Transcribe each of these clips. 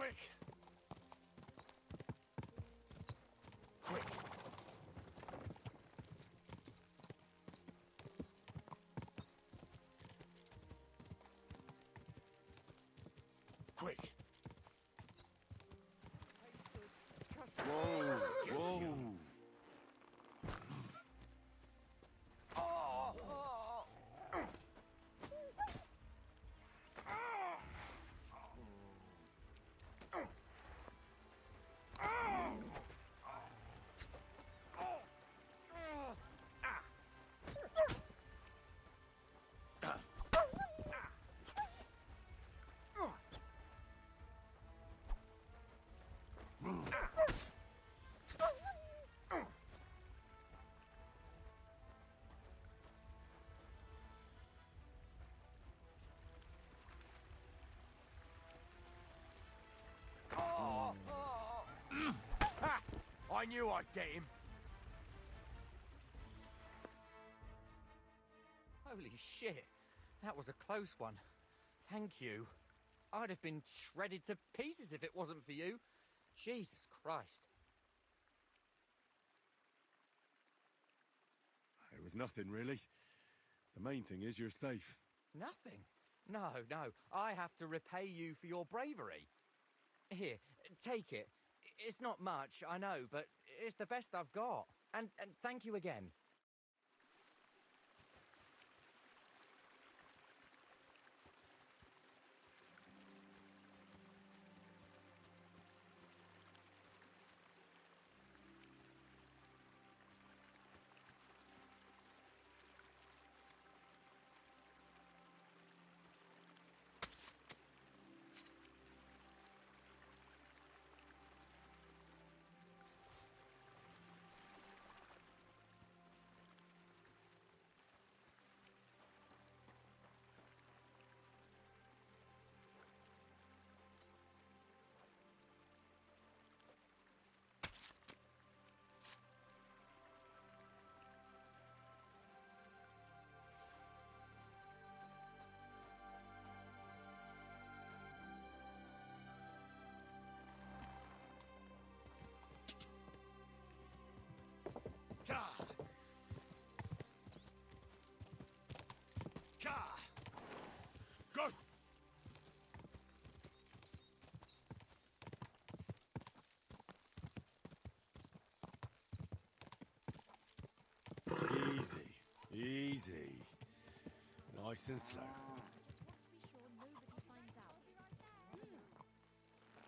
Quick! Quick! Quick! Whoa! Whoa! I knew I'd get him. Holy shit, that was a close one. Thank you. I'd have been shredded to pieces if it wasn't for you. Jesus Christ. It was nothing, really. The main thing is you're safe. Nothing? No, I have to repay you for your bravery. Here, take it. It's not much, I know, but it's the best I've got. And thank you again. Go! Easy, easy. Nice and slow. Let's be sure nobody finds out.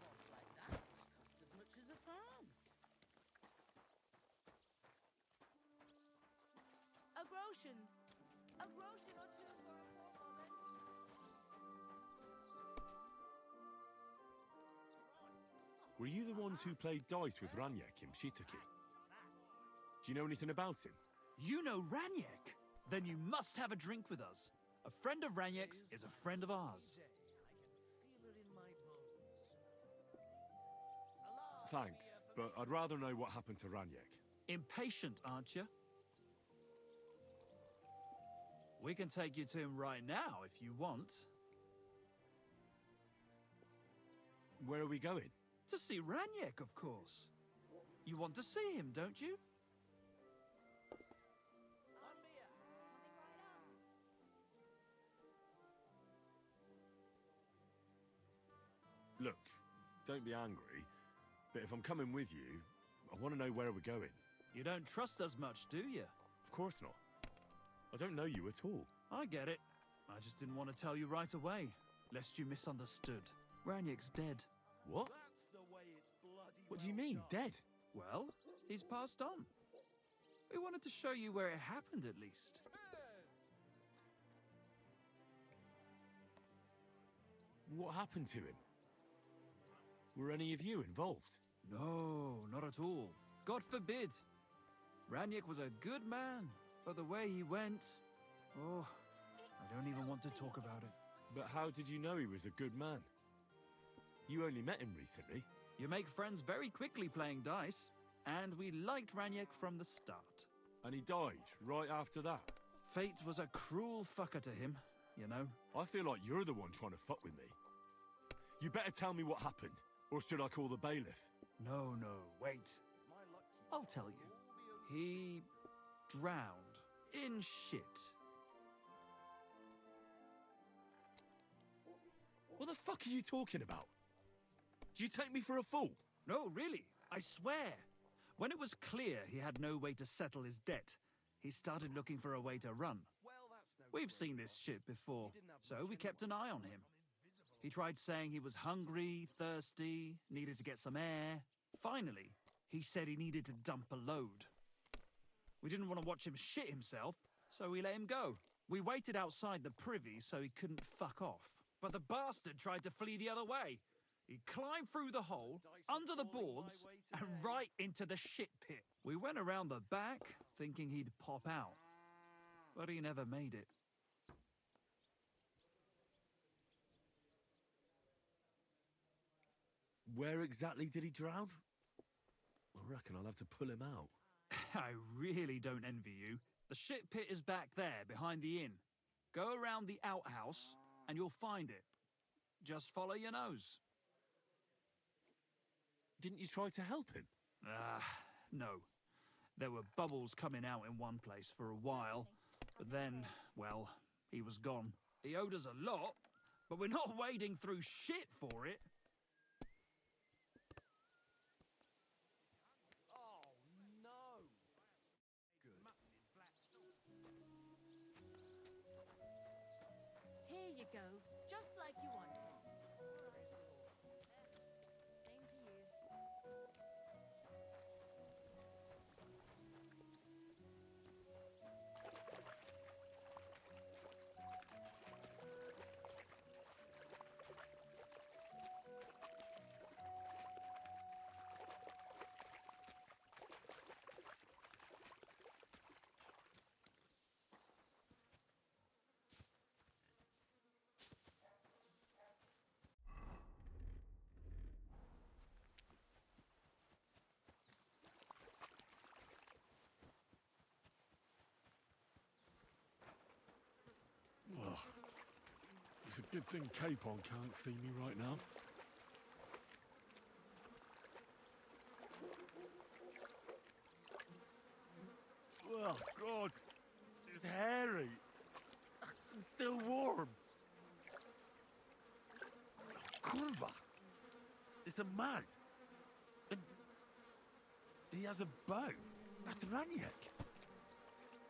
Boss like that must cost as much as a farm. A groschen. A groschen or two for a poor woman. Were you the ones who played dice with Raniek in Pshitaki? Do you know anything about him? You know Raniek? Then you must have a drink with us. A friend of Raniek's is a friend of ours. I can feel it in my bones. Thanks, but I'd rather know what happened to Raniek. Impatient, aren't you? We can take you to him right now if you want. Where are we going? To see Raniek, of course. You want to see him, don't you? On me up. Coming right up. Look, don't be angry, but if I'm coming with you, I want to know where we're going. You don't trust us much, do you? Of course not. I don't know you at all. I get it. I just didn't want to tell you right away, lest you misunderstood. Raniek's dead. What? That's the way it's bloody What do you mean, dead? Well, he's passed on. We wanted to show you where it happened, at least. What happened to him? Were any of you involved? No, not at all. God forbid. Raniek was a good man, but the way he went... Oh, I don't even want to talk about it. But how did you know he was a good man? You only met him recently. You make friends very quickly playing dice, and we liked Raniek from the start. And he died right after that. Fate was a cruel fucker to him, you know. I feel like you're the one trying to fuck with me. You better tell me what happened. Or should I call the bailiff? No, wait. I'll tell you. He drowned in shit. What the fuck are you talking about? Do you take me for a fool? No, really, I swear. When it was clear he had no way to settle his debt, he started looking for a way to run. We've seen this shit before, so we kept an eye on him. He tried saying he was hungry, thirsty, needed to get some air. Finally, he said he needed to dump a load. We didn't want to watch him shit himself, so we let him go. We waited outside the privy so he couldn't fuck off. But the bastard tried to flee the other way. He climbed through the hole, under the boards, and right into the shit pit. We went around the back, thinking he'd pop out. But he never made it. Where exactly did he drown? I reckon I'll have to pull him out. I really don't envy you. The shit pit is back there, behind the inn. Go around the outhouse, and you'll find it. Just follow your nose. Didn't you try to help him? No. There were bubbles coming out in one place for a while, but then, well, he was gone. He owed us a lot, but we're not wading through shit for it. Oh, no! Here you go, just like you wanted. Same to you. Well, it's a good thing Capon can't see me right now. Oh, God. It's hairy. It's still warm. Kurva. It's a man. And he has a bow. That's Raniek.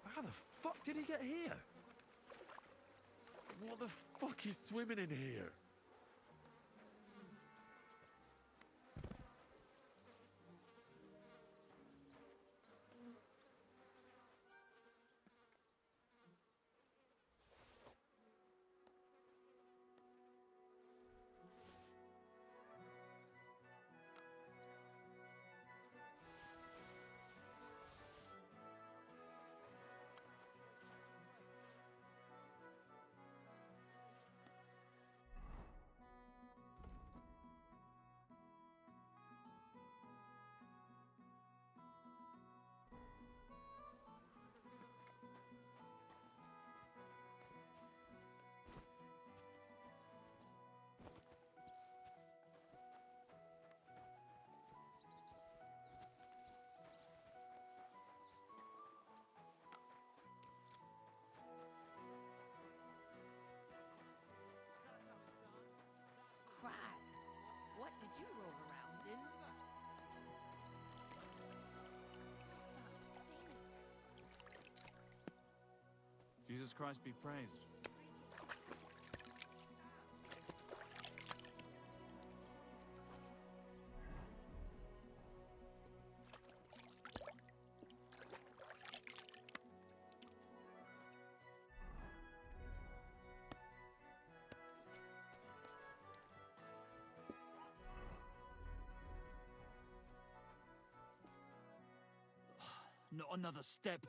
How the fuck did he get here? What the fuck is swimming in here? Christ, what did you roll around in? Jesus Christ be praised. Not another step.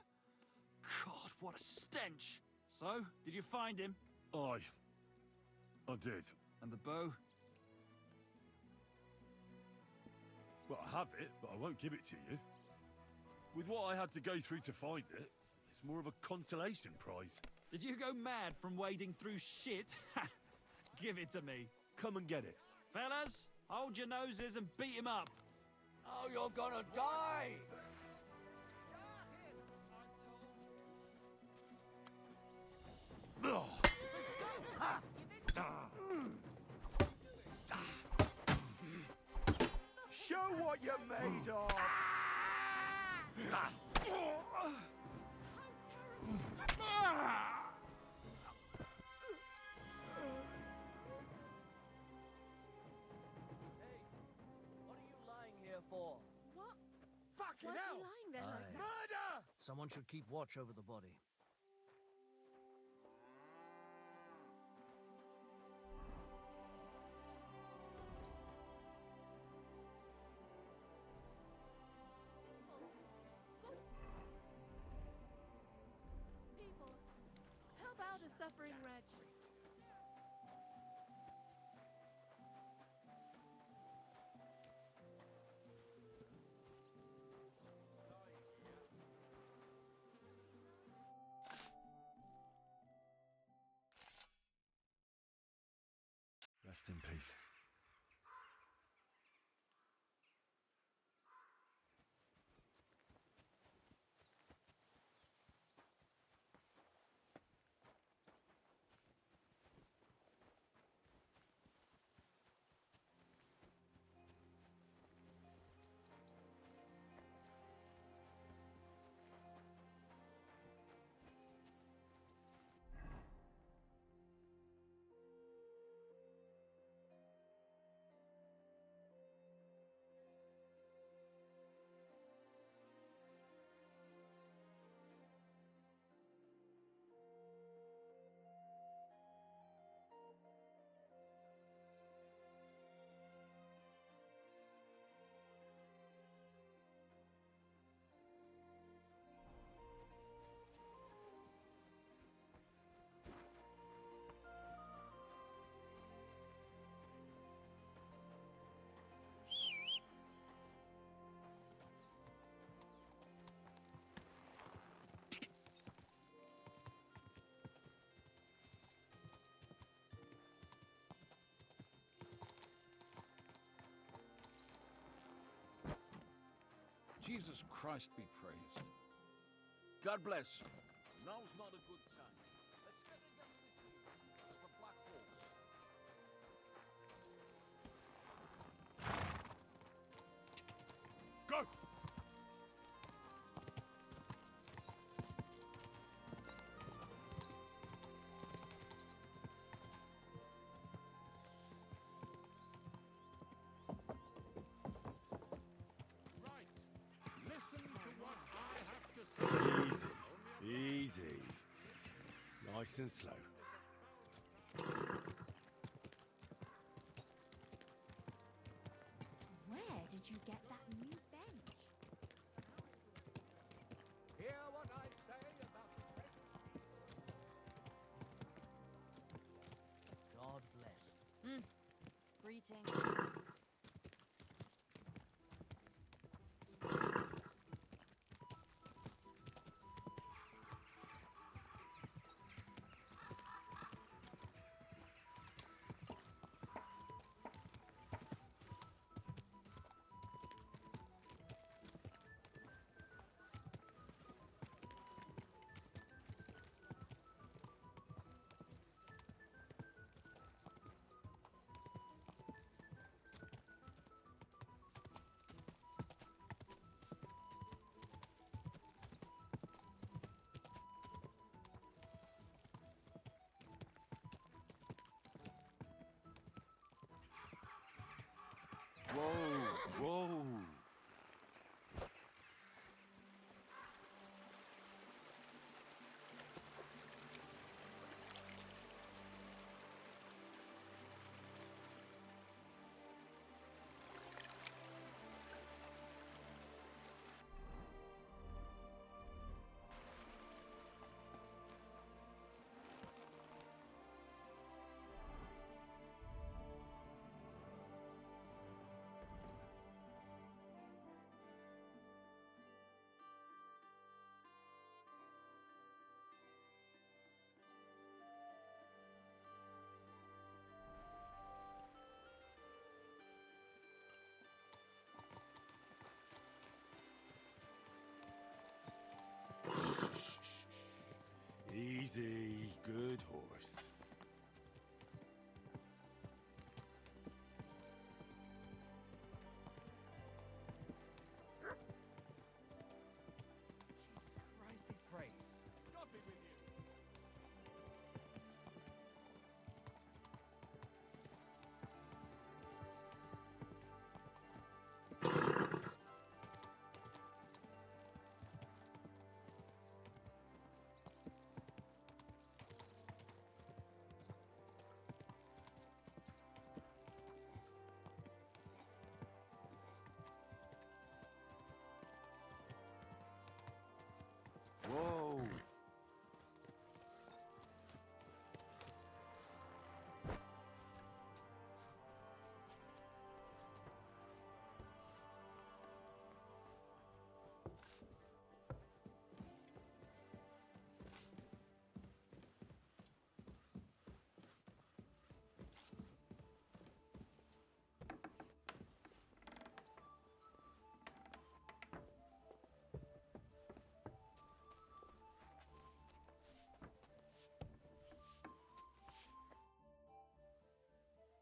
God, what a stench. So, did you find him? I did. And the bow? Well, I have it, but I won't give it to you. With what I had to go through to find it, it's more of a consolation prize. Did you go mad from wading through shit? Give it to me. Come and get it. Fellas, Hold your noses and beat him up. Oh, you're gonna die! Show what you're made of! Hey, what are you lying here for? What? Fucking Why is he hell! lying there like that? Murder! Someone should keep watch over the body. People, help out a suffering wretch. Rest in peace. Jesus Christ be praised. God bless. Now's not a good time. Let's get it done this evening for Black Horse. Go! Right. Listen to what I have to say. Easy. Easy. Nice and slow. Where did you get that new bench? Hear what I say about the present. God bless. Greetings.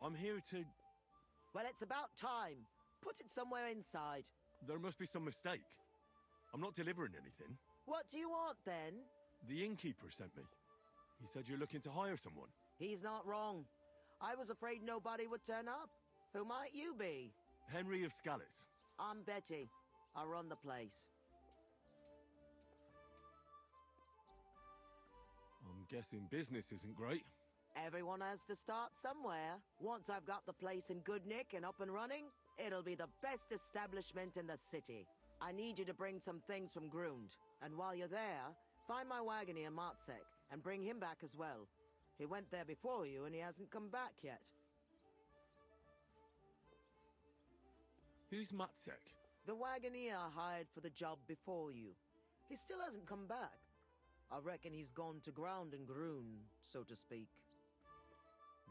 I'm here to... Well, it's about time. Put it somewhere inside. There must be some mistake. I'm not delivering anything. What do you want, then? The innkeeper sent me. He said you're looking to hire someone. He's not wrong. I was afraid nobody would turn up. Who might you be? Henry of Scallis. I'm Betty. I run the place. I'm guessing business isn't great. Everyone has to start somewhere. Once I've got the place in good nick and up and running, it'll be the best establishment in the city. I need you to bring some things from Grund. And while you're there, find my wagoner Matsek and bring him back as well. He went there before you and he hasn't come back yet. Who's Matsek? The wagoner I hired for the job before you. He still hasn't come back. I reckon he's gone to ground in Grun, so to speak.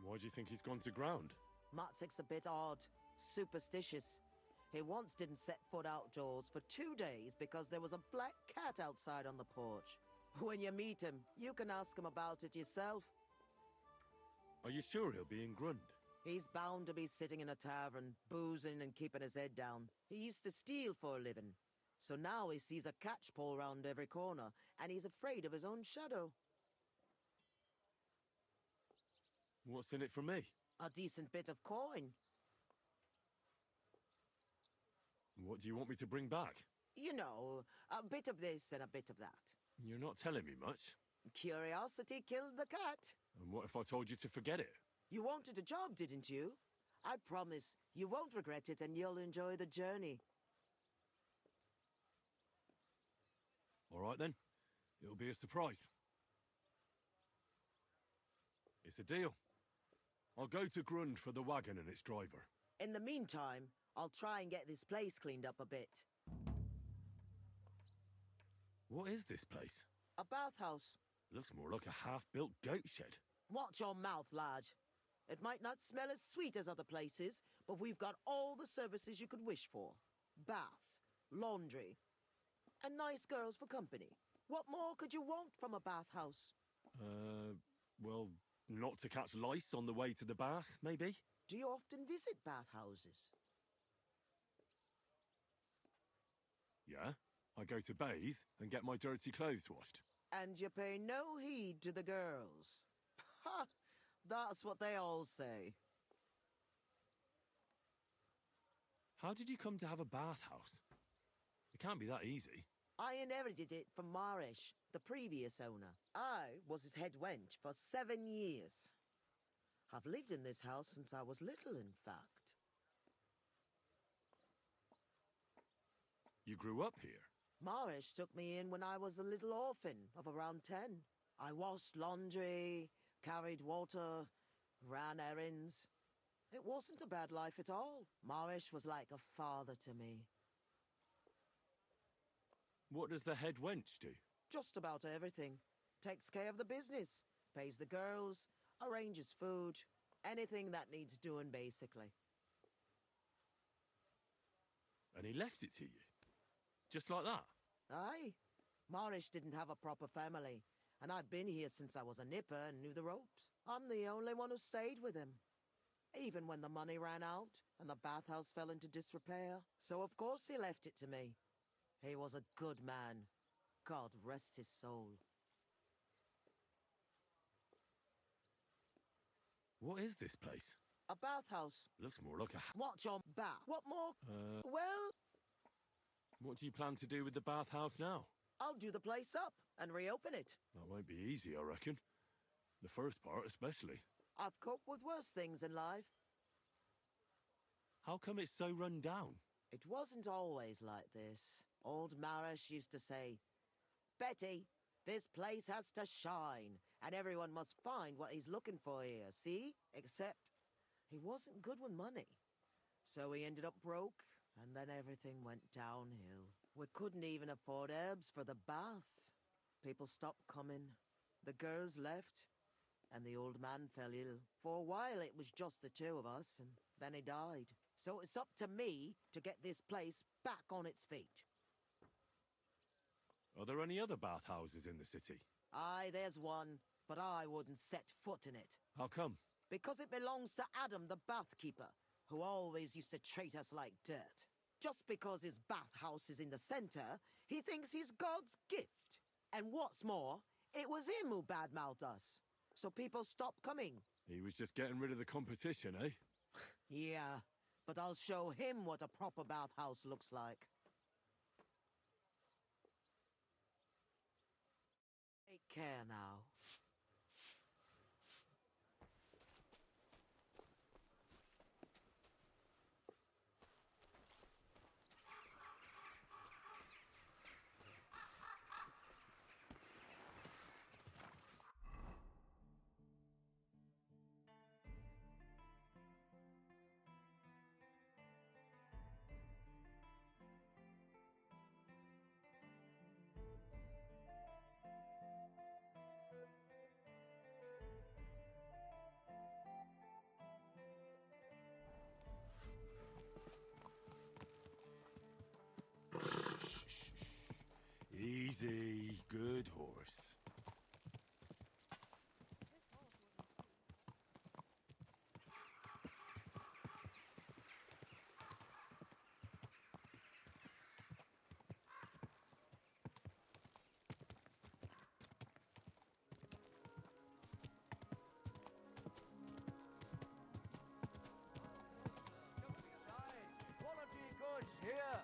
Why do you think he's gone to ground? Matsek's a bit odd, superstitious. He once didn't set foot outdoors for 2 days because there was a black cat outside on the porch. When you meet him, you can ask him about it yourself. Are you sure he'll be in Grund? He's bound to be sitting in a tavern, boozing and keeping his head down. He used to steal for a living. So now he sees a catchpole round every corner, and he's afraid of his own shadow. What's in it for me? A decent bit of coin. What do you want me to bring back? You know, a bit of this and a bit of that. You're not telling me much. Curiosity killed the cat. And what if I told you to forget it? You wanted a job, didn't you? I promise you won't regret it and you'll enjoy the journey. All right then. It'll be a surprise. It's a deal. I'll go to Grund for the wagon and its driver. In the meantime, I'll try and get this place cleaned up a bit. What is this place? A bathhouse. Looks more like a half-built goat shed. Watch your mouth, lad. It might not smell as sweet as other places, but we've got all the services you could wish for. Baths, laundry, and nice girls for company. What more could you want from a bathhouse? Well, not to catch lice on the way to the bath, maybe? Do you often visit bathhouses? Yeah. I go to bathe and get my dirty clothes washed. And you pay no heed to the girls. Ha! That's what they all say. How did you come to have a bathhouse? It can't be that easy. I inherited it from Marish, the previous owner. I was his head wench for 7 years. I've lived in this house since I was little, in fact. You grew up here? Marish took me in when I was a little orphan of around 10. I washed laundry, carried water, ran errands. It wasn't a bad life at all. Marish was like a father to me. What does the head wench do? Just about everything. Takes care of the business, pays the girls, arranges food, anything that needs doing, basically. And he left it to you? Just like that? Aye. Marish didn't have a proper family, and I'd been here since I was a nipper and knew the ropes. I'm the only one who stayed with him. Even when the money ran out and the bathhouse fell into disrepair. So of course he left it to me. He was a good man. God rest his soul. What is this place? A bathhouse. Looks more like a... Watch your back. What more? Well, What do you plan to do with the bathhouse now? I'll do the place up and reopen it. That won't be easy, I reckon. The first part especially. I've coped with worse things in life. How come it's so run down? It wasn't always like this. Old Marish used to say, Betty, this place has to shine, and everyone must find what he's looking for here, see? Except he wasn't good with money. So he ended up broke, and then everything went downhill. We couldn't even afford herbs for the baths. People stopped coming. The girls left, and the old man fell ill. For a while it was just the two of us, and then he died. So it's up to me to get this place back on its feet. Are there any other bathhouses in the city? Aye, there's one, but I wouldn't set foot in it. How come? Because it belongs to Adam, the bathkeeper, who always used to treat us like dirt. Just because his bathhouse is in the center, he thinks he's God's gift. And what's more, it was him who badmouthed us. So people stopped coming. He was just getting rid of the competition, eh? Yeah, but I'll show him what a proper bathhouse looks like. Take care now. Easy, good horse. Quality goods here.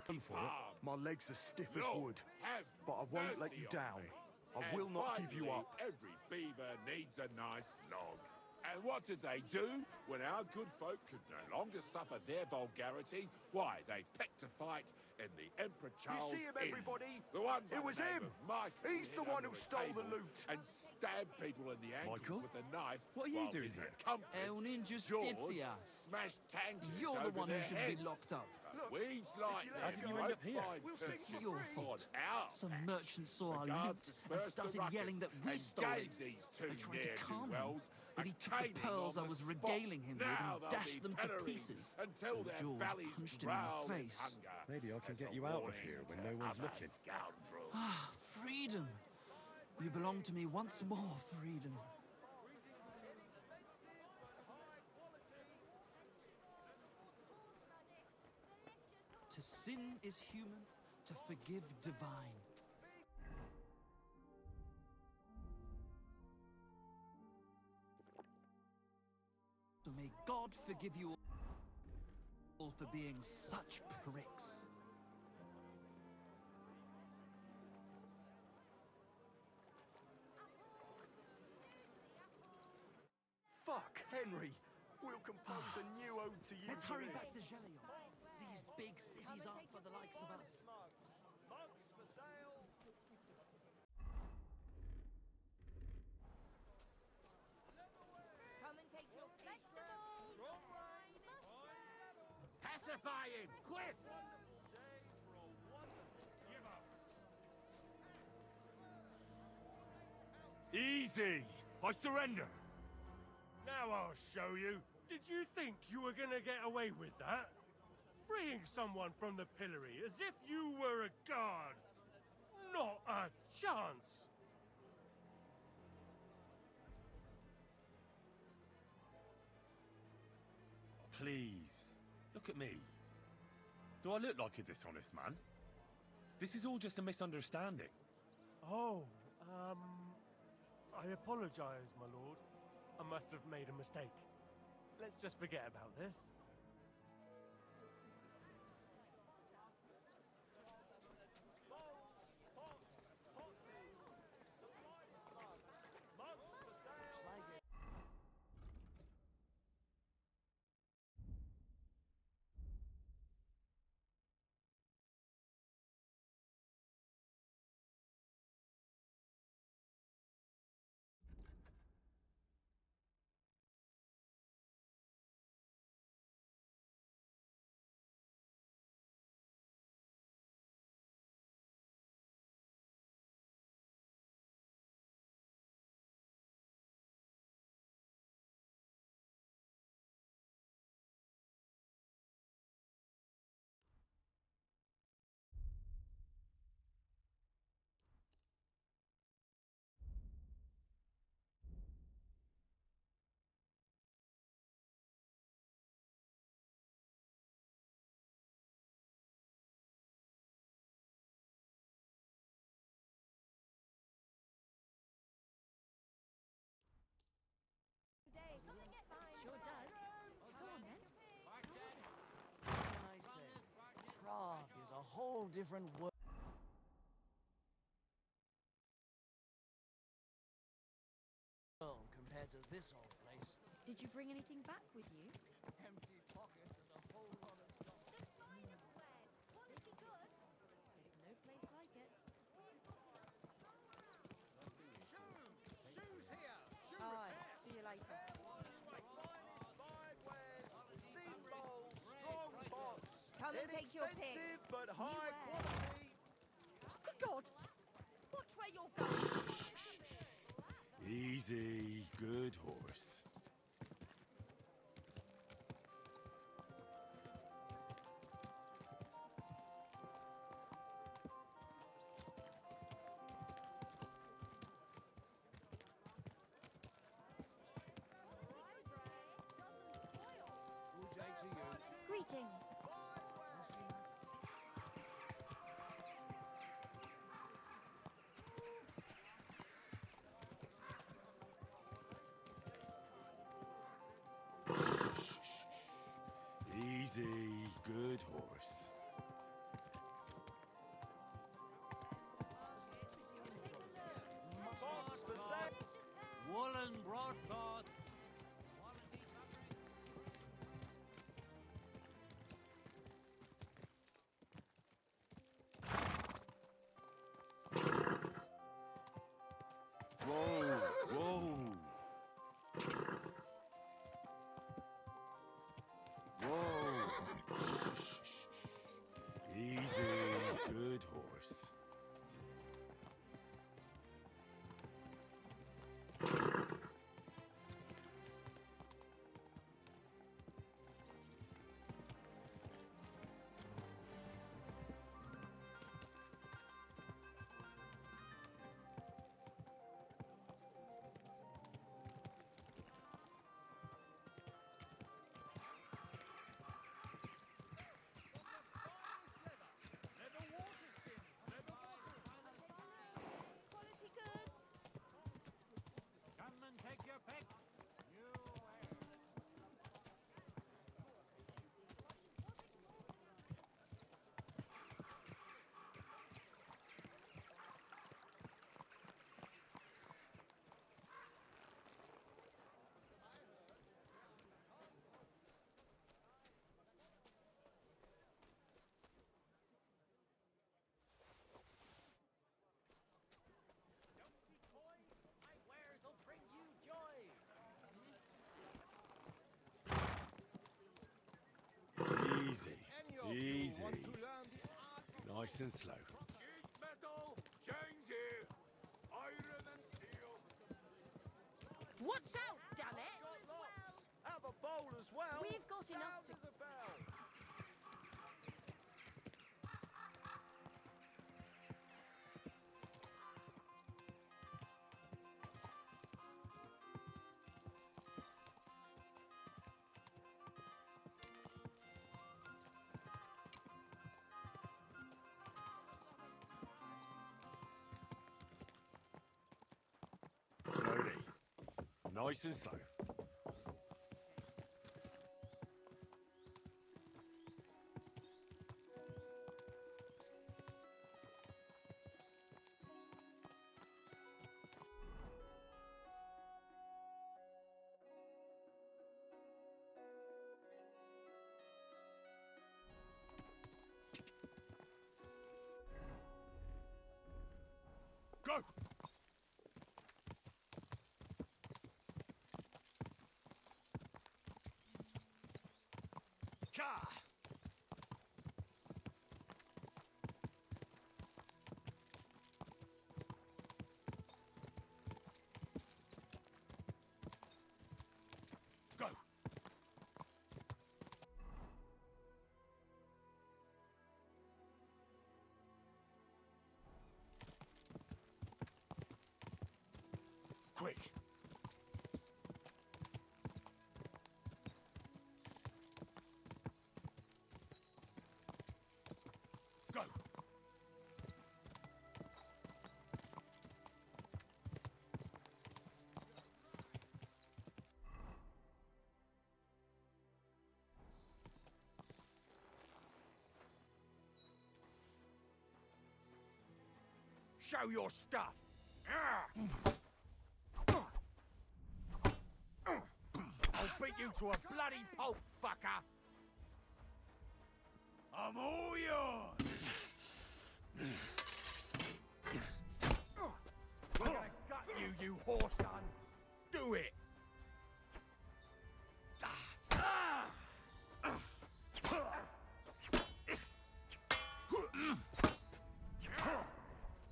For it. My legs are stiff as Lord, wood, have but I won't let mercy you on down. me. I And will not give you finally, up. Every beaver needs a nice log. And what did they do when our good folk could no longer suffer their vulgarity? Why, they picked a fight in the Emperor Charles see him, Inn. everybody? The ones It by was the name him. of Michael He's hid the one under who a stole the table loot. and stabbed people in the ankles Michael? with a knife. What are you while doing his here? accomplice, È George, un'ingiustizia. smashed tankards You're the over one who their should be heads. locked up. But weeds like you them let us go, won't end up here? find We'll sing purchase for Your free. fault. on our Some patch. merchant saw The our guards loot and dispersed the started ruckus yelling that we and stole gave it. these two I tried to calm him, ne'er-do-wells but he a took the caning pearls on I the was spot. regaling him with Now and they'll dashed be them to pilloried pieces. until So their George bellies punched him in growl the with face. hunger. Maybe I can as get a you out of warning here when to no one's other looking. Scoundrels. Ah, freedom. You belong to me once more, freedom. To sin is human, to forgive divine. So may God forgive you all for being such pricks. Fuck, Henry. We'll compose a new ode to you. Let's for hurry this. back to Gelion. These big cities aren't for the likes of us. Mugs for sale. Come and take your vegetables. Pacify him, quick! Wonderful day for a wonderful Debuffs. Easy! I surrender! Now I'll show you. Did you think you were gonna get away with that? Freeing someone from the pillory as if you were a guard. Not a chance. Please, look at me. Do I look like a dishonest man? This is all just a misunderstanding. Oh, I apologize, my lord. I must have made a mistake. Let's just forget about this. whole different world. Compared to this old place. Did you bring anything back with you? Empty pockets and a whole lot of dust. Quality good. There's no place like it. Shoes here. Shoe Aye, repair. see you later. Fine wares, thin bowls, strong pots. Come and take your pick. Inexpensive but high Beware. quality. Good God! Watch where you're going. Easy, good horse. Good day to you. Greetings. Easy, good horse. Box for sale. Woolen broadcloth. Whoa, whoa. Whoa. Easy, good horse. Quality good. Come and take your pick. My wares will bring you joy. Easy, Any of you want easy. to learn the art of Nice and slow. Sheet metal, chains here. Iron and steel. Watch out, damn it! Have a bowl as well. We've got enough Sound to... as a bell. Slowly. Nice and slow. Go! Ka! Go! Quick! Go! Show your stuff! I'll beat you to a bloody pulp, fucker! I'm all yours! We're gonna gut you, you whore son! Do it!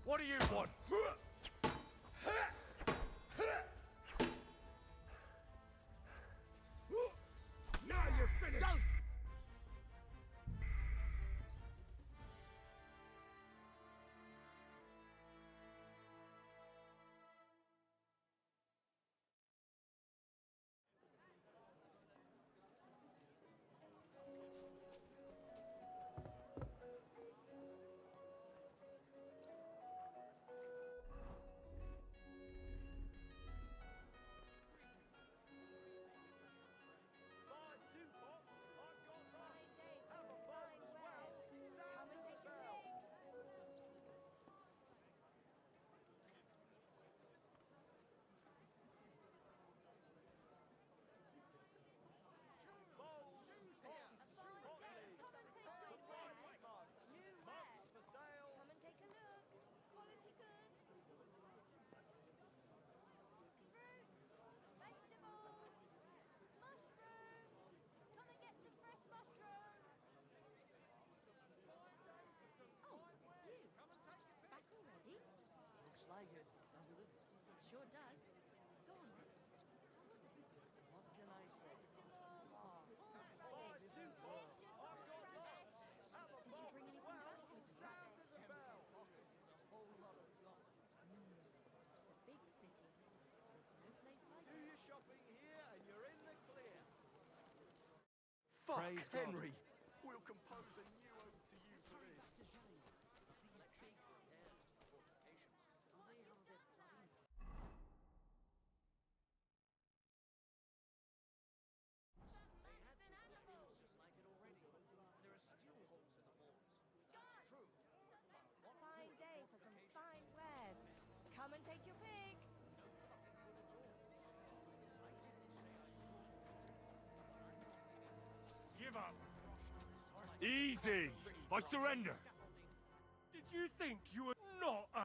What do you want? Now you're finished! Don't! Like it, doesn't it? It sure does. Go on then. What can I say? Oh, did you bring anything back with you? A whole lot of gossip. It's a big city. There's no place like it. Do your shopping here and you're in the clear. Fuck, Praise God. Henry! We'll compose a new ode to you for this. Fine day for some fine wares. Come and take your pick. Give up! Easy! I surrender! Did you think you were not a...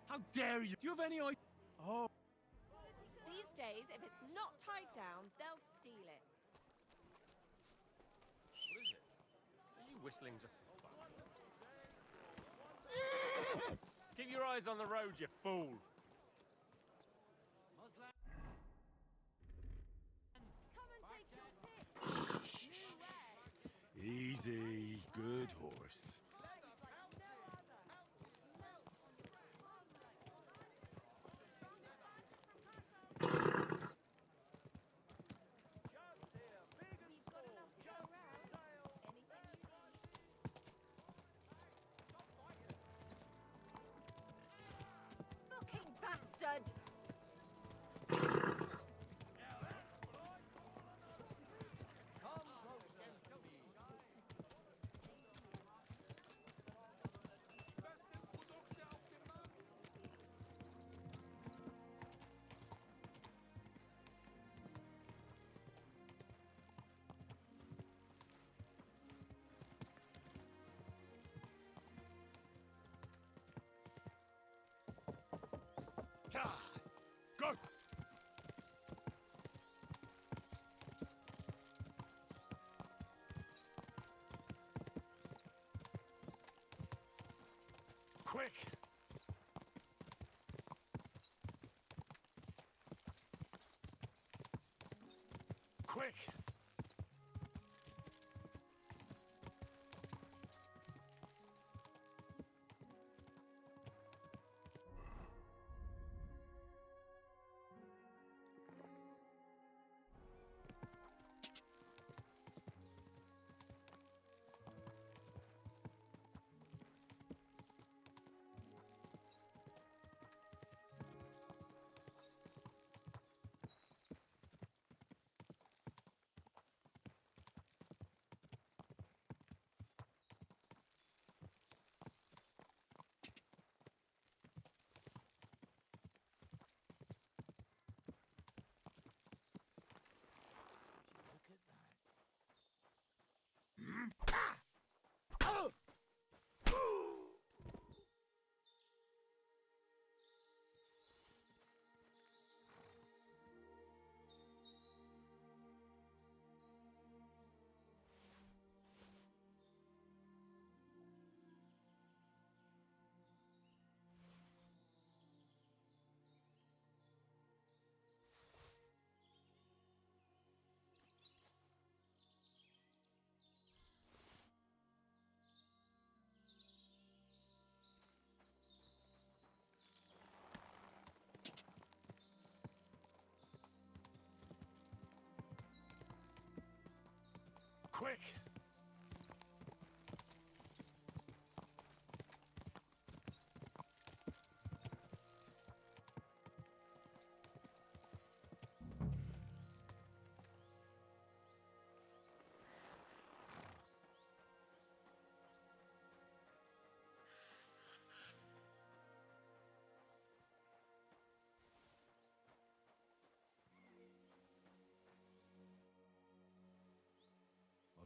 How dare you! Do you have any idea? Oh. These days, if it's not tied down, they'll steal it. What is it? Are you whistling just for fun? Keep your eyes on the road, you fool! Come and take your pick. New wares. Easy, good horse. Hides like no other. We've got enough to go around. Anything you need. Fucking bastard! Come closer to me. Go! Quick! Quick! quick!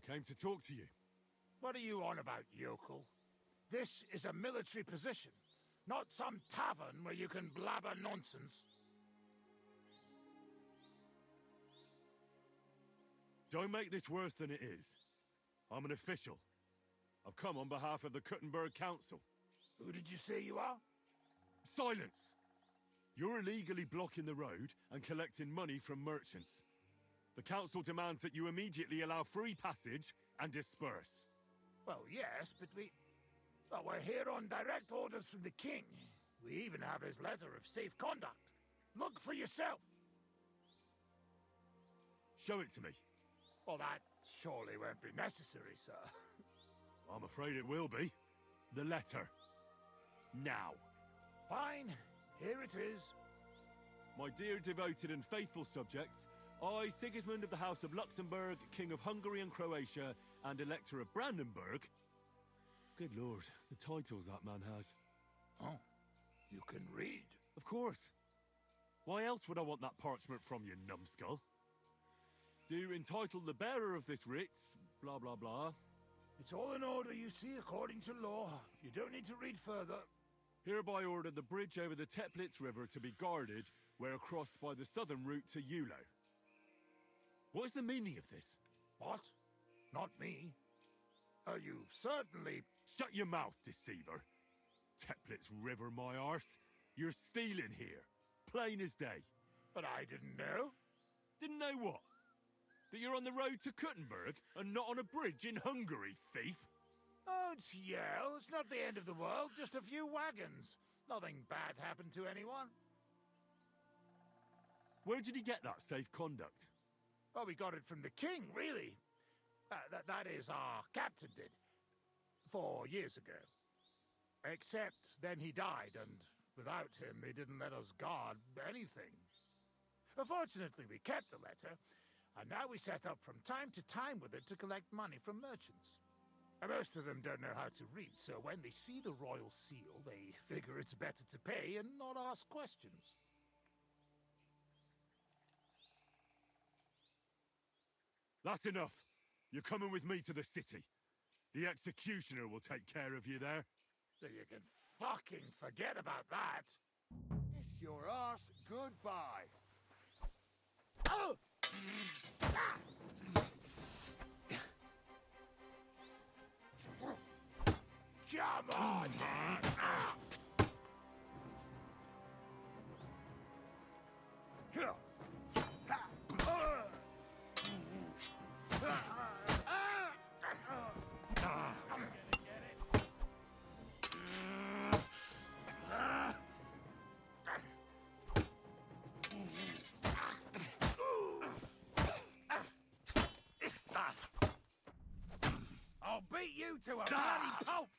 I came to talk to you. What are you on about, yokel? This is a military position, not some tavern where you can blabber nonsense. Don't make this worse than it is. I'm an official. I've come on behalf of the Kuttenberg Council. Who did you say you are? Silence! You're illegally blocking the road and collecting money from merchants. The council demands that you immediately allow free passage and disperse. Well, yes, but well, we're here on direct orders from the king. We even have his letter of safe conduct. Look for yourself. Show it to me. Well, that surely won't be necessary, sir. I'm afraid it will be. The letter. Now. Fine. Here it is. My dear devoted and faithful subjects, I, Sigismund of the House of Luxembourg, King of Hungary and Croatia, and Elector of Brandenburg. Good lord, the titles that man has. Oh, you can read? Of course. Why else would I want that parchment from you, numbskull? Do entitle the bearer of this writ, blah blah blah. It's all in order, you see, according to law. You don't need to read further. Hereby order the bridge over the Teplitz River to be guarded where crossed by the southern route to Eulo. What is the meaning of this? What? Not me. You've certainly... Shut your mouth, deceiver. Teplitz River, my arse. You're stealing here. Plain as day. But I didn't know. Didn't know what? That you're on the road to Kuttenberg and not on a bridge in Hungary, thief? Don't yell. It's not the end of the world. Just a few wagons. Nothing bad happened to anyone. Where did he get that safe conduct? Well, we got it from the king, really. That is, our captain did. 4 years ago. Except then he died, and without him, he didn't let us guard anything. Fortunately, we kept the letter, and now we set up from time to time with it to collect money from merchants. Most of them don't know how to read, so when they see the royal seal, they figure it's better to pay and not ask questions. That's enough. You're coming with me to the city. The executioner will take care of you there. So you can fucking forget about that. It's your ass goodbye. Oh! Come on, man! I'll beat you to a bloody pulp!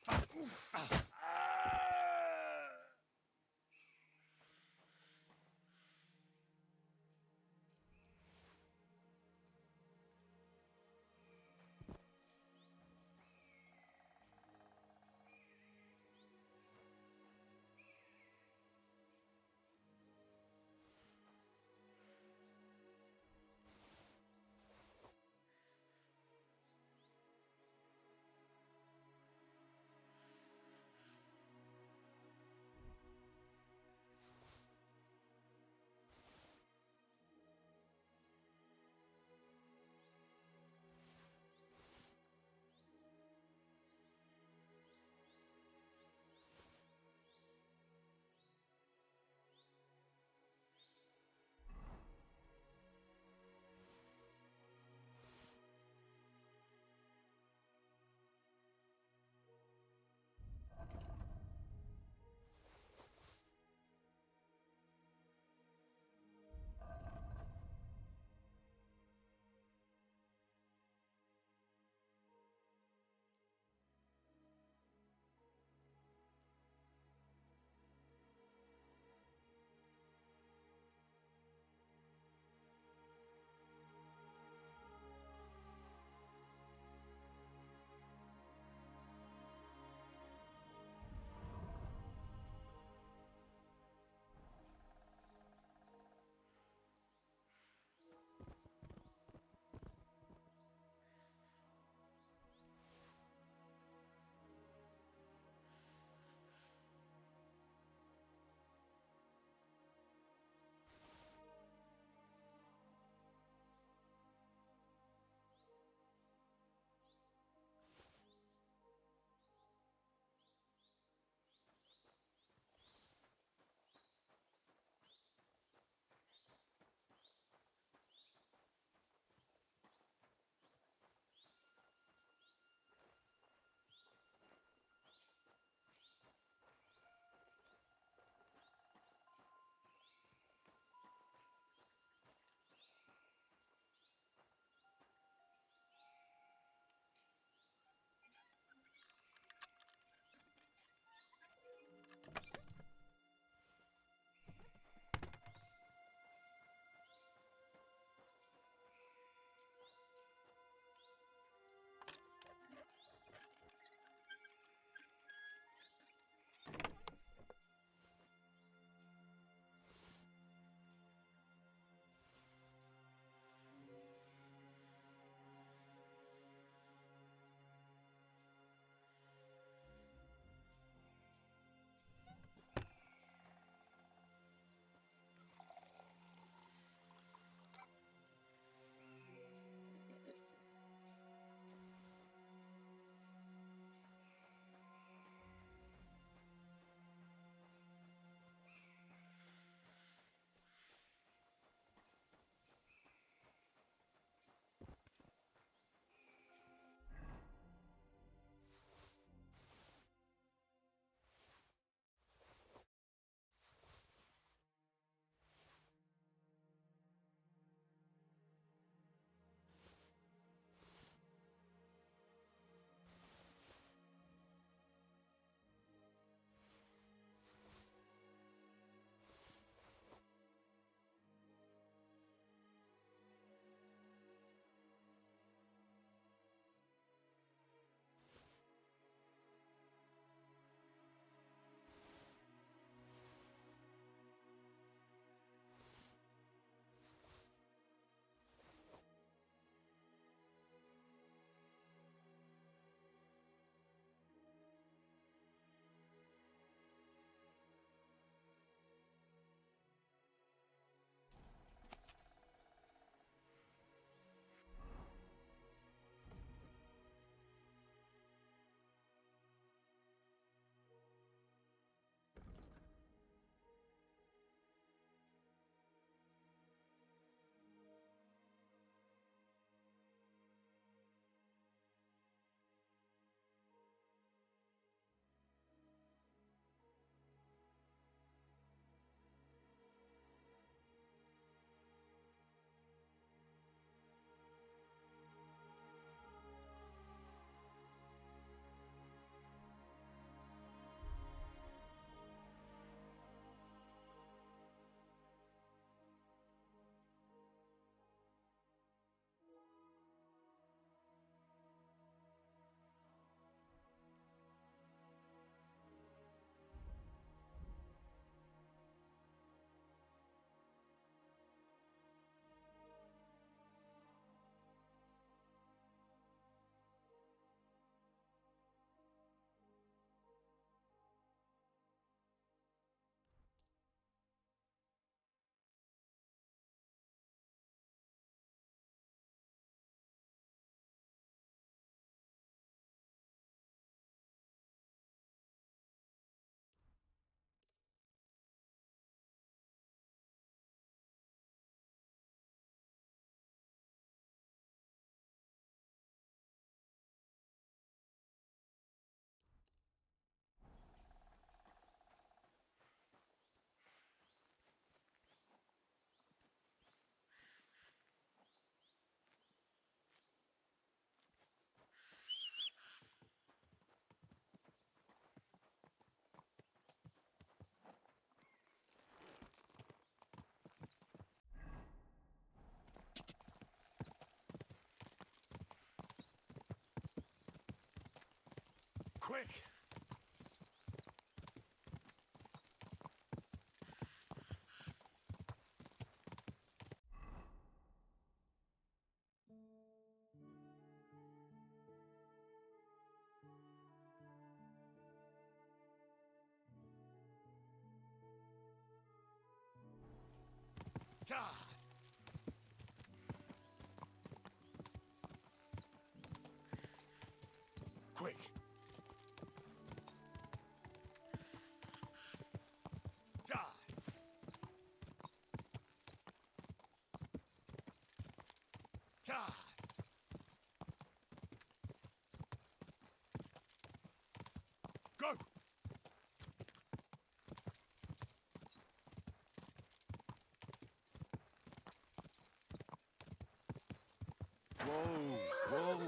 Quick! God! Quick! God! God! Go! Whoa, whoa.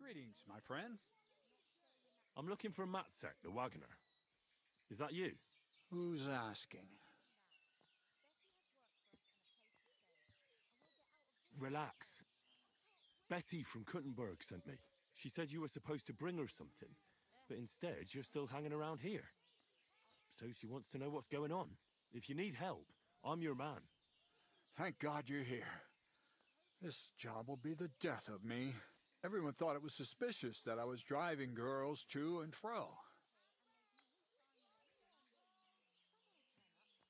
Greetings, my friend. I'm looking for Matzek, the wagoner. Is that you? Who's asking? Relax. Betty from Kuttenberg sent me. She said you were supposed to bring her something, but instead you're still hanging around here. So she wants to know what's going on. If you need help, I'm your man. Thank God you're here. This job will be the death of me. Everyone thought it was suspicious that I was driving girls to and fro.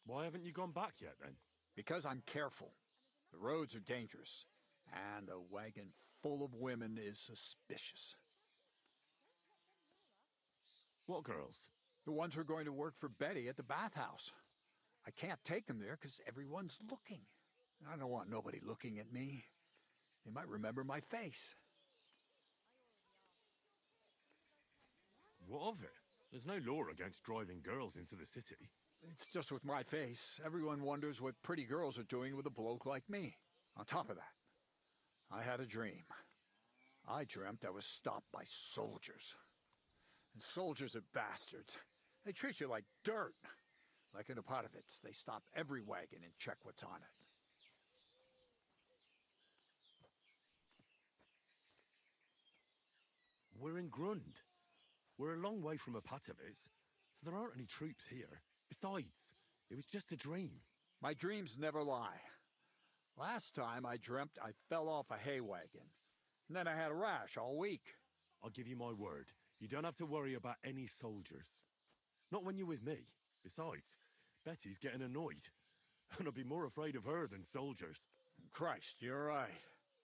Why haven't you gone back yet, then? Because I'm careful. The roads are dangerous, and a wagon full of women is suspicious. What girls? The ones who are going to work for Betty at the bathhouse. I can't take them there because everyone's looking. I don't want nobody looking at me. They might remember my face. What of it? There's no law against driving girls into the city. It's just with my face. Everyone wonders what pretty girls are doing with a bloke like me. On top of that, I had a dream. I dreamt I was stopped by soldiers. And soldiers are bastards. They treat you like dirt. Like in Apotovitz, they stop every wagon and check what's on it. We're in Grund. We're a long way from Apotovitz, so there aren't any troops here. Besides, it was just a dream. My dreams never lie. Last time I dreamt I fell off a hay wagon. And then I had a rash all week. I'll give you my word. You don't have to worry about any soldiers. Not when you're with me. Besides, Betty's getting annoyed. And I'd be more afraid of her than soldiers. Christ, you're right.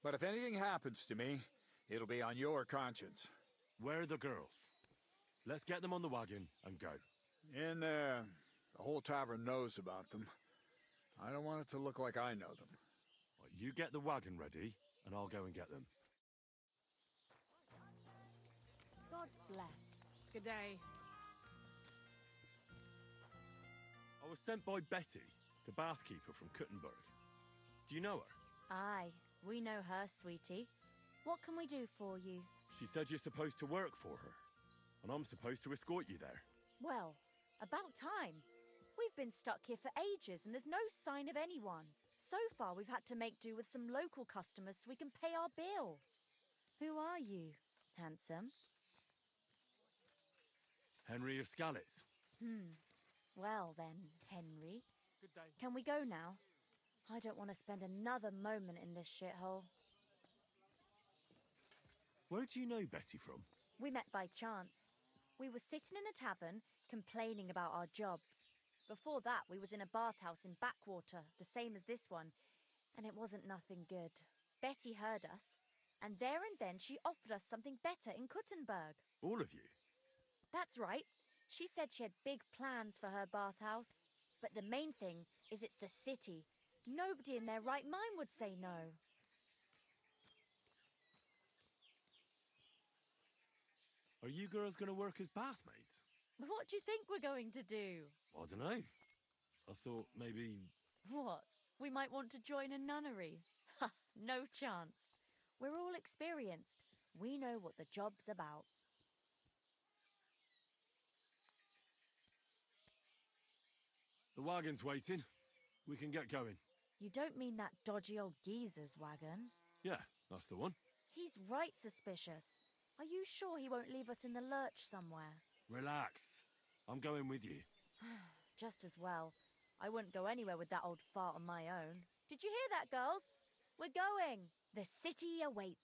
But if anything happens to me, it'll be on your conscience. Where are the girls? Let's get them on the wagon and go. In there. The whole tavern knows about them. I don't want it to look like I know them. Right, you get the wagon ready, and I'll go and get them. God bless. Good day. I was sent by Betty, the bathkeeper from Kuttenberg. Do you know her? Aye, we know her, sweetie. What can we do for you? She said you're supposed to work for her, and I'm supposed to escort you there. Well, about time. We've been stuck here for ages and there's no sign of anyone. So far we've had to make do with some local customers so we can pay our bill. Who are you, handsome? Henry of Skalitz. Well then, Henry. Good day. Can we go now? I don't want to spend another moment in this shithole. Where do you know Betty from? We met by chance. We were sitting in a tavern, complaining about our jobs. Before that, we was in a bathhouse in Backwater, the same as this one, and it wasn't nothing good. Betty heard us, and there and then she offered us something better in Kuttenberg. All of you? That's right. She said she had big plans for her bathhouse. But the main thing is it's the city. Nobody in their right mind would say no. Are you girls going to work as bathmaids? What do you think we're going to do? I don't know. I thought maybe... What? We might want to join a nunnery? Ha! No chance. We're all experienced. We know what the job's about. The wagon's waiting. We can get going. You don't mean that dodgy old geezer's wagon? Yeah, that's the one. He's right suspicious. Are you sure he won't leave us in the lurch somewhere? Relax. I'm going with you. Just as well. I wouldn't go anywhere with that old fart on my own. Did you hear that, girls? We're going. The city awaits.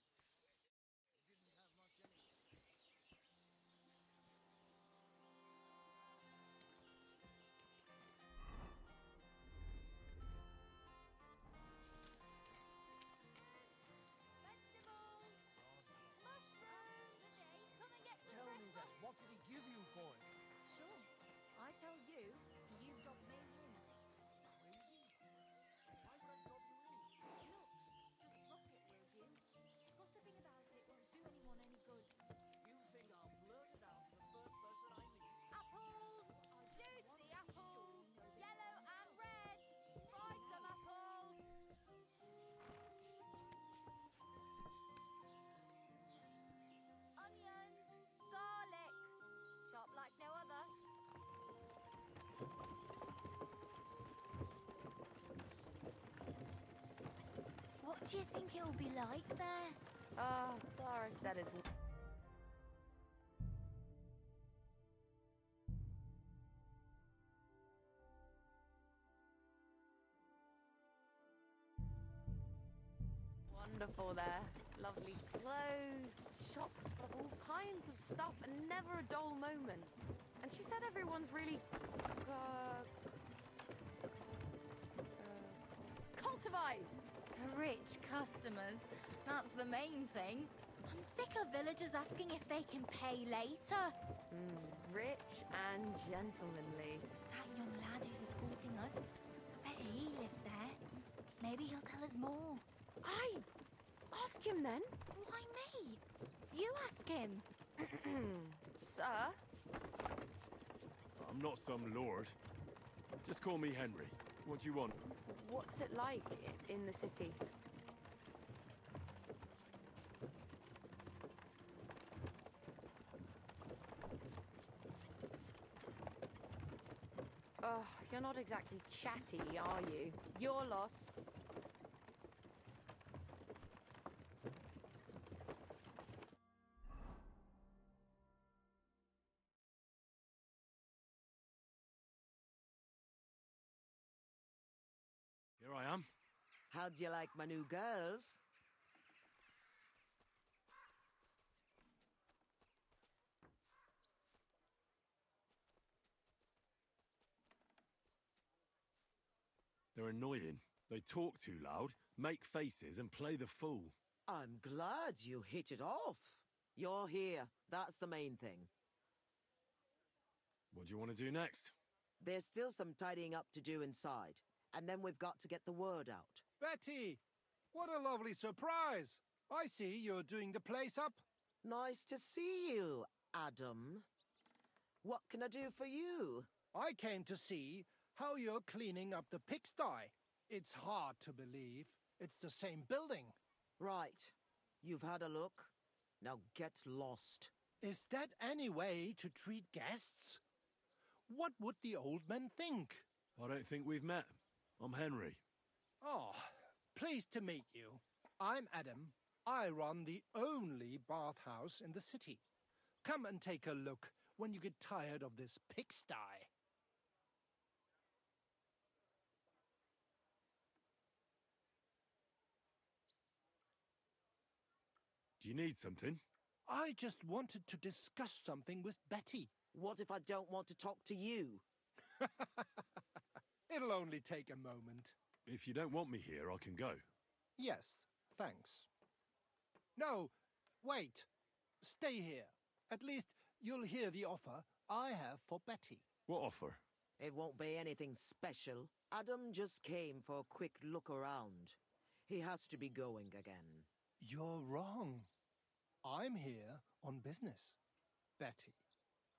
Vegetables! Mushrooms! Come and get some Tell fresh me then, what did he give you for it? Sure. I tell you, you got me in. Crazy? Why would I drop you in? Look, just look it, will you? Gossiping about it won't do anyone any good. You think I'll blurt it out to the first person I meet? Apples! Juicy apples! Yellow and red! Buy some apples! Onions! Garlic! Chopped like no other. What do you think it'll be like there? Oh, Clara said it's... Wonderful there. Lovely clothes, shops full of all kinds of stuff, and never a dull moment. And she said everyone's really cultivized. Rich customers. That's the main thing. I'm sick of villagers asking if they can pay later. Rich and gentlemanly. That young lad who's escorting us, I bet he lives there. Maybe he'll tell us more. Ask him then. Why me? You ask him. Sir? I'm not some lord. Just call me Henry. What do you want? What's it like in the city? Oh, you're not exactly chatty, are you? Your loss. Here I am. How'd you like my new girls? They're annoying. They talk too loud, make faces, and play the fool. I'm glad you hit it off. You're here. That's the main thing. What do you want to do next? There's still some tidying up to do inside, and then we've got to get the word out. Betty! What a lovely surprise! I see you're doing the place up. Nice to see you, Adam. What can I do for you? I came to see how you're cleaning up the pigsty. It's hard to believe. It's the same building. Right. You've had a look. Now get lost. Is that any way to treat guests? What would the old men think? I don't think we've met. I'm Henry. Oh, pleased to meet you. I'm Adam. I run the only bathhouse in the city. Come and take a look when you get tired of this pigsty. Do you need something? I just wanted to discuss something with Betty. What if I don't want to talk to you? It'll only take a moment. If you don't want me here, I can go. Yes, thanks. No, wait. Stay here. At least you'll hear the offer I have for Betty. What offer? It won't be anything special. Adam just came for a quick look around. He has to be going again. You're wrong. I'm here on business. Betty,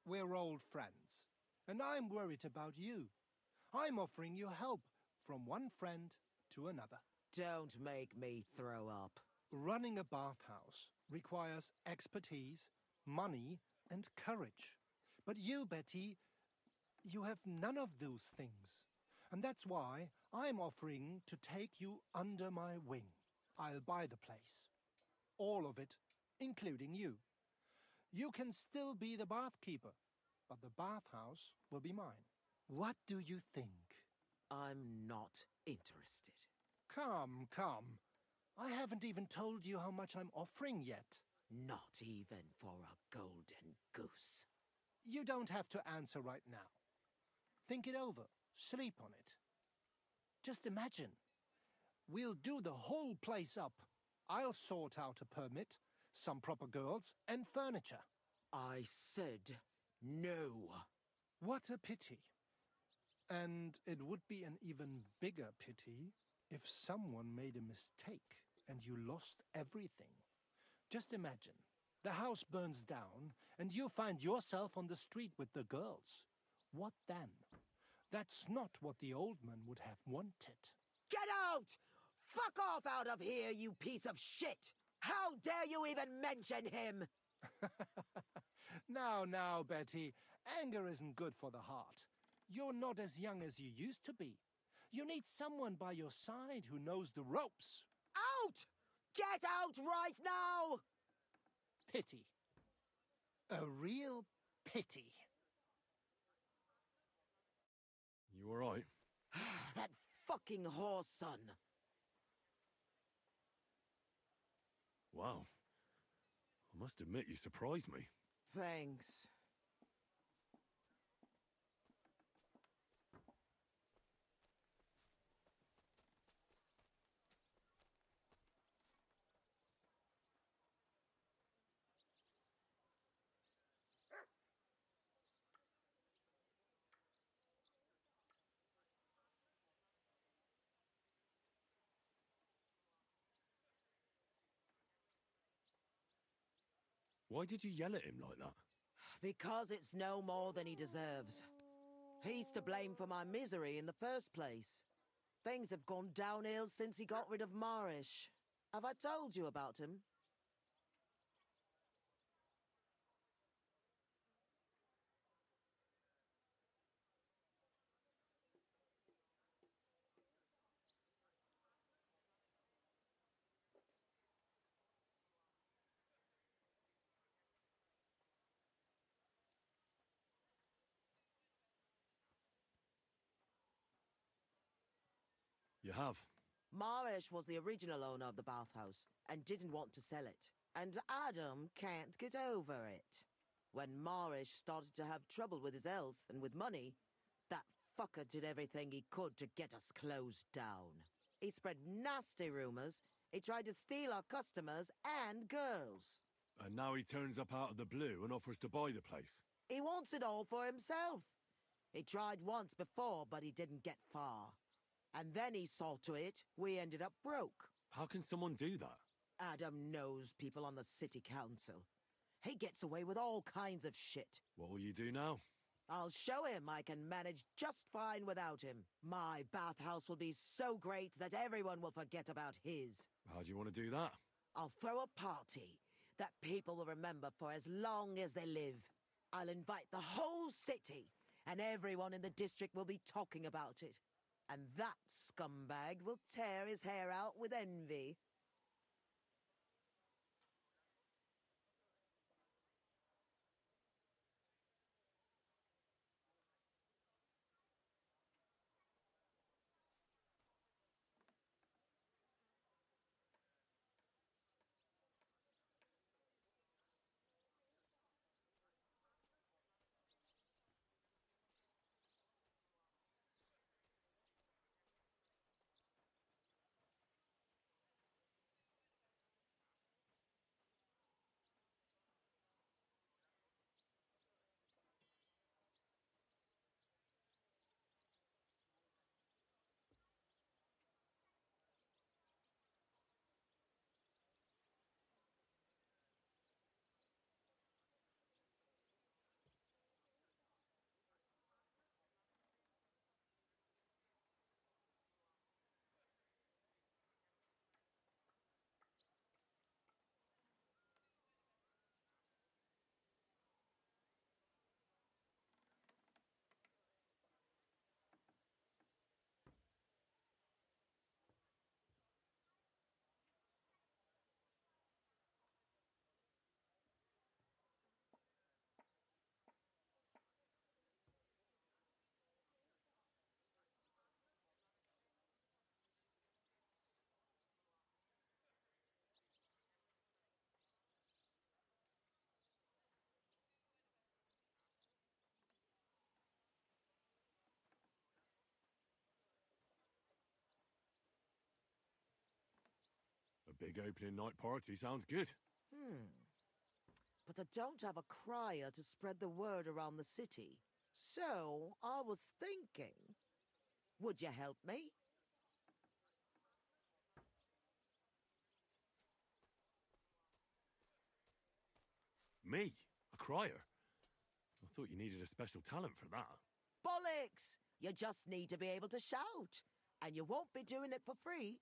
we're old friends, and I'm worried about you. I'm offering you help from one friend to another. Don't make me throw up. Running a bathhouse requires expertise, money, and courage. But you, Betty, you have none of those things. And that's why I'm offering to take you under my wing. I'll buy the place. All of it, including you. You can still be the bathkeeper, but the bathhouse will be mine. What do you think? I'm not interested. Come, come. I haven't even told you how much I'm offering yet. Not even for a golden goose. You don't have to answer right now. Think it over. Sleep on it. Just imagine. We'll do the whole place up. I'll sort out a permit, some proper girls, and furniture. I said no. What a pity. And it would be an even bigger pity if someone made a mistake and you lost everything. Just imagine. The house burns down and you find yourself on the street with the girls. What then? That's not what the old man would have wanted. Get out! Fuck off out of here, you piece of shit! How dare you even mention him? Now, Betty, anger isn't good for the heart. You're not as young as you used to be. You need someone by your side who knows the ropes. Out! Get out right now! Pity. A real pity. You all right? That fucking whore's son. Wow. I must admit you surprised me. Thanks. Why did you yell at him like that? Because it's no more than he deserves. He's to blame for my misery in the first place. Things have gone downhill since he got rid of Marish. Have I told you about him? You have. Marish was the original owner of the bathhouse and didn't want to sell it. And Adam can't get over it. When Marish started to have trouble with his health and with money, that fucker did everything he could to get us closed down. He spread nasty rumors. He tried to steal our customers and girls. And now he turns up out of the blue and offers to buy the place. He wants it all for himself. He tried once before, but he didn't get far. And then he saw to it we ended up broke. How can someone do that? Adam knows people on the city council. He gets away with all kinds of shit. What will you do now? I'll show him I can manage just fine without him. My bathhouse will be so great that everyone will forget about his. How do you want to do that? I'll throw a party that people will remember for as long as they live. I'll invite the whole city, and everyone in the district will be talking about it. And that scumbag will tear his hair out with envy. Big opening night party sounds good. But I don't have a crier to spread the word around the city. So, I was thinking, would you help me? Me? A crier? I thought you needed a special talent for that. Bollocks! You just need to be able to shout. And you won't be doing it for free.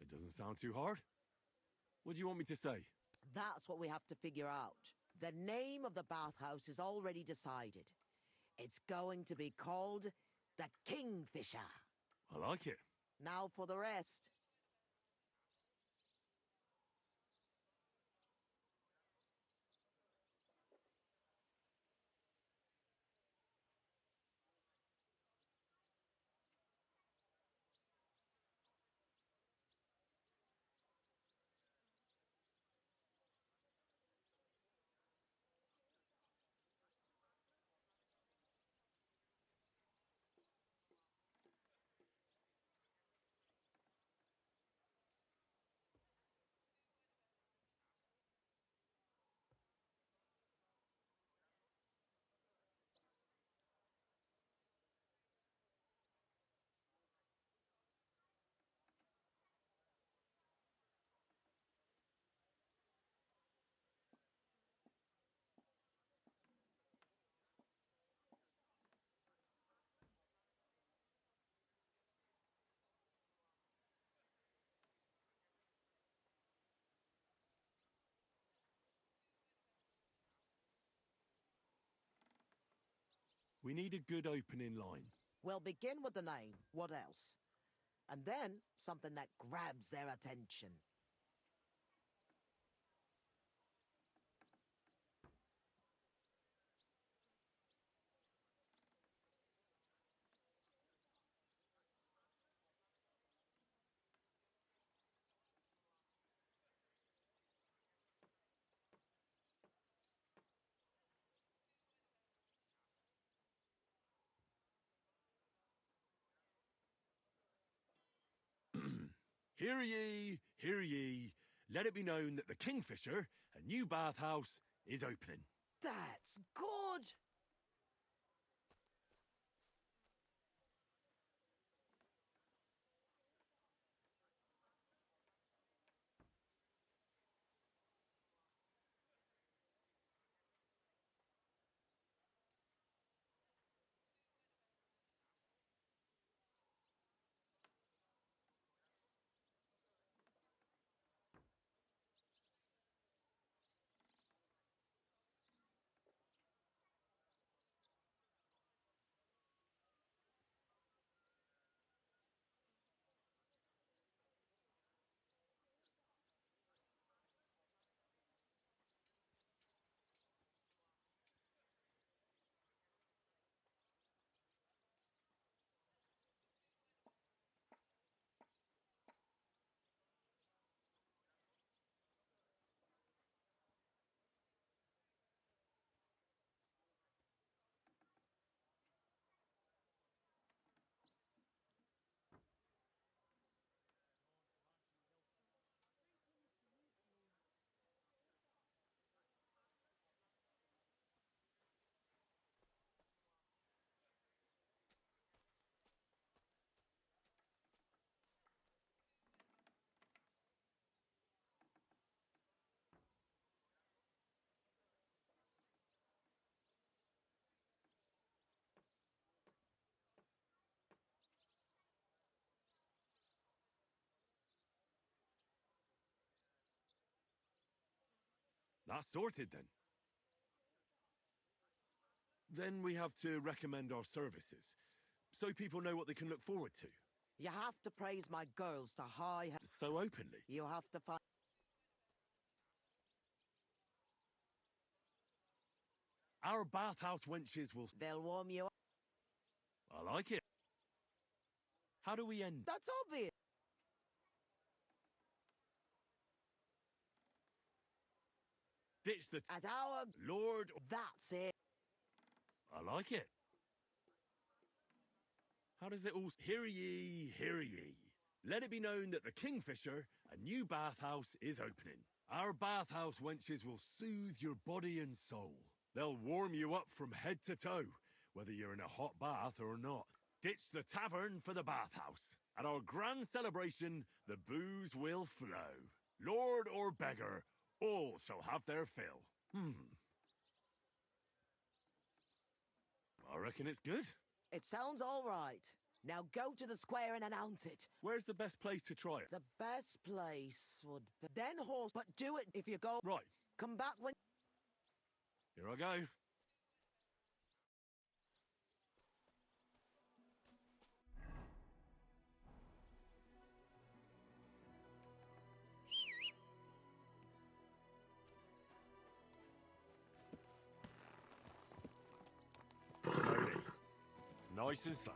It doesn't sound too hard. What do you want me to say? That's what we have to figure out. The name of the bathhouse is already decided. It's going to be called the Kingfisher. I like it. Now for the rest. We need a good opening line. We'll begin with the name. What else? And then something that grabs their attention. Hear ye, hear ye. Let it be known that the Kingfisher, a new bathhouse, is opening. That's good! That's sorted then. Then we have to recommend our services, so people know what they can look forward to. You have to praise my girls to high... So openly. You have to find... Our bathhouse wenches will... They'll warm you up. I like it. How do we end? That's obvious. Ditch the At our... Lord... That's it. I like it. How does it all... Hear ye, hear ye. Let it be known that the Kingfisher, a new bathhouse, is opening. Our bathhouse wenches will soothe your body and soul. They'll warm you up from head to toe, whether you're in a hot bath or not. Ditch the tavern for the bathhouse. At our grand celebration, the booze will flow. Lord or beggar, all shall have their fill. I reckon it's good. It sounds all right. Now go to the square and announce it. Where's the best place to try it? The best place would be... Then horse, but do it if you go... Right. Come back when... Here I go. Slowly. Nice and slow.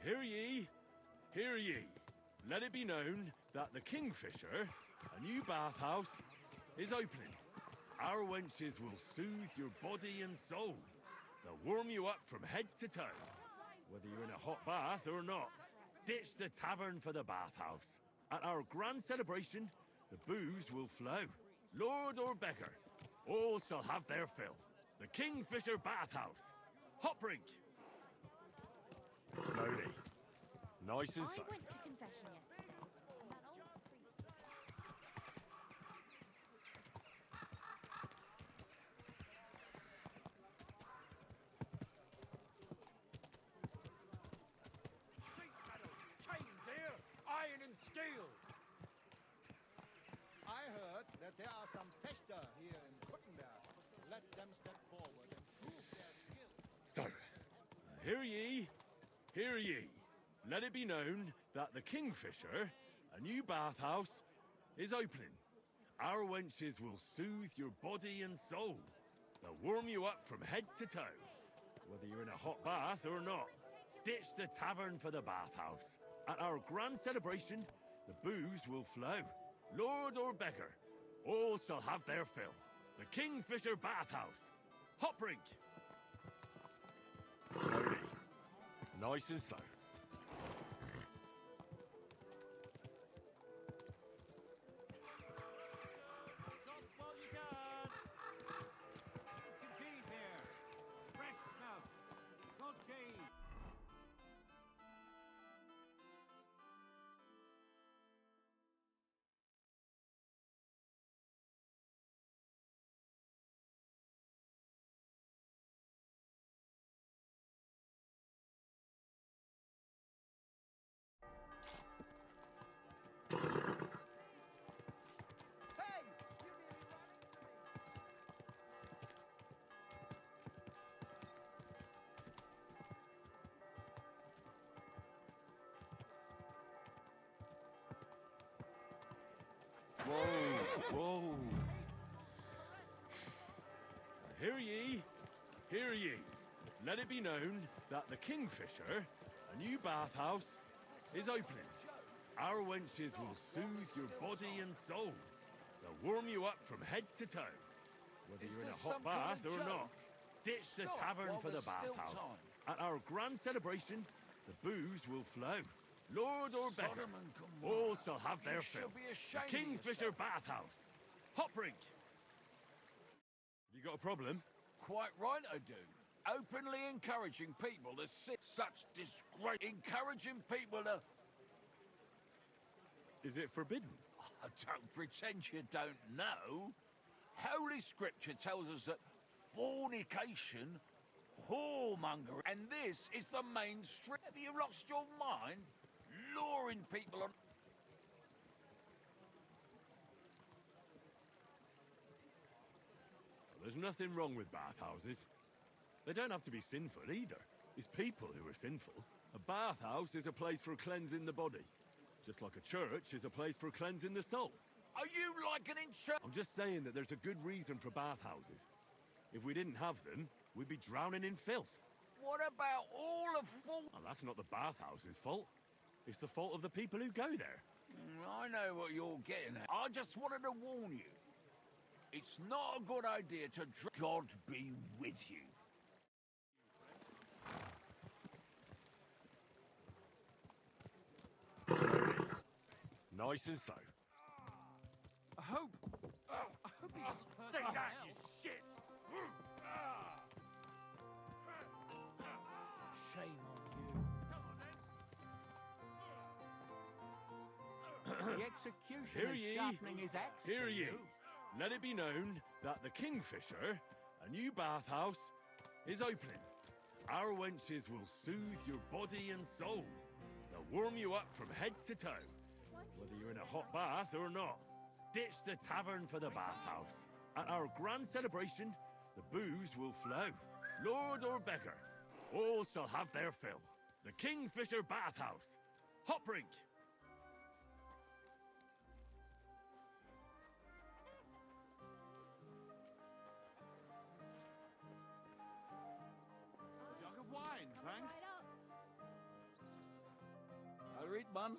Hear ye, hear ye. Let it be known that the Kingfisher, a new bathhouse, is opening. Our wenches will soothe your body and soul. They'll warm you up from head to toe, whether you're in a hot bath or not. Ditch the tavern for the bathhouse. At our grand celebration, the booze will flow. Lord or beggar, all shall have their fill. The Kingfisher Bathhouse. Hop rink. Slowly. Nice and slow. I went to confession yesterday, and that old priest... Sheet metal, chain gear, iron and steel. I heard that there are some Fechter here in Kuttenberg. Let them step forward and prove their skill. So, hear ye, hear ye. Let it be known that the Kingfisher, a new bathhouse, is opening. Our wenches will soothe your body and soul. They'll warm you up from head to toe, whether you're in a hot bath or not. Ditch the tavern for the bathhouse. At our grand celebration, the booze will flow. Lord or beggar, all shall have their fill. The Kingfisher Bathhouse. Hop rink. Slowly. Nice and slow. Stop while you can. Canteen here. Fresh snout. God cave. Hey! You nearly ran into me! Whoa, whoa. Hear ye, hear ye. Let it be known that the Kingfisher, a new bathhouse, is opening. Our wenches will soothe your body and soul. They'll warm you up from head to toe, whether you're in a hot bath or not. Ditch the tavern for the bathhouse. At our grand celebration, the booze will flow. Lord or beggar, all shall have their fill. The Kingfisher Bathhouse. Hop rink. You got a problem? Quite right I do. Openly encouraging people to see such disgrace. Encouraging people to... Is it forbidden? Oh, don't pretend you don't know. Holy Scripture tells us that fornication whoremonger, and this is the main street. Have you lost your mind? Luring people on... There's nothing wrong with bathhouses. They don't have to be sinful either. It's people who are sinful. A bathhouse is a place for cleansing the body, just like a church is a place for cleansing the soul. Are you like an insurance? I'm just saying that there's a good reason for bathhouses. If we didn't have them, we'd be drowning in filth. What about all the fault? Well, that's not the bathhouse's fault. It's the fault of the people who go there. I know what you're getting at. I just wanted to warn you. It's not a good idea to God be with you. Nice and slow. I hope he's Take that, you shit! Shame on you. The execution Hear is ye, sharpening his axe. hear for ye. you. Let it be known that the Kingfisher, a new bathhouse, is opening. Our wenches will soothe your body and soul. They'll warm you up from head to toe, whether you're in a hot bath or not. Ditch the tavern for the bathhouse. At our grand celebration, the booze will flow. Lord or beggar, all shall have their fill. The Kingfisher Bathhouse. Hot brink. A jug of wine, thanks. I'll read, man.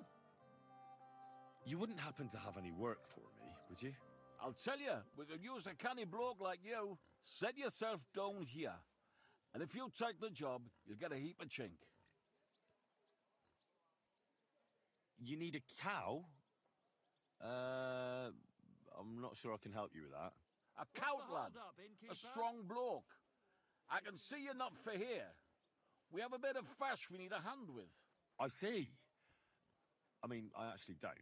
You wouldn't happen to have any work for me, would you? I'll tell you, we could use a canny bloke like you. Set yourself down here. And if you take the job, you'll get a heap of chink. You need a cow? I'm not sure I can help you with that. A cow lad. A strong bloke. I can see you're not for here. We have a bit of fash we need a hand with. I see. I mean, I actually don't.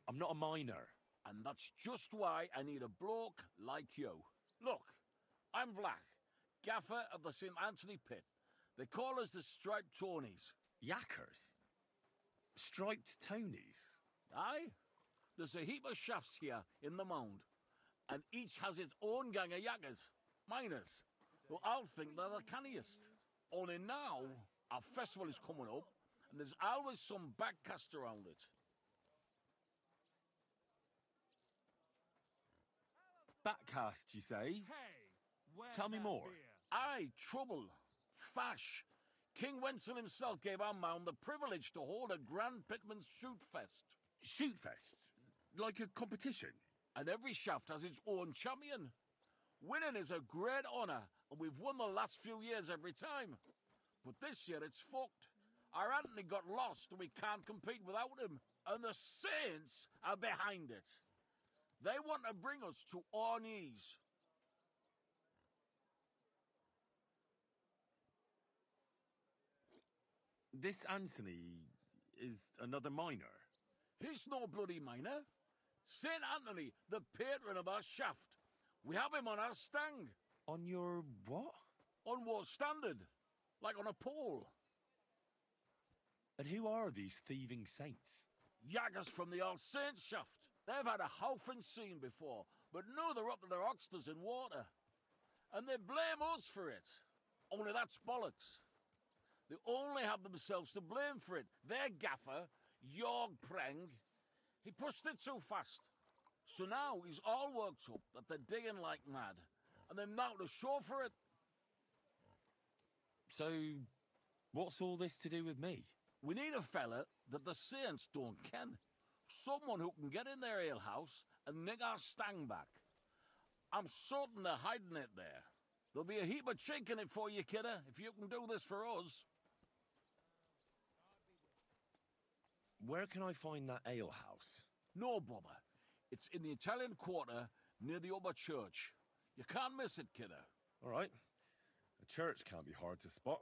I'm not a miner. And that's just why I need a bloke like you. Look, I'm Vlach, gaffer of the St. Anthony Pit. They call us the Striped Tonies. Yackers? Striped Tonys? Aye. There's a heap of shafts here in the mound, and each has its own gang of yackers, miners, who I'll think they're the canniest. Only now, our festival is coming up, and there's always some backcast around it. Backcast, you say? Tell me more. Aye, trouble. Fash. King Wenzel himself gave our mound the privilege to hold a grand pitman's shoot fest. Shoot fest? Like a competition? And every shaft has its own champion. Winning is a great honour, and we've won the last few years every time. But this year it's fucked. Our Anthony got lost and we can't compete without him. And the Saints are behind it. They want to bring us to our knees. This Anthony is another miner. He's no bloody miner. St. Anthony, the patron of our shaft. We have him on our stang. On your what? On what standard? Like on a pole. And who are these thieving saints? Yaggers from the All Saints shaft. They've had a howfing scene before, but now they're up to their oxters in water. And they blame us for it. Only that's bollocks. They only have themselves to blame for it. Their gaffer, Jorg Preng, he pushed it too fast. So now he's all worked up that they're digging like mad. And they're now to show for it. So, what's all this to do with me? We need a fella that the Saints don't ken. Someone who can get in their alehouse and nick our stang back. I'm certain they're hiding it there. There'll be a heap of chink in it for you, kidder, if you can do this for us. Where can I find that alehouse? No bother. It's in the Italian Quarter near the upper church. You can't miss it, kidder. All right. A church can't be hard to spot.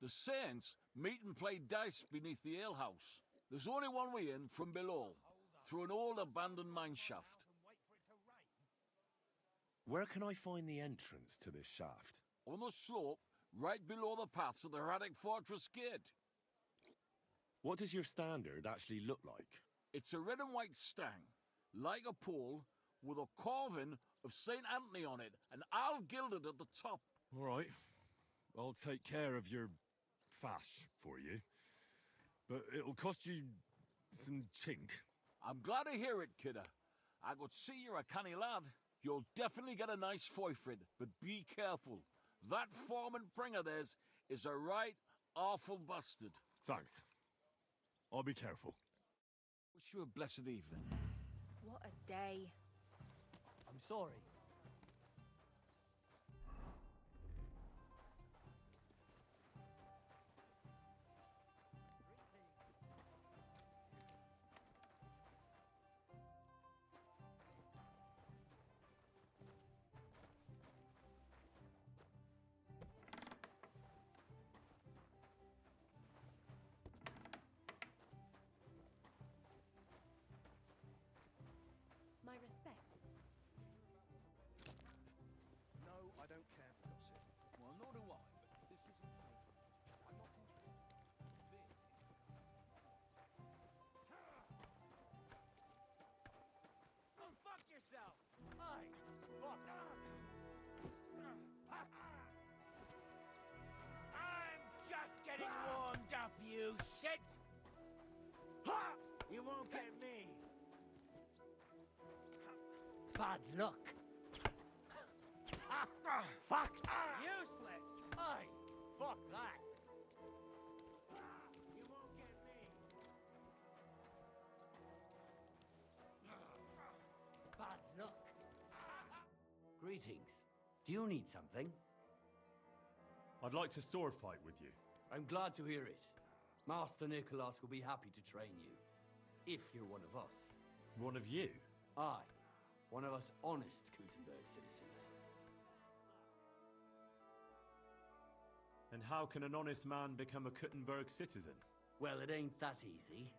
The Saints meet and play dice beneath the alehouse. There's only one way in from below, through an old abandoned mine shaft. Where can I find the entrance to this shaft? On the slope, right below the paths of the Hradec Fortress Gate. What does your standard actually look like? It's a red and white stang, like a pole, with a carving of St. Anthony on it, and I'll gilded at the top. All right. I'll take care of your fash for you. But it'll cost you some chink. I'm glad to hear it, kidder. I could see you're a canny lad. You'll definitely get a nice foy for it, but be careful. That foreman pring of theirs is a right awful bastard. Thanks. I'll be careful. Wish you a blessed evening. What a day. I'm sorry. My respects. No, I don't care for gossip. Well, nor do I, but this isn't true. I'm not interested. Go fuck yourself! Aye! Fuck! I'm just getting warmed up, you shit! You won't get me! Bad luck! Fuck! Useless! Aye! Fuck that! You won't get me! Bad luck! Greetings. Do you need something? I'd like to sword fight with you. I'm glad to hear it. Master Nicholas will be happy to train you. If you're one of us. One of you? Aye. One of us honest Gutenberg citizens. And how can an honest man become a Kuttenberg citizen? Well, it ain't that easy.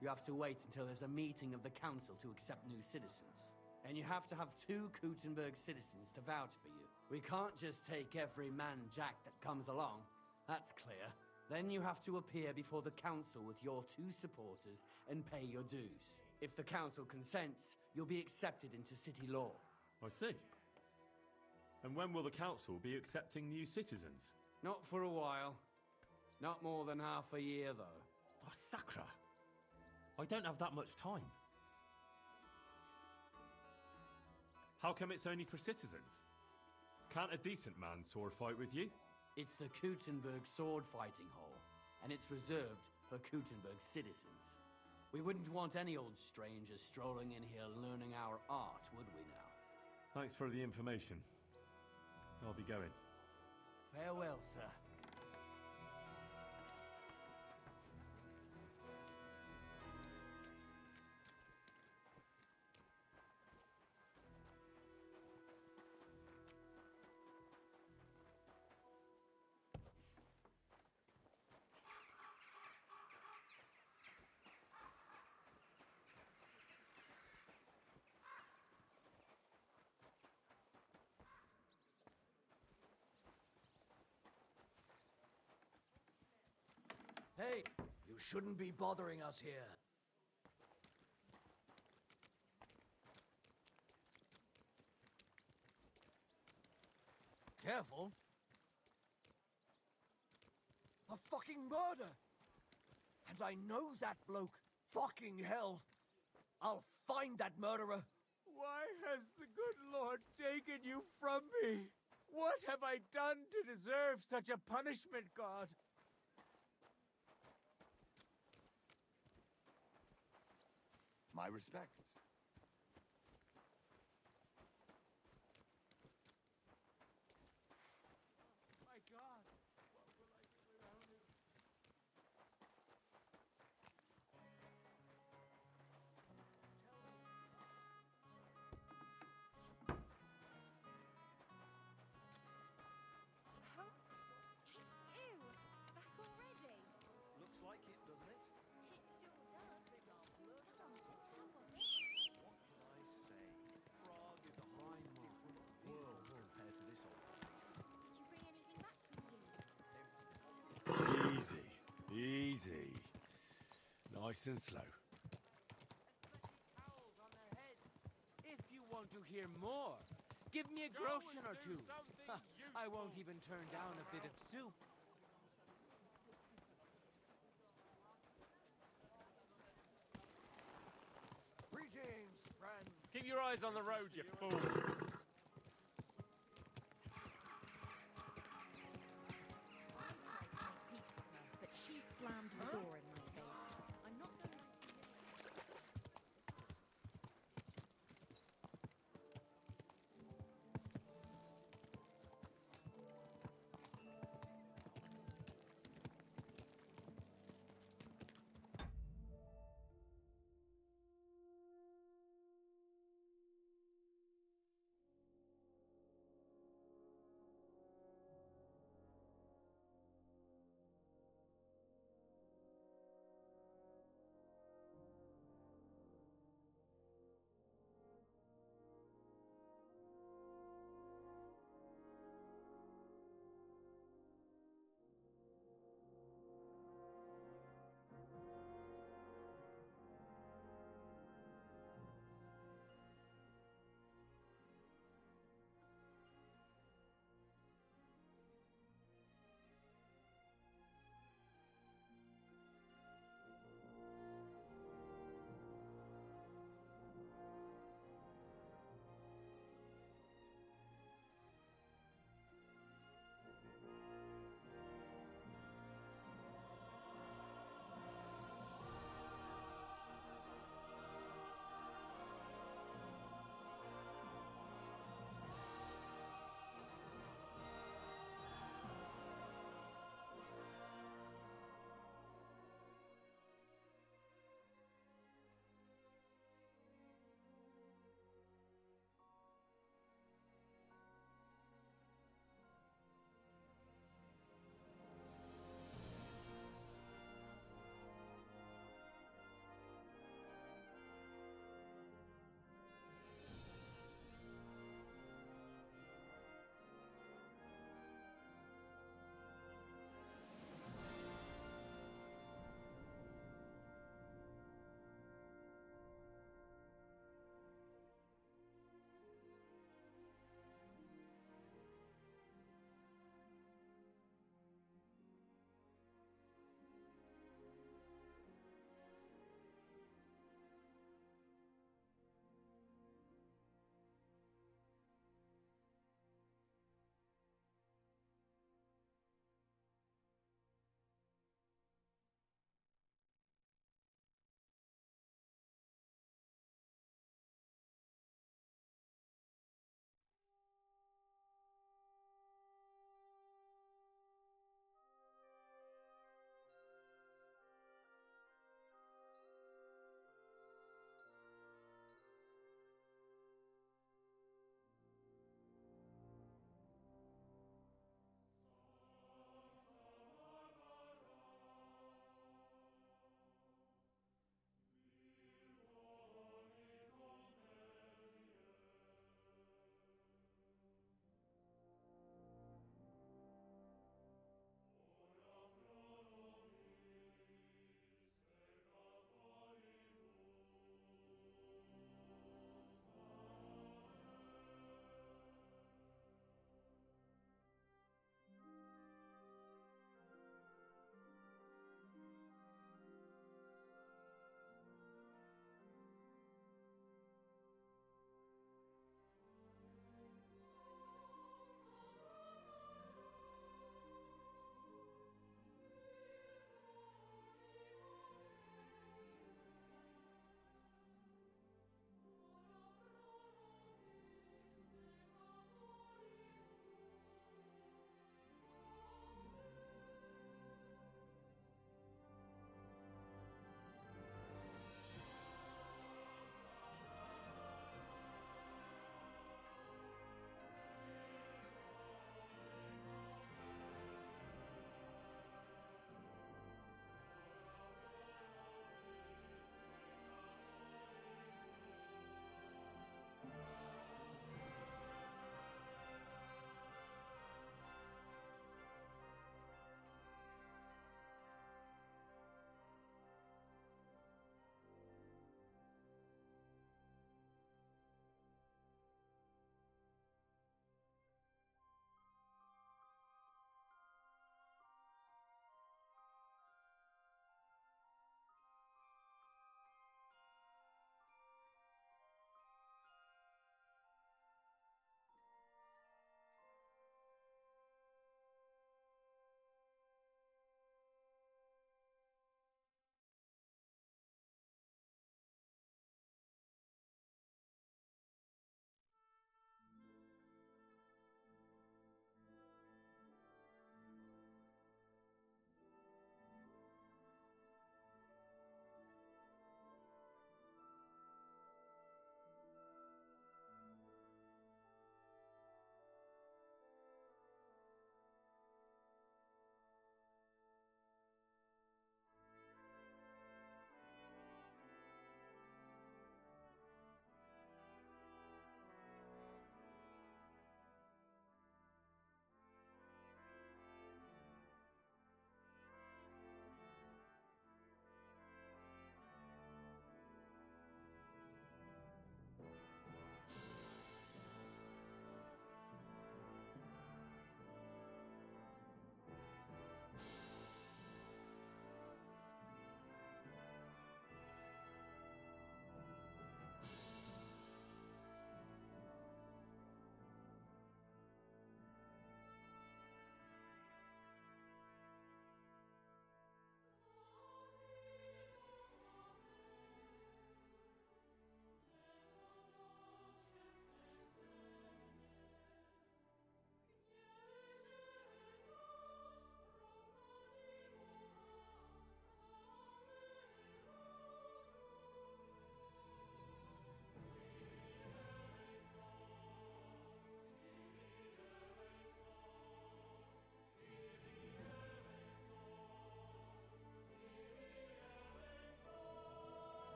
You have to wait until there's a meeting of the council to accept new citizens. And you have to have 2 Gutenberg citizens to vouch for you. We can't just take every man jack that comes along. That's clear. Then you have to appear before the council with your 2 supporters and pay your dues. If the council consents, you'll be accepted into city law. I see. And when will the council be accepting new citizens? Not for a while. Not more than half a year, though. Oh, Sacra! I don't have that much time. How come it's only for citizens? Can't a decent man sword fight with you? It's the Gutenberg sword fighting hall, and it's reserved for Gutenberg citizens. We wouldn't want any old stranger strolling in here learning our art, would we now? Thanks for the information. I'll be going. Farewell, sir. Hey, you shouldn't be bothering us here. Careful. A fucking murder! And I know that bloke. Fucking hell. I'll find that murderer. Why has the good Lord taken you from me? What have I done to deserve such a punishment, God? My respects. My God, what will I do without him? Huh? Ew! Back already? Looks like it, doesn't it? It sure does. Come on, have a bit. Nice and slow. Towels on their heads. If you want to hear more, give me a groschen or two. I won't even turn down a bit of soup. Greetings, friend. Keep your eyes on the road, you fool. I tried to make peace with her, but she slammed the door in my face. I'm not going to see it.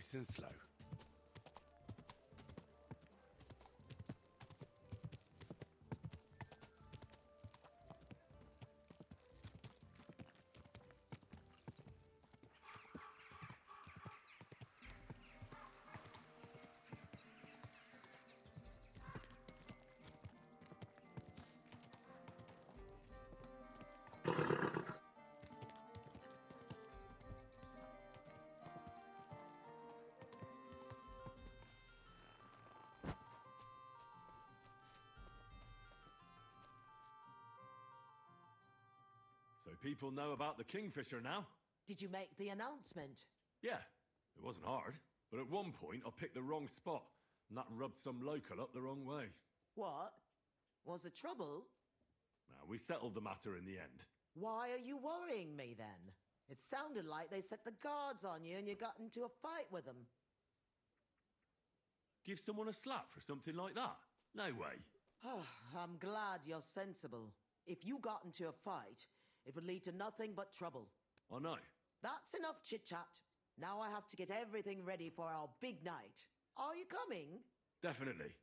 Nice and slow. So people know about the Kingfisher now? Did you make the announcement? Yeah, it wasn't hard. But at one point, I picked the wrong spot, and that rubbed some local up the wrong way. What? Was it trouble? Now, we settled the matter in the end. Why are you worrying me then? It sounded like they set the guards on you and you got into a fight with them. Give someone a slap for something like that? No way. I'm glad you're sensible. If you got into a fight, it would lead to nothing but trouble. I know. That's enough chit-chat. Now I have to get everything ready for our big night. Are you coming? Definitely.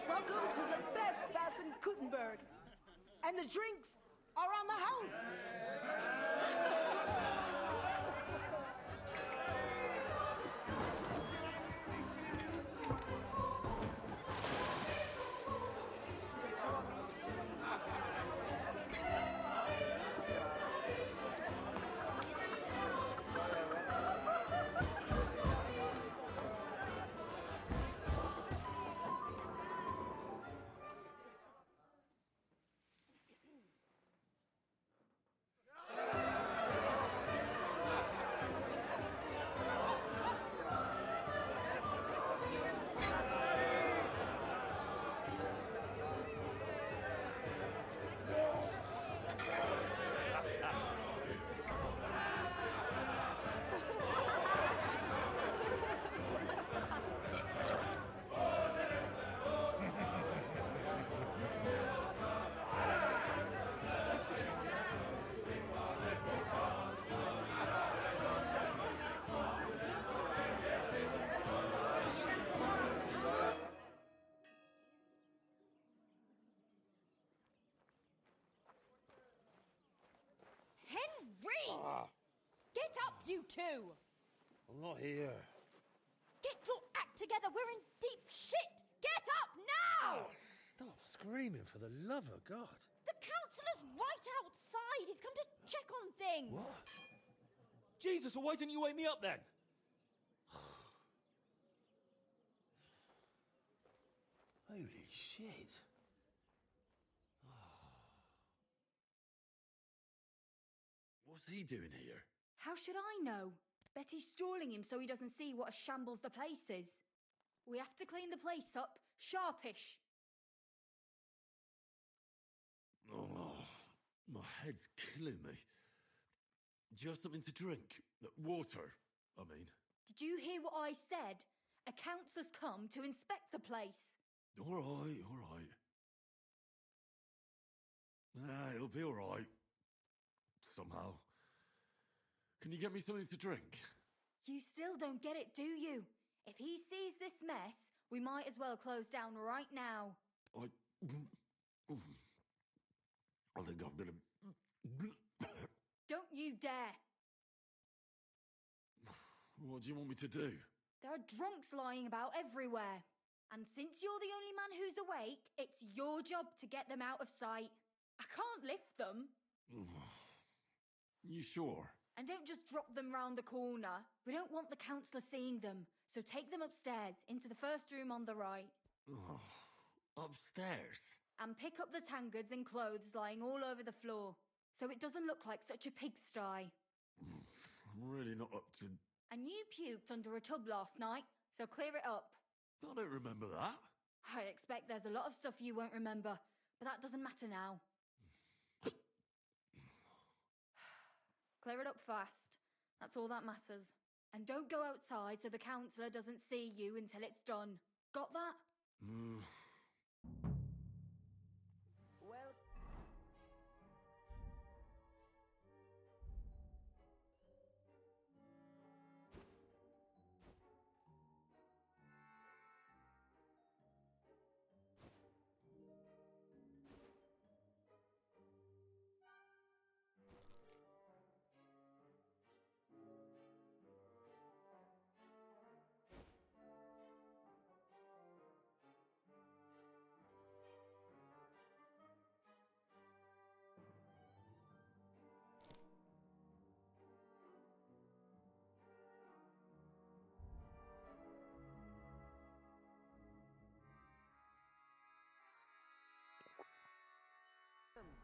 Welcome to the best bats in Gutenberg. And the drinks are on the house. Get up, you two! I'm not here. Get your act together, we're in deep shit! Get up now! Stop screaming, for the love of God. The councillor's right outside. He's come to check on things. What? Jesus, well, why didn't you wake me up then? Holy shit. What's he doing here? How should I know? Betty's stalling him so he doesn't see what a shambles the place is. We have to clean the place up, sharpish. Oh, my head's killing me. Do you have something to drink? Water, I mean. Did you hear what I said? A councillor's come to inspect the place. All right, all right. Nah, it'll be all right. Somehow. Can you get me something to drink? You still don't get it, do you? If he sees this mess, we might as well close down right now. I think I'm gonna... Don't you dare! What do you want me to do? There are drunks lying about everywhere. And since you're the only man who's awake, it's your job to get them out of sight. I can't lift them. You sure? And don't just drop them round the corner. We don't want the councillor seeing them. So take them upstairs, into the first room on the right. Oh, upstairs? And pick up the tankards and clothes lying all over the floor, so it doesn't look like such a pigsty. I'm really not up to... And you puked under a tub last night, so clear it up. I don't remember that. I expect there's a lot of stuff you won't remember, but that doesn't matter now. Clear it up fast. That's all that matters. And don't go outside so the councillor doesn't see you until it's done. Got that? Well,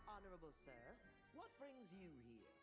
Honourable Sir, what brings you here?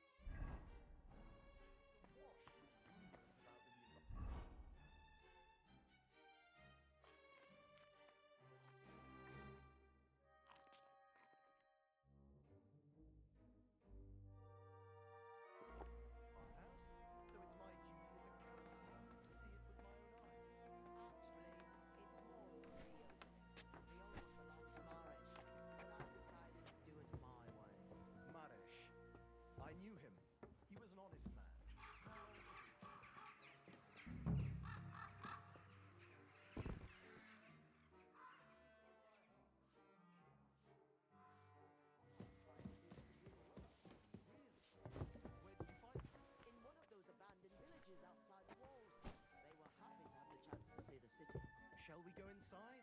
Shall we go inside?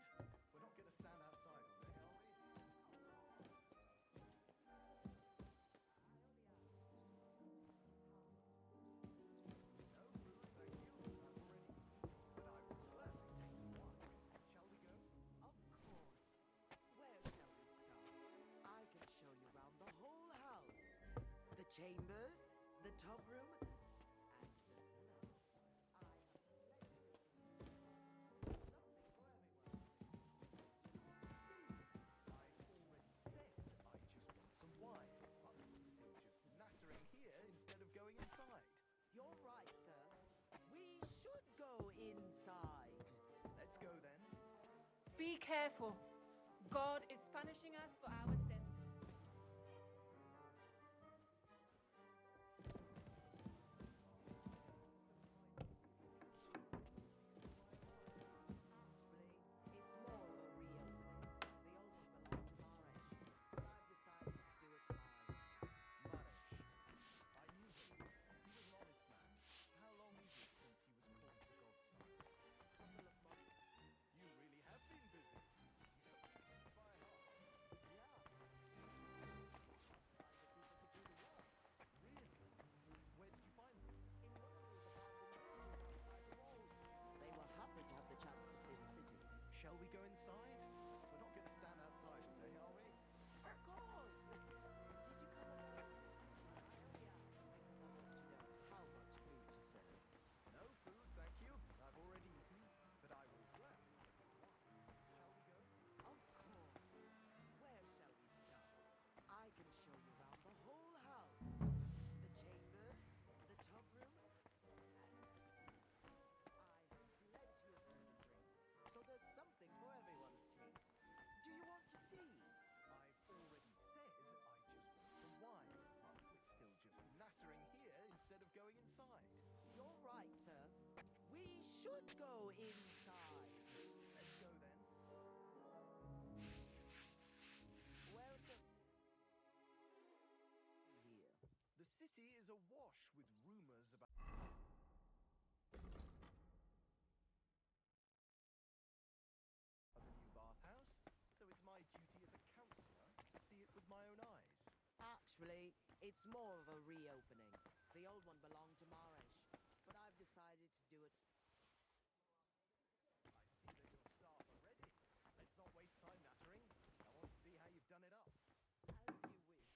We're not going to stand outside all day, are we? No food, thank you. I've already eaten, but I will gladly take some wine. Shall we go? Of course. Where shall we start? I can show you round the whole house. The chambers, the tub room, and the cellar. I have plenty of something for everyone. Do you want to see? I've already said I just want some wine, but we're still just nattering here instead of going inside. You're right, sir. We should go inside. Let's go then. Be careful. God is punishing us for our sins. It's more of a reopening. The open belongs to Marish, but I've decided to do it my way. Marish. I knew him. He was an honest man. How long is it since he was called to God's side? Couple of months. You really have been busy. You know these things by heart. Yeah. Find the people to do the work. Really? Where did you find them? In one of those abandoned villages outside the walls. They were happy to have the chance to see the city. Shall we go inside? We're not going to stand outside all day, are we? Of course! Did you come alone? I only asked because I want to know how much food to serve. No food, thank you. I've already eaten, but I will gladly take some wine. Shall we go? Of course. Where shall we start? I can show you round the whole house. The chambers, the tub room, and the cellar. I have plenty of food and drink, so there's something for everyone's taste. Do you want to see? I've already said I just want some wine, but we're still just nattering here instead of going inside. You're right, sir. We should go inside. Let's go then. Welcome. Here. The city is awash with rumors about the new bathhouse, so it's my duty as a councillor to see it with my own eyes. Actually, It's more of a reopening. The old one belonged to Marish, but I've decided to do it. I see that your staff are ready. Let's not waste time nattering. I want to see how you've done it up. As you wish.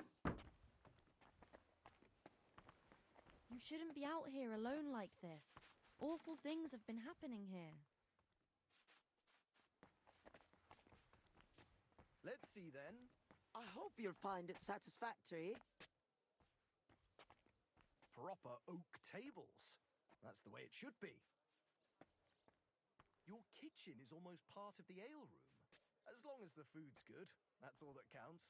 You shouldn't be out here alone like this. Awful things have been happening here. Let's see then. I hope you'll find it satisfactory. Proper oak tables. That's the way it should be. Your kitchen is almost part of the ale room. As long as the food's good, that's all that counts.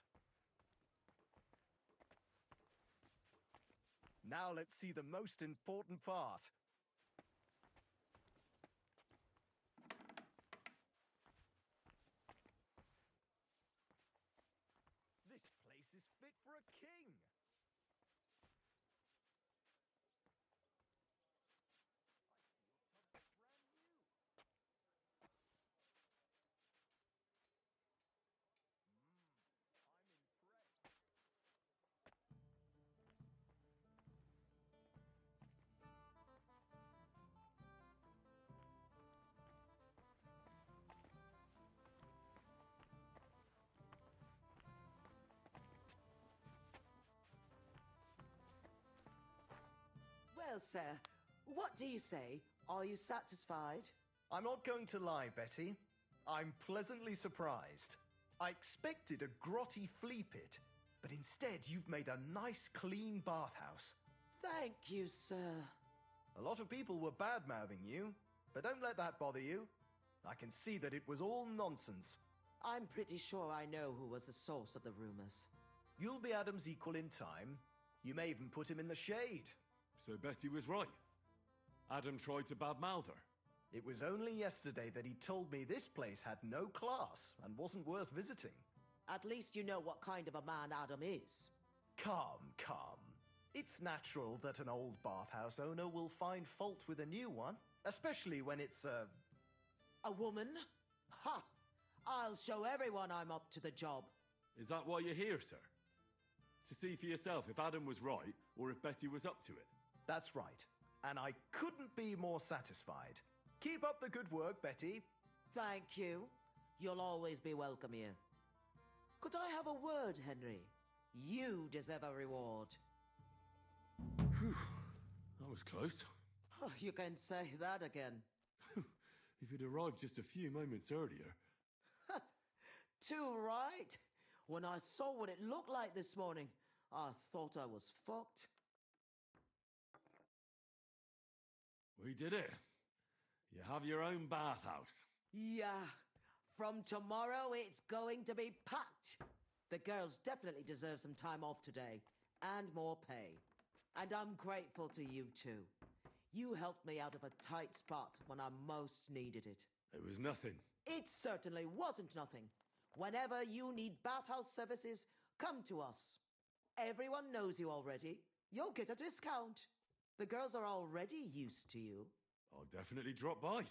Now let's see the most important part. This place is fit for a king. I see your tubs are brand new. I'm impressed. Well, sir, what do you say? Are you satisfied? I'm not going to lie, Betty. I'm pleasantly surprised. I expected a grotty flea pit, but instead you've made a nice, clean bathhouse. Thank you, sir. A lot of people were bad-mouthing you, but don't let that bother you. I can see that it was all nonsense. I'm pretty sure I know who was the source of the rumors. You'll be Adam's equal in time. You may even put him in the shade. So Betty was right. Adam tried to badmouth her. It was only yesterday that he told me this place had no class and wasn't worth visiting. At least you know what kind of a man Adam is. Come, come. It's natural that an old bathhouse owner will find fault with a new one, especially when it's a woman? Ha! I'll show everyone I'm up to the job. Is that why you're here, sir? To see for yourself if Adam was right or if Betty was up to it? That's right. And I couldn't be more satisfied. Keep up the good work, Betty. Thank you. You'll always be welcome here. Could I have a word, Henry? You deserve a reward. Whew. That was close. Oh, you can say that again. If you'd arrived just a few moments earlier. Too right. When I saw what it looked like this morning, I thought I was fucked. We did it. You have your own bathhouse. Yeah. From tomorrow, it's going to be packed. The girls definitely deserve some time off today. And more pay. And I'm grateful to you, too. You helped me out of a tight spot when I most needed it. It was nothing. It certainly wasn't nothing. Whenever you need bathhouse services, come to us. Everyone knows you already. You'll get a discount. The girls are already used to you. I'll definitely drop by.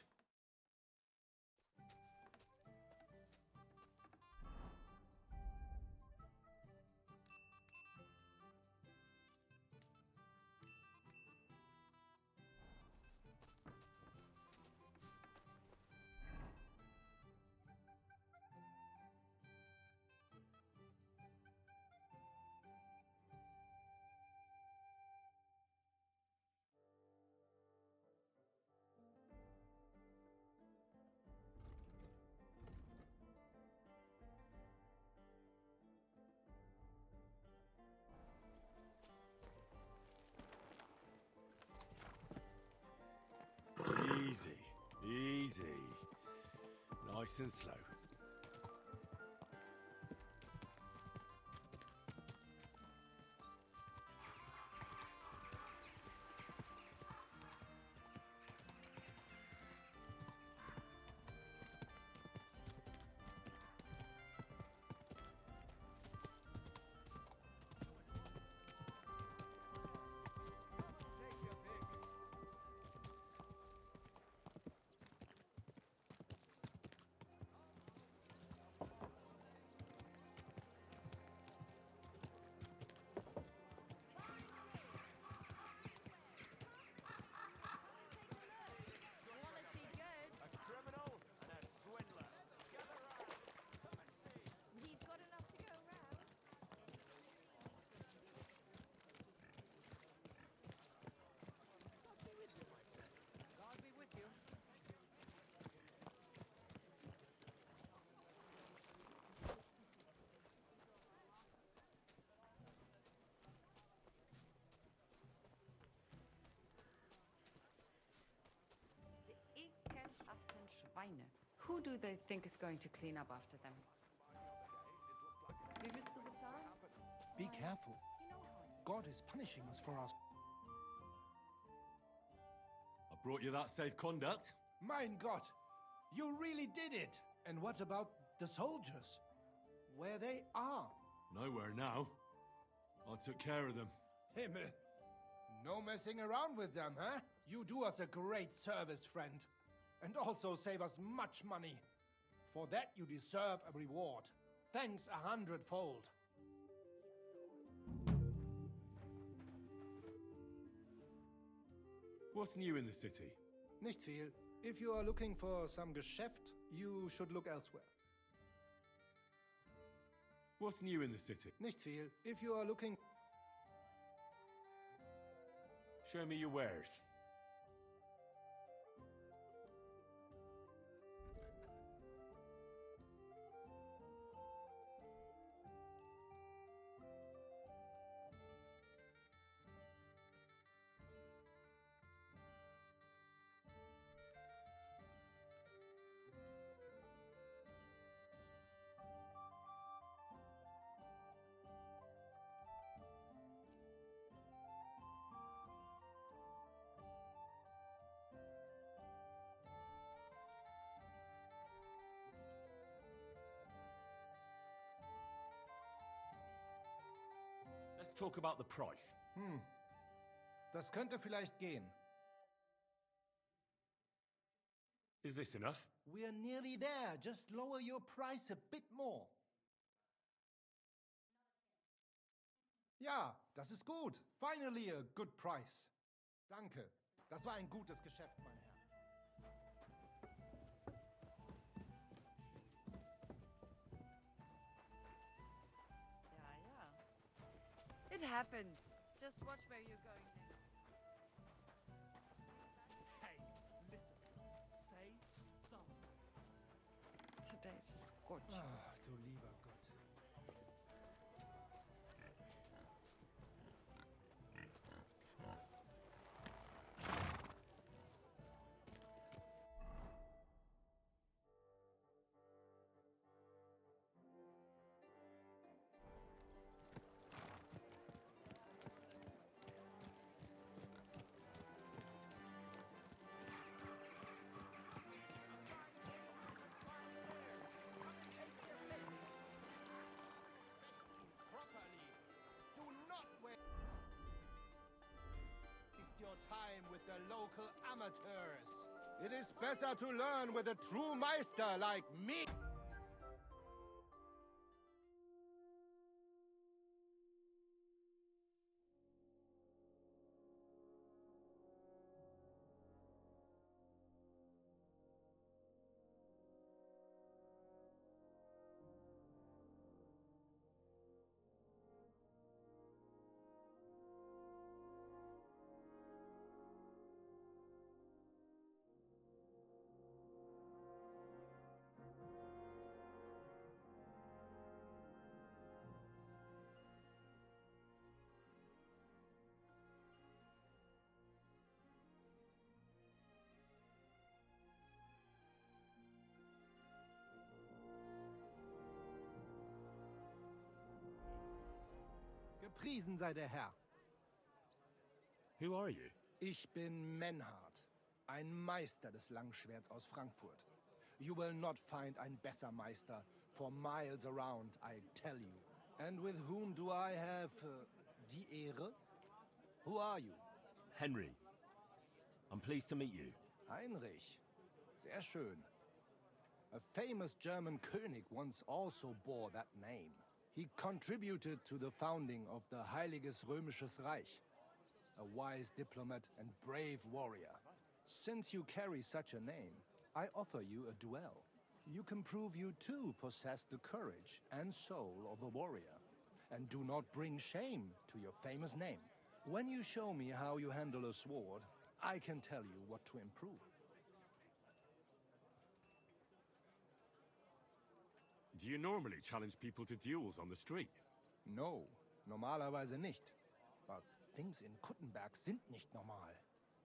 Easy, easy. Nice and slow. Who do they think is going to clean up after them? Wie willst du bezahlen? Be careful. God is punishing us for our... I brought you that safe conduct. Mein Gott! You really did it! And what about the soldiers? Where they are? Nowhere now. I took care of them. Himmel! No messing around with them, huh? You do us a great service, friend. And also save us much money. For that you deserve a reward. Thanks 100-fold. What's new in the city? Nicht viel. If you are looking for some Geschäft, you should look elsewhere. What's new in the city? Nicht viel. If you are looking... Show me your wares. Let's talk about the price. Das könnte vielleicht gehen. Is this enough? We're nearly there. Just lower your price a bit more. Ja, das ist gut. Finally a good price. Danke. Das war ein gutes Geschäft, mein Herr. It happens. Just watch where you're going now. Hey, listen. Say something. Today's a scorch. Ah, du lieber Gott. Your time with the local amateurs. It is better to learn with a true Meister like me. Gepriesen sei der Herr. Who are you? Ich bin Menhard, ein Meister des Langschwerts aus Frankfurt. You will not find ein besser Meister for miles around, I tell you. And with whom do I have die Ehre? Who are you? Henry. I'm pleased to meet you. Heinrich. Sehr schön. A famous German König once also bore that name. He contributed to the founding of the Heiliges Römisches Reich. A wise diplomat and brave warrior. Since you carry such a name, I offer you a duel. You can prove you too possess the courage and soul of a warrior. And do not bring shame to your famous name. When you show me how you handle a sword, I can tell you what to improve. Do you normally challenge people to duels on the street? No, normalerweise nicht. But things in Kuttenberg sind nicht normal.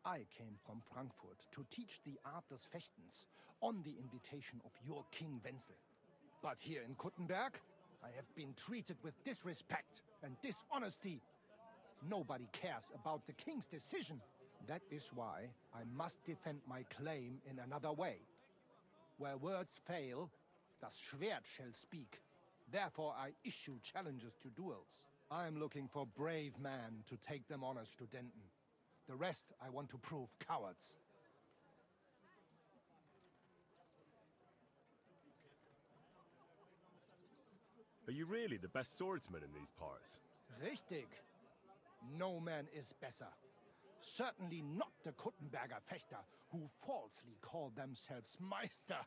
I came from Frankfurt to teach the art des Fechtens on the invitation of your King Wenzel. But here in Kuttenberg, I have been treated with disrespect and dishonesty. Nobody cares about the king's decision. That is why I must defend my claim in another way. Where words fail, das Schwert shall speak. Therefore I issue challenges to duels. I am looking for brave men to take them on as Studenten. The rest I want to prove cowards. Are you really the best swordsman in these parts? Richtig. No man is better. Certainly not the Kuttenberger Fechter, who falsely call themselves Meister.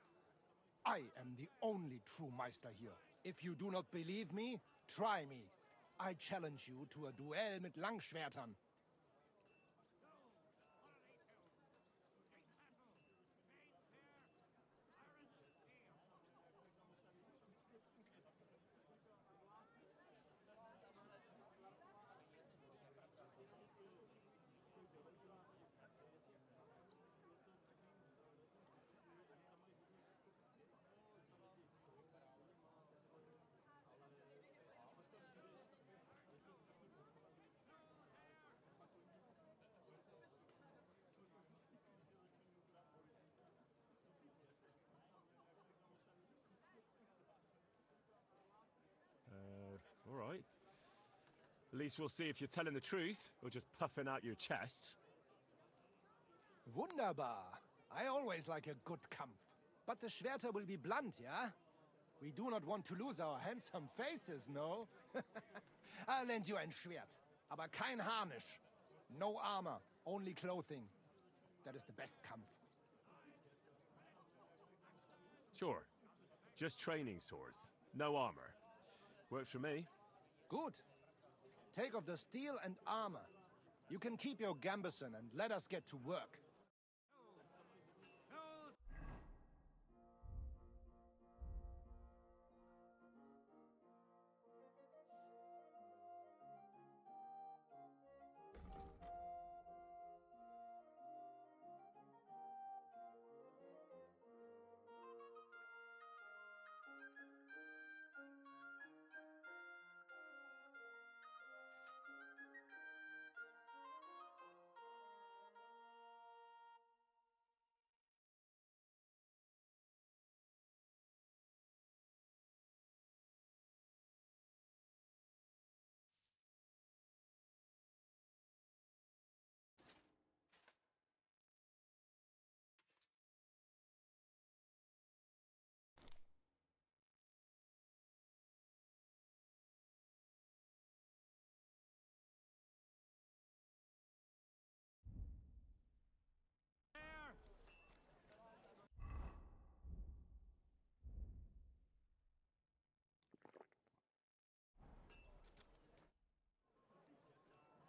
I am the only true Meister here. If you do not believe me, try me. I challenge you to a duel mit Langschwertern. All right. At least we'll see if you're telling the truth or just puffing out your chest. Wunderbar. I always like a good Kampf. But the Schwerter will be blunt, yeah? We do not want to lose our handsome faces, no? I'll lend you ein Schwert. Aber kein Harnisch. No armor, only clothing. That is the best Kampf. Sure. Just training swords. No armor. Works for me. Good. Take off the steel and armor. You can keep your gambeson and let us get to work.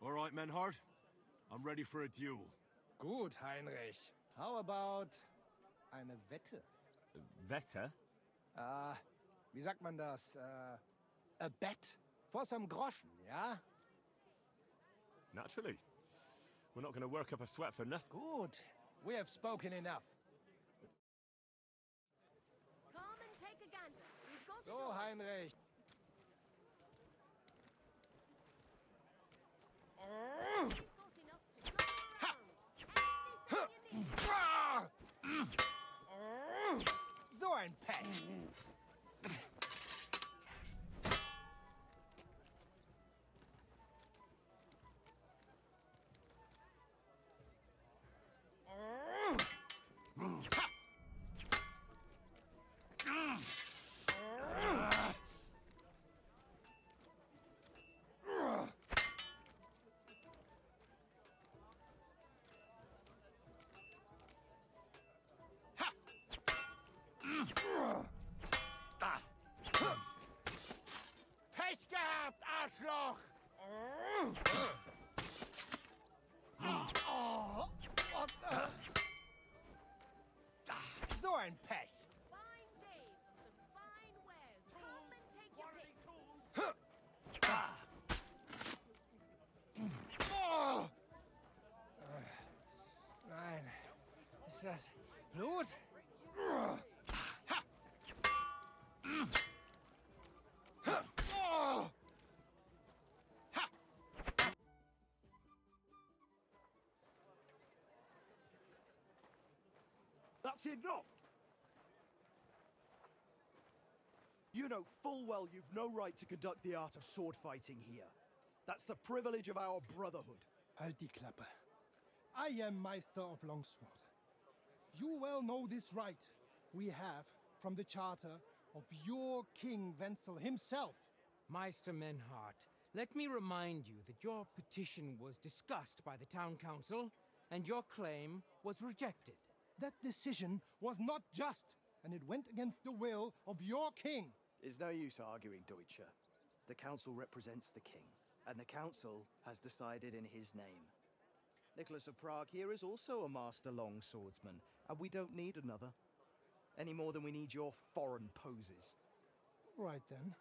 All right, Menhard. I'm ready for a duel. Gut, Heinrich. How about eine Wette? Wette? Wie sagt man das? A bet. For some groschen, yeah? Naturally. We're not going to work up a sweat for nothing. Good. We have spoken enough. Come and take a gander. We've got So, Heinrich. So ein Pech. das Blut? That's enough! You know full well you've no right to conduct the art of sword fighting here. That's the privilege of our brotherhood. Halt die Klappe. I am Meister of Longsword. You well know this right we have from the charter of your King Wenzel himself. Meister Menhart, let me remind you that your petition was discussed by the town council, and your claim was rejected. That decision was not just, and it went against the will of your king. It's no use arguing, Deutscher. The council represents the king, and the council has decided in his name. Nicholas of Prague here is also a master longswordsman, and we don't need another. Any more than we need your foreign poses. Right then.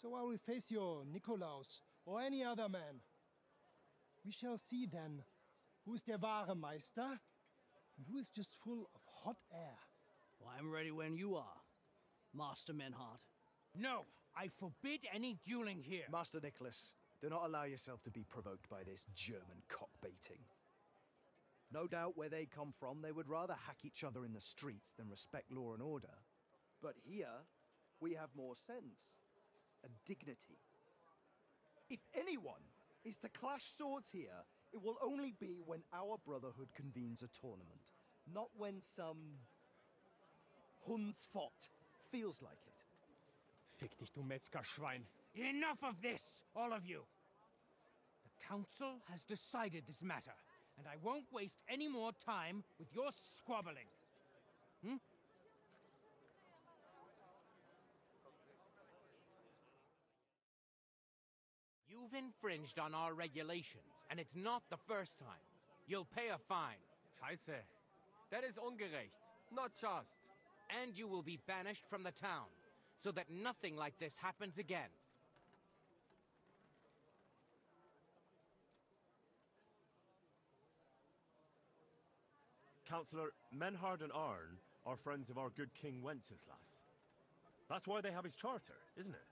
So I will face your Nikolaus or any other man. We shall see then who is der wahre Meister and who is just full of hot air. Well, I'm ready when you are, Master Menhart. No, I forbid any dueling here. Master Nicholas, do not allow yourself to be provoked by this German cockbaiting. No doubt where they come from, they would rather hack each other in the streets than respect law and order. But here, we have more sense and dignity. If anyone is to clash swords here, it will only be when our brotherhood convenes a tournament, not when some Hundsfott feels like it. Fick dich, du Metzgerschwein. Enough of this, all of you. The council has decided this matter, and I won't waste any more time with your squabbling. You've infringed on our regulations, and it's not the first time. You'll pay a fine. Scheiße. That is ungerecht. Not just. And you will be banished from the town, so that nothing like this happens again. Councillor, Menhard and Arn are friends of our good King Wenceslas. That's why they have his charter, isn't it?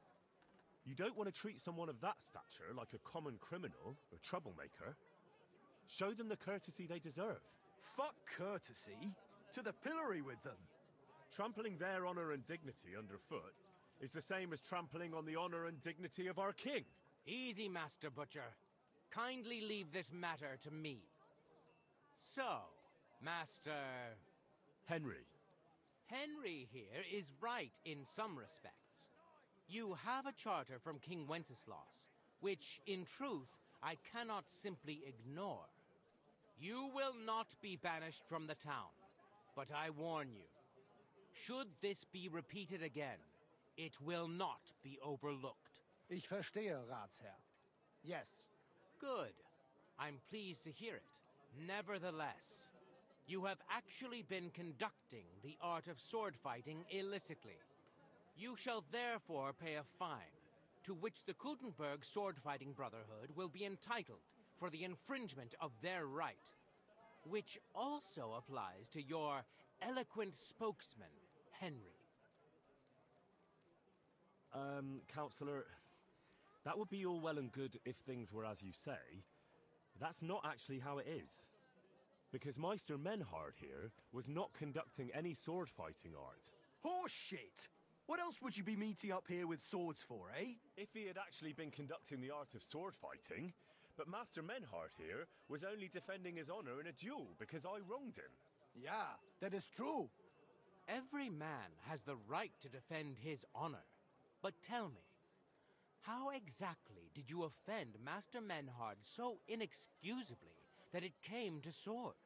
You don't want to treat someone of that stature like a common criminal or troublemaker. Show them the courtesy they deserve. Fuck courtesy. To the pillory with them. Trampling their honor and dignity underfoot is the same as trampling on the honor and dignity of our king. Easy, Master Butcher. Kindly leave this matter to me. So, Master... Henry. Henry here is right in some respects. You have a charter from King Wenceslas, which, in truth, I cannot simply ignore. You will not be banished from the town, but I warn you, should this be repeated again, it will not be overlooked. Ich verstehe, Ratsherr. Yes. Good. I'm pleased to hear it. Nevertheless, you have actually been conducting the art of sword fighting illicitly. You shall therefore pay a fine, to which the Kuttenberg Sword-Fighting Brotherhood will be entitled for the infringement of their right, which also applies to your eloquent spokesman, Henry. Councillor, that would be all well and good if things were as you say. That's not actually how it is. Because Meister Menhard here was not conducting any sword-fighting art. Horseshit! What else would you be meeting up here with swords for, eh? If he had actually been conducting the art of sword fighting, but Master Menhard here was only defending his honor in a duel because I wronged him. Yeah, that is true. Every man has the right to defend his honor. But tell me, how exactly did you offend Master Menhard so inexcusably that it came to swords?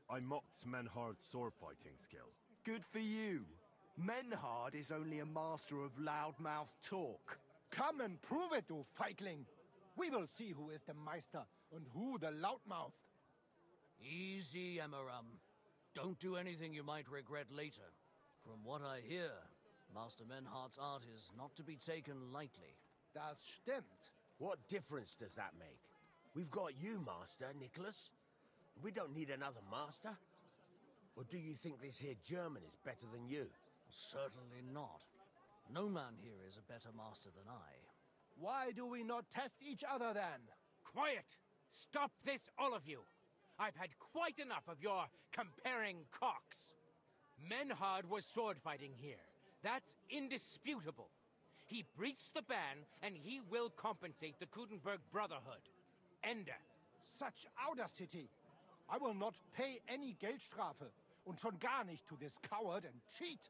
I mocked Menhard's sword-fighting skill. Good for you. Menhard is only a master of loudmouth talk. Come and prove it, you feigling. We will see who is the Meister and who the loudmouth. Easy, Emmeram. Don't do anything you might regret later. From what I hear, Master Menhard's art is not to be taken lightly. Das stimmt. What difference does that make? We've got you, Master, Nicholas. We don't need another master. Or do you think this here German is better than you? Certainly not. No man here is a better master than I. Why do we not test each other then? Quiet! Stop this, all of you! I've had quite enough of your comparing cocks. Menhard was sword fighting here. That's indisputable. He breached the ban, and he will compensate the Gutenberg Brotherhood. Ende. Such audacity! I will not pay any Geldstrafe. Und schon gar nicht to this coward and cheat.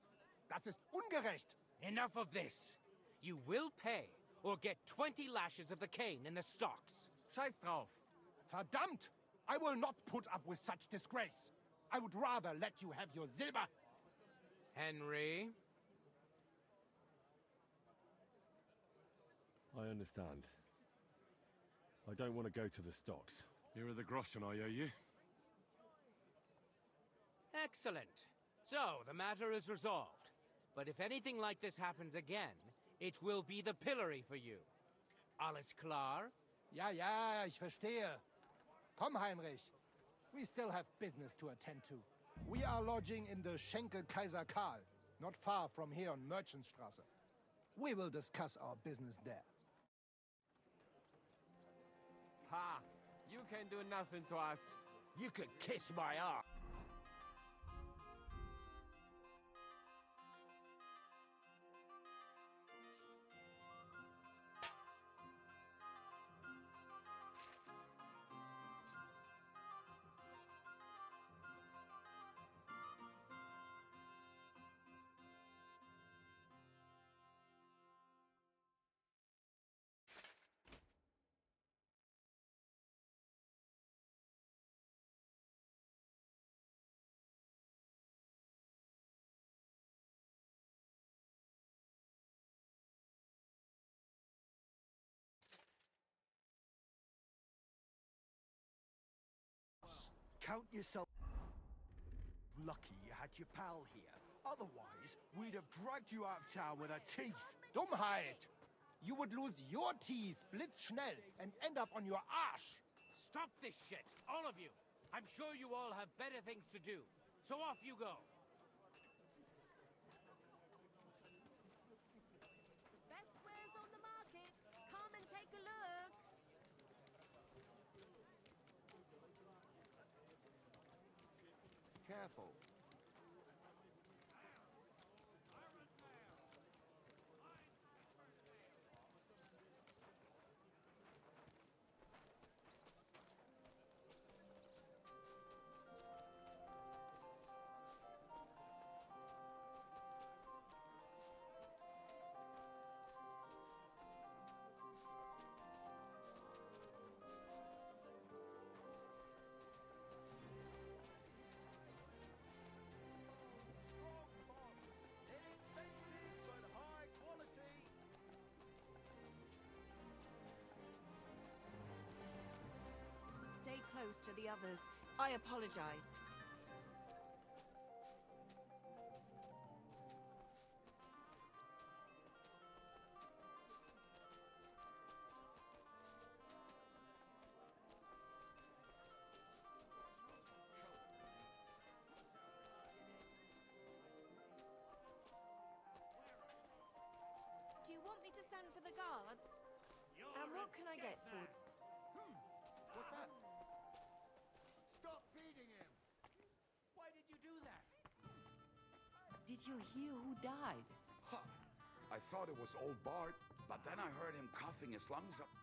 Das ist ungerecht. Enough of this. You will pay, or get 20 lashes of the cane in the stocks. Scheiß drauf. Verdammt! I will not put up with such disgrace. I would rather let you have your silber. Henry? I understand. I don't want to go to the stocks. Here are the groschen I owe you. Excellent. So, the matter is resolved. But if anything like this happens again, it will be the pillory for you. Alles klar? Ja, ja, ich verstehe. Komm, Heinrich. We still have business to attend to. We are lodging in the Schenkel Kaiser Karl, not far from here on Merchantstraße. We will discuss our business there. Ha! You can do nothing to us. You could kiss my ass. Count yourself lucky you had your pal here. Otherwise, we'd have dragged you out of town with our teeth. Dummheit! You would lose your teeth blitzschnell and end up on your arsch. Stop this shit, all of you. I'm sure you all have better things to do. So off you go. Best wares on the market. Come and take a look. Careful. Stay close to the others. I apologize. Do you want me to stand for the guards? And what can I get for? What's that? Stop feeding him! Why did you do that? Did you hear who died? Huh. I thought it was old Bart, but then I heard him coughing his lungs up.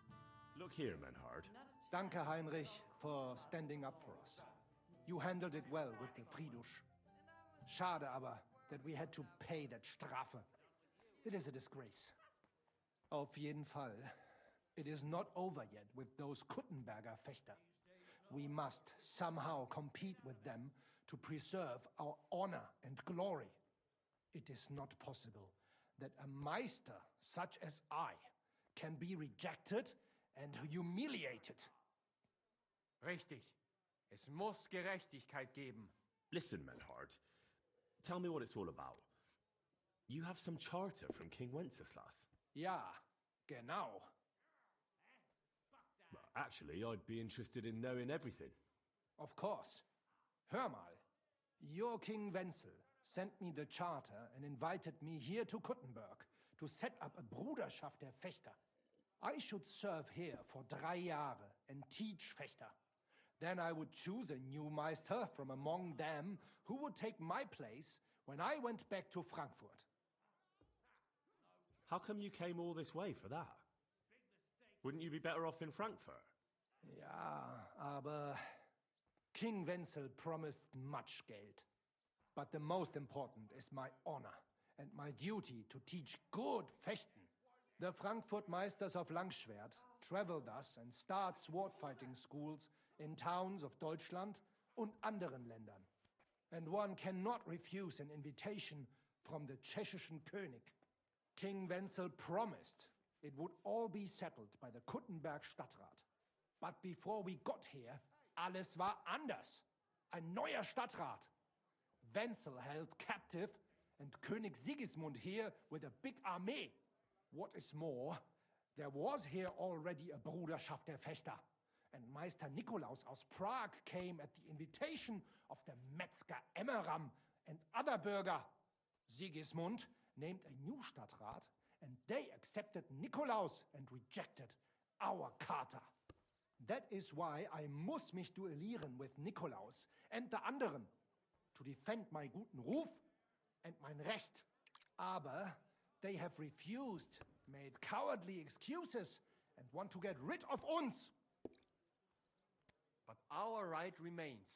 Look here, Menhard. Danke, Heinrich, for standing up for us. You handled it well with the Friedusch. Schade aber, that we had to pay that Strafe. It is a disgrace. Auf jeden Fall. It is not over yet with those Kuttenberger Fechter. We must somehow compete with them to preserve our honor and glory. It is not possible that a Meister such as I can be rejected and humiliated. Richtig. Es muss Gerechtigkeit geben. Listen, Menhard. Tell me what it's all about. You have some charter from King Wenceslas. Ja, Genau. Actually, I'd be interested in knowing everything. Of course. Hör mal. Your King Wenzel sent me the charter and invited me here to Kuttenberg to set up a Bruderschaft der Fechter. I should serve here for 3 Jahre and teach Fechter. Then I would choose a new Meister from among them who would take my place when I went back to Frankfurt. How come you came all this way for that? Wouldn't you be better off in Frankfurt? Ja, aber King Wenzel promised much Geld. But the most important is my honor and my duty to teach good Fechten. The Frankfurt Meisters of Langschwert travel thus and start sword fighting schools in towns of Deutschland und anderen Ländern. And one cannot refuse an invitation from the tschechischen König. King Wenzel promised it would all be settled by the Kuttenberg Stadtrat. But before we got here, alles war anders. Ein neuer Stadtrat. Wenzel held captive and König Sigismund here with a big army. What is more, there was here already a Bruderschaft der Fechter, and Meister Nikolaus aus Prague came at the invitation of the Metzger Emmeram and other Bürger. Sigismund named a new Stadtrat, and they accepted Nikolaus and rejected our Charter. That is why I muss mich duellieren with Nikolaus and the anderen, to defend my guten Ruf and mein Recht. Aber they have refused, made cowardly excuses, and want to get rid of uns. But our right remains.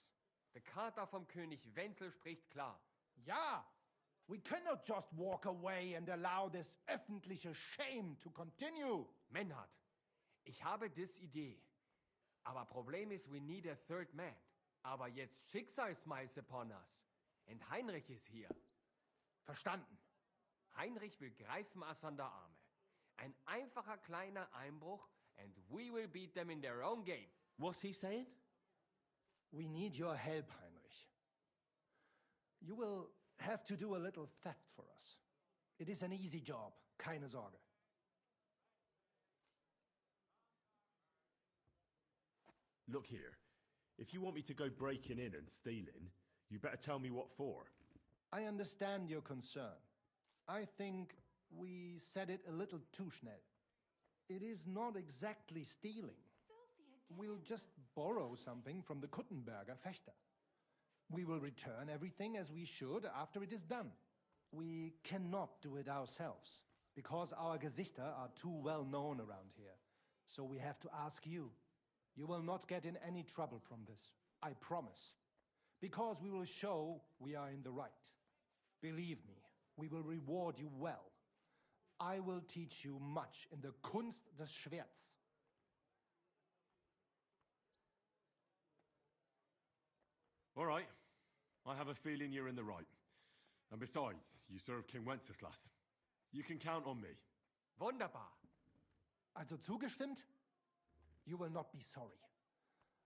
The Charta vom König Wenzel spricht klar. Ja, we cannot just walk away and allow this öffentliche shame to continue. Menhard, ich habe dis Idee. Aber Problem ist, we need a third man. Aber jetzt Schicksalsschmeiß upon us. And Heinrich ist hier. Verstanden. Heinrich will greifen us an der Arme. Ein einfacher kleiner Einbruch and we will beat them in their own game. What's he saying? We need your help, Heinrich. You will have to do a little theft for us. It is an easy job, keine Sorge. Look here. If you want me to go breaking in and stealing, you better tell me what for. I understand your concern. I think we said it a little too schnell. It is not exactly stealing. We'll just borrow something from the Kuttenberger Fechter. We will return everything as we should after it is done. We cannot do it ourselves, because our Gesichter are too well known around here. So we have to ask you. You will not get in any trouble from this, I promise. Because we will show we are in the right. Believe me, we will reward you well. I will teach you much in the Kunst des Schwerts. All right. I have a feeling you're in the right. And besides, you serve King Wenceslas. You can count on me. Wunderbar. Also zugestimmt? You will not be sorry.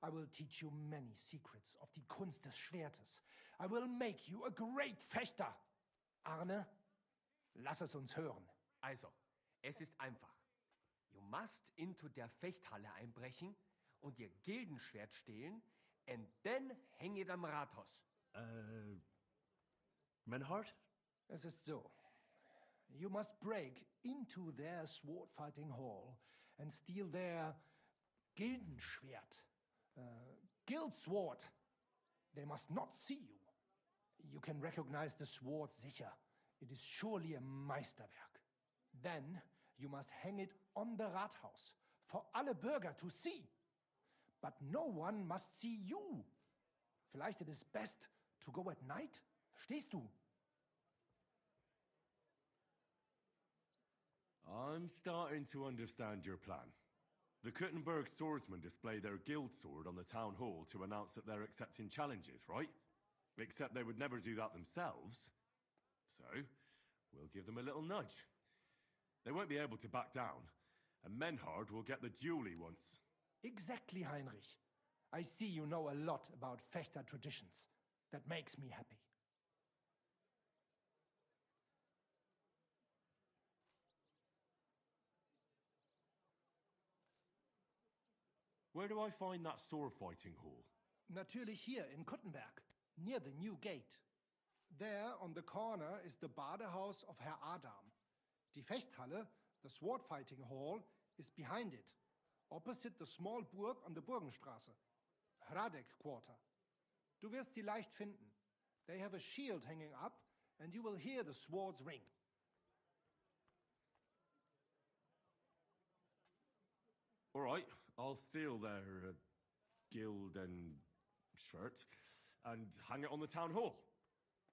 I will teach you many secrets of die Kunst des Schwertes. I will make you a great Fechter. Arne, lass es uns hören. Also, es ist einfach. You must into der Fechthalle einbrechen und ihr Gildenschwert stehlen and then hang it am Rathaus. Menhard? Es ist so. You must break into their sword fighting hall and steal their Gildenschwert. Guild sword. They must not see you. You can recognize the sword sicher. It is surely a Meisterwerk. Then you must hang it on the Rathaus for alle Bürger to see. But no one must see you. Vielleicht it is best to go at night? Verstehst du? I'm starting to understand your plan. The Kuttenberg swordsmen display their guild sword on the town hall to announce that they're accepting challenges, right? Except they would never do that themselves. So, we'll give them a little nudge. They won't be able to back down, and Menhard will get the duel he wants. Exactly, Heinrich. I see you know a lot about Fechter traditions. That makes me happy. Where do I find that sword fighting hall? Natürlich hier in Kuttenberg, near the new gate. There on the corner is the Badehaus of Herr Adam. Die Fechthalle, the sword fighting hall, is behind it, opposite the small Burg on the Burgenstraße. Hradek Quarter. Du wirst sie leicht finden. They have a shield hanging up, and you will hear the swords ring. All right, I'll steal their guild and shirt and hang it on the town hall.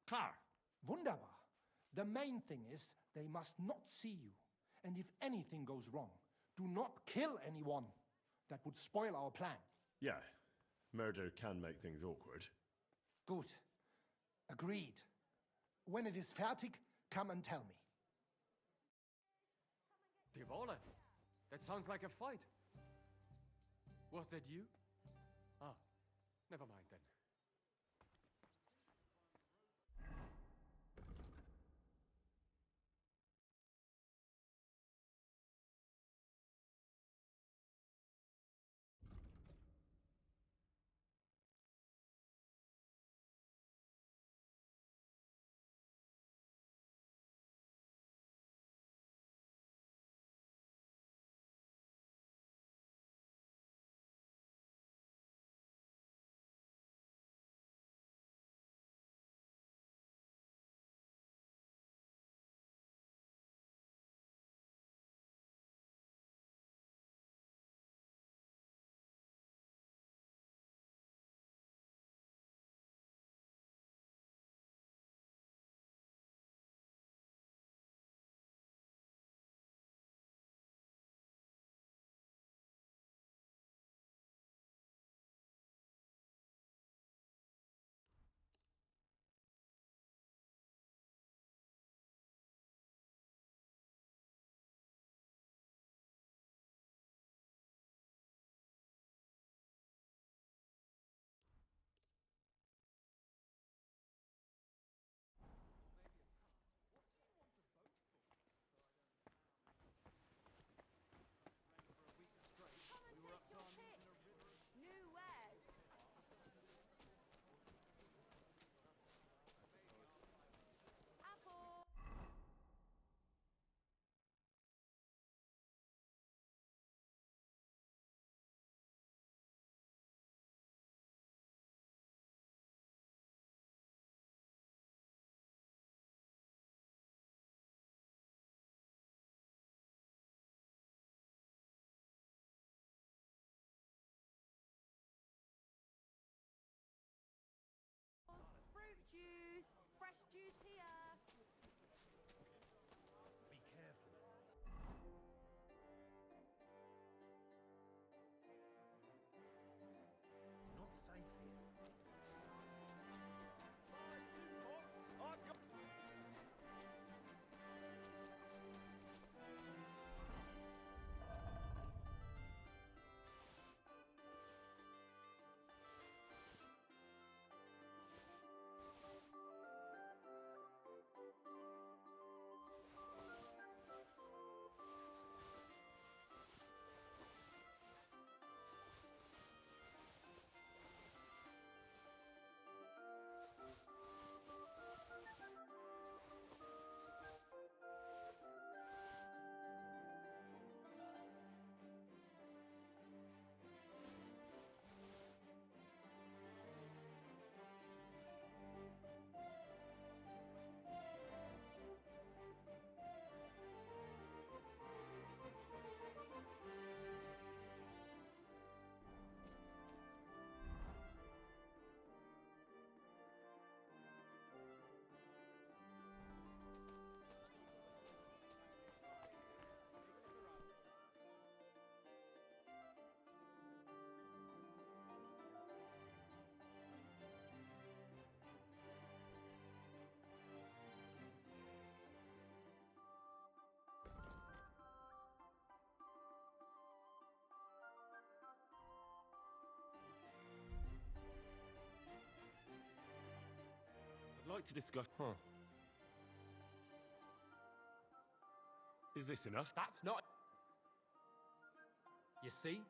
Klar. Wunderbar. The main thing is they must not see you. And if anything goes wrong, do not kill anyone. That would spoil our plan. Yeah, murder can make things awkward. Gut. Agreed. When it is fertig, come and tell me. Jawohl. That sounds like a fight. Was that you? Ah, never mind then. Fruit juice! Fresh juice here! Be careful. It's not safe here. I'd like to discuss... Is this enough? That's not... You see?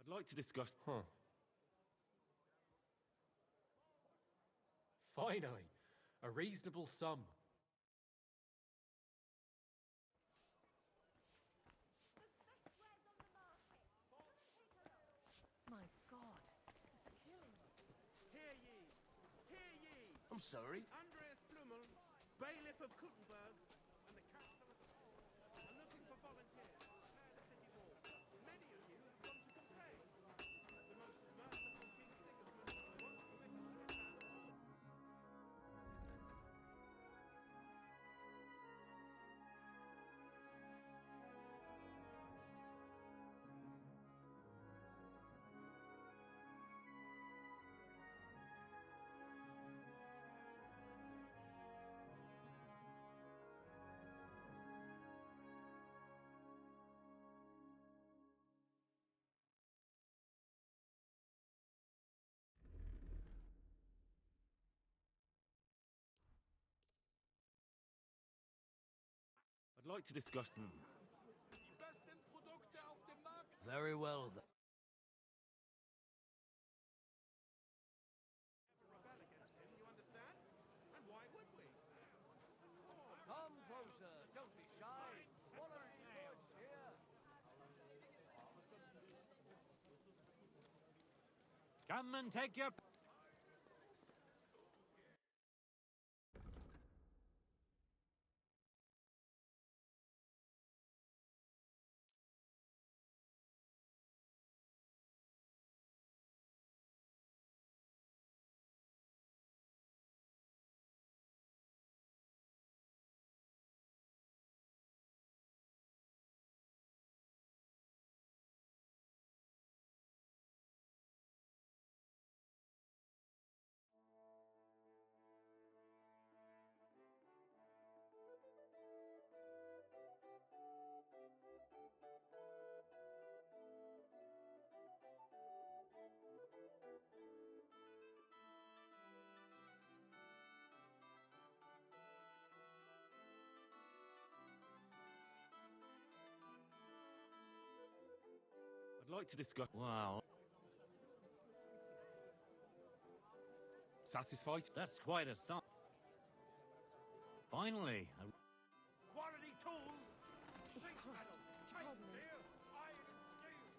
I'd like to discuss... Finally, a reasonable sum. My God, it's killing me. Hear ye! Hear ye! I'm sorry? Andreas Flummel, bailiff of Kuttenberg, and the council as a whole are looking for volunteers to repair the city wall. Many of you have come to complain that the most merciful King Sigismund wants permission to return the sword. I'd like to discuss... Very well, then. Rebel against him, you understand? And why would we? Come closer, don't be shy. Quality goods here. Come and take your... I'd like to discuss... Wow. Satisfied? That's quite a sum. Finally, a... Quality tools! Sheet metal! Chain steel! Iron and steel!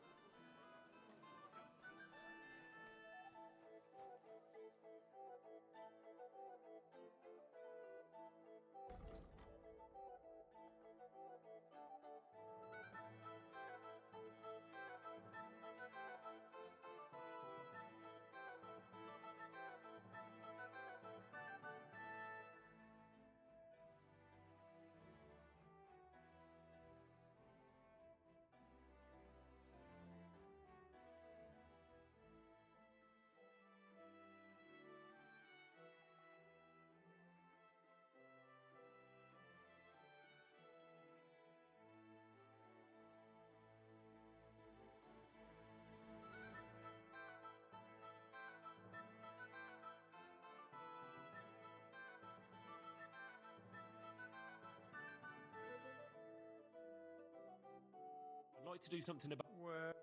I'd like to do something about... Well,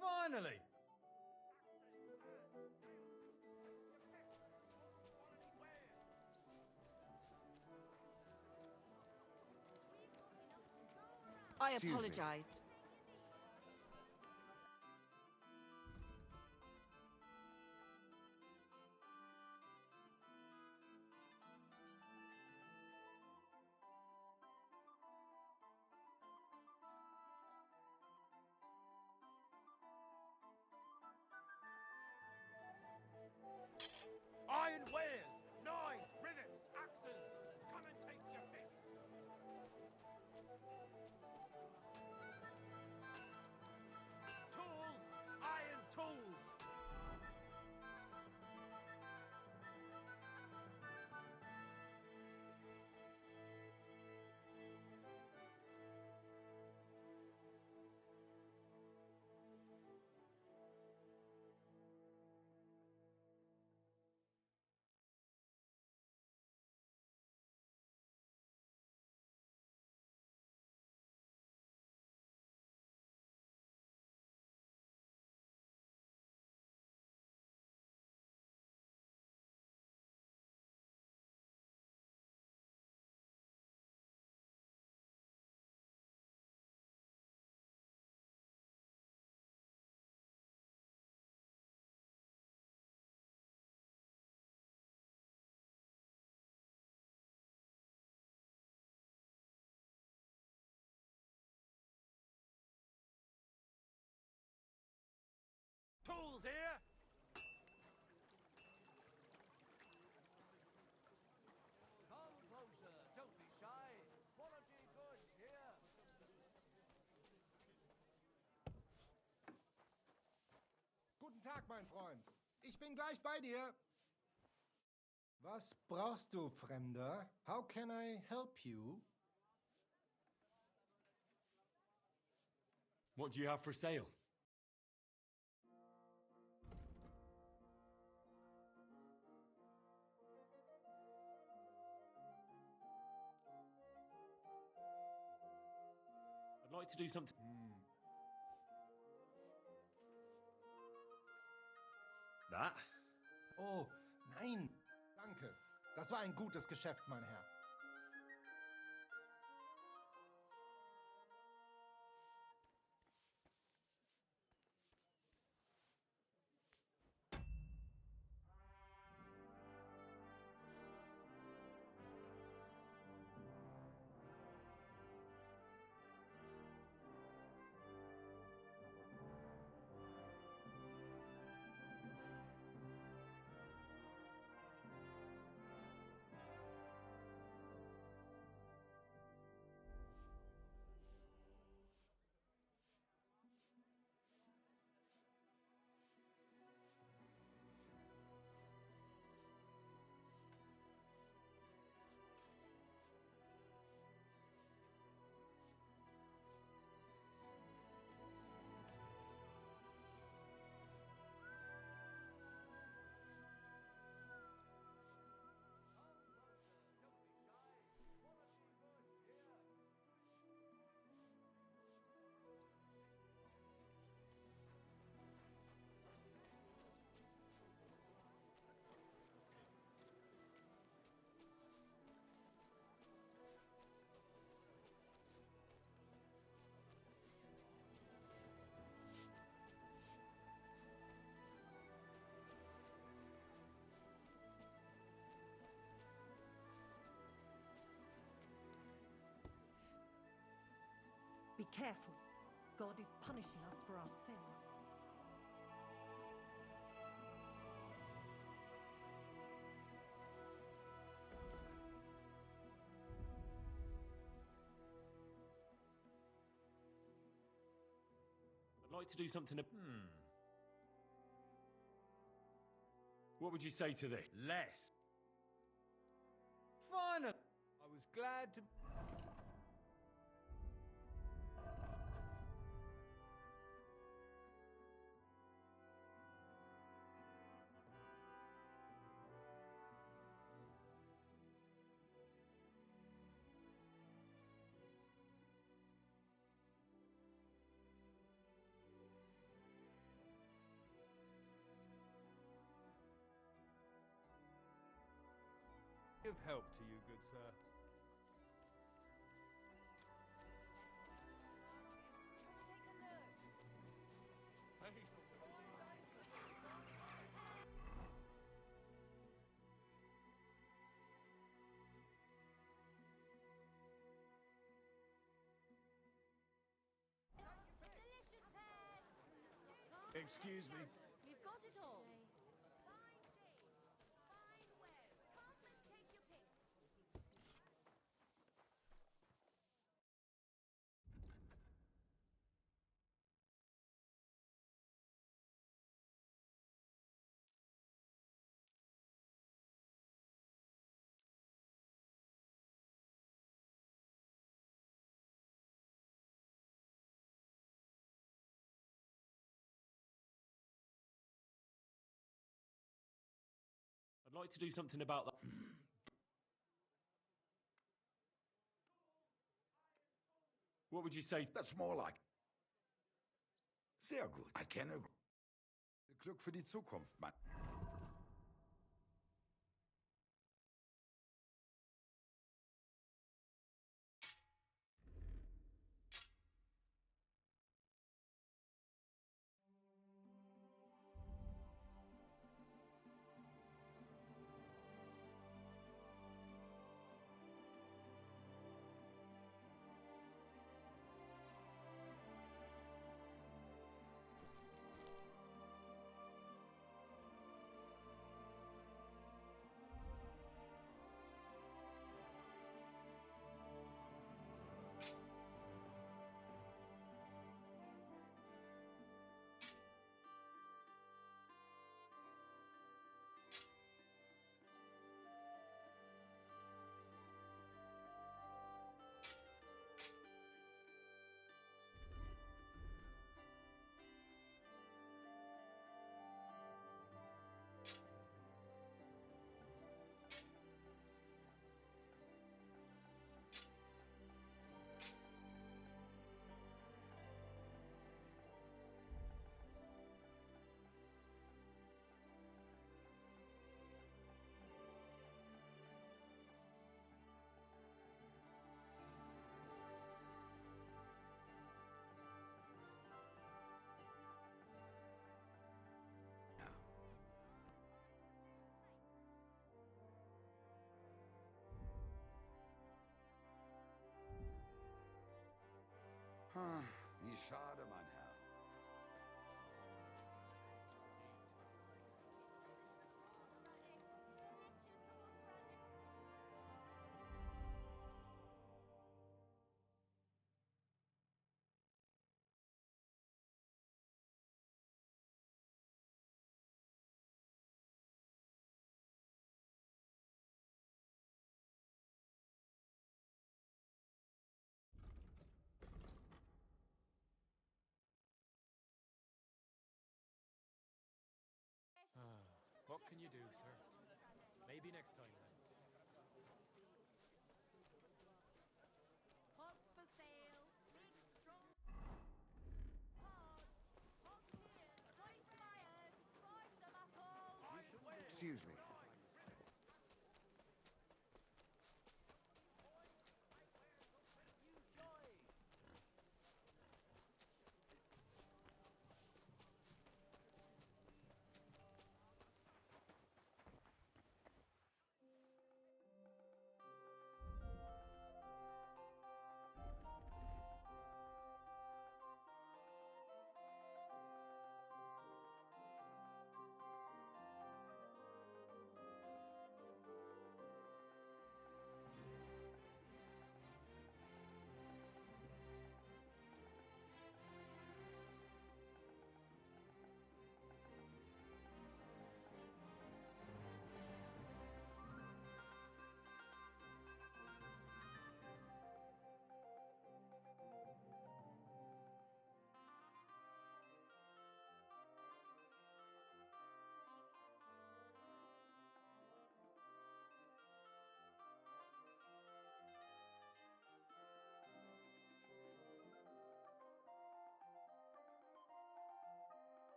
finally! I Excuse me. apologize. Iron wares! Knives! Rivets! Axes! Come and take your pick! Constables here? Come closer, don't be shy. Quality goods here. Guten Tag, mein Freund. Ich bin gleich bei dir. Was brauchst du, Fremder? How can I help you? What do you have for sale? I'd like to do something. That? Oh, nein. Danke. Das war ein gutes Geschäft, mein Herr. Be careful. God is punishing us for our sins. I'd like to do something. What would you say to this? Less. Finally! I was glad to... Give help to you, good sir. Excuse me. We've got it all. I'd like to do something about that. What would you say? That's more like. Sehr gut. I can agree. Glück für die Zukunft, Mann. Wie schade, mein Herr. What can you do, sir? Maybe next time then. Pots for sale. Big, strong pots. Pots here. 20 flyers. Buy some apples. Excuse me.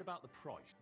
about the price.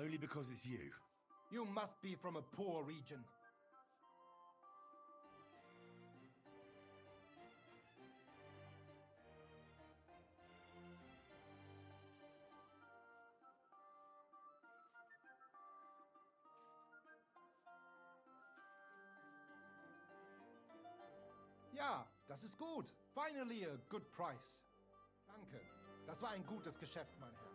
Only because it's you. You must be from a poor region. Ja, das ist gut. Finally a good price. Danke. Das war ein gutes Geschäft, mein Herr.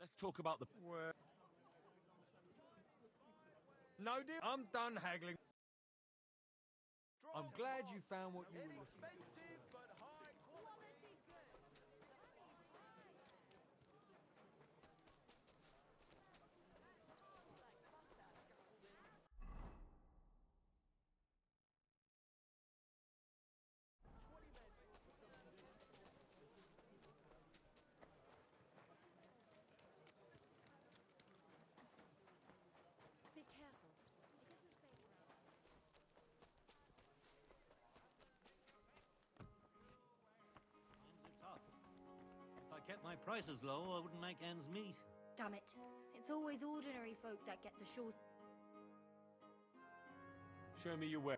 Let's talk about the... No, dear. I'm done haggling. I'm glad you found what you were looking for. Be careful. It doesn't say kept my prices low, I wouldn't make ends meet. Damn it. It's always ordinary folk that get the short. Show me your way.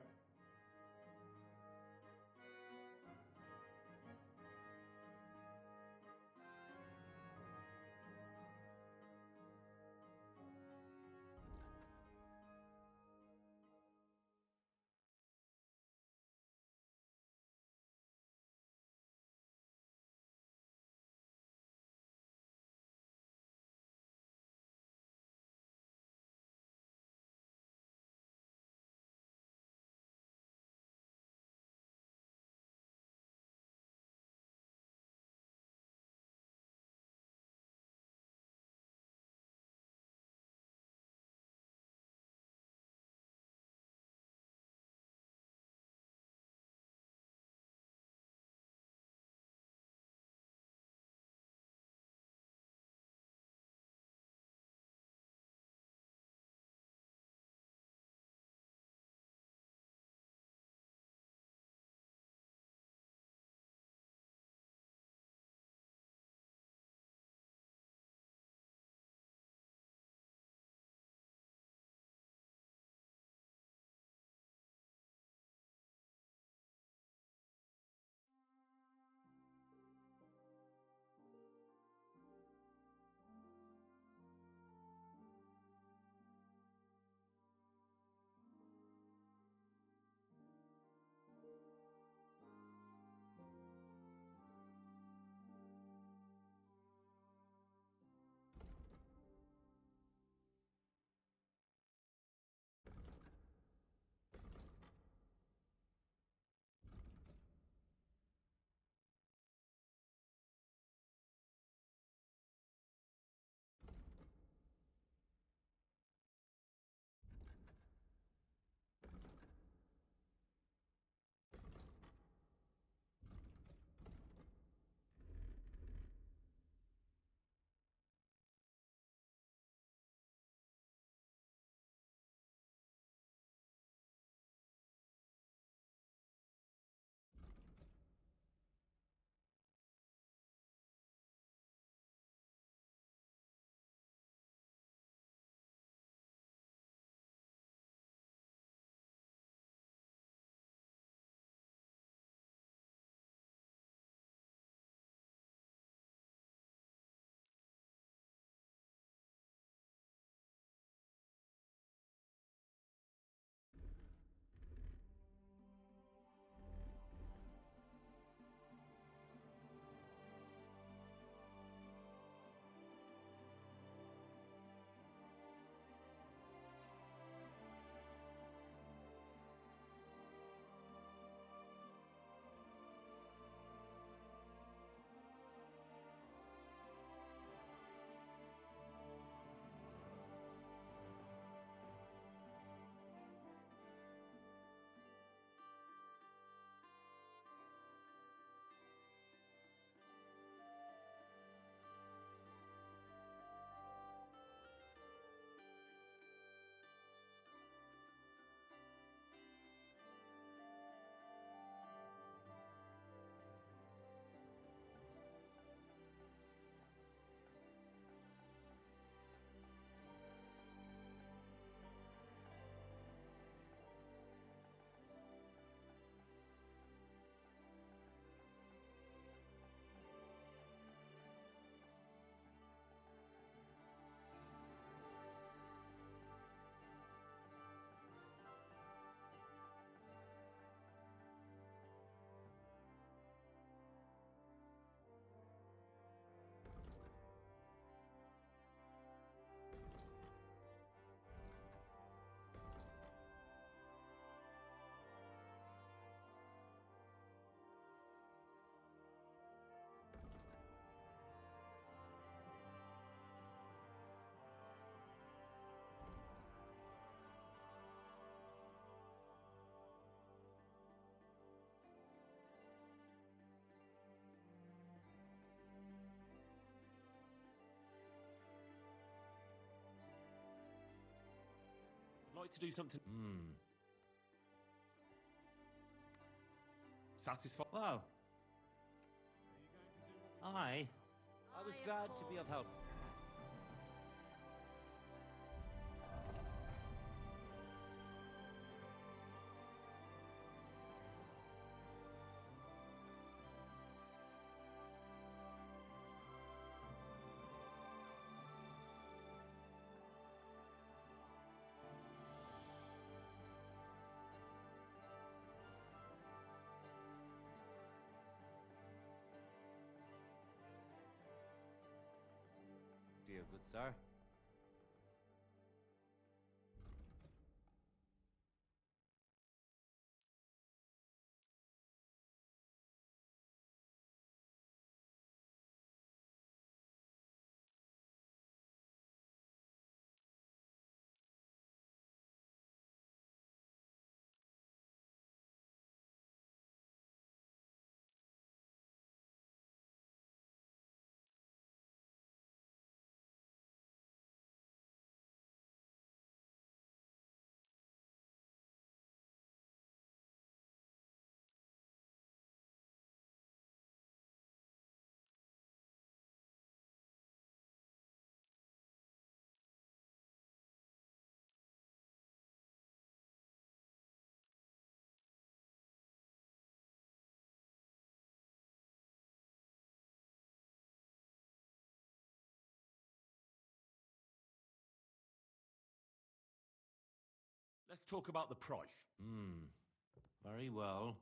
I'd like to do something. Satisfied. Wow. I I was glad to be of help. Dear good sir. Let's talk about the price. Very well.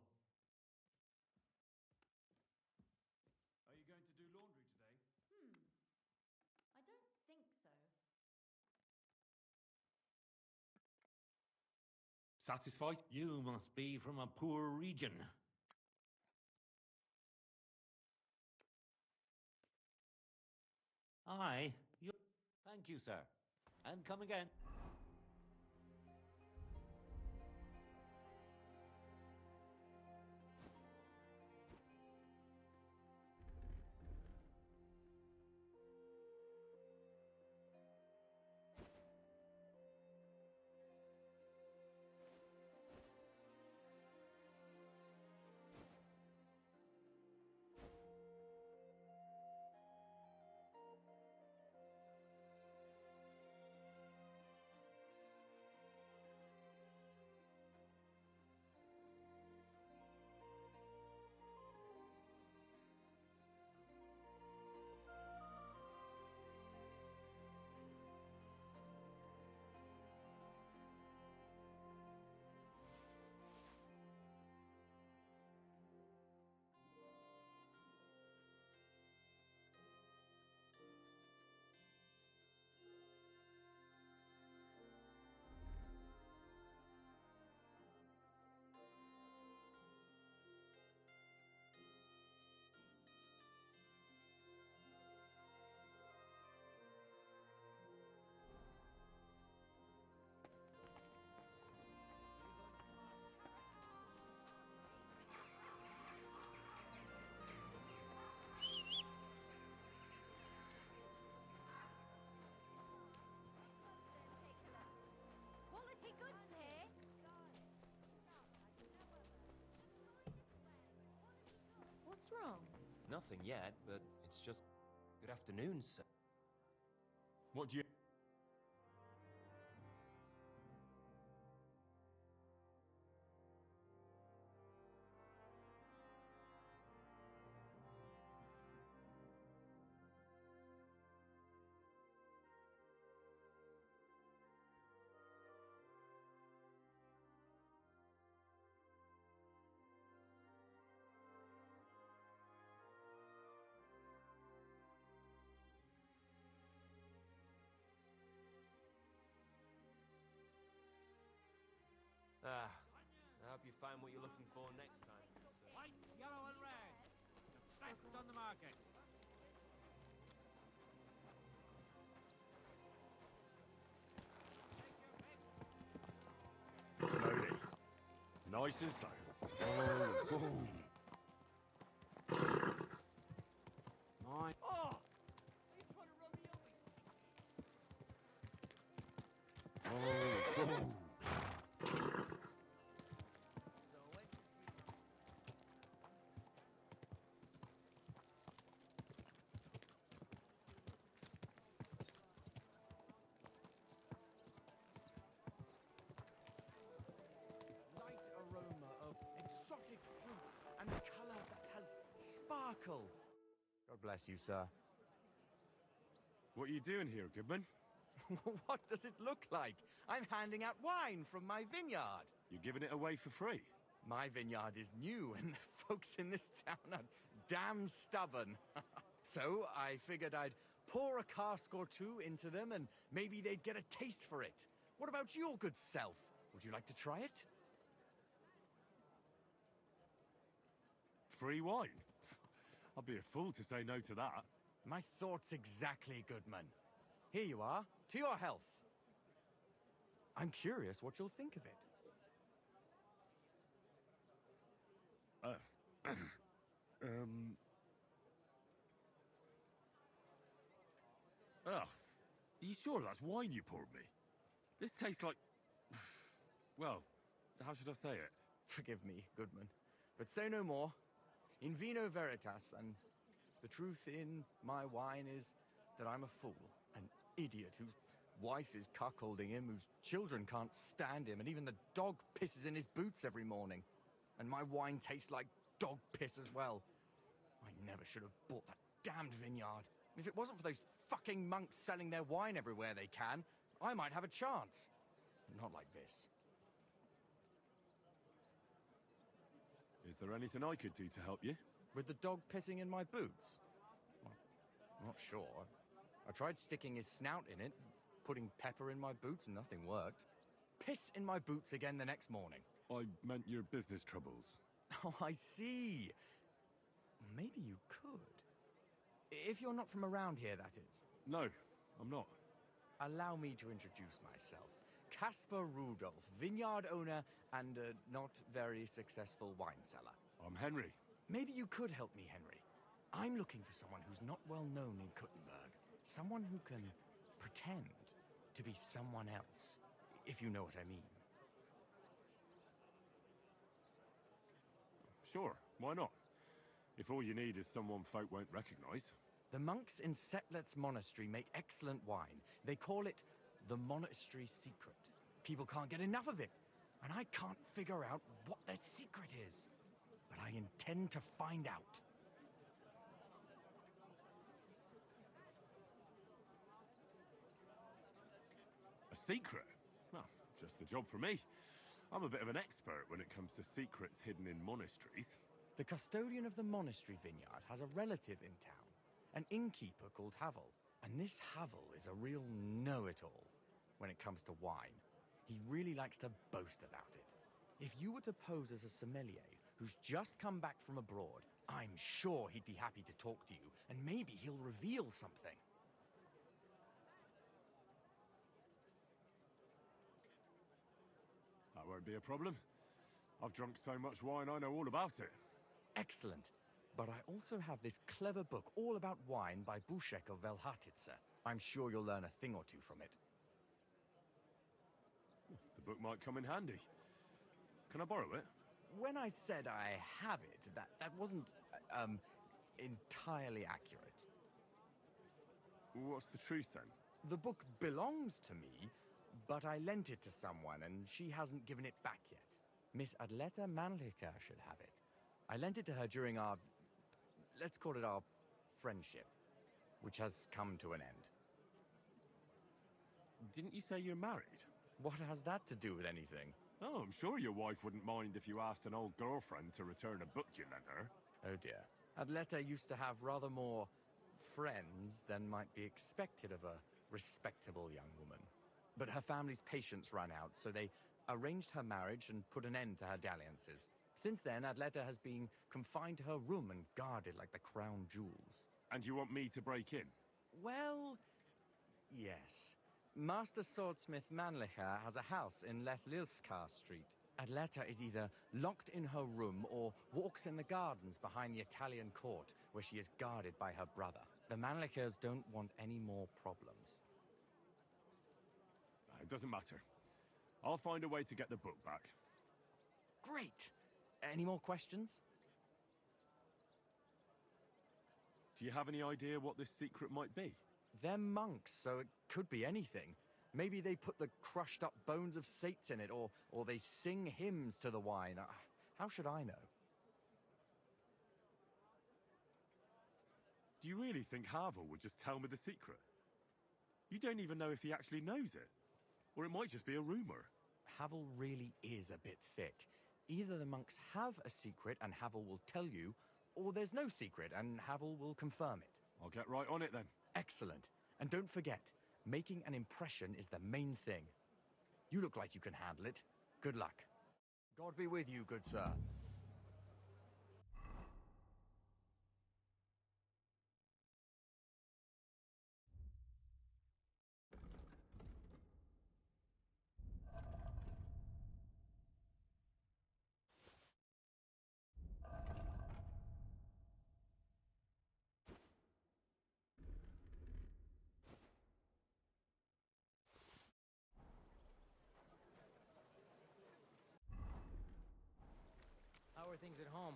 Are you going to do laundry today? I don't think so. Satisfied? You must be from a poor region. Aye. Thank you, sir. And come again. Quality goods here. What's wrong? Nothing yet, but it's just... Good afternoon, sir. What do you... I hope you find what you're looking for next time, good sir. White, yellow, and red. The best on the market. Slowly. Nice and slow. Oh, boom. Nice. Oh! He's trying to run me over. Oh, boom. sparkle. God bless you, sir. What are you doing here, Goodman? What does it look like? I'm handing out wine from my vineyard. You're giving it away for free? My vineyard is new, and the folks in this town are damn stubborn. So I figured I'd pour a cask or two into them, and maybe they'd get a taste for it. What about your good self? Would you like to try it? Free wine? I'd be a fool to say no to that. My thoughts exactly, Goodman. Here you are, to your health. I'm curious what you'll think of it. Oh, are you sure that's wine you poured me? This tastes like... Well, how should I say it? Forgive me, Goodman, but say no more. In vino veritas, and the truth in my wine is that I'm a fool, an idiot whose wife is cuckolding him, whose children can't stand him, and even the dog pisses in his boots every morning. And my wine tastes like dog piss as well. I never should have bought that damned vineyard. If it wasn't for those fucking monks selling their wine everywhere they can, I might have a chance. Not like this. Is there anything I could do to help you? With the dog pissing in my boots? Well, not sure. I tried sticking his snout in it, putting pepper in my boots, and nothing worked. Piss in my boots again the next morning. I meant your business troubles. Oh, I see. Maybe you could. If you're not from around here, that is. No, I'm not. Allow me to introduce myself. Caspar Rudolph, vineyard owner and a not very successful wine cellar. I'm Henry. Maybe you could help me, Henry. I'm looking for someone who's not well known in Kuttenberg. Someone who can pretend to be someone else, if you know what I mean. Sure, why not? If all you need is someone folk won't recognize. The monks in Setlet's monastery make excellent wine. They call it the monastery secret. People can't get enough of it, and I can't figure out what their secret is. But I intend to find out. A secret? Well, just the job for me. I'm a bit of an expert when it comes to secrets hidden in monasteries. The custodian of the monastery vineyard has a relative in town, an innkeeper called Havel. And this Havel is a real know-it-all when it comes to wine. He really likes to boast about it. If you were to pose as a sommelier who's just come back from abroad, I'm sure he'd be happy to talk to you, and maybe he'll reveal something. That won't be a problem. I've drunk so much wine I know all about it. Excellent. But I also have this clever book all about wine by Buschek of Velhatitze. I'm sure you'll learn a thing or two from it. The book might come in handy. Can I borrow it? When I said I have it, that wasn't, entirely accurate. What's the truth, then? The book belongs to me, but I lent it to someone, and she hasn't given it back yet. Miss Adleta Manlicher should have it. I lent it to her during our, let's call it our friendship, which has come to an end. Didn't you say you're married? What has that to do with anything? Oh, I'm sure your wife wouldn't mind if you asked an old girlfriend to return a book you lent her. Oh dear. Adleta used to have rather more friends than might be expected of a respectable young woman. But her family's patience ran out, so they arranged her marriage and put an end to her dalliances. Since then, Adleta has been confined to her room and guarded like the crown jewels. And you want me to break in? Well, yes. Master Swordsmith Manlicher has a house in Lethlilskar Street. Adleta is either locked in her room or walks in the gardens behind the Italian court, where she is guarded by her brother. The Manlichers don't want any more problems. It doesn't matter. I'll find a way to get the book back. Great! Any more questions? Do you have any idea what this secret might be? They're monks, so it could be anything. Maybe they put the crushed up bones of saints in it, or they sing hymns to the wine. How should I know? Do you really think Havel would just tell me the secret? You don't even know if he actually knows it. Or it might just be a rumor. Havel really is a bit thick. Either the monks have a secret and Havel will tell you, or there's no secret and Havel will confirm it. I'll get right on it then. Excellent. And don't forget, making an impression is the main thing. You look like you can handle it. Good luck. God be with you, good sir. How are things at home?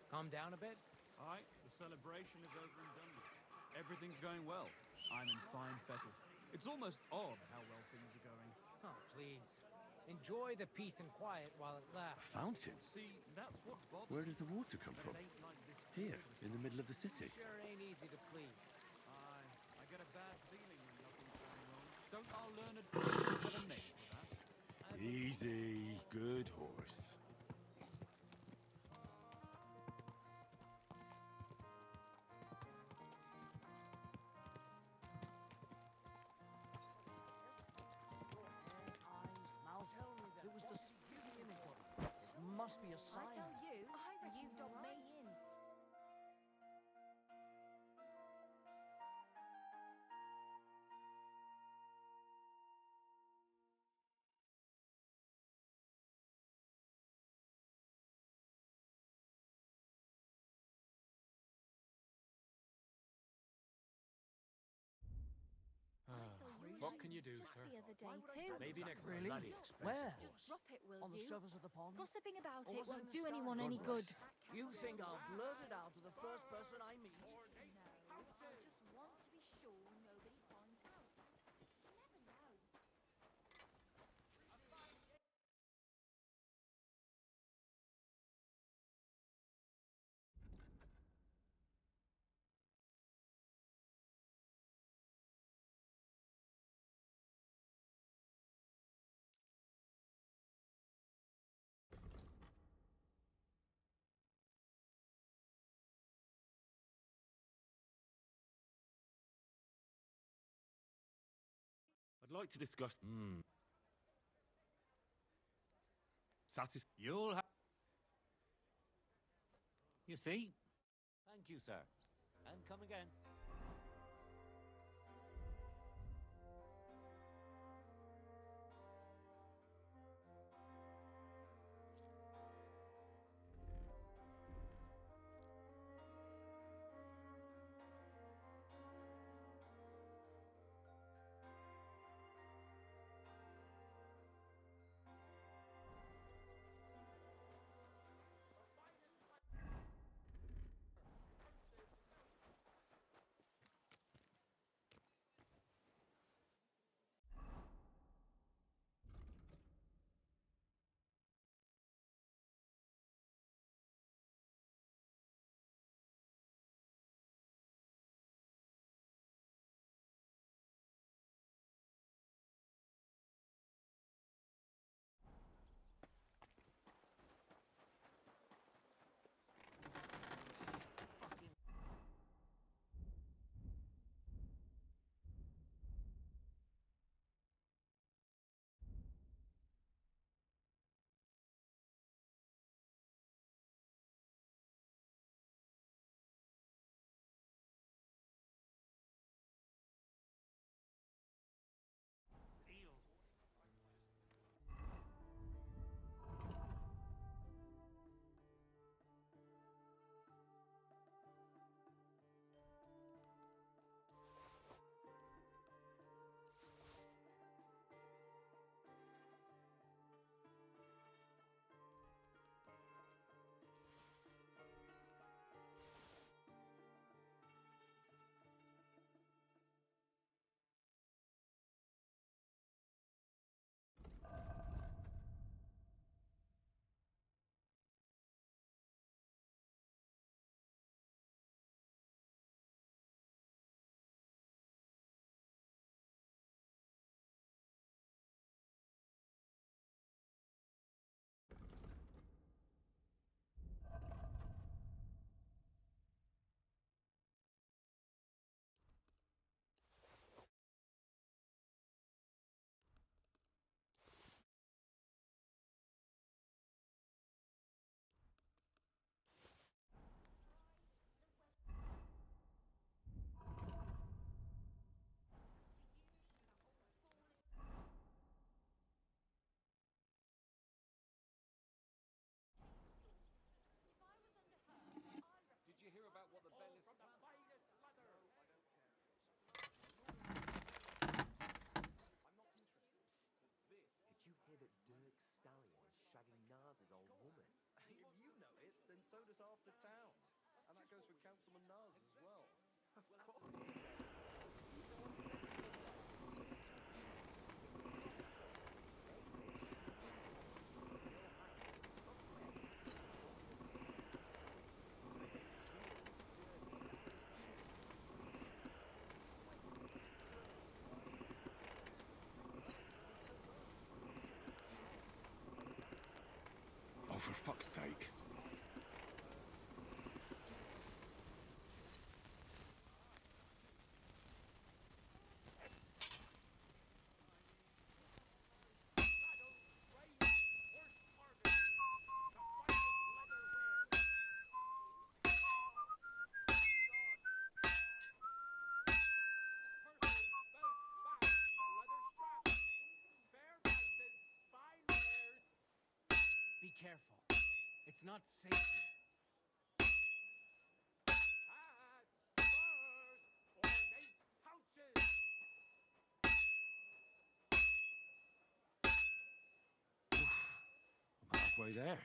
Calm down a bit? Aye, the celebration is over and done with. Everything's going well. I'm in fine fettle. It's almost odd how well things are going. Oh, please. Enjoy the peace and quiet while it lasts. Fountain? See, that's what bothers Where does the water come from? It ain't like this Here, in the middle of the city. Sure ain't easy to please. Aye, I get a bad feeling when nothing's going wrong. Don't our learned have a name for that? Easy, good horse. It was the spitting image of it. It must be a sign. I tell you, and you dob me in. What can you do, Just sir? the other day too. Maybe next time. Really? Bloody expensive Where? horse. Just drop it, will On the you? surface of the pond? Gossiping about Or it was it in won't the do sky? anyone any good. You think I'll blurt it out to the first person I meet? No, I just want to be sure nobody finds out. You never know. I'd like to discuss... You'll have... You see? Thank you, sir. And come again. fuck's sake. Be careful. It's not safe here. I'm halfway there.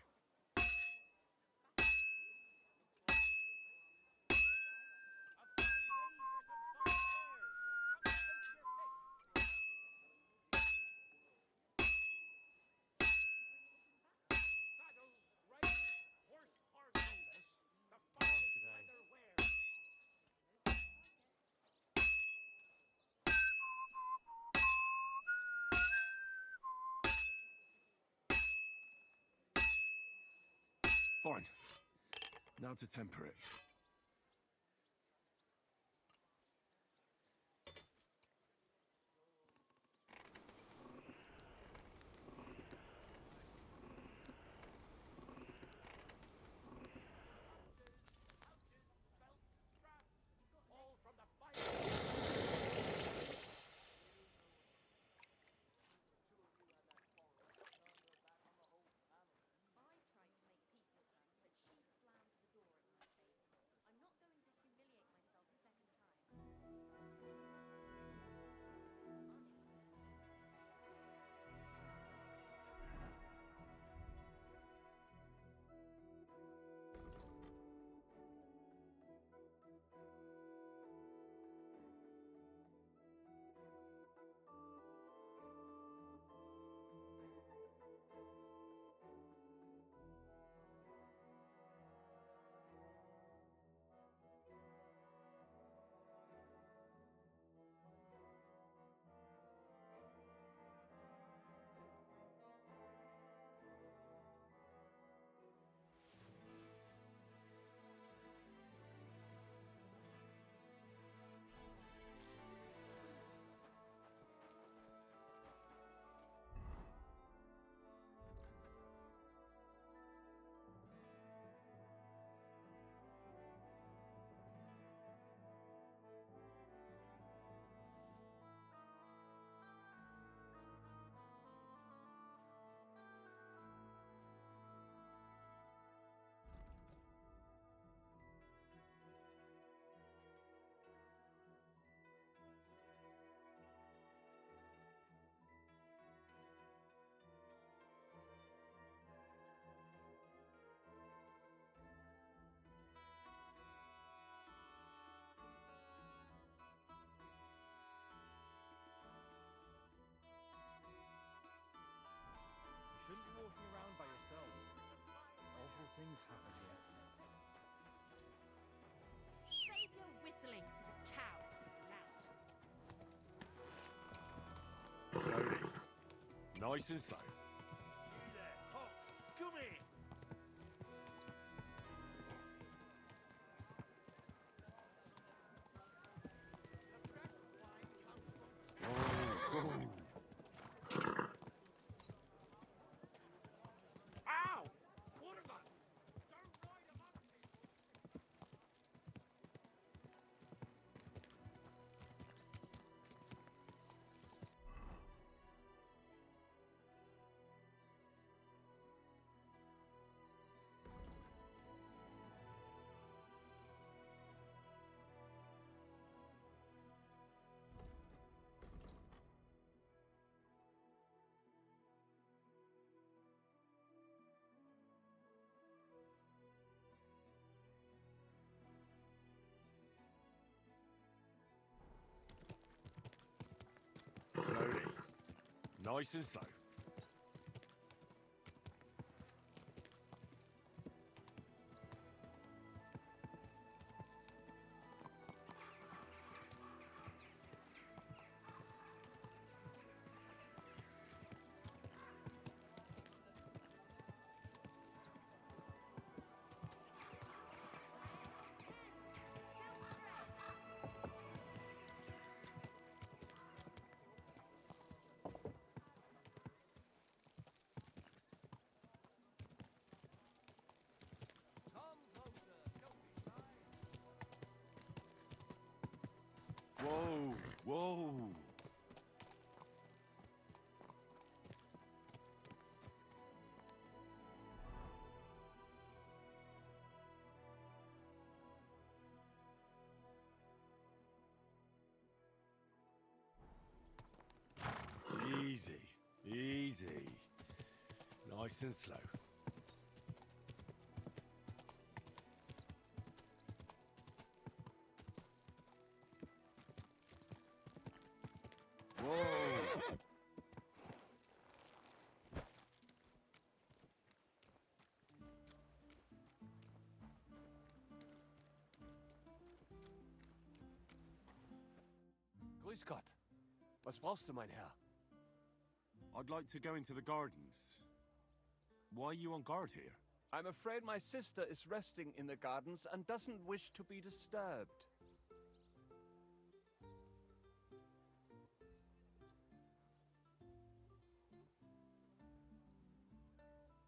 Fine. Now to temper it. You shouldn't be walking around by yourself. Awful things happen here. Save your whistling for the cows that loud. Slowly. Nice and slow. There, Hop, come in. Ow! What have I? Don't ride a monkey! Slowly. Nice and slow. Whoa, whoa. Easy, easy. Nice and slow. Whoa! Grüß Gott. Was brauchst du, mein Herr? I'd like to go into the gardens. Why are you on guard here? I'm afraid my sister is resting in the gardens and doesn't wish to be disturbed.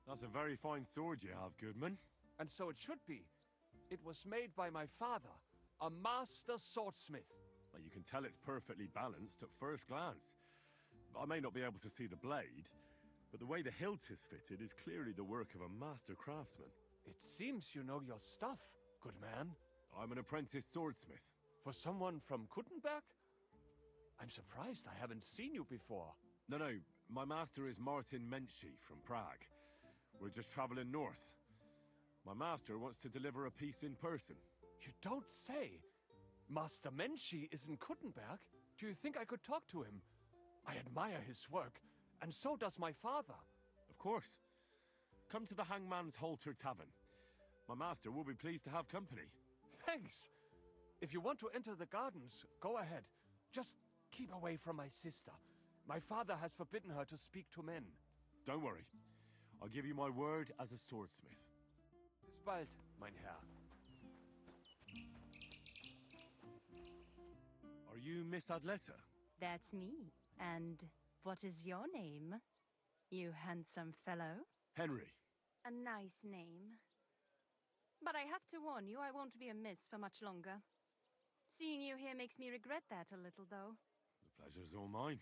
That's a very fine sword you have, Goodman. And so it should be. It was made by my father, a master swordsmith. Well, you can tell it's perfectly balanced at first glance. I may not be able to see the blade, but the way the hilt is fitted is clearly the work of a master craftsman. It seems you know your stuff, good man. I'm an apprentice swordsmith. For someone from Kuttenberg? I'm surprised I haven't seen you before. No, my master is Martin Menschy from Prague. We're just traveling north. My master wants to deliver a piece in person. You don't say? Master Menschy is in Kuttenberg? Do you think I could talk to him? I admire his work, and so does my father. Of course. Come to the Hangman's Halter Tavern. My master will be pleased to have company. Thanks. If you want to enter the gardens, go ahead. Just keep away from my sister. My father has forbidden her to speak to men. Don't worry. I'll give you my word as a swordsmith. Bis bald, mein Herr. Are you Miss Adletta? That's me. And what is your name, you handsome fellow? Henry. A nice name. But I have to warn you, I won't be a miss for much longer. Seeing you here makes me regret that a little, though. The pleasure's all mine.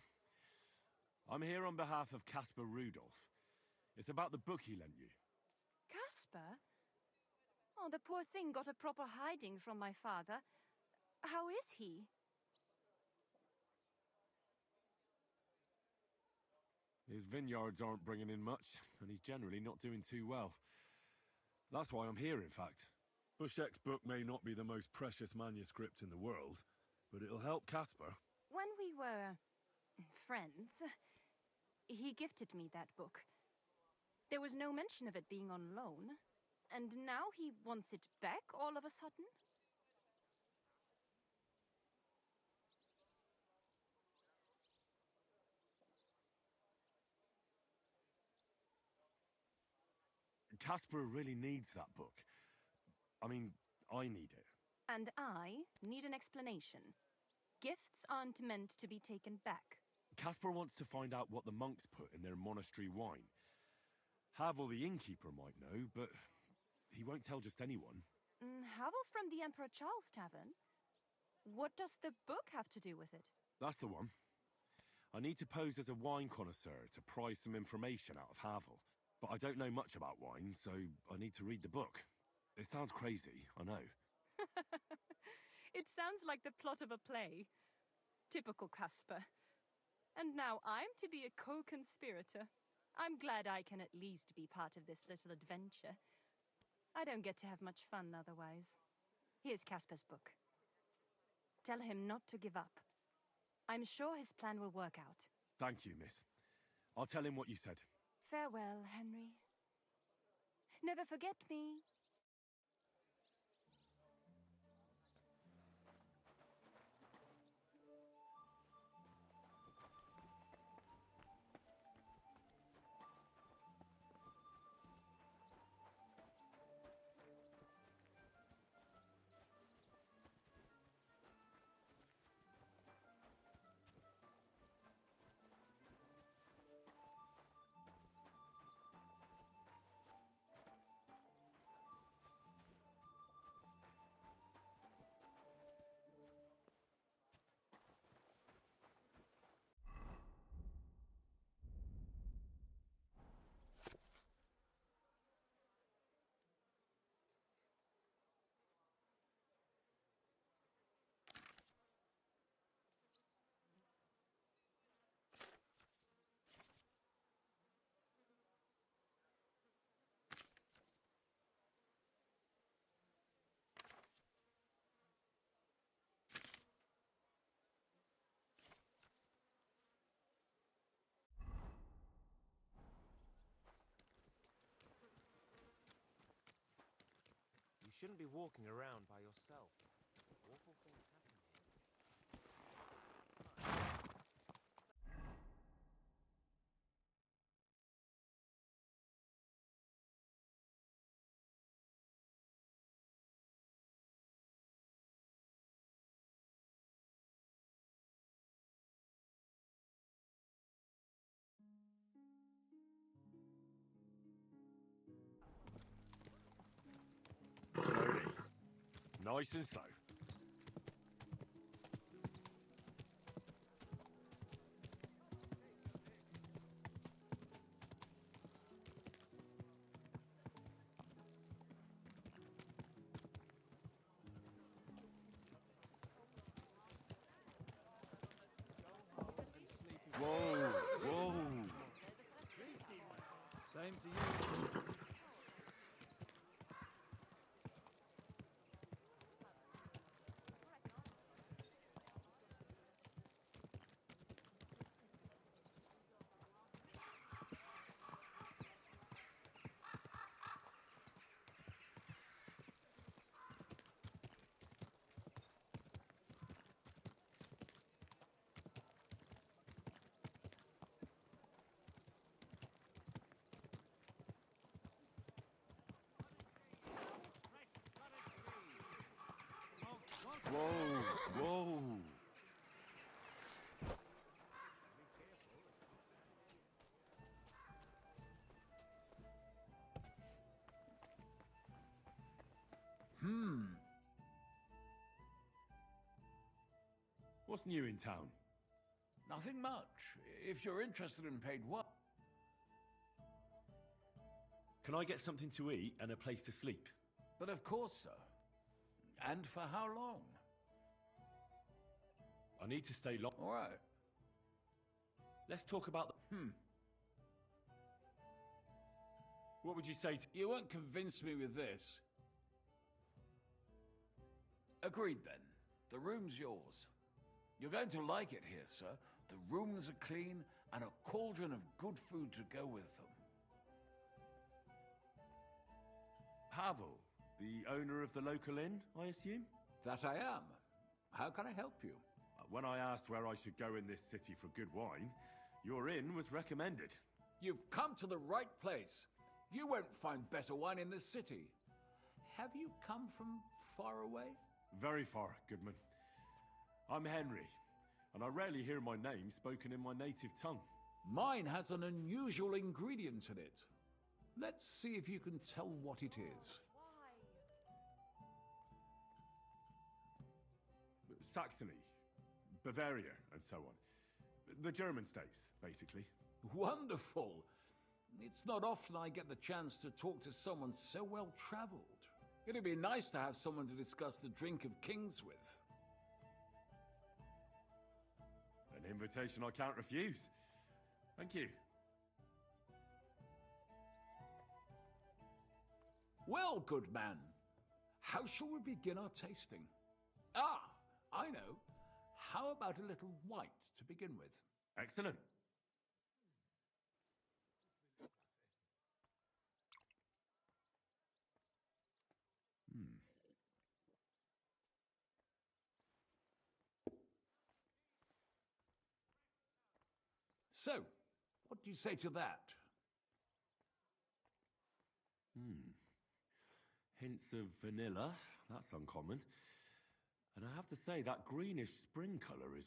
I'm here on behalf of Caspar Rudolph. It's about the book he lent you. Caspar? Oh, the poor thing got a proper hiding from my father. How is he? His vineyards aren't bringing in much, and he's generally not doing too well. That's why I'm here, in fact. Bushek's book may not be the most precious manuscript in the world, but it'll help Caspar. When we were friends, he gifted me that book. There was no mention of it being on loan, and now he wants it back all of a sudden? Caspar really needs that book. I mean, I need it. And I need an explanation. Gifts aren't meant to be taken back. Caspar wants to find out what the monks put in their monastery wine. Havel the innkeeper might know, but he won't tell just anyone. Havel from the Emperor Charles Tavern? What does the book have to do with it? That's the one. I need to pose as a wine connoisseur to pry some information out of Havel. But I don't know much about wine, so I need to read the book. It sounds crazy, I know. It sounds like the plot of a play. Typical Caspar. And now I'm to be a co-conspirator. I'm glad I can at least be part of this little adventure. I don't get to have much fun otherwise. Here's Caspar's book. Tell him not to give up. I'm sure his plan will work out. Thank you, miss. I'll tell him what you said. Farewell, Henry. Never forget me. shouldn't be walking around by yourself. Awful things happen here. Nice and slow. Whoa, whoa. Same to you. Whoa, whoa. What's new in town? Nothing much. If you're interested in paid work. Can I get something to eat and a place to sleep? But of course, sir. And for how long? I need to stay long. All right. Let's talk about the... What would you say to... You won't convince me with this. Agreed then. The room's yours. You're going to like it here, sir. The rooms are clean and a cauldron of good food to go with them. Pavel, the owner of the local inn, I assume? That I am. How can I help you? When I asked where I should go in this city for good wine, your inn was recommended. You've come to the right place. You won't find better wine in this city. Have you come from far away? Very far, Goodman. I'm Henry, and I rarely hear my name spoken in my native tongue. Mine has an unusual ingredient in it. Let's see if you can tell what it is. Saxony, Bavaria, and so on. The German states, basically. Wonderful. It's not often I get the chance to talk to someone so well traveled. It'd be nice to have someone to discuss the drink of kings with. An invitation I can't refuse. Thank you. Well, good man. How shall we begin our tasting? Ah, I know. How about a little white to begin with? Excellent. So, what do you say to that? Hints of vanilla. That's uncommon. And I have to say, that greenish spring colour is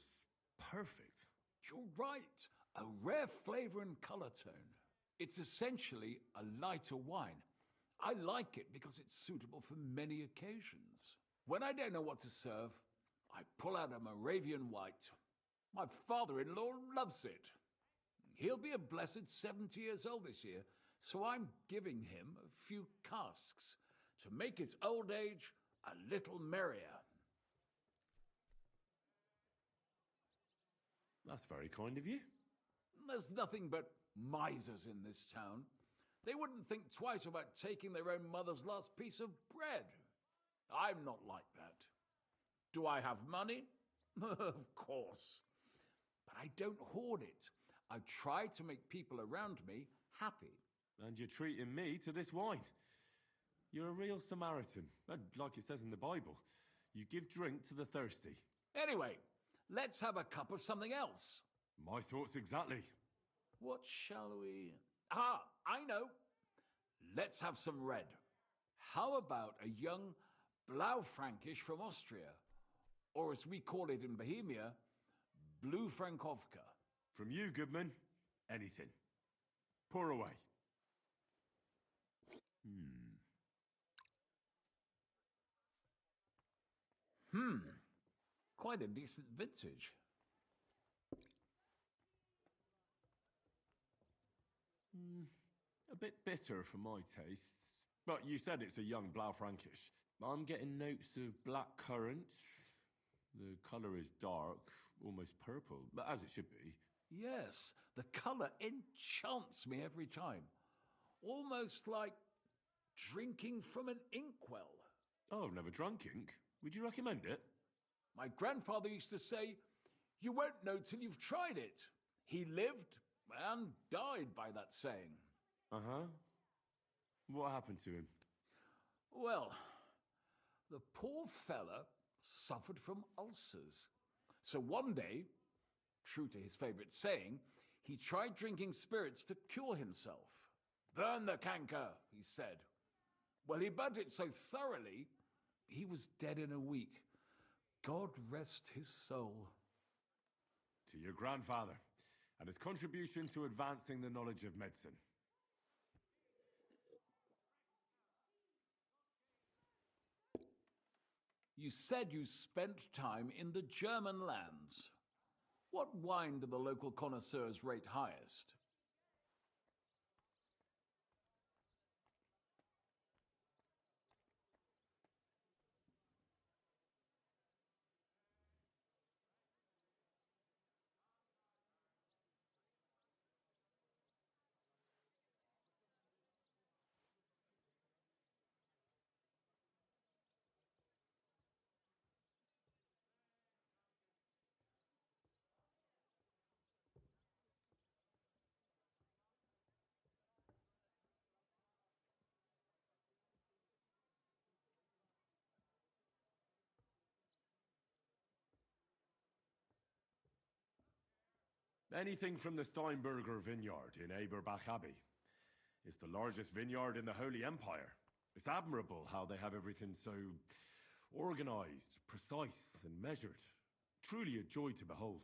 perfect. You're right. A rare flavour and colour tone. It's essentially a lighter wine. I like it because it's suitable for many occasions. When I don't know what to serve, I pull out a Moravian white. My father-in-law loves it. He'll be a blessed 70 years old this year, so I'm giving him a few casks to make his old age a little merrier. That's very kind of you. There's nothing but misers in this town. They wouldn't think twice about taking their own mother's last piece of bread. I'm not like that. Do I have money? Of course. But I don't hoard it. I try to make people around me happy. And you're treating me to this wine. You're a real Samaritan, like it says in the Bible. You give drink to the thirsty. Anyway, let's have a cup of something else. My thoughts exactly. What shall we... Ah, I know. Let's have some red. How about a young Blaufränkisch from Austria? Or as we call it in Bohemia, Blue Frankovka. From you, Goodman, anything. Pour away. Quite a decent vintage. A bit bitter for my tastes. But you said it's a young Blaufränkisch. I'm getting notes of black currant. The colour is dark, almost purple, but as it should be. Yes, the colour enchants me every time. Almost like drinking from an inkwell. Oh, I've never drunk ink. Would you recommend it? My grandfather used to say, you won't know till you've tried it. He lived and died by that saying. Uh-huh. What happened to him? Well, the poor fella suffered from ulcers. So one day, true to his favourite saying, he tried drinking spirits to cure himself. Burn the canker, he said. Well, he burnt it so thoroughly, he was dead in a week. God rest his soul. To your grandfather, and his contribution to advancing the knowledge of medicine. You said you spent time in the German lands. What wine do the local connoisseurs rate highest? Anything from the Steinberger vineyard in Eberbach Abbey. It's the largest vineyard in the Holy Empire. It's admirable how they have everything so organized, precise, and measured. Truly a joy to behold.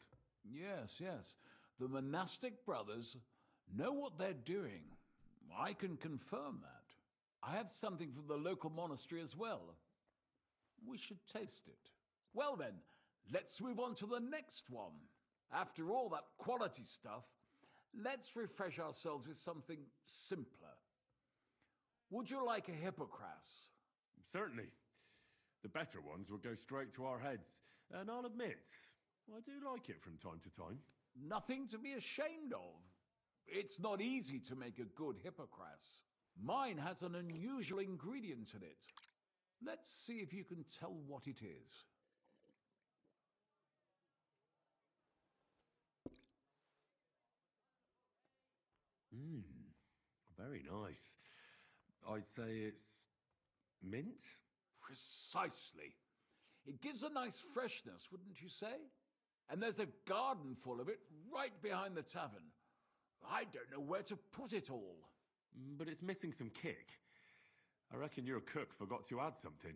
Yes, yes. The monastic brothers know what they're doing. I can confirm that. I have something from the local monastery as well. We should taste it. Well then, let's move on to the next one. After all that quality stuff, let's refresh ourselves with something simpler. Would you like a hippocras? Certainly. The better ones will go straight to our heads. And I'll admit, I do like it from time to time. Nothing to be ashamed of. It's not easy to make a good hippocras. Mine has an unusual ingredient in it. Let's see if you can tell what it is. Very nice. I'd say it's mint? Precisely. It gives a nice freshness, wouldn't you say? And there's a garden full of it right behind the tavern. I don't know where to put it all. But it's missing some kick. I reckon your cook forgot to add something.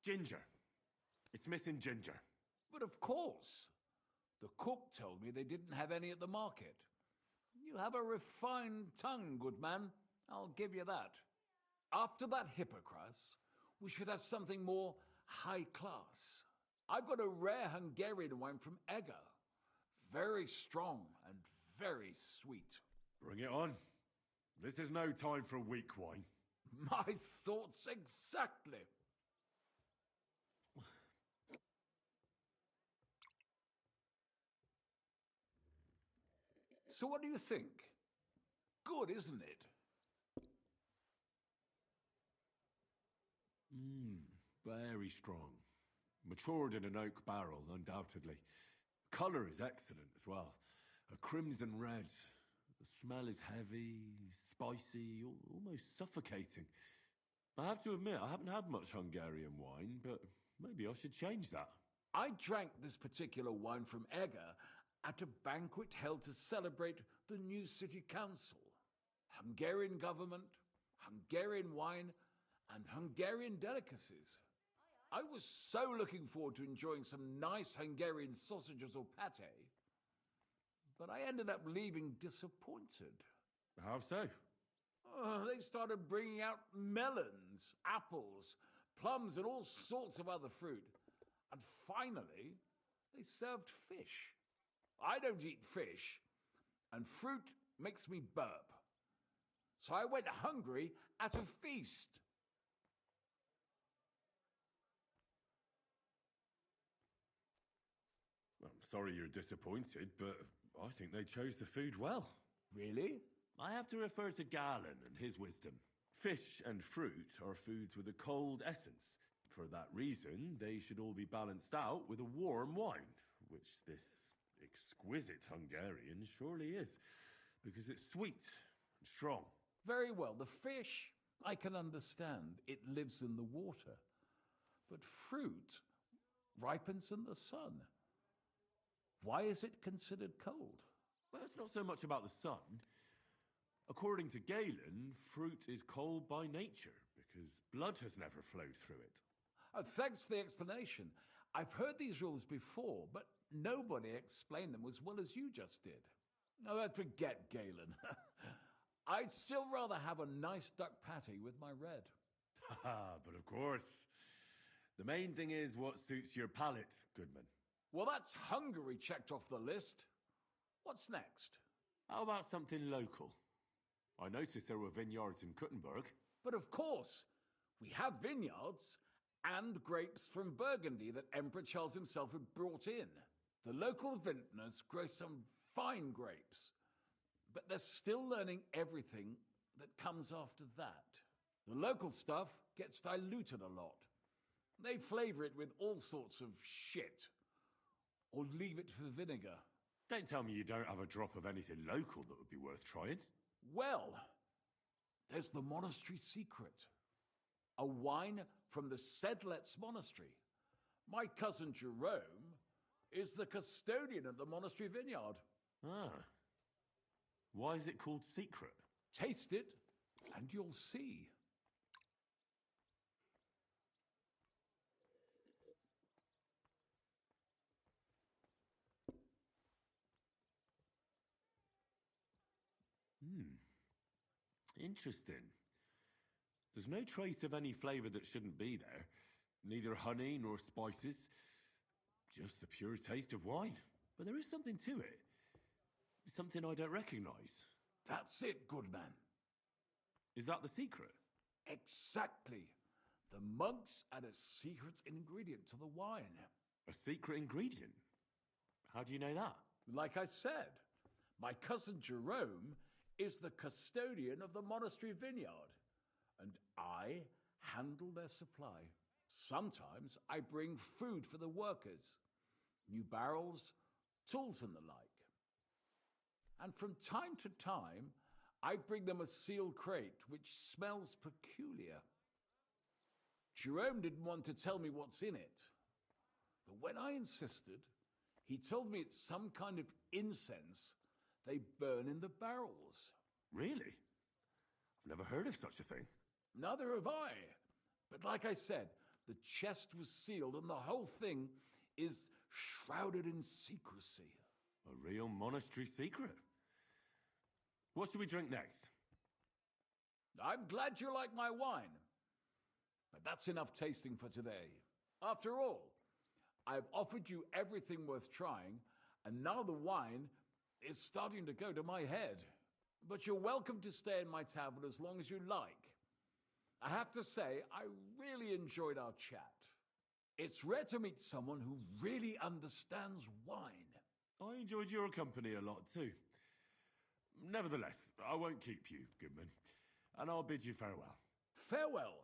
Ginger. It's missing ginger. But of course. The cook told me they didn't have any at the market. You have a refined tongue, good man. I'll give you that. After that hippocras, we should have something more high class. I've got a rare Hungarian wine from Eger. Very strong and very sweet. Bring it on. This is no time for weak wine. My thoughts exactly. So what do you think? Good, isn't it? Very strong. Matured in an oak barrel, undoubtedly. Colour is excellent as well. A crimson red. The smell is heavy, spicy, almost suffocating. I have to admit, I haven't had much Hungarian wine, but maybe I should change that. I drank this particular wine from Egger at a banquet held to celebrate the new city council. Hungarian government, Hungarian wine, and Hungarian delicacies. I was so looking forward to enjoying some nice Hungarian sausages or pate, but I ended up leaving disappointed. How so? They started bringing out melons, apples, plums, and all sorts of other fruit. And finally, they served fish. I don't eat fish, and fruit makes me burp. So I went hungry at a feast. I'm sorry you're disappointed, but I think they chose the food well. Really? I have to refer to Galen and his wisdom. Fish and fruit are foods with a cold essence. For that reason, they should all be balanced out with a warm wine, which this exquisite Hungarian surely is, because it's sweet and strong. Very well. The fish, I can understand. It lives in the water. But fruit ripens in the sun. Why is it considered cold? Well, it's not so much about the sun. According to Galen, fruit is cold by nature, because blood has never flowed through it. Thanks for the explanation. I've heard these rules before, but nobody explained them as well as you just did. Oh, forget Galen. I'd still rather have a nice duck patty with my red. But of course, the main thing is what suits your palate, Goodman. Well, that's Hungary checked off the list. What's next? How about something local? I noticed there were vineyards in Kuttenberg. But of course, we have vineyards and grapes from Burgundy that Emperor Charles himself had brought in. The local vintners grow some fine grapes, but they're still learning everything that comes after that. The local stuff gets diluted a lot. They flavor it with all sorts of shit, or leave it for vinegar. Don't tell me you don't have a drop of anything local that would be worth trying. Well, there's the monastery secret. A wine from the Sedlets monastery. My cousin Jerome is the custodian of the monastery vineyard. Ah. Why is it called secret? Taste it, and you'll see. Interesting. There's no trace of any flavour that shouldn't be there. Neither honey nor spices. Just the pure taste of wine. But there is something to it. Something I don't recognise. That's it, good man. Is that the secret? Exactly. The monks add a secret ingredient to the wine. A secret ingredient? How do you know that? Like I said, my cousin Jerome is the custodian of the monastery vineyard, and I handle their supply. Sometimes I bring food for the workers, new barrels, tools and the like. And from time to time, I bring them a sealed crate which smells peculiar. Jerome didn't want to tell me what's in it, but when I insisted, he told me it's some kind of incense they burn in the barrels. Really? I've never heard of such a thing. Neither have I. But like I said, the chest was sealed and the whole thing is shrouded in secrecy. A real monastery secret. What should we drink next? I'm glad you like my wine. But that's enough tasting for today. After all, I've offered you everything worth trying, and now the wine is starting to go to my head. But you're welcome to stay in my tavern as long as you like. I have to say, I really enjoyed our chat. It's rare to meet someone who really understands wine. I enjoyed your company a lot too. Nevertheless, I won't keep you, Goodman, and I'll bid you farewell. Farewell,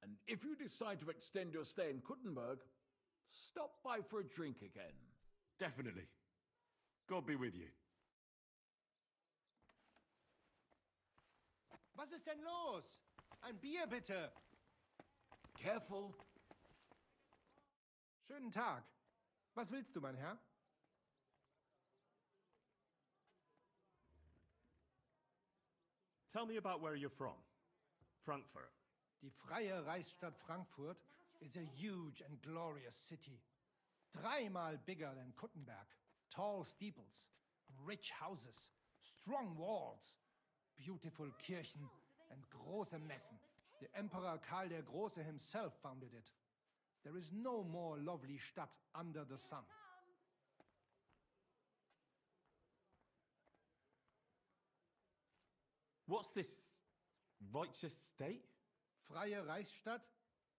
and if you decide to extend your stay in Kuttenberg, Stop by for a drink again. Definitely. God be with you. Was ist denn los? Ein Bier bitte. Careful. Schönen Tag. Was willst du, mein Herr? Tell me about where you're from. Frankfurt. Die freie Reichsstadt Frankfurt is a huge and glorious city. 3-mal bigger than Kuttenberg. Tall steeples, rich houses, strong walls, beautiful Kirchen, and große Messen. The Emperor Karl der Große himself founded it. There is no more lovely Stadt under the sun. What's this righteous state? Freie Reichsstadt?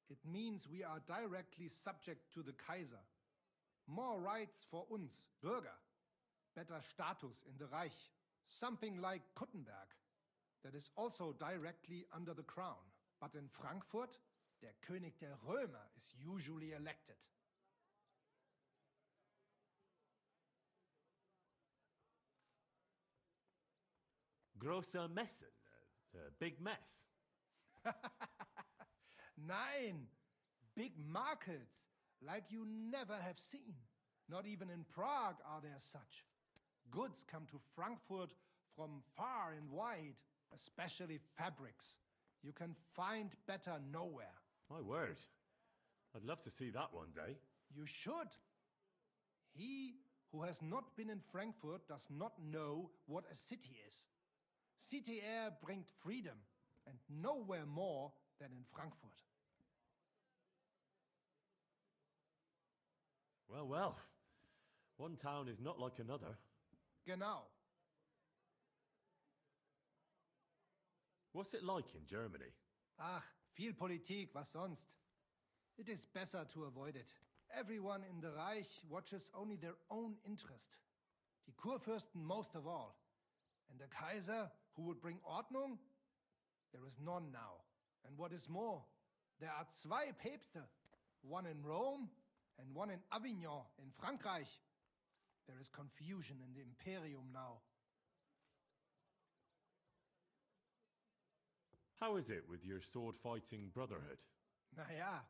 It means we are directly subject to the Kaiser. More rights for uns, Bürger. Better status in the Reich. Something like Kuttenberg. That is also directly under the crown. But in Frankfurt, der König der Römer is usually elected. Große Messen. A big mess. Nein, big markets, like you never have seen. Not even in Prague are there such. Goods come to Frankfurt from far and wide, especially fabrics. You can find better nowhere. My word. I'd love to see that one day. You should. He who has not been in Frankfurt does not know what a city is. City air brings freedom, and nowhere more than in Frankfurt. Well, well. One town is not like another. Genau. What's it like in Germany? Ach, viel Politik, was sonst? It is better to avoid it. Everyone in the Reich watches only their own interest. Die Kurfürsten most of all. And the Kaiser, who would bring Ordnung? There is none now. And what is more, there are 2 Päpste. One in Rome and one in Avignon in Frankreich. There is confusion in the Imperium now. How is it with your sword-fighting brotherhood? Naja,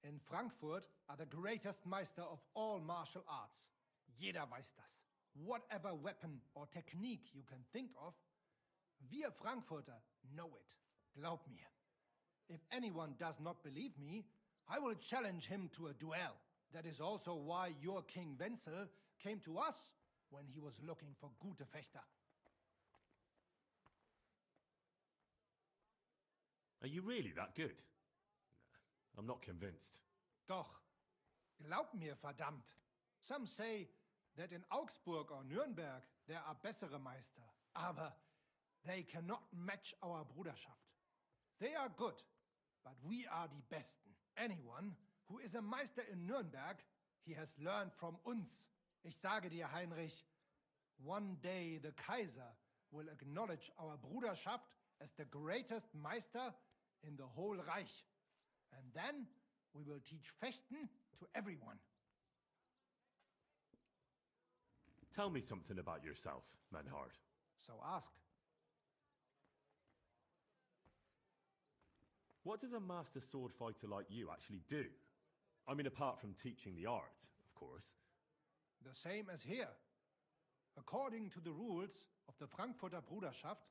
in Frankfurt are the greatest Meister of all martial arts. Jeder weiß das. Whatever weapon or technique you can think of, wir Frankfurter know it. Glaub mir. If anyone does not believe me, I will challenge him to a duel. That is also why your King Wenzel came to us when he was looking for gute Fechter. Are you really that good? I'm not convinced. Doch. Glaub mir, verdammt. Some say that in Augsburg or Nürnberg there are bessere Meister. Aber they cannot match our Bruderschaft. They are good, but we are die Besten. Anyone who is a Meister in Nürnberg, he has learned from uns. Ich sage dir, Heinrich, one day the Kaiser will acknowledge our Bruderschaft as the greatest Meister in the whole Reich. And then we will teach Fechten to everyone. Tell me something about yourself, Menhard. So ask. What does a master sword fighter like you actually do? I mean, apart from teaching the art, of course. The same as here. According to the rules of the Frankfurter Bruderschaft,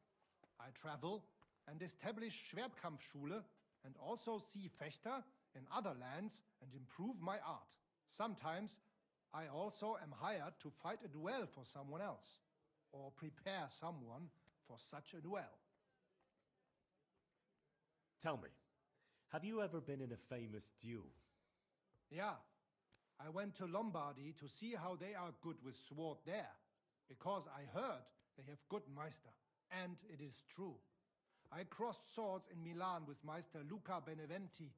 I travel and establish Schwertkampfschule and also see Fechter in other lands and improve my art. Sometimes I also am hired to fight a duel for someone else or prepare someone for such a duel. Tell me, have you ever been in a famous duel? Yeah, I went to Lombardy to see how they are good with sword there, because I heard they have good Meister, and it is true. I crossed swords in Milan with Meister Luca Beneventi.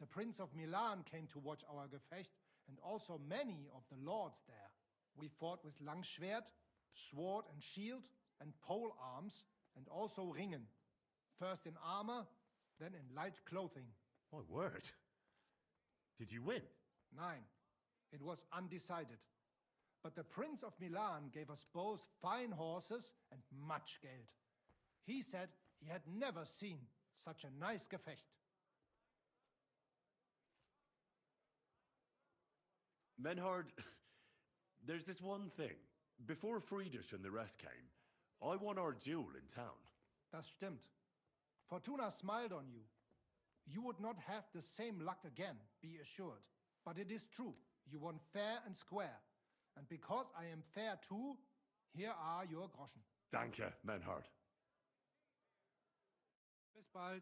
The Prince of Milan came to watch our Gefecht, and also many of the lords there. We fought with Langschwert, sword and shield, and pole arms, and also Ringen. First in armor, then in light clothing. My word. Did you win? Nein, It was undecided. But the Prince of Milan gave us both fine horses and much geld. He said he had never seen such a nice Gefecht. Menhard, there's this one thing. Before Friedrich and the rest came, I won our duel in town. Das stimmt. Fortuna smiled on you. You would not have the same luck again, be assured. But it is true, you won fair and square. And because I am fair too, here are your Groschen. Danke, Menhard. Bis bald.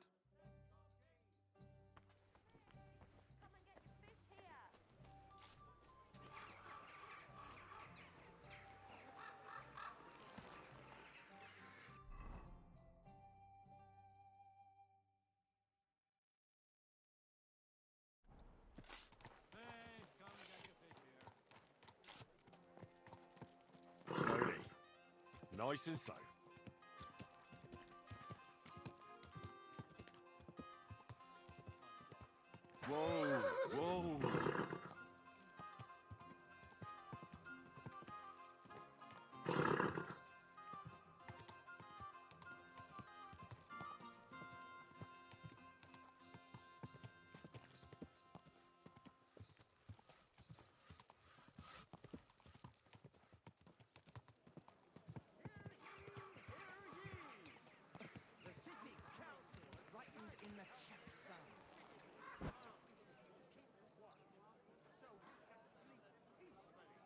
Slowly. Nice and slow. Whoa, whoa.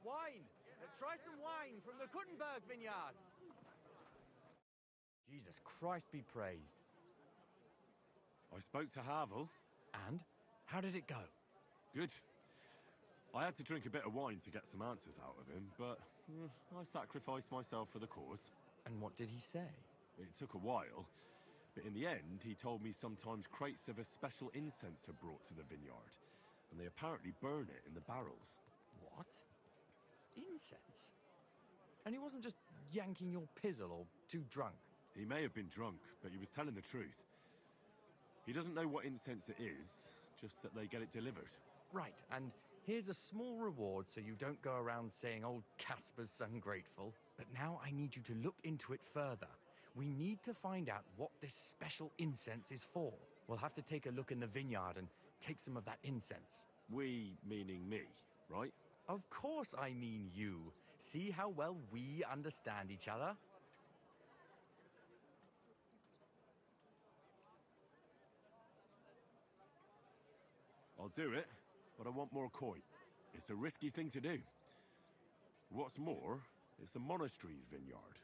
Wine! Try some wine from the Kuttenberg vineyards! Jesus Christ be praised. I spoke to Havel. And? How did it go? Good. I had to drink a bit of wine to get some answers out of him, but I sacrificed myself for the cause. And what did he say? It took a while, but in the end he told me sometimes crates of a special incense are brought to the vineyard, and they apparently burn it in the barrels. What? Incense? And he wasn't just yanking your pizzle or too drunk? He may have been drunk, but he was telling the truth. He doesn't know what incense it is, just that they get it delivered. Right, and here's a small reward so you don't go around saying old Casper's ungrateful. But now I need you to look into it further. We need to find out what this special incense is for. We'll have to take a look in the vineyard and take some of that incense. We, meaning me, right? Of course I mean you. See how well we understand each other? I'll do it, but I want more coin. It's a risky thing to do. What's more, it's the monastery's vineyard,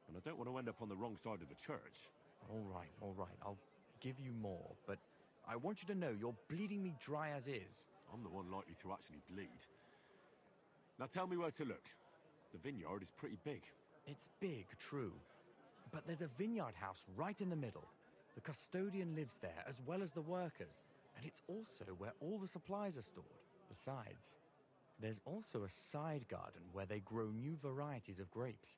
and I don't want to end up on the wrong side of the church. All right. I'll give you more, but I want you to know you're bleeding me dry as is. I'm the one likely to actually bleed. Now tell me where to look. The vineyard is pretty big. It's big, true. But there's a vineyard house right in the middle. The custodian lives there, as well as the workers. And it's also where all the supplies are stored. Besides, there's also a side garden where they grow new varieties of grapes.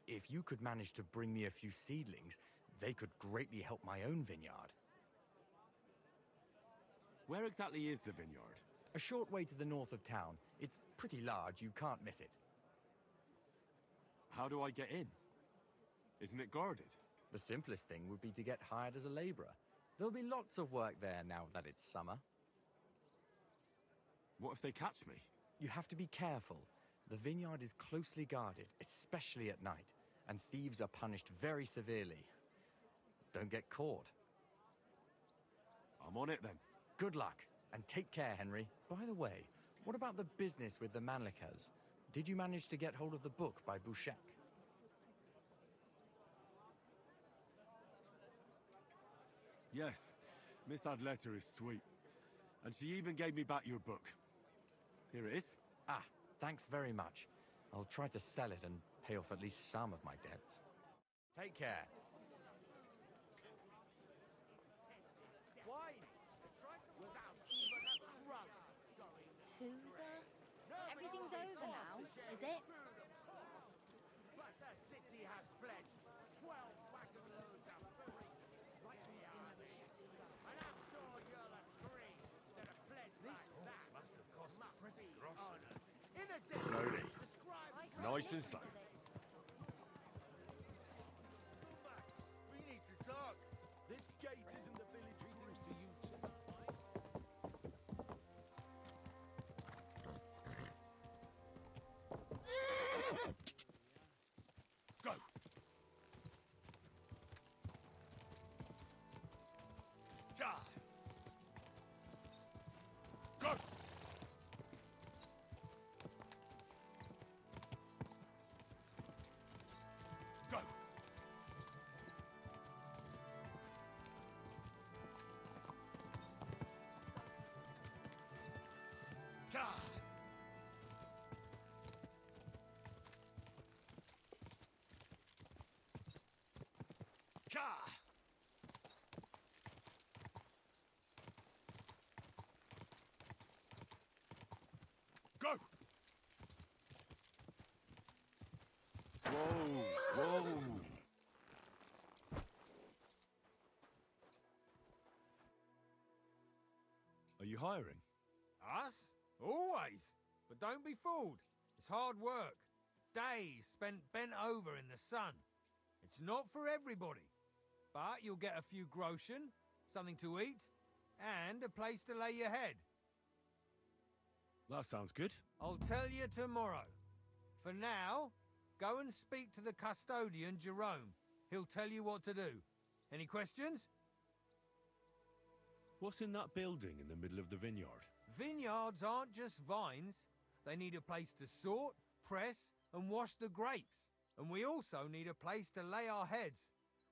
If you could manage to bring me a few seedlings, they could greatly help my own vineyard. Where exactly is the vineyard? A short way to the north of town. It's pretty large, you can't miss it. How do I get in? Isn't it guarded? The simplest thing would be to get hired as a labourer. There'll be lots of work there now that it's summer. What if they catch me? You have to be careful. The vineyard is closely guarded, especially at night, and thieves are punished very severely. Don't get caught. I'm on it then. Good luck, and take care, Henry. By the way, what about the business with the Manlikas? Did you manage to get hold of the book by Bouchek? Yes, Miss Adletter is sweet. And she even gave me back your book. Here it is. Ah, thanks very much. I'll try to sell it and pay off at least some of my debts. Take care. Wine! Without even a crumb going. Hoover? Everything's over now, is it? But the city has pledged 12 wagon loads of fruit to the army. And I'm sure you'll agree that a pledge like that must be honored. Nice and slow. We need to talk. This gate isn't the village leading to you two. Go! Ja! Go! Go! Ja! Ja! Go! Whoa! Whoa! Are you hiring? Us? Always. But don't be fooled. It's hard work. Days spent bent over in the sun. It's not for everybody. But you'll get a few groschen, something to eat, and a place to lay your head. That sounds good. I'll tell you tomorrow. For now, go and speak to the custodian, Jerome. He'll tell you what to do. Any questions? What's in that building in the middle of the vineyard? Vineyards aren't just vines. They need a place to sort, press, and wash the grapes. And we also need a place to lay our heads.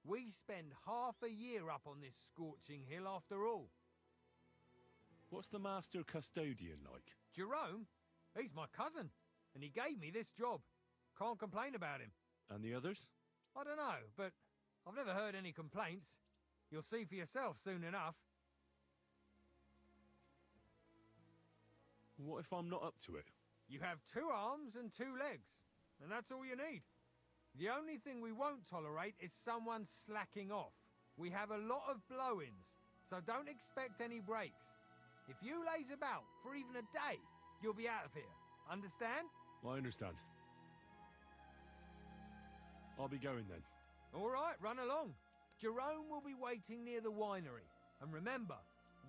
We spend half a year up on this scorching hill after all. What's the master custodian like? Jerome? He's my cousin, and he gave me this job. Can't complain about him. And the others? I don't know, but I've never heard any complaints. You'll see for yourself soon enough. What if I'm not up to it? You have 2 arms and 2 legs, and that's all you need. The only thing we won't tolerate is someone slacking off. We have a lot of blow-ins, so don't expect any breaks. If you laze about for even a day, you'll be out of here. Understand? I understand. I'll be going then. All right, run along. Jerome will be waiting near the winery. And remember,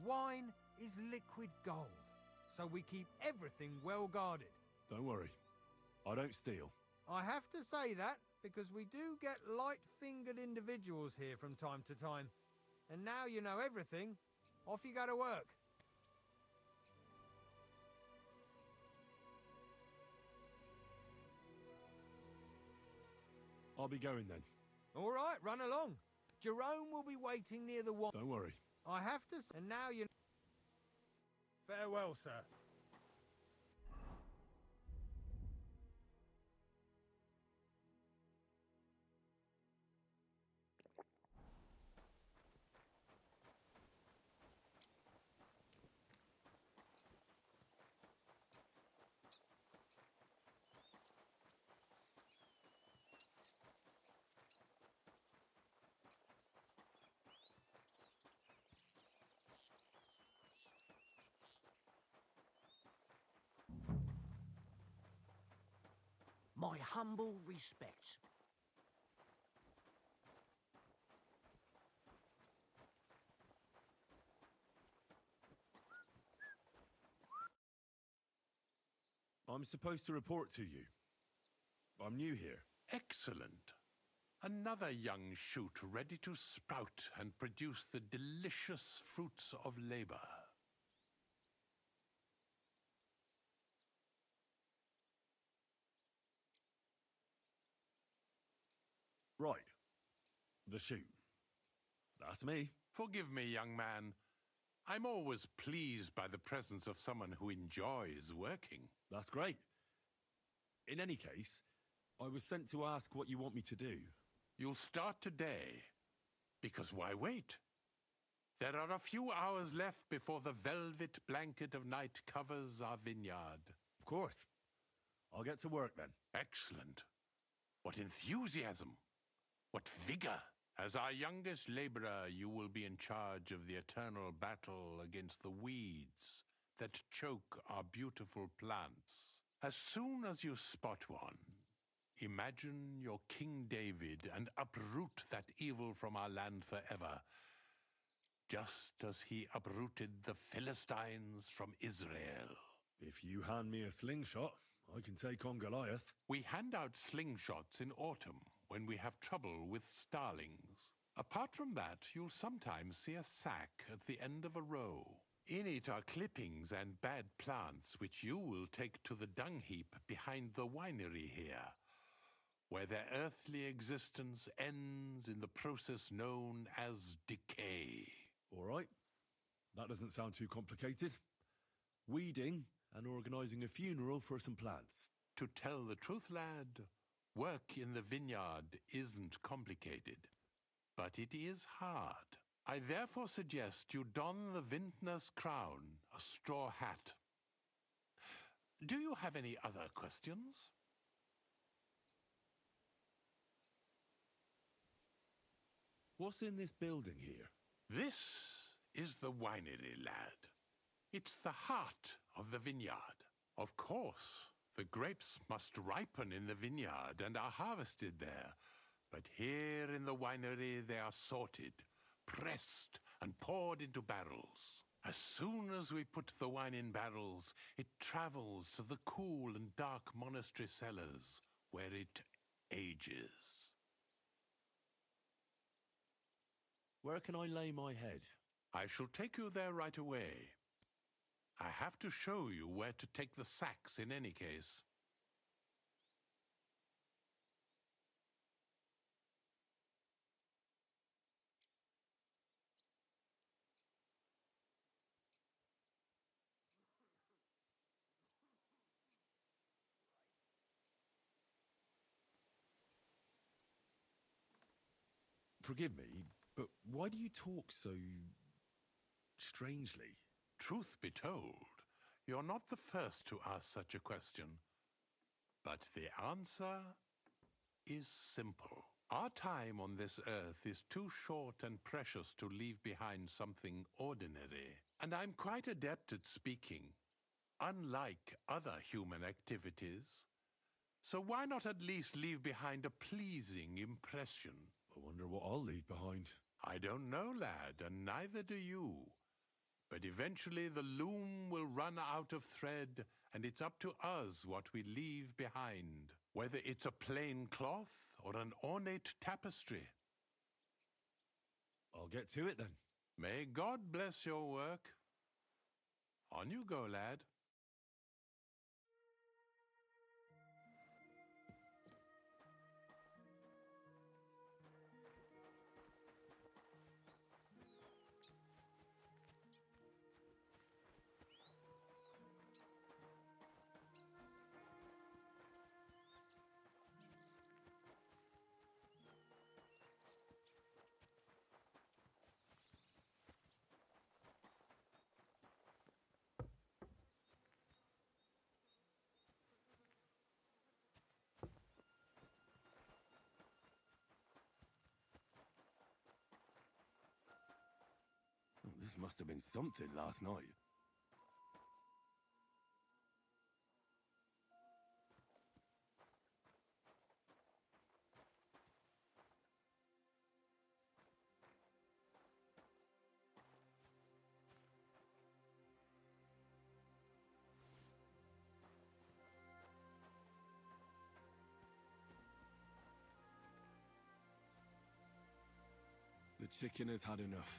wine is liquid gold, so we keep everything well guarded. Don't worry. I don't steal. I have to say that because we do get light-fingered individuals here from time to time. And now you know everything, off you go to work. I'll be going then. All right, run along. Jerome will be waiting near the winery. Don't worry. I have to... And now you... Farewell, sir. My humble respects. I'm supposed to report to you. I'm new here. Excellent. Another young shoot ready to sprout and produce the delicious fruits of labor. Right. The shoot. That's me. Forgive me, young man. I'm always pleased by the presence of someone who enjoys working. That's great. In any case, I was sent to ask what you want me to do. You'll start today. Because why wait? There are a few hours left before the velvet blanket of night covers our vineyard. Of course. I'll get to work then. Excellent. What enthusiasm! What vigor! As our youngest laborer, you will be in charge of the eternal battle against the weeds that choke our beautiful plants. As soon as you spot one, Imagine you're King David and uproot that evil from our land forever, just as he uprooted the Philistines from Israel. If you hand me a slingshot, I can take on Goliath. We hand out slingshots in autumn when we have trouble with starlings. Apart from that, you'll sometimes see a sack at the end of a row. In it are clippings and bad plants which you will take to the dung heap behind the winery here, where their earthly existence ends in the process known as decay. All right. That doesn't sound too complicated. Weeding and organising a funeral for some plants. To tell the truth, lad, work in the vineyard isn't complicated, but it is hard. I therefore suggest you don the vintner's crown, a straw hat. Do you have any other questions? What's in this building here? This is the winery, lad. It's the heart of the vineyard. Of course, the grapes must ripen in the vineyard and are harvested there. But here in the winery they are sorted, pressed, and poured into barrels. As soon as we put the wine in barrels, it travels to the cool and dark monastery cellars, where it ages. Where can I lay my head? I shall take you there right away. I have to show you where to take the sacks in any case. Forgive me, but why do you talk so strangely? Truth be told, you're not the first to ask such a question. But the answer is simple. Our time on this earth is too short and precious to leave behind something ordinary. And I'm quite adept at speaking, unlike other human activities. So why not at least leave behind a pleasing impression? I wonder what I'll leave behind. I don't know, lad, and neither do you. But eventually the loom will run out of thread, and it's up to us what we leave behind, whether it's a plain cloth or an ornate tapestry. I'll get to it then. May God bless your work. On you go, lad. This must have been something last night. The chicken has had enough.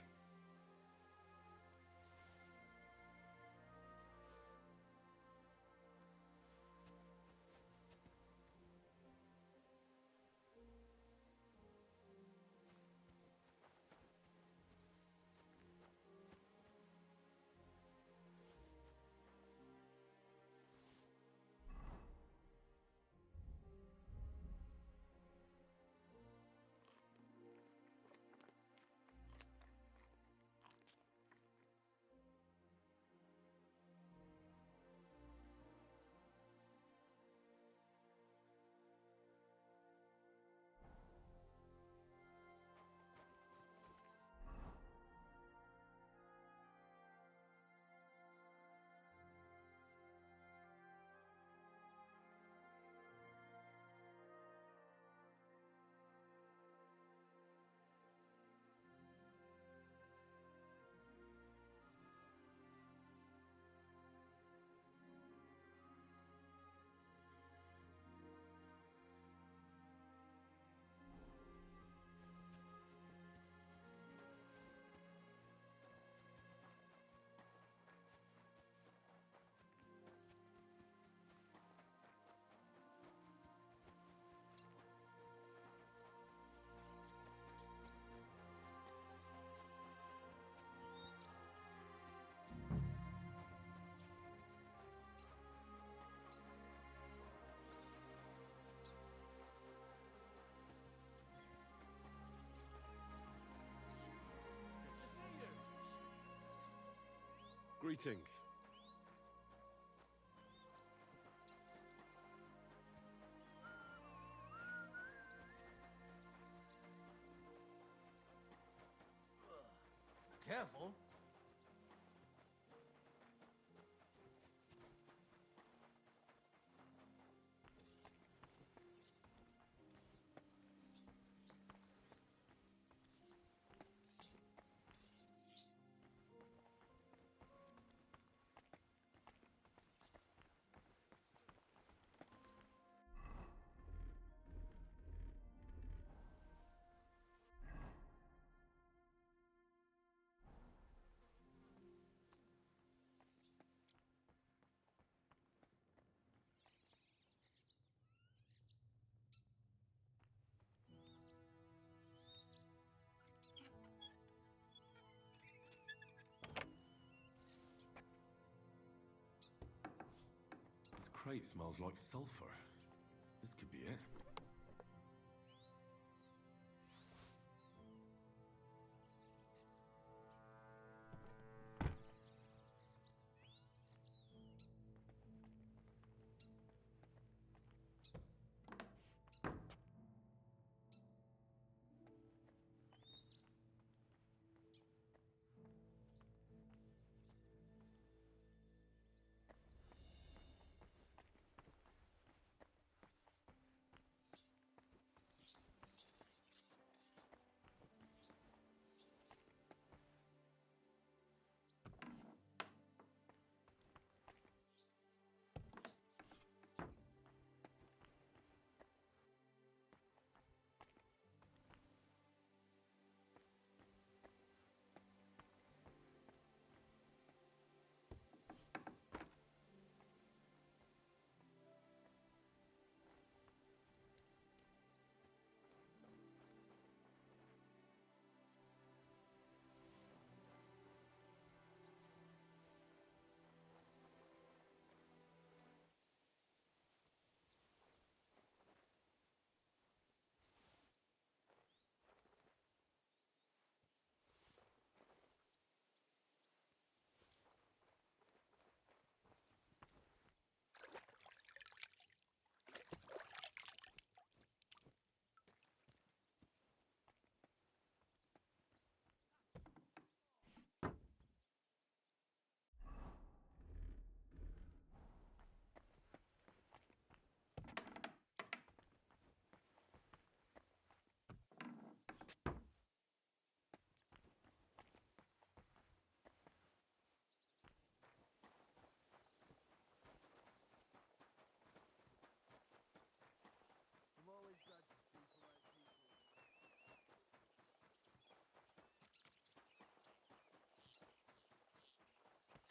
Greetings. Careful. This crate smells like sulfur. This could be it.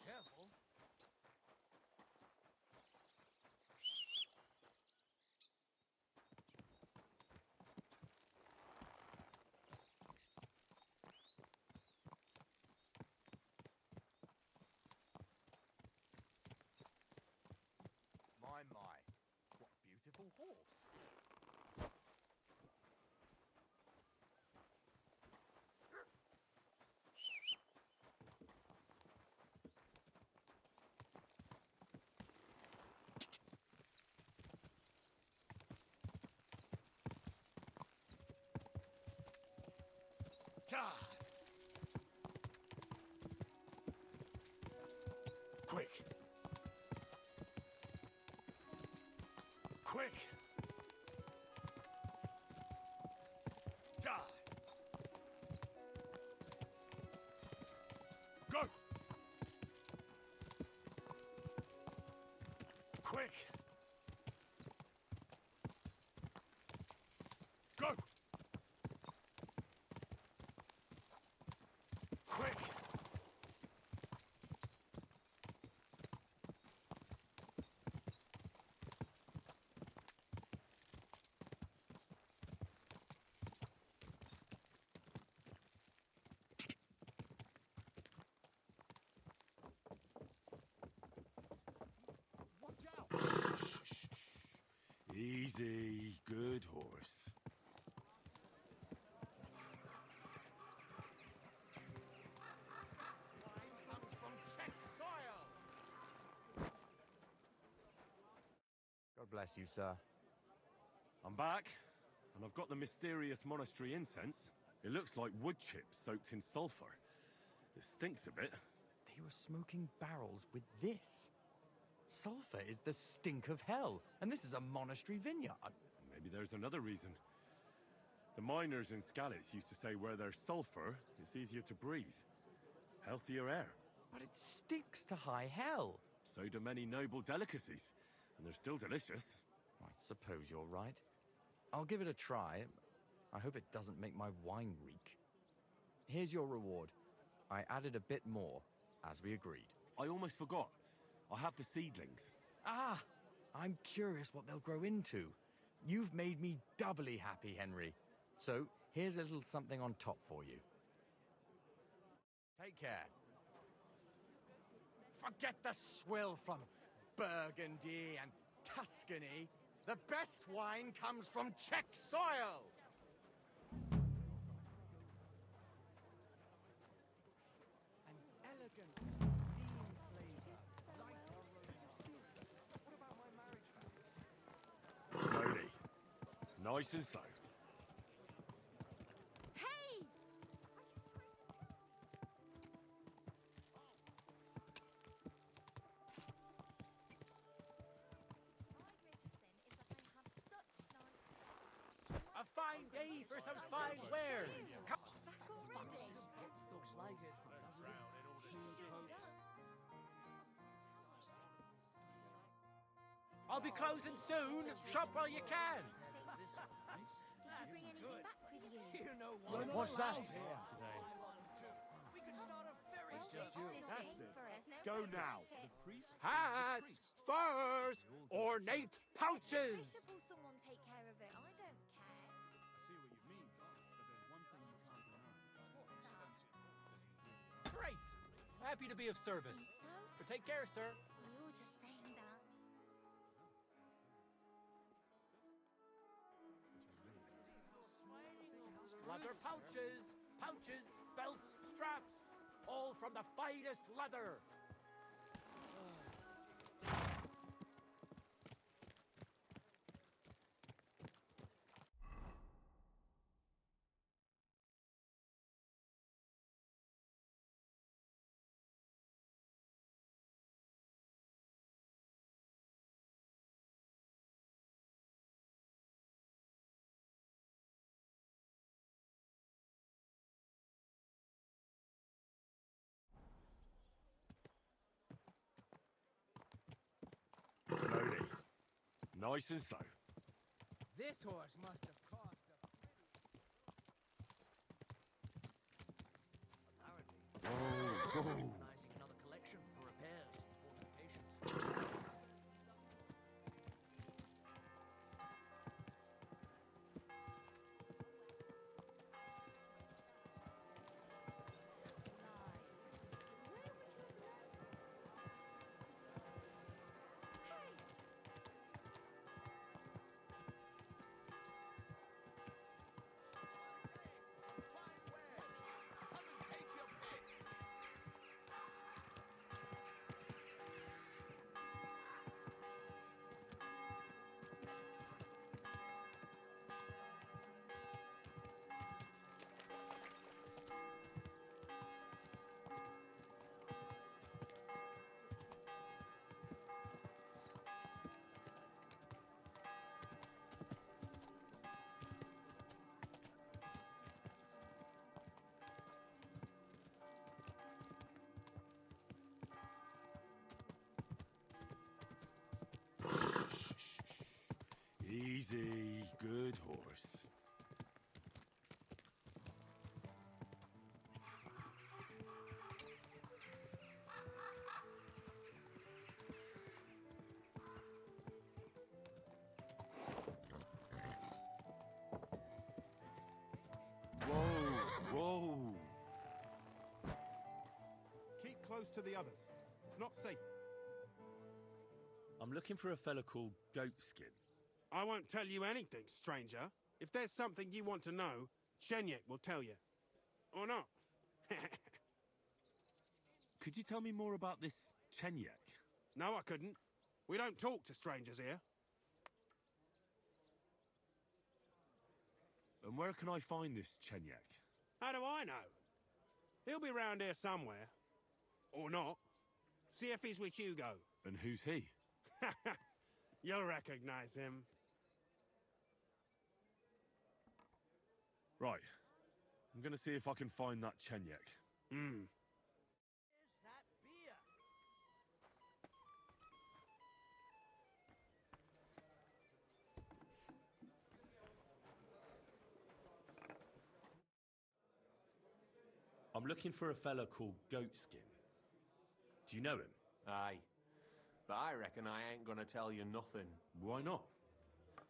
Careful. My. What a beautiful horse. God! Quick! Quick! Die! Go! Quick! Go! Quick! Easy, good horse. Comes from Czech soil. bless you, sir. I'm back, and I've got the mysterious monastery incense. It looks like wood chips soaked in sulfur. It stinks a bit. They were smoking barrels with this. Sulfur is the stink of hell, and this is a monastery vineyard. Maybe there's another reason. The miners in Skalitz used to say where there's sulfur, it's easier to breathe. Healthier air. But it stinks to high hell. So do many noble delicacies, and they're still delicious. I suppose you're right. I'll give it a try. I hope it doesn't make my wine reek. Here's your reward. I added a bit more, as we agreed. I almost forgot. I have the seedlings. Ah! I'm curious what they'll grow into. You've made me doubly happy, Henry. So, here's a little something on top for you. Take care. Forget the swill from Burgundy and Tuscany. The best wine comes from Czech soil! An elegant, clean flavor, light aroma. What about my marriage vows? Slowly. Nice and slow. Hey! A fine day for some fine wares. Back already? Looks like it. I'll be closing soon. Shop while you can. Did you bring anything back with you? You know What's that? We could start a very That's it. Go now. Hats, furs, ornate pouches. Bishop will someone take care of it. I don't care. see what you mean, but there's one thing you can't deny. What's that? Great! Happy to be of service. So? But take care, sir. You're just saying that. Leather pouches, belts, straps, all from the finest leather. Slowly. Nice and slow. This horse must have cost a Whoa. Organizing another collection for repairs and fortifications. Easy. Good horse. Whoa. Keep close to the others. It's not safe. I'm looking for a fella called Goatskin. I won't tell you anything, stranger. If there's something you want to know, Shenyek will tell you. Or not. Could you tell me more about this Chenyek? No, I couldn't. We don't talk to strangers here. And where can I find this Chenyek? How do I know? He'll be round here somewhere. Or not. See if he's with Hugo. And who's he? You'll recognize him. Right. I'm gonna see if I can find that Chenyek. I'm looking for a fella called Goatskin. Do you know him? Aye. But I reckon I ain't gonna tell you nothing. Why not?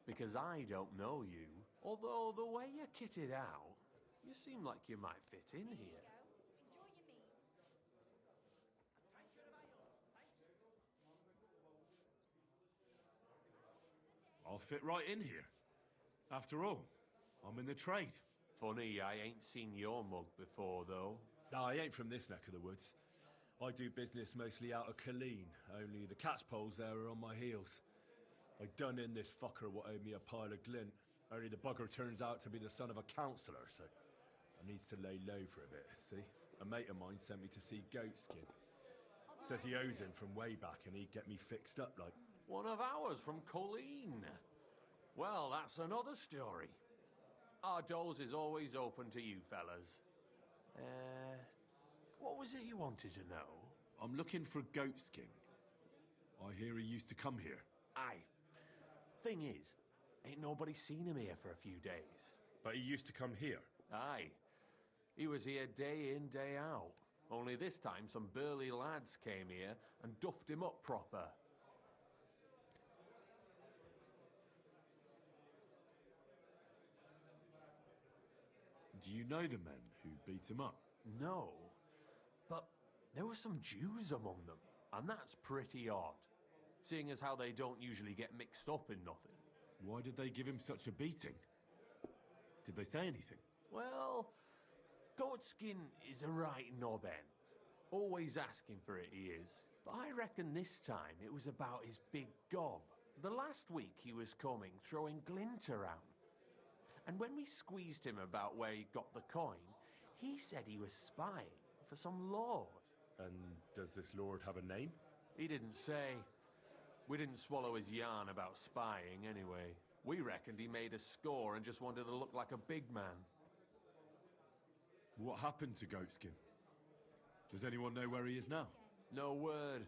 Because I don't know you. Although the way you're kitted out, you seem like you might fit in here. I'll fit right in here. After all, I'm in the trade. Funny, I ain't seen your mug before, though. No, I ain't from this neck of the woods. I do business mostly out of Colleen, only the catchpoles there are on my heels. I done in this fucker what owed me a pile of glint, only the bugger turns out to be the son of a councillor, so I needs to lay low for a bit, see? A mate of mine sent me to see Goatskin. Says he owes him from way back and he'd get me fixed up like... One of ours from Colleen. Well, that's another story. Our doors is always open to you fellas. What was it you wanted to know? I'm looking for Goatskin. I hear he used to come here. Aye. Thing is, ain't nobody seen him here for a few days. But he used to come here? Aye. He was here day in, day out. Only this time some burly lads came here and duffed him up proper. Do you know the men who beat him up? No, but there were some Jews among them, and that's pretty odd, seeing as how they don't usually get mixed up in nothing. Why did they give him such a beating? Did they say anything? Well, Goatskin is a right knobhead. Always asking for it, he is. But I reckon this time it was about his big gob. The last week he was coming, throwing glint around. And when we squeezed him about where he got the coin, he said he was spying for some lord. And does this lord have a name? He didn't say. We didn't swallow his yarn about spying anyway. We reckoned he made a score and just wanted to look like a big man. What happened to Goatskin? Does anyone know where he is now? No word.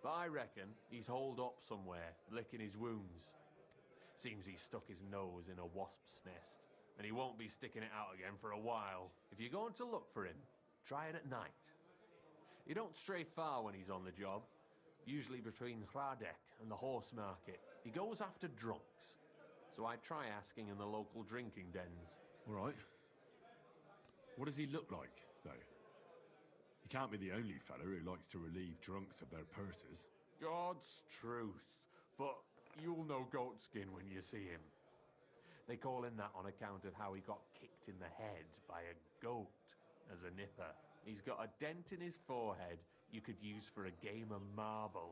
But I reckon he's holed up somewhere, licking his wounds. Seems he stuck his nose in a wasp's nest, and he won't be sticking it out again for a while. If you're going to look for him, try it at night. You don't stray far when he's on the job. Usually between Hradek and the horse market. He goes after drunks. So I try asking in the local drinking dens. All right. What does he look like, though? He can't be the only fella who likes to relieve drunks of their purses. God's truth. But you'll know Goatskin when you see him. They call him that on account of how he got kicked in the head by a goat as a nipper. He's got a dent in his forehead you could use for a game of marbles.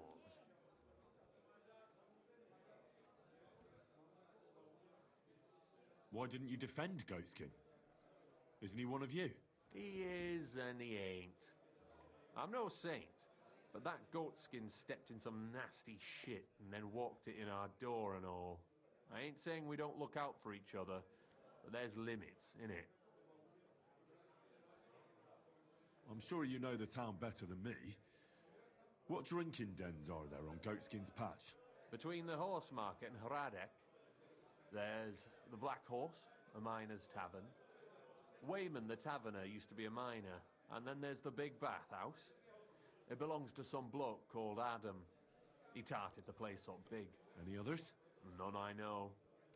Why didn't you defend Goatskin? Isn't he one of you? He is and he ain't. I'm no saint, but that Goatskin stepped in some nasty shit and then walked it in our door and all. I ain't saying we don't look out for each other, but there's limits, innit? I'm sure you know the town better than me. What drinking dens are there on Goatskin's patch? Between the horse market and Hradek, there's the Black Horse, a miner's tavern. Wayman the taverner used to be a miner, and then there's the Big Bathhouse. It belongs to some bloke called Adam. He tarted the place up big. Any others? None I know.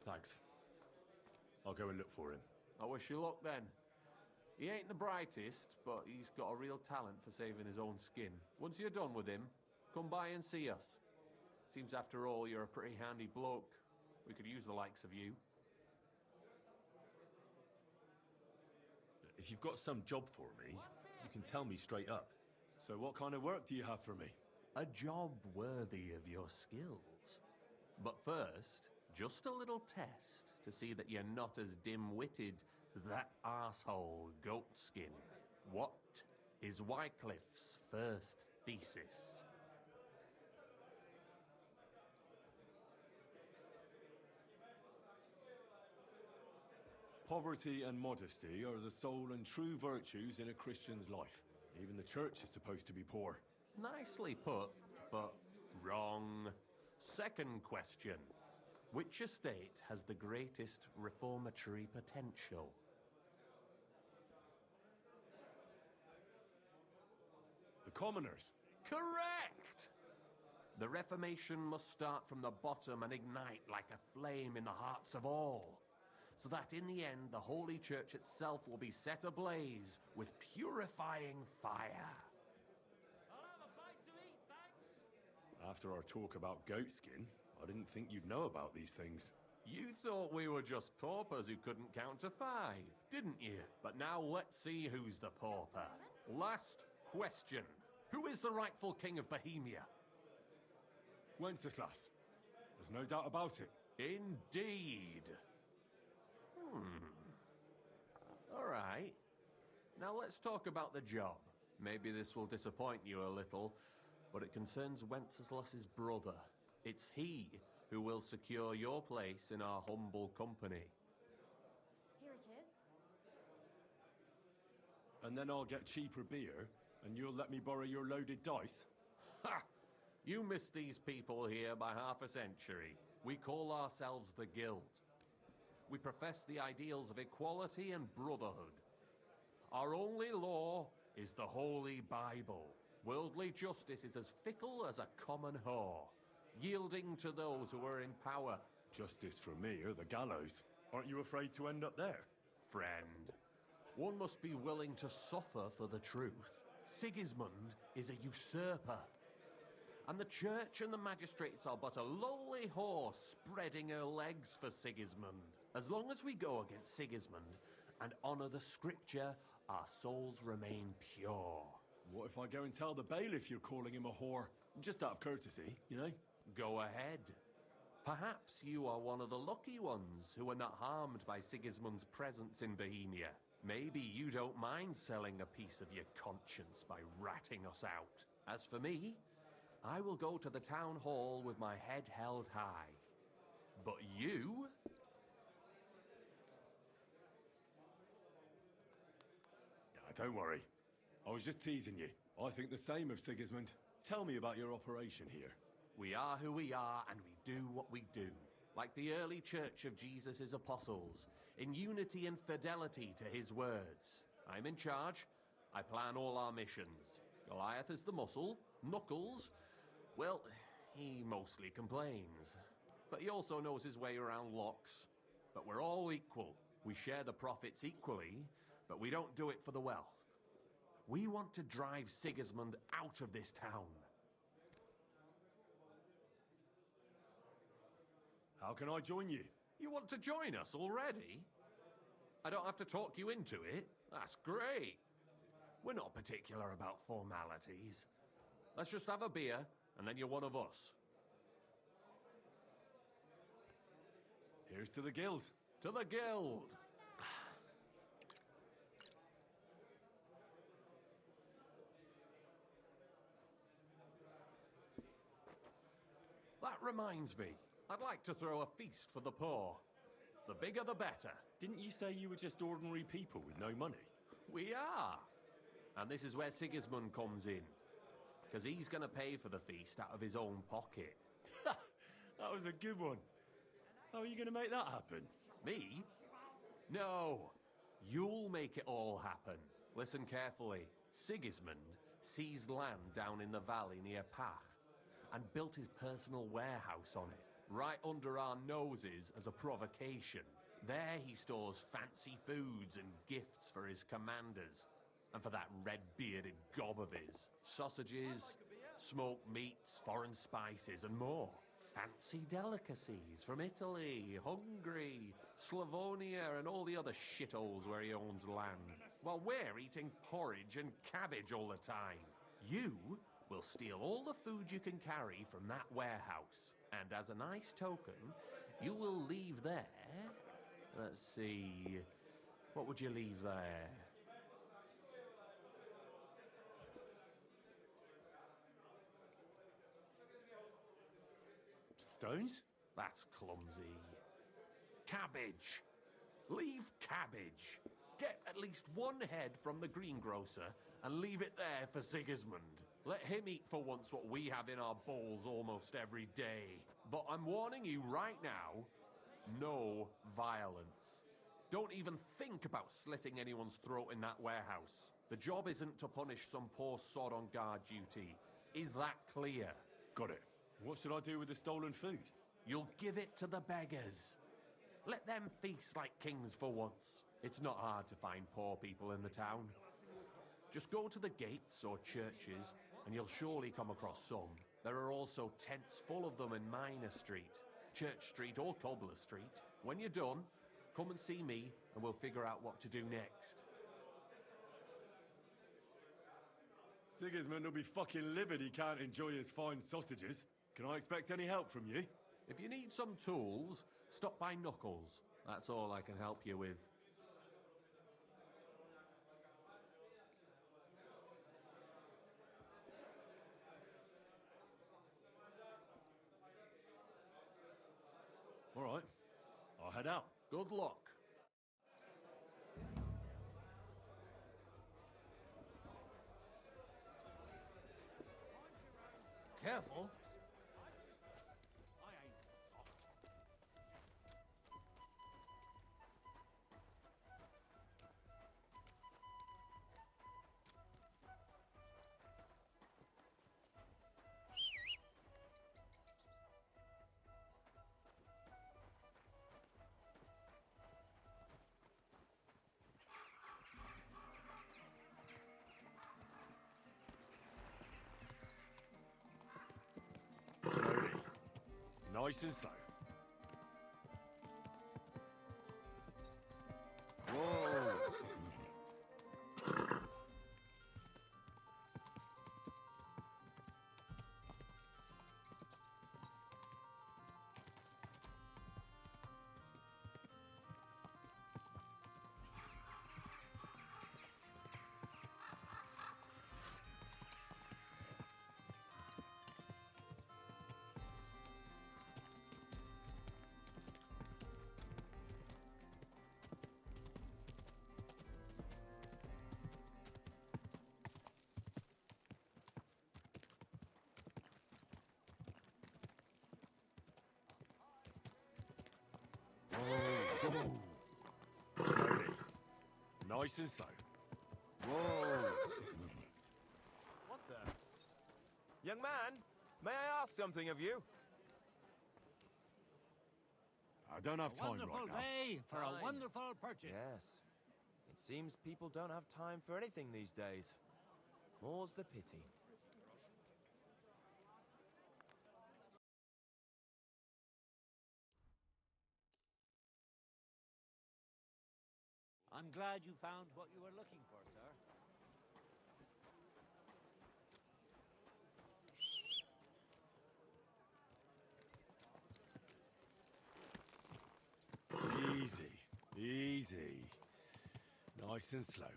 Thanks. I'll go and look for him. I wish you luck then. He ain't the brightest, but he's got a real talent for saving his own skin. Once you're done with him, come by and see us. Seems after all you're a pretty handy bloke. We could use the likes of you. If you've got some job for me, you can tell me straight up. So what kind of work do you have for me? A job worthy of your skills. But first, just a little test to see that you're not as dim-witted as that arsehole Goatskin. What is Wycliffe's first thesis? Poverty and modesty are the sole and true virtues in a Christian's life. Even the church is supposed to be poor. Nicely put, but wrong. Second question. Which estate has the greatest reformatory potential? The commoners. Correct! The Reformation must start from the bottom and ignite like a flame in the hearts of all, so that in the end the Holy Church itself will be set ablaze with purifying fire. After our talk about Goatskin, I didn't think you'd know about these things. You thought we were just paupers who couldn't count to 5, didn't you? But now let's see who's the pauper. Last question. Who is the rightful king of Bohemia? Wenceslas. There's no doubt about it. Indeed. All right. Now let's talk about the job. Maybe this will disappoint you a little, but it concerns Wenceslas's brother. It's he who will secure your place in our humble company. Here it is. And then I'll get cheaper beer, and you'll let me borrow your loaded dice? Ha! You missed these people here by half a century. We call ourselves the Guild. We profess the ideals of equality and brotherhood. Our only law is the Holy Bible. Worldly justice is as fickle as a common whore, yielding to those who are in power. Justice for me or the gallows. Aren't you afraid to end up there? Friend, one must be willing to suffer for the truth. Sigismund is a usurper, and the church and the magistrates are but a lowly horse spreading her legs for Sigismund. As long as we go against Sigismund and honour the scripture, our souls remain pure. What if I go and tell the bailiff you're calling him a whore? Just out of courtesy, you know? Go ahead. Perhaps you are one of the lucky ones who are not harmed by Sigismund's presence in Bohemia. Maybe you don't mind selling a piece of your conscience by ratting us out. As for me, I will go to the town hall with my head held high. But you... Don't worry. I was just teasing you. I think the same of Sigismund. Tell me about your operation here. We are who we are, and we do what we do. Like the early church of Jesus' apostles, in unity and fidelity to his words. I'm in charge. I plan all our missions. Goliath is the muscle. Knuckles, well, he mostly complains. But he also knows his way around locks. But we're all equal. We share the profits equally, but we don't do it for the wealth. We want to drive Sigismund out of this town. How can I join you? You want to join us already? I don't have to talk you into it. That's great. We're not particular about formalities. Let's just have a beer, and then you're one of us. Here's to the Guild. To the Guild! That reminds me, I'd like to throw a feast for the poor. The bigger the better. Didn't you say you were just ordinary people with no money? We are. And this is where Sigismund comes in. Because he's going to pay for the feast out of his own pocket. That was a good one. How are you going to make that happen? Me? No. You'll make it all happen. Listen carefully. Sigismund seized land down in the valley near Pach and built his personal warehouse on it, right under our noses as a provocation. There he stores fancy foods and gifts for his commanders, and for that red-bearded gob of his. Sausages, smoked meats, foreign spices, and more. Fancy delicacies from Italy, Hungary, Slavonia, and all the other shitholes where he owns land. While we're eating porridge and cabbage all the time. You will steal all the food you can carry from that warehouse. And as a nice token, you will leave there Let's see. What would you leave there? Stones? That's clumsy. Cabbage. Leave cabbage. Get at least one head from the greengrocer and leave it there for Sigismund. Let him eat for once what we have in our bowls almost every day. But I'm warning you right now, no violence. Don't even think about slitting anyone's throat in that warehouse. The job isn't to punish some poor sod on guard duty. Is that clear? Got it. What should I do with the stolen food? You'll give it to the beggars. Let them feast like kings for once. It's not hard to find poor people in the town. Just go to the gates or churches and you'll surely come across some. There are also tents full of them in Minor Street, Church Street or Cobbler Street. When you're done, come and see me and we'll figure out what to do next. Sigismund will be fucking livid he can't enjoy his fine sausages. Can I expect any help from you? If you need some tools, stop by Knuckles. That's all I can help you with. All right. I'll head out. Good luck. Careful. Nice and slow. Whoa! Nice and slow. Whoa! What the? Young man, may I ask something of you? I don't have time right now. Wonderful day for a wonderful purchase. Yes. It seems people don't have time for anything these days. More's the pity. I'm glad you found what you were looking for, sir. Easy, easy. Nice and slow.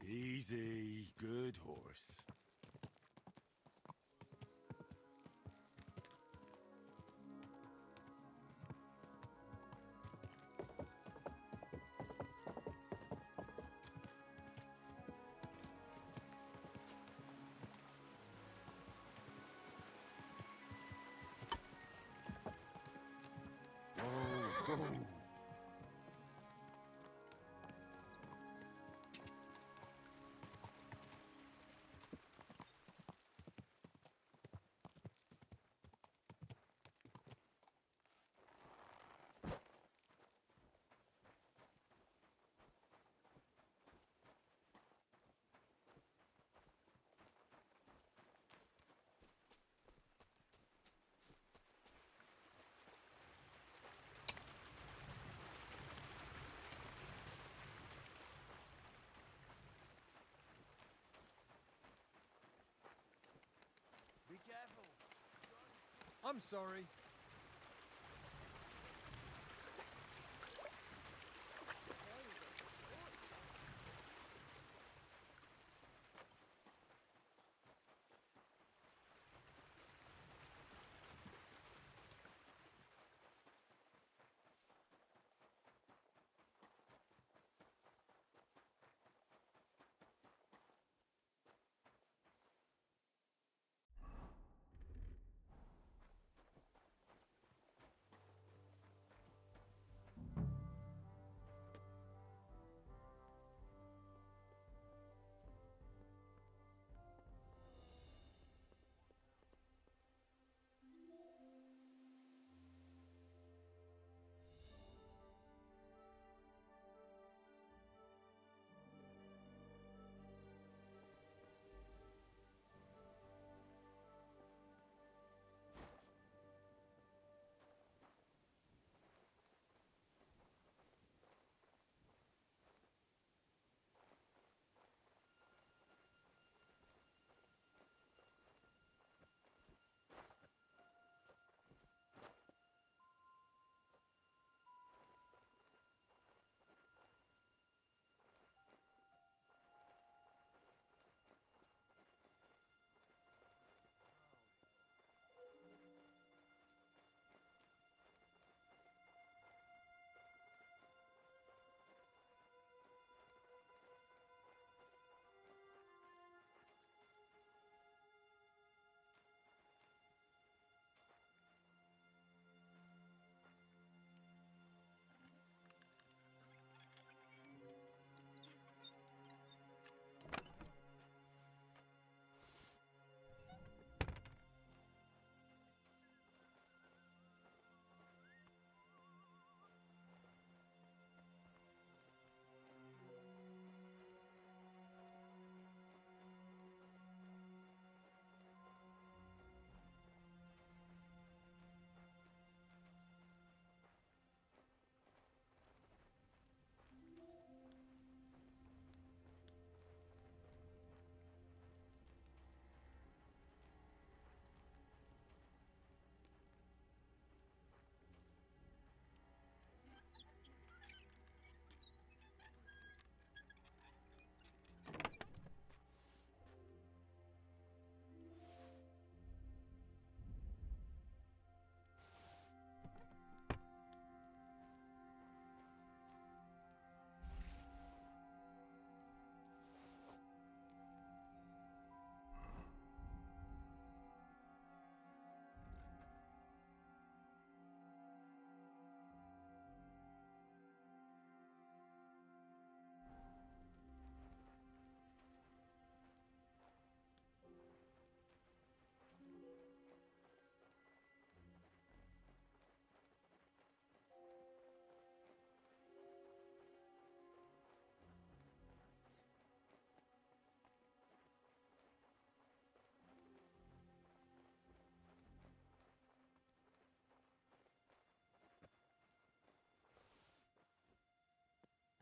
Easy, good horse. Be careful. I'm sorry.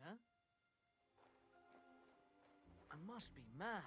Huh? I must be mad.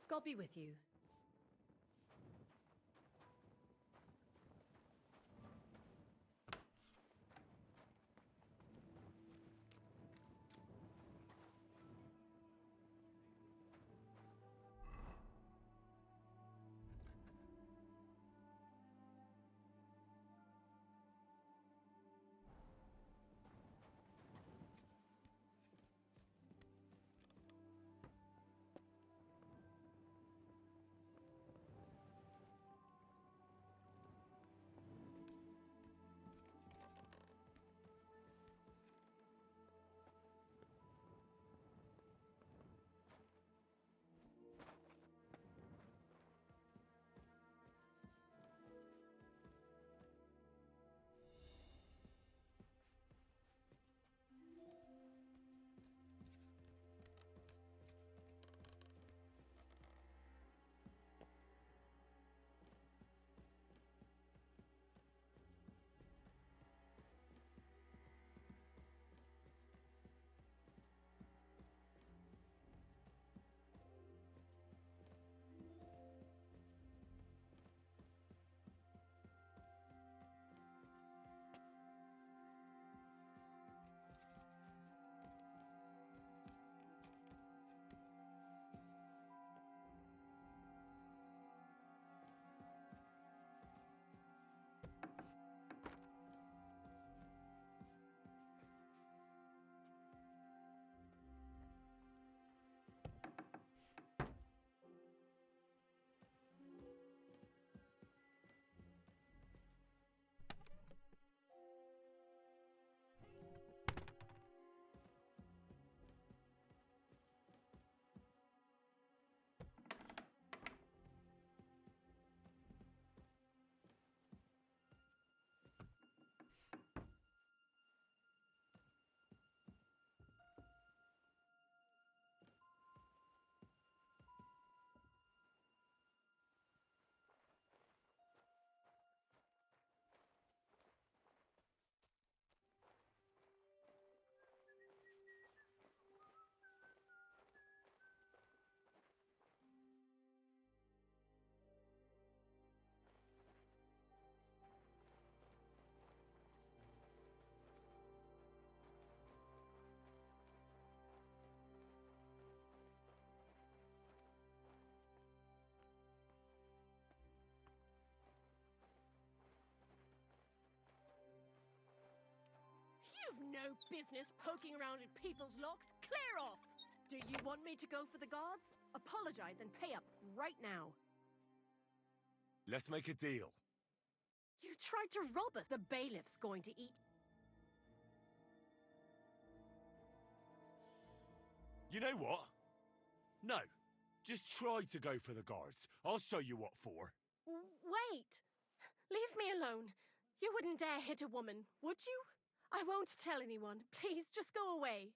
God be with you. You've no business poking around in people's locks. Clear off! Do you want me to go for the guards? Apologize and pay up right now. Let's make a deal. You tried to rob us. The bailiff's going to eat. You know what? No. Just try to go for the guards. I'll show you what for. Wait! Leave me alone. You wouldn't dare hit a woman, would you? I won't tell anyone. Please, just go away.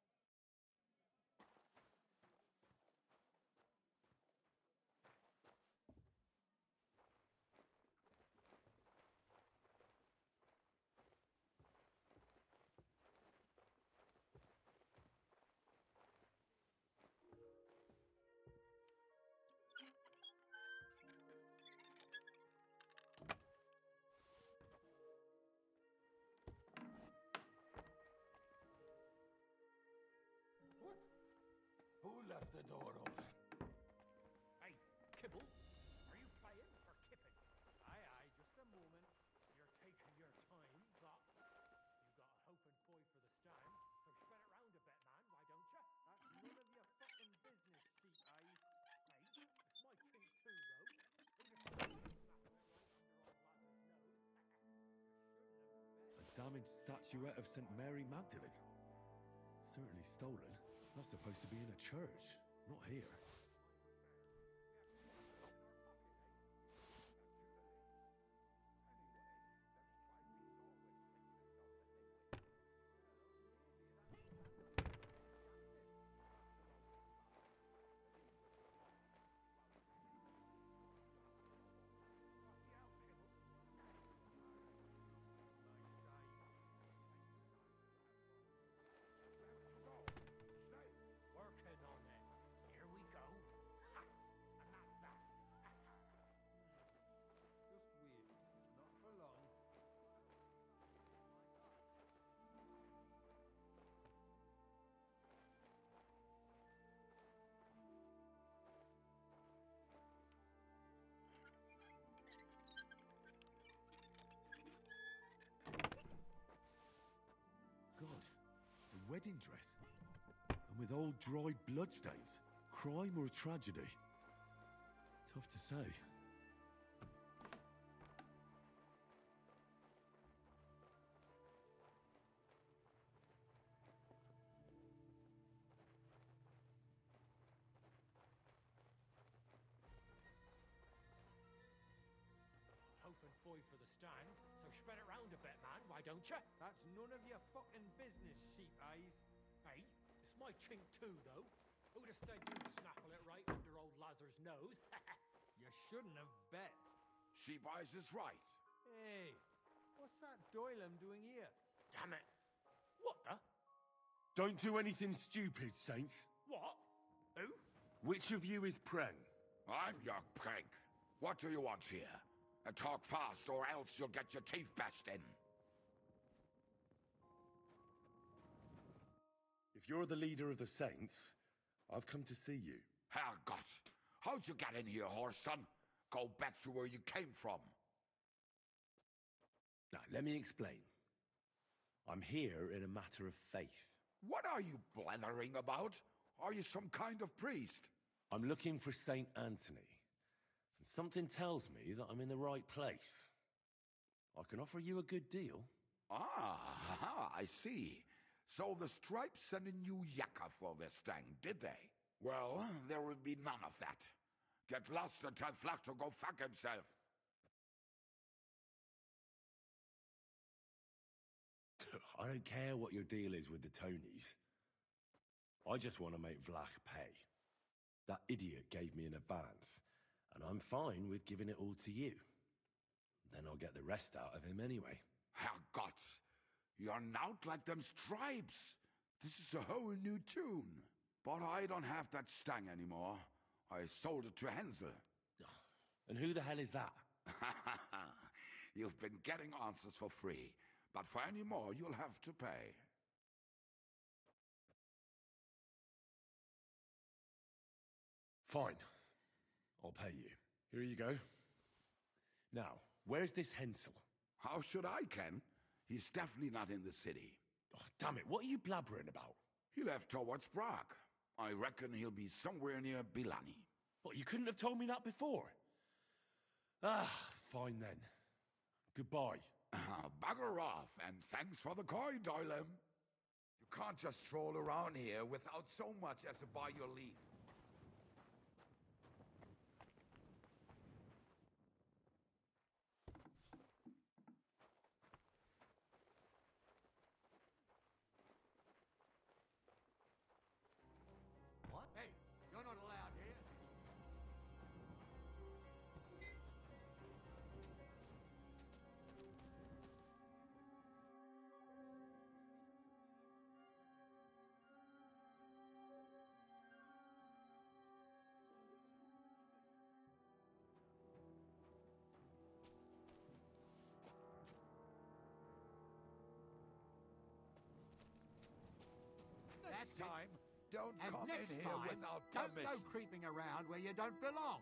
Who left the door open? Hey, Kibble, are you playing or kipping? Aye, aye, just a moment. You're taking your time, but you got a hoping boy for the stand, so spread it round a bit, man, why don't you? That's none of your fucking business, cheap, eh? Hey, it's my kink too, though. A damaged statuette of St. Mary Magdalene. Certainly stolen. Not supposed to be in a church. Not here. Working on it. Here we go. wedding dress. And with old dried bloodstains. Crime or a tragedy? Tough to say. Hoping for the stand, so spread it round a bit, man, why don't you? That's none of your fucking business, sheep eyes. Hey, it's my chink too, though. Who'd have said you'd snaffle it right under old Lazar's nose? You shouldn't have bet. Sheep Eyes is right. Hey, what's that Doylem doing here? Damn it. What the? Don't do anything stupid, Saints. What? Who? Which of you is Preng? I'm young Preng. What do you want here? And talk fast, or else you'll get your teeth bashed in. If you're the leader of the Saints, I've come to see you. Herrgott! How'd you get in here, horse son? Go back to where you came from. Now, let me explain. I'm here in a matter of faith. What are you blethering about? Are you some kind of priest? I'm looking for Saint Anthony. And something tells me that I'm in the right place. I can offer you a good deal. Ah, I see. So the Stripes sent a new yakka for this thing, did they? Well, there will be none of that. Get lost and tell Flach to go fuck himself. I don't care what your deal is with the Tonys. I just want to make Vlach pay. That idiot gave me an advance, and I'm fine with giving it all to you. Then I'll get the rest out of him anyway. Herrgott, you're not like them Stripes. This is a whole new tune. But I don't have that stang anymore. I sold it to Hensel. And who the hell is that? You've been getting answers for free, but for any more you'll have to pay. Fine. I'll pay you. Here you go. Now, where's this Hensel? How should I, Ken? He's definitely not in the city. Oh, damn it, what are you blabbering about? He left towards Prague. I reckon he'll be somewhere near Bilani. What, you couldn't have told me that before? Ah, fine then. Goodbye. Bugger off, and thanks for the coin, Doylem. You can't just stroll around here without so much as a by your leave. What? Hey, you're not allowed here. Next time, don't and come next in here time, without don't permission. go creeping around where you don't belong.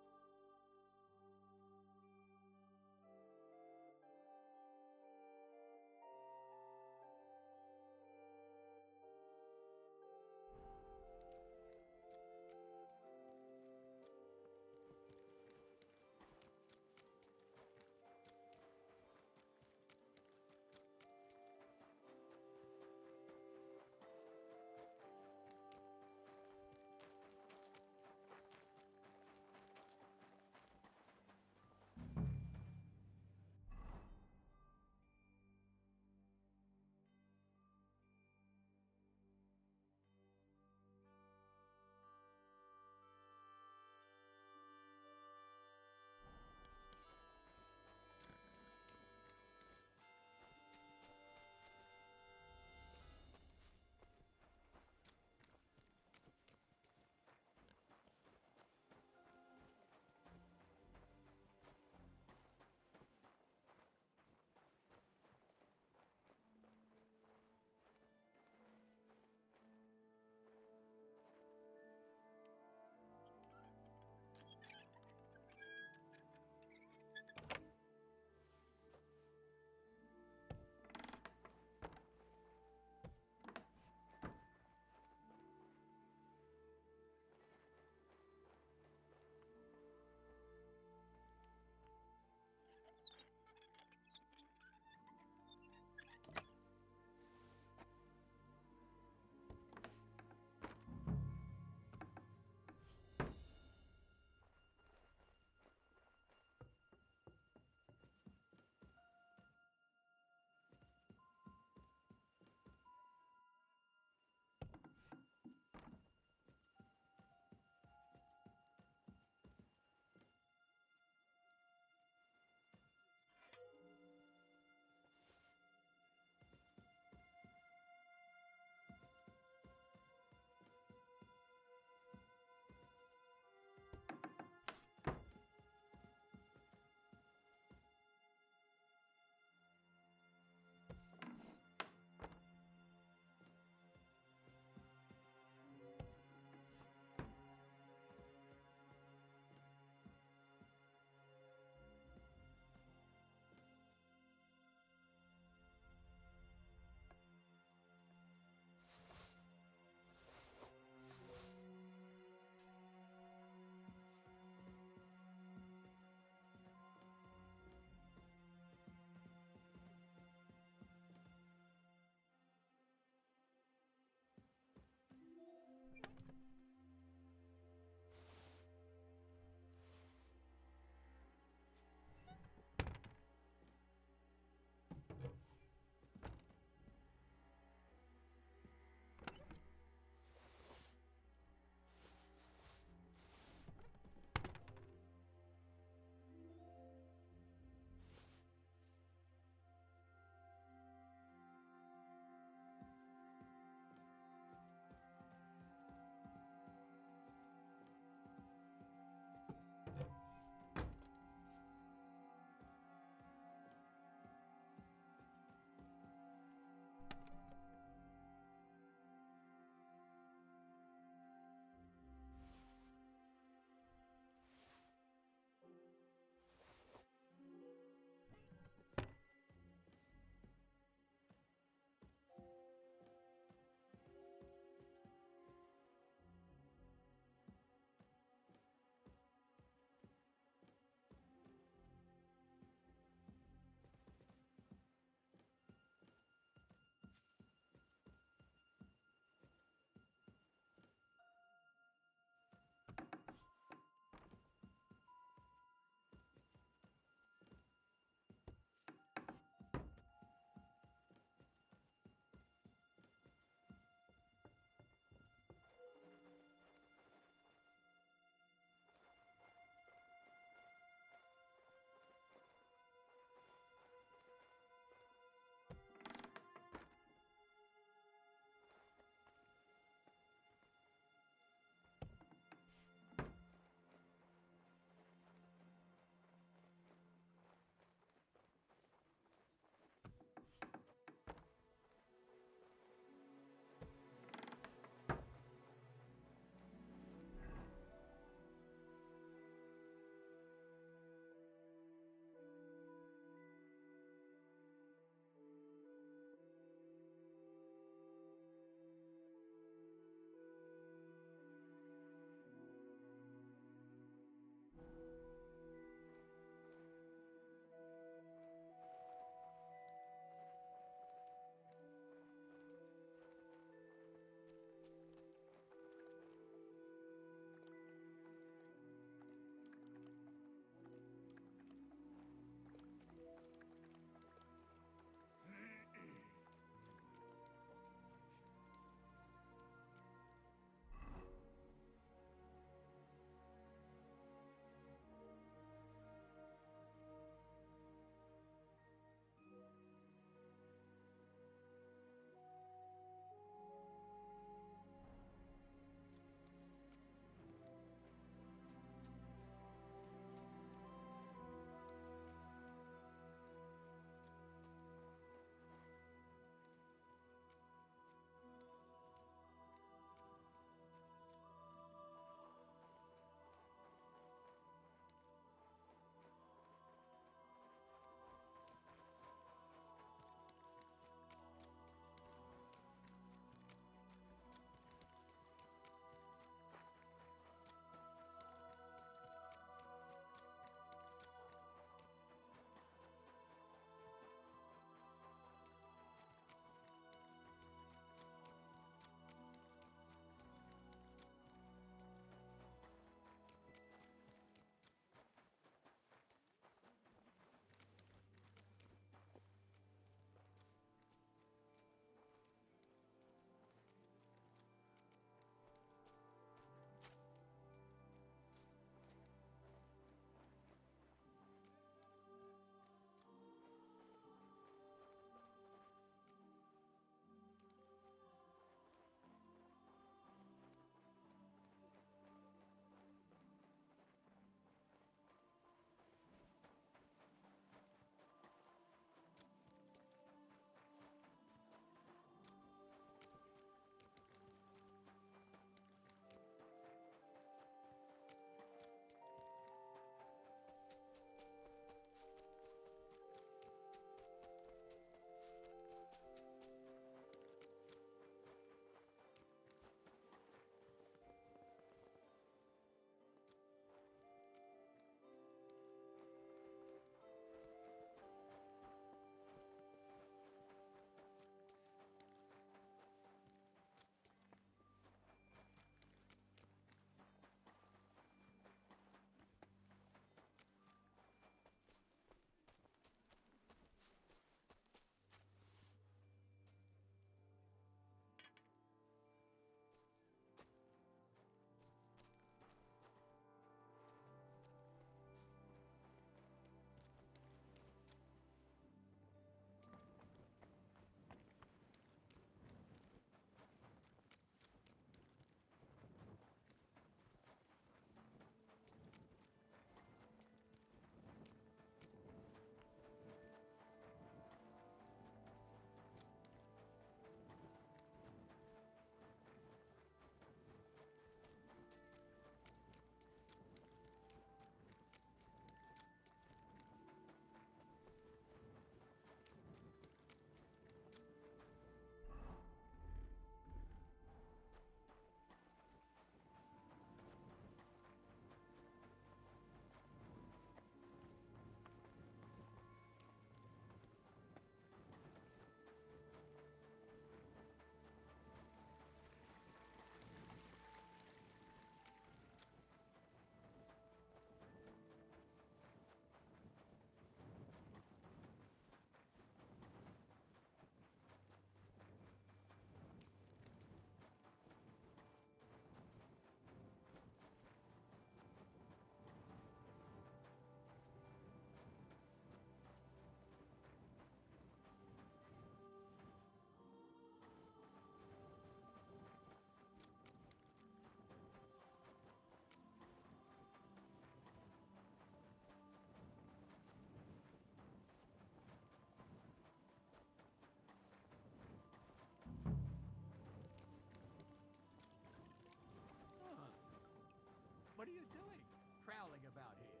What are you doing, prowling about here?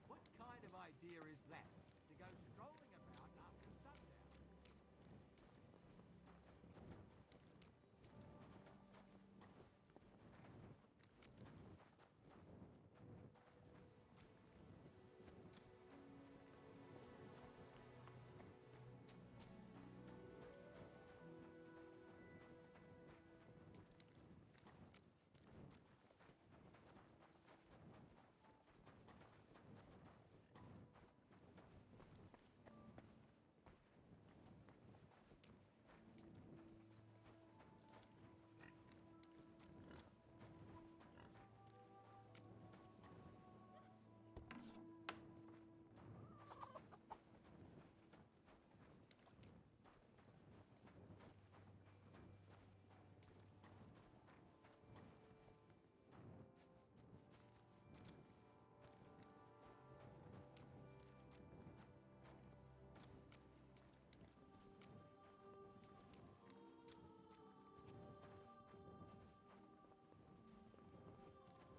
What kind of idea is that, to go strolling about after sundown?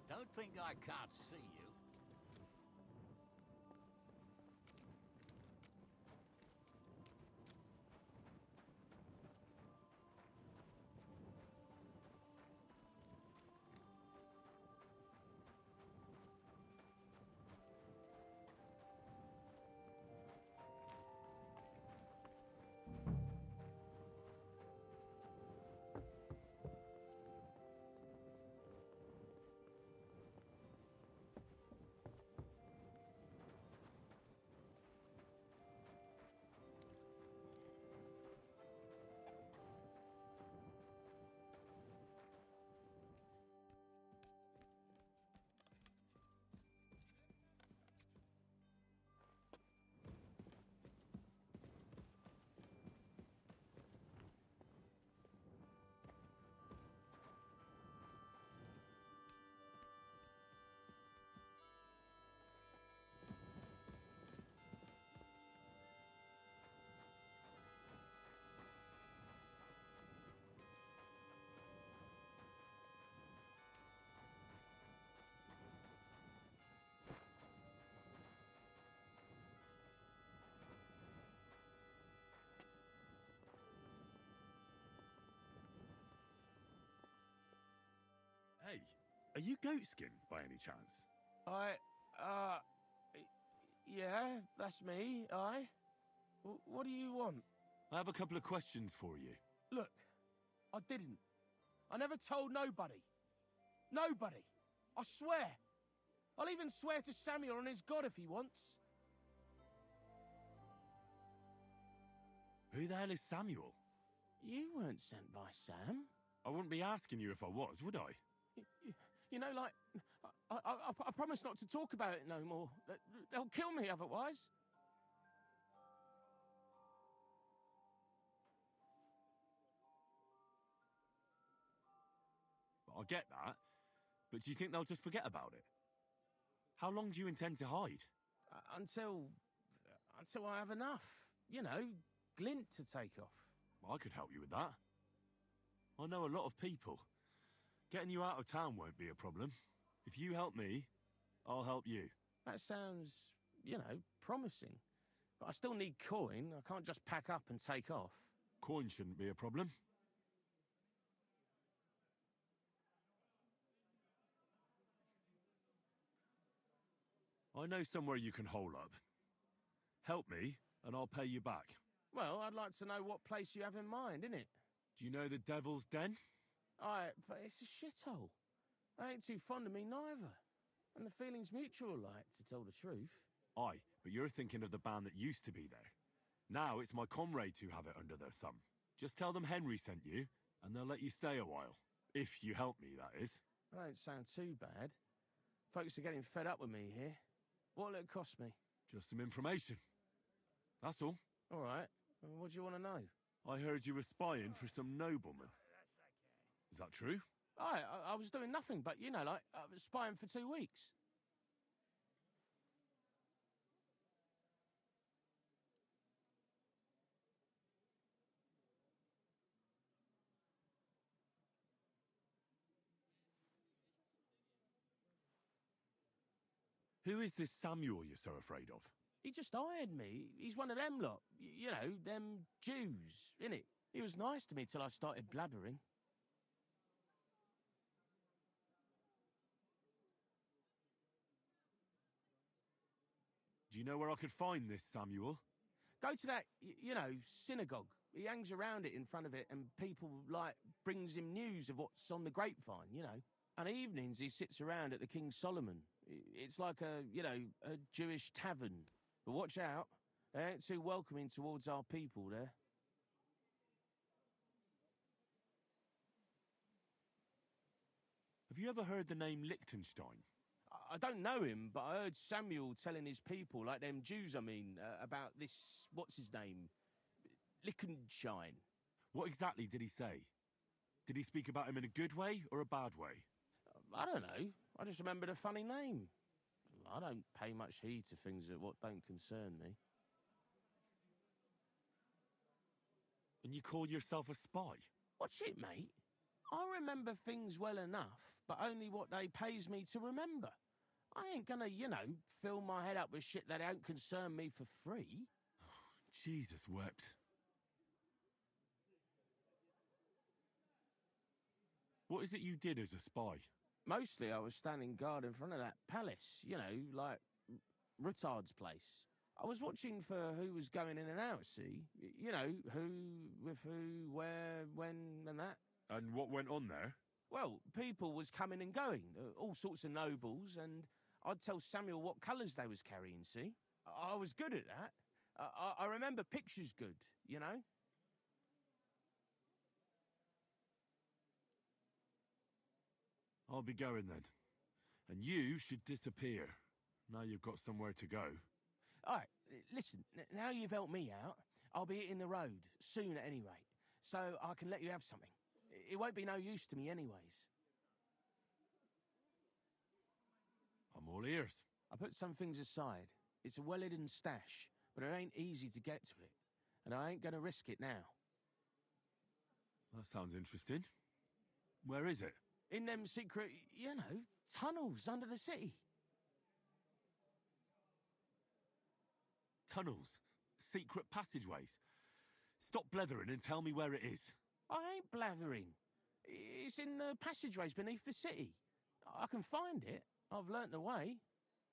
Don't think I can't see you. Hey, are you Goatskin by any chance? Yeah, that's me, aye. What do you want? I have a couple of questions for you. Look, I didn't. I never told nobody. Nobody. I swear. I'll even swear to Samuel and his God if he wants. Who the hell is Samuel? You weren't sent by Sam. I wouldn't be asking you if I was, would I? You know, like, I promise not to talk about it no more. They'll kill me otherwise. I get that, but do you think they'll just forget about it? How long do you intend to hide? Until I have enough. You know, glint to take off. I could help you with that. I know a lot of people. Getting you out of town won't be a problem. If you help me, I'll help you. That sounds, you know, promising. But I still need coin. I can't just pack up and take off. Coin shouldn't be a problem. I know somewhere you can hole up. Help me, and I'll pay you back. Well, I'd like to know what place you have in mind, innit? Do you know the Devil's Den? But it's a shithole. I ain't too fond of me neither. And the feeling's mutual, like, to tell the truth. Aye, but you're thinking of the band that used to be there. Now it's my comrades who have it under their thumb. Just tell them Henry sent you, and they'll let you stay a while. If you help me, that is. That don't sound too bad. Folks are getting fed up with me here. What'll it cost me? Just some information. That's all. All right. What do you want to know? I heard you were spying for some nobleman. Is that true? I was doing nothing but, you know, like, I was spying for 2 weeks. Who is this Samuel you're so afraid of? He just hired me. He's one of them lot. You know, them Jews, innit? He was nice to me till I started blabbering. Do you know where I could find this Samuel? Go to that, synagogue. He hangs around it in front of it, and people, brings him news of what's on the grapevine, And evenings he sits around at the King Solomon. It's like a Jewish tavern. But watch out, they ain't too welcoming towards our people there. Have you ever heard the name Liechtenstein? I don't know him, but I heard Samuel telling his people, like them Jews, about this, what's his name? Liechtenstein. What exactly did he say? Did he speak about him in a good way or a bad way? I don't know. I just remembered a funny name. I don't pay much heed to things that what don't concern me. And you call yourself a spy? Watch it, mate. I remember things well enough, but only what they pays me to remember. I ain't gonna, fill my head up with shit that don't concern me for free. Jesus wept. What is it you did as a spy? Mostly I was standing guard in front of that palace, like Rutard's place. I was watching for who was going in and out, see? Who, with who, where, when, and that. And what went on there? Well, people was coming and going, all sorts of nobles, and I'd tell Samuel what colours they was carrying, see? I was good at that. I remember pictures good, I'll be going then. And you should disappear. Now you've got somewhere to go. All right, listen, now you've helped me out, I'll be hitting the road, soon at any rate, so I can let you have something. It won't be no use to me anyways. I'm all ears. I put some things aside. It's a well-hidden stash, but it ain't easy to get to it, and I ain't gonna risk it now. That sounds interesting. Where is it? In them secret, tunnels under the city. Tunnels? Secret passageways? Stop blethering and tell me where it is. I ain't blathering. It's in the passageways beneath the city. I can find it. I've learnt the way.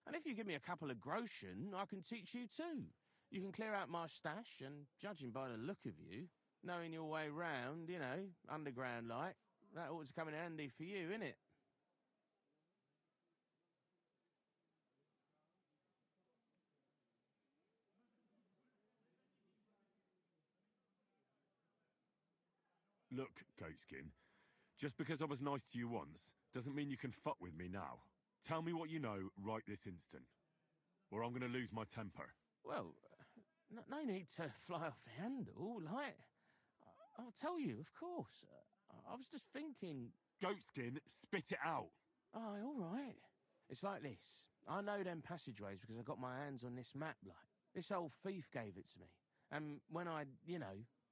And if you give me a couple of groschen, I can teach you too. You can clear out my stash, and judging by the look of you, knowing your way round, underground like, that ought to come in handy for you, innit? Look, Goatskin, just because I was nice to you once, doesn't mean you can fuck with me now. Tell me what you know right this instant, or I'm gonna lose my temper. Well, no need to fly off the handle, like... I'll tell you, of course. I was just thinking... Goatskin, spit it out! Oh, all right. It's like this. I know them passageways because I got my hands on this map, like. This old thief gave it to me. And when I,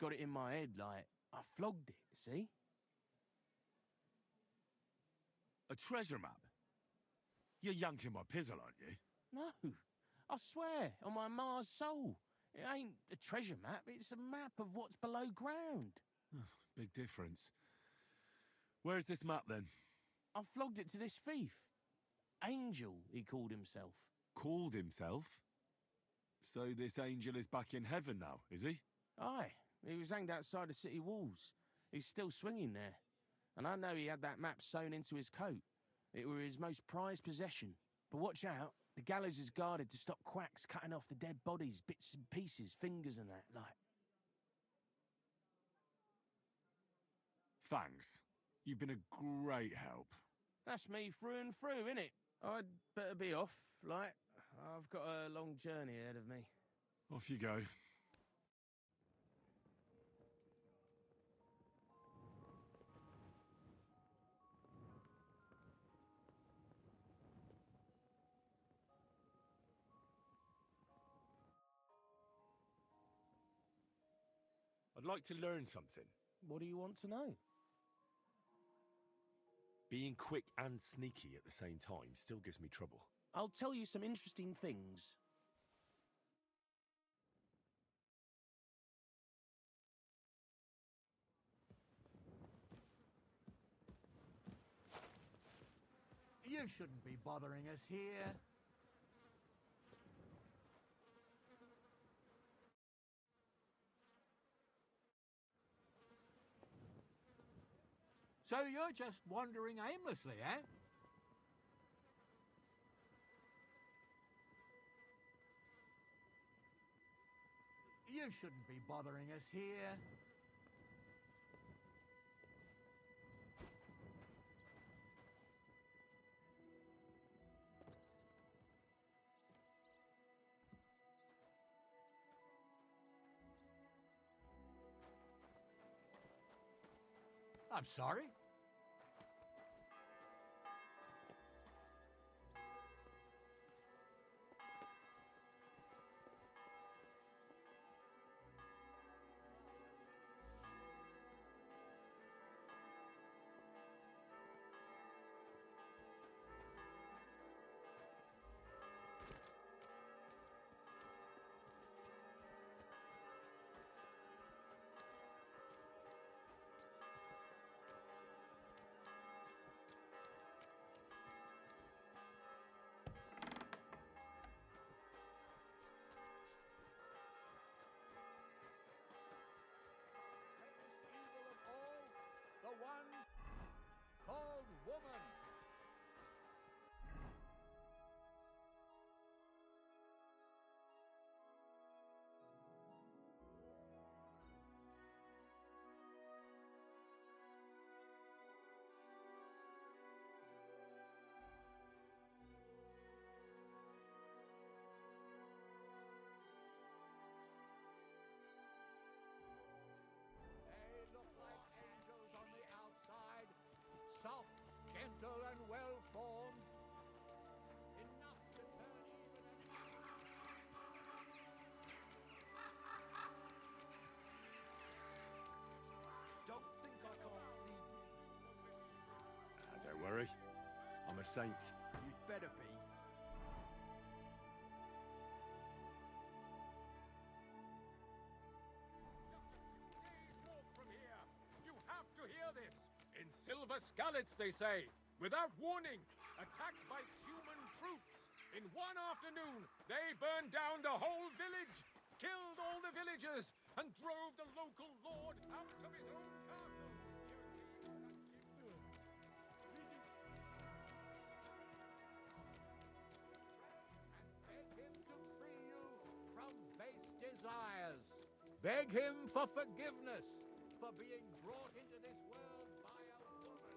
got it in my head, like, I flogged it, see? A treasure map? You're yanking my pizzle, aren't you? No. I swear, on my Mars soul. It ain't a treasure map, it's a map of what's below ground. Big difference. Where's this map, then? I flogged it to this thief. Angel, he called himself. Called himself? So this angel is back in heaven now, is he? Aye. He was hanged outside the city walls. He's still swinging there. And I know he had that map sewn into his coat. It were his most prized possession. But watch out. The gallows is guarded to stop quacks cutting off the dead bodies, bits and pieces, fingers and that, like. Thanks. You've been a great help. That's me through and through, innit? I'd better be off, like. I've got a long journey ahead of me. Off you go. I'd like to learn something. What do you want to know? Being quick and sneaky at the same time still gives me trouble. I'll tell you some interesting things. You shouldn't be bothering us here. So you're just wandering aimlessly, eh? You shouldn't be bothering us here. I'm sorry. The one called woman. They look like angels on the outside, soft, gentle, and well-formed. Enough to turn even Don't think I can't see you. Don't worry. I'm a saint. You'd better be. Walk from here. You have to hear this. In silver scallots, they say, without warning, attacked by human troops. In one afternoon, they burned down the whole village, killed all the villagers, and drove the local lord out of his own castle. Beg him to free you from base desires. Beg him for forgiveness for being brought into this world by a woman.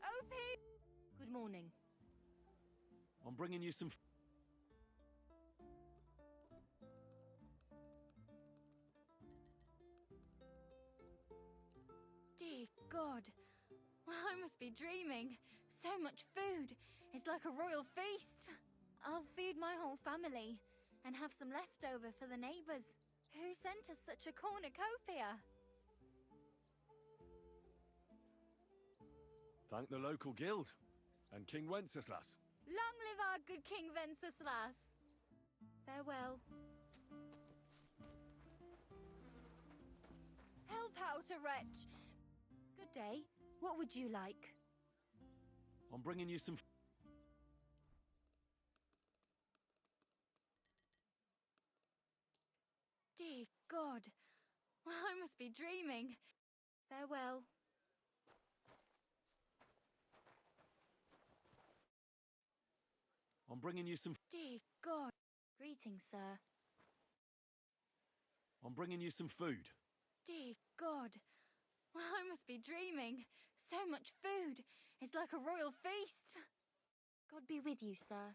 OP! Good morning. I'm bringing you some... Dear God. I must be dreaming. So much food. It's like a royal feast. I'll feed my whole family and have some leftover for the neighbours. Who sent us such a cornucopia? Thank the local guild and King Wenceslas. Long live our good King Wenceslas. Farewell. Help out a wretch. Good day. What would you like? I'm bringing you some... God. I must be dreaming. Farewell. I'm bringing you some... Dear God. Greetings, sir. I'm bringing you some food. Dear God. I must be dreaming. So much food. It's like a royal feast. God be with you, sir.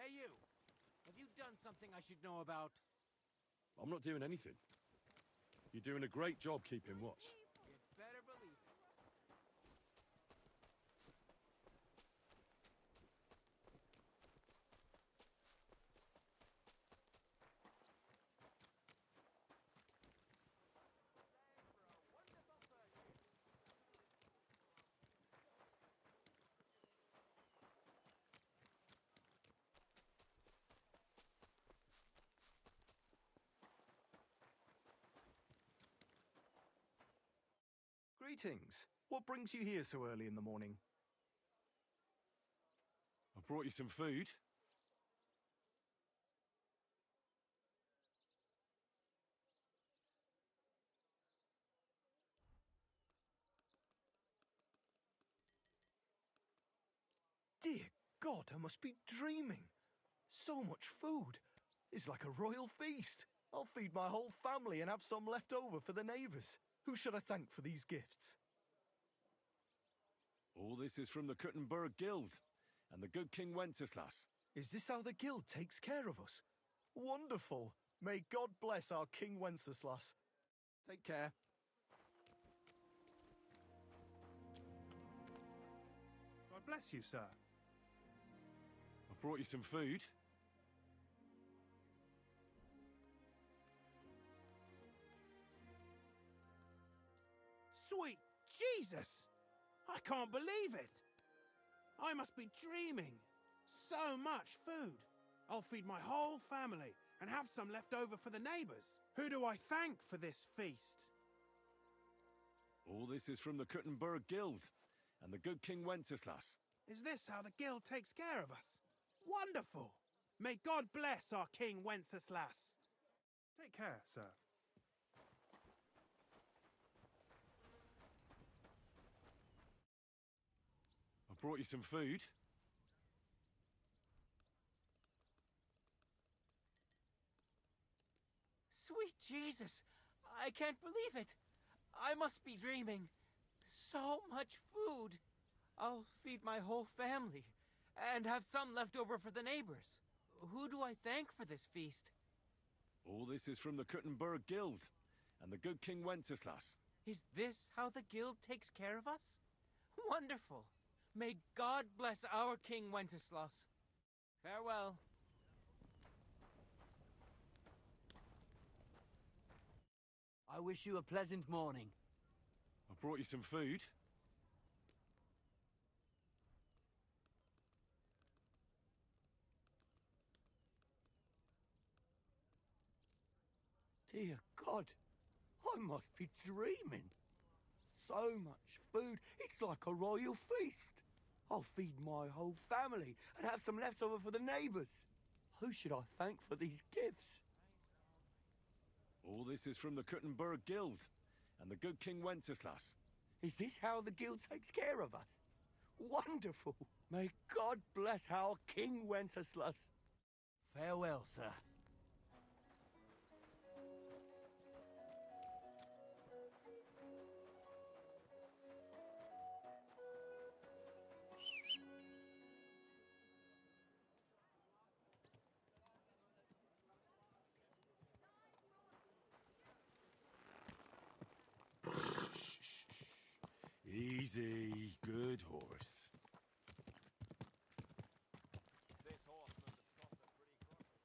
Hey, you! Have you done something I should know about? I'm not doing anything. You're doing a great job keeping watch. You better believe it. Greetings. What brings you here so early in the morning? I brought you some food. Dear God, I must be dreaming. So much food. It's like a royal feast. I'll feed my whole family and have some left over for the neighbours. Who should I thank for these gifts? All this is from the Kuttenberg Guild and the good King Wenceslas. Is this how the guild takes care of us? Wonderful. May God bless our King Wenceslas. Take care. God bless you, sir. I brought you some food. Sweet Jesus! I can't believe it! I must be dreaming. So much food. I'll feed my whole family and have some left over for the neighbours. Who do I thank for this feast? All this is from the Kuttenberg Guild and the good King Wenceslas. Is this how the guild takes care of us? Wonderful! May God bless our King Wenceslas. Take care, sir. I brought you some food. Sweet Jesus! I can't believe it! I must be dreaming. So much food. I'll feed my whole family and have some left over for the neighbors. Who do I thank for this feast? All this is from the Kuttenberg Guild and the good King Wenceslas. Is this how the guild takes care of us? Wonderful. May God bless our King Wenceslas. Farewell. I wish you a pleasant morning. I brought you some food. Dear God, I must be dreaming. So much food, it's like a royal feast. I'll feed my whole family and have some left over for the neighbours. Who should I thank for these gifts? All this is from the Kuttenberg Guild and the good King Wenceslas. Is this how the guild takes care of us? Wonderful. May God bless our King Wenceslas. Farewell, sir. Easy, good horse. This horse must have cost a pretty crop.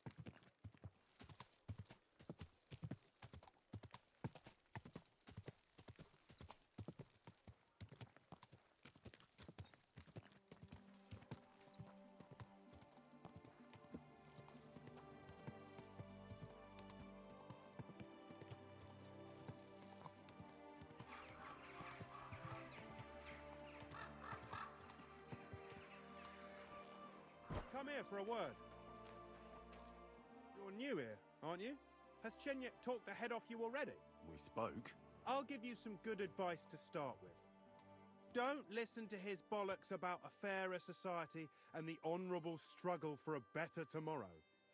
come here for a word. You're new here, aren't you? Has Chenyek talked the head off you already? We spoke. I'll give you some good advice to start with. Don't listen to his bollocks about a fairer society and the honourable struggle for a better tomorrow.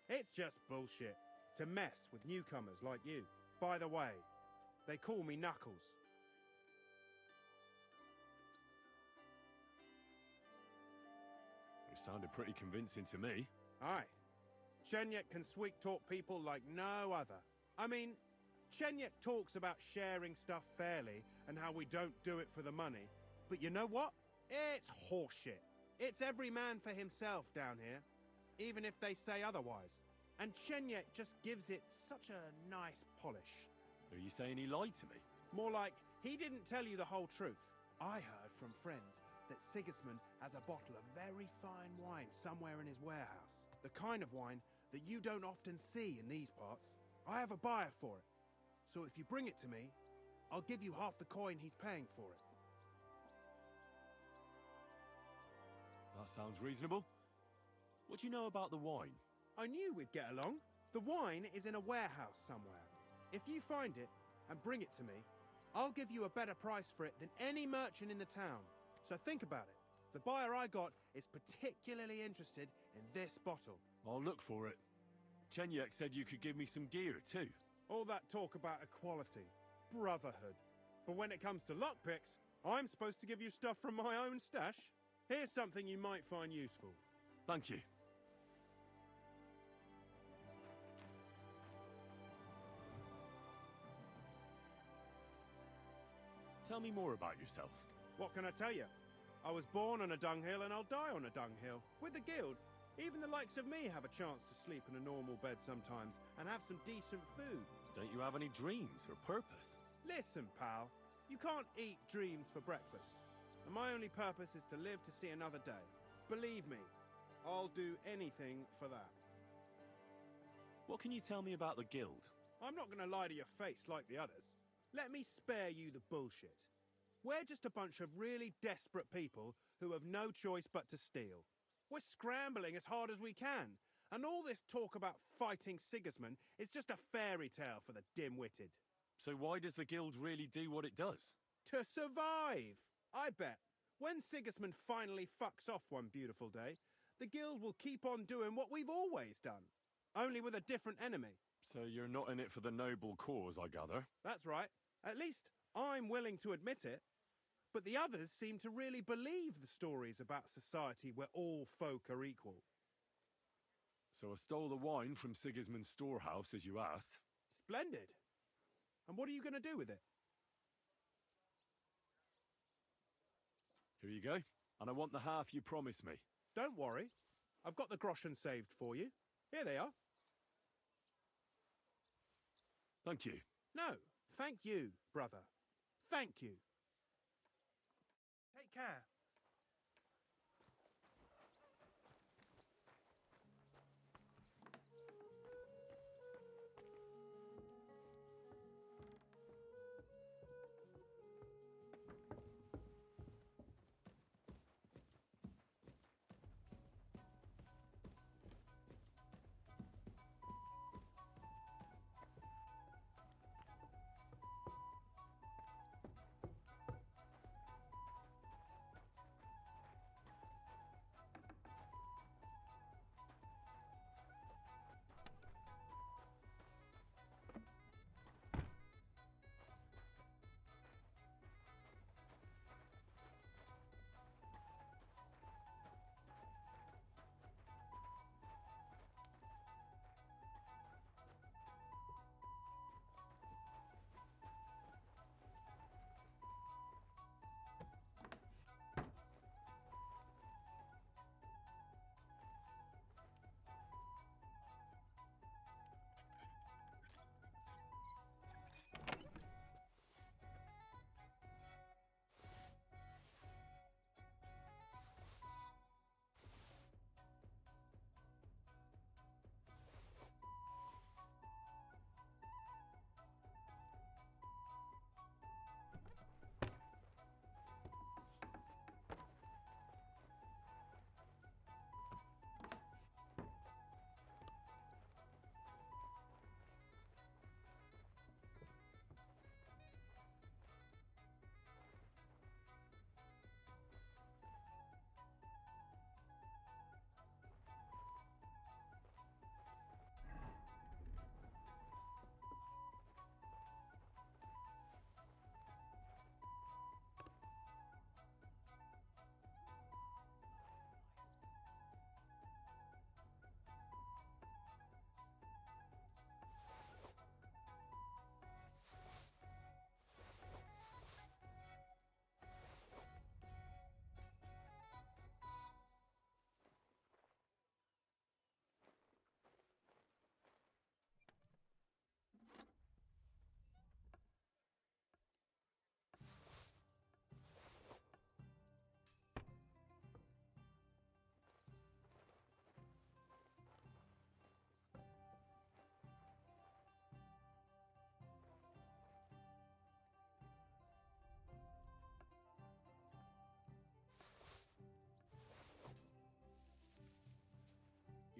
It's just bullshit to mess with newcomers like you. By the way, they call me Knuckles. It sounded pretty convincing to me. Aye. Chenyek can sweet-talk people like no other. I mean, Chenyek talks about sharing stuff fairly and how we don't do it for the money. But you know what? It's horseshit. It's every man for himself down here, even if they say otherwise. And Chenyek just gives it such a nice polish. Are you saying he lied to me? More like, he didn't tell you the whole truth. I heard from friends that Sigismund has a bottle of very fine wine somewhere in his warehouse. The kind of wine that you don't often see in these parts. I have a buyer for it. So if you bring it to me, I'll give you half the coin he's paying for it. That sounds reasonable. What do you know about the wine? I knew we'd get along. The wine is in a warehouse somewhere. If you find it and bring it to me, I'll give you a better price for it than any merchant in the town. So think about it. The buyer I got is particularly interested in this bottle. I'll look for it. Chenyek said you could give me some gear too. All that talk about equality, brotherhood. But when it comes to lockpicks, I'm supposed to give you stuff from my own stash. Here's something you might find useful. Thank you. Tell me more about yourself. What can I tell you? I was born on a dunghill and I'll die on a dunghill. With the guild, even the likes of me have a chance to sleep in a normal bed sometimes and have some decent food. Don't you have any dreams or purpose? Listen, pal, you can't eat dreams for breakfast. And my only purpose is to live to see another day. Believe me, I'll do anything for that. What can you tell me about the guild? I'm not going to lie to your face like the others. Let me spare you the bullshit. We're just a bunch of really desperate people who have no choice but to steal. We're scrambling as hard as we can, and all this talk about fighting Sigismund is just a fairy tale for the dim-witted. So why does the guild really do what it does? To survive! I bet. When Sigismund finally fucks off one beautiful day, the guild will keep on doing what we've always done, only with a different enemy. So you're not in it for the noble cause, I gather? That's right. At least I'm willing to admit it. But the others seem to really believe the stories about society where all folk are equal. So I stole the wine from Sigismund's storehouse, as you asked. Splendid. And what are you going to do with it? Here you go. And I want the half you promised me. Don't worry. I've got the groschen saved for you. Here they are. Thank you. No, thank you, brother. Thank you. Take care.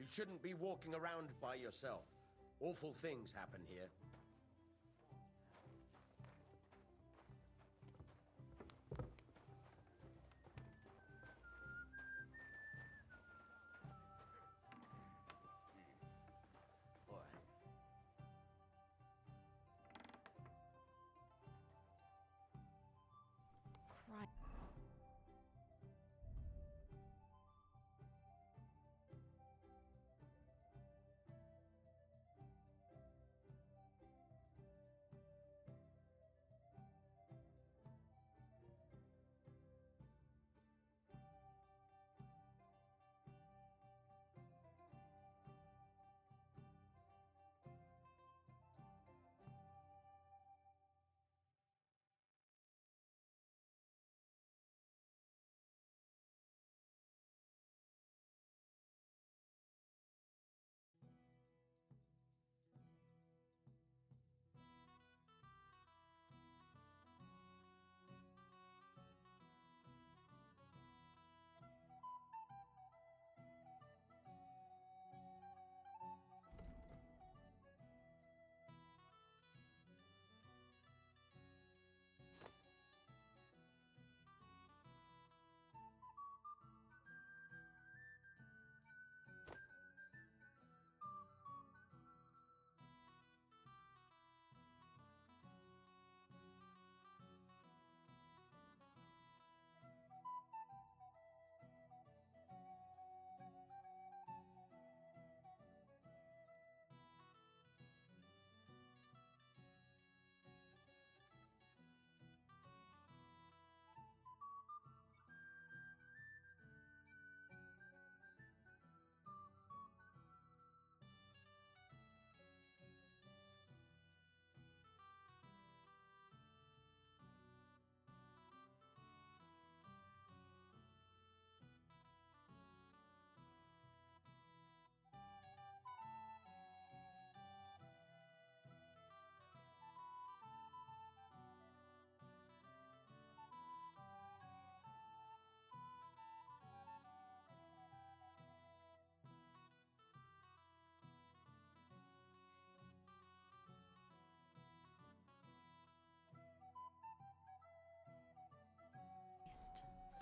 You shouldn't be walking around by yourself. Awful things happen here.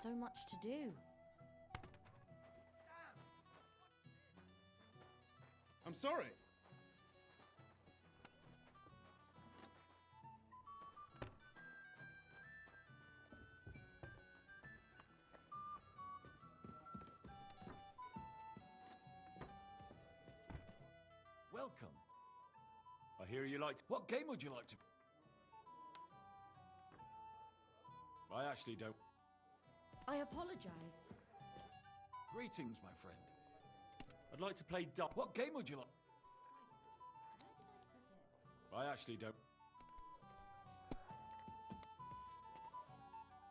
So much to do. I'm sorry. Welcome. I hear you like... What game would you like to... I actually don't... I apologize. Greetings, my friend. I'd like to play duck. What game would you like? I actually don't...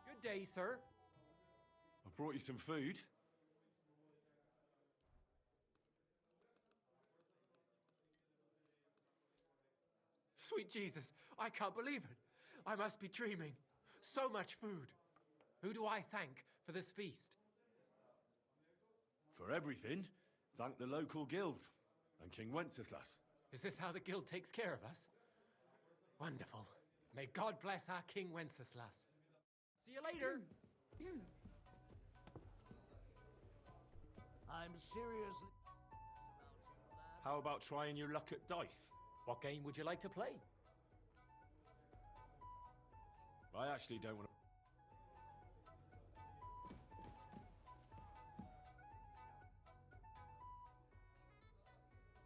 Good day, sir. I brought you some food. Sweet Jesus, I can't believe it. I must be dreaming. So much food. Who do I thank for this feast? For everything, thank the local guild and King Wenceslas. Is this how the guild takes care of us? Wonderful. May God bless our King Wenceslas. See you later. I'm seriously... How about trying your luck at dice? What game would you like to play? I actually don't want to...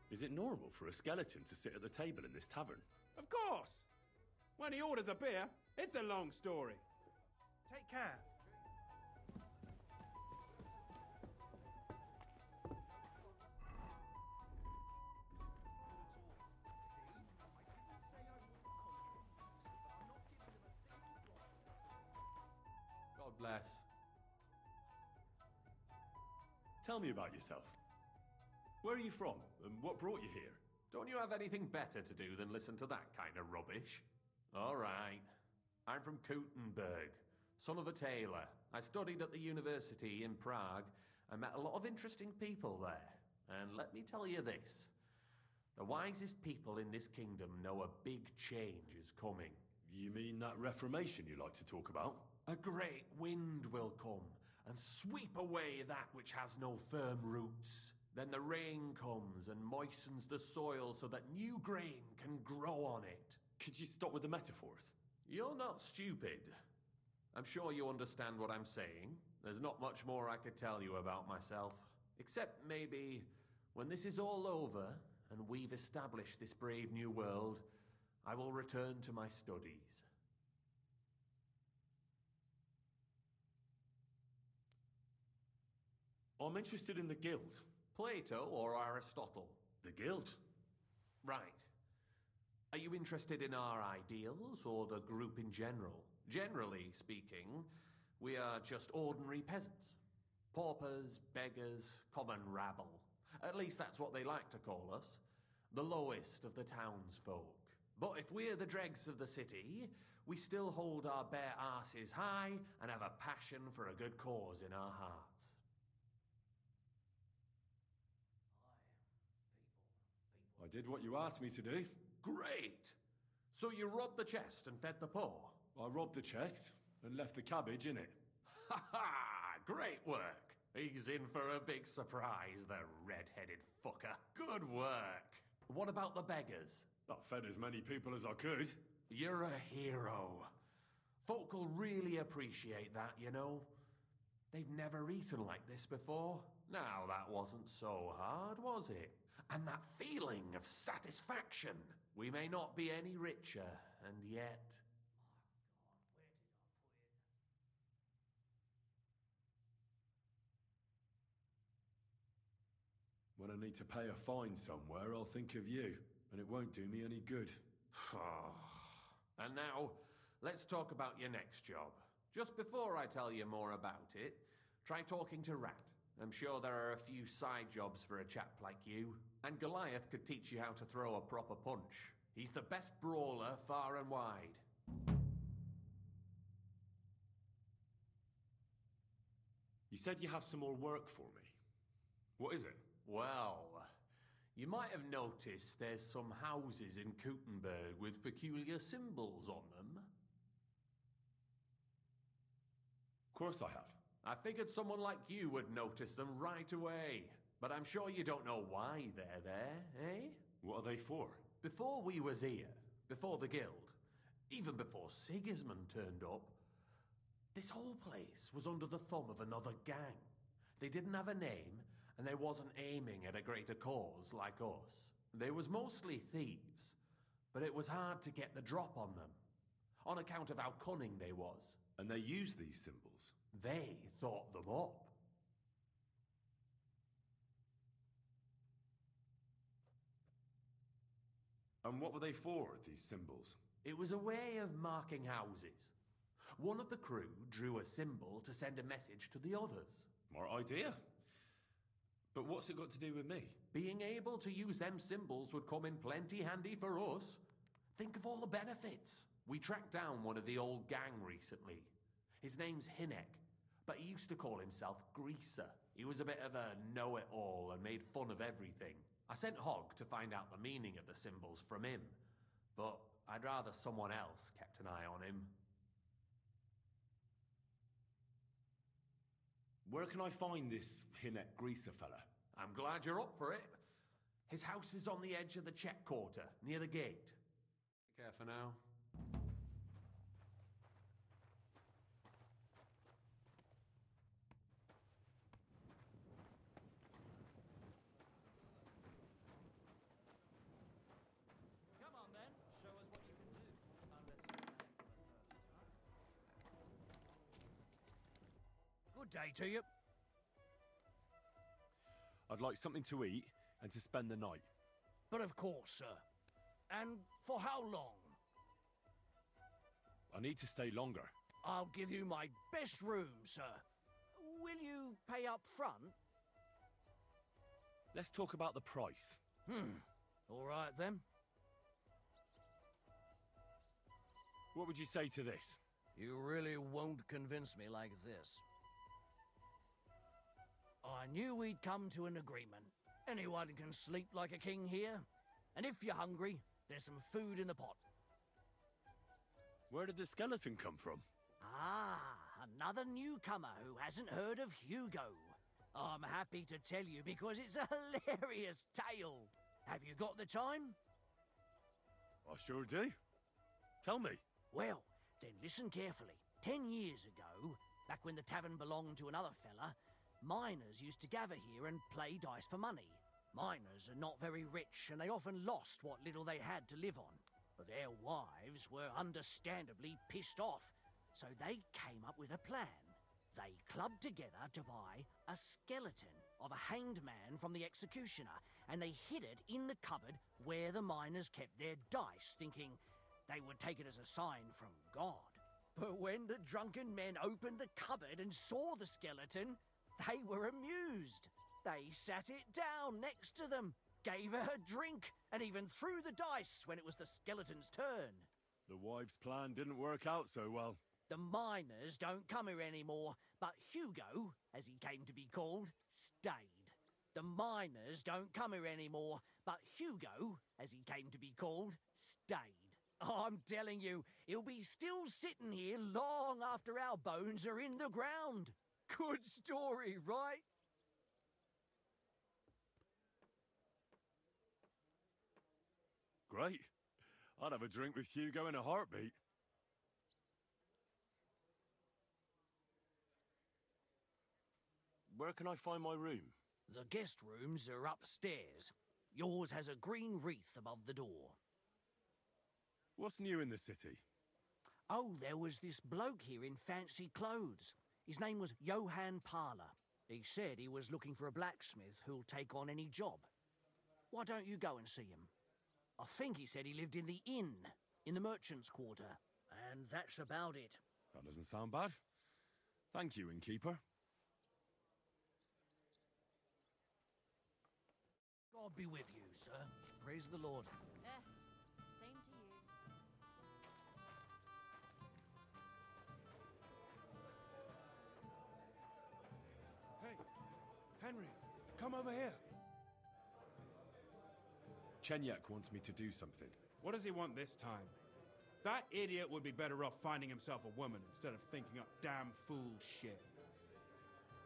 Is it normal for a skeleton to sit at the table in this tavern? Of course! When he orders a beer, it's a long story. Take care. God bless. Tell me about yourself. Where are you from, and what brought you here? Don't you have anything better to do than listen to that kind of rubbish? All right. I'm from Kuttenberg, son of a tailor. I studied at the university in Prague and met a lot of interesting people there. And let me tell you this. The wisest people in this kingdom know a big change is coming. You mean that reformation you like to talk about? A great wind will come and sweep away that which has no firm roots. Then the rain comes and moistens the soil so that new grain can grow on it. Could you stop with the metaphors? You're not stupid. I'm sure you understand what I'm saying. There's not much more I could tell you about myself. Except maybe when this is all over and we've established this brave new world, I will return to my studies. I'm interested in the guild. Plato or Aristotle? The guild. Right. Are you interested in our ideals or the group in general? Generally speaking, we are just ordinary peasants. Paupers, beggars, common rabble. At least that's what they like to call us. The lowest of the townsfolk. But if we're the dregs of the city, we still hold our bare arses high and have a passion for a good cause in our hearts. I did what you asked me to do. Great! So you robbed the chest and fed the poor? I robbed the chest and left the cabbage in it. Ha ha! Great work! He's in for a big surprise, the red-headed fucker. Good work! What about the beggars? I fed as many people as I could. You're a hero. Folk will really appreciate that, you know. They've never eaten like this before. Now that wasn't so hard, was it? And that feeling of satisfaction. We may not be any richer, and yet... When I need to pay a fine somewhere, I'll think of you, and it won't do me any good. And now, let's talk about your next job. Just before I tell you more about it, try talking to Rat. I'm sure there are a few side jobs for a chap like you. And Goliath could teach you how to throw a proper punch. He's the best brawler far and wide. You said you have some more work for me. What is it? Well, you might have noticed there's some houses in Kuttenberg with peculiar symbols on them. Of course I have. I figured someone like you would notice them right away. But I'm sure you don't know why they're there, eh? What are they for? Before we was here, before the guild, even before Sigismund turned up, this whole place was under the thumb of another gang. They didn't have a name, and they wasn't aiming at a greater cause like us. They was mostly thieves, but it was hard to get the drop on them, on account of how cunning they was. And they used these symbols? They thought them up. And what were they for, these symbols? It was a way of marking houses. One of the crew drew a symbol to send a message to the others. Smart idea. But what's it got to do with me? Being able to use them symbols would come in plenty handy for us. Think of all the benefits. We tracked down one of the old gang recently. His name's Hinek, but he used to call himself Greaser. He was a bit of a know-it-all and made fun of everything. I sent Hogg to find out the meaning of the symbols from him, but I'd rather someone else kept an eye on him. Where can I find this Hinek Greaser fella? I'm glad you're up for it. His house is on the edge of the check quarter, near the gate. Take care for now. Come on then, show us what you can do. Unless you're playing for the first time. Good day to you. I'd like something to eat and to spend the night. But of course, sir. And for how long? I need to stay longer. I'll give you my best room, sir. Will you pay up front? Let's talk about the price. All right then. What would you say to this? You really won't convince me like this. I knew we'd come to an agreement. Anyone can sleep like a king here. And if you're hungry, there's some food in the pot. Where did the skeleton come from? Ah, another newcomer who hasn't heard of Hugo. I'm happy to tell you because it's a hilarious tale. Have you got the time? I sure do. Tell me. Well, then listen carefully. 10 years ago, back when the tavern belonged to another fella, miners used to gather here and play dice for money. Miners are not very rich, and they often lost what little they had to live on. But their wives were understandably pissed off, so they came up with a plan. They clubbed together to buy a skeleton of a hanged man from the executioner, and they hid it in the cupboard where the miners kept their dice, thinking they would take it as a sign from God. But when the drunken men opened the cupboard and saw the skeleton, they were amused. They sat it down next to them, gave her a drink, and even threw the dice when it was the skeleton's turn. The wives' plan didn't work out so well. The miners don't come here anymore, but Hugo, as he came to be called, stayed. The miners don't come here anymore, but Hugo, as he came to be called, stayed. I'm telling you, he'll be still sitting here long after our bones are in the ground. Good story, right? Great. I'd have a drink with Hugo in a heartbeat. Where can I find my room? The guest rooms are upstairs. Yours has a green wreath above the door. What's new in the city? Oh, there was this bloke here in fancy clothes. His name was Johann Parler. He said he was looking for a blacksmith who'll take on any job. Why don't you go and see him? I think he said he lived in the inn, in the merchant's quarter. And that's about it. That doesn't sound bad. Thank you, innkeeper. God be with you, sir. Praise the Lord. Same to you. Hey, Henry, come over here. Chenyak wants me to do something. What does he want this time? That idiot would be better off finding himself a woman instead of thinking up damn fool shit.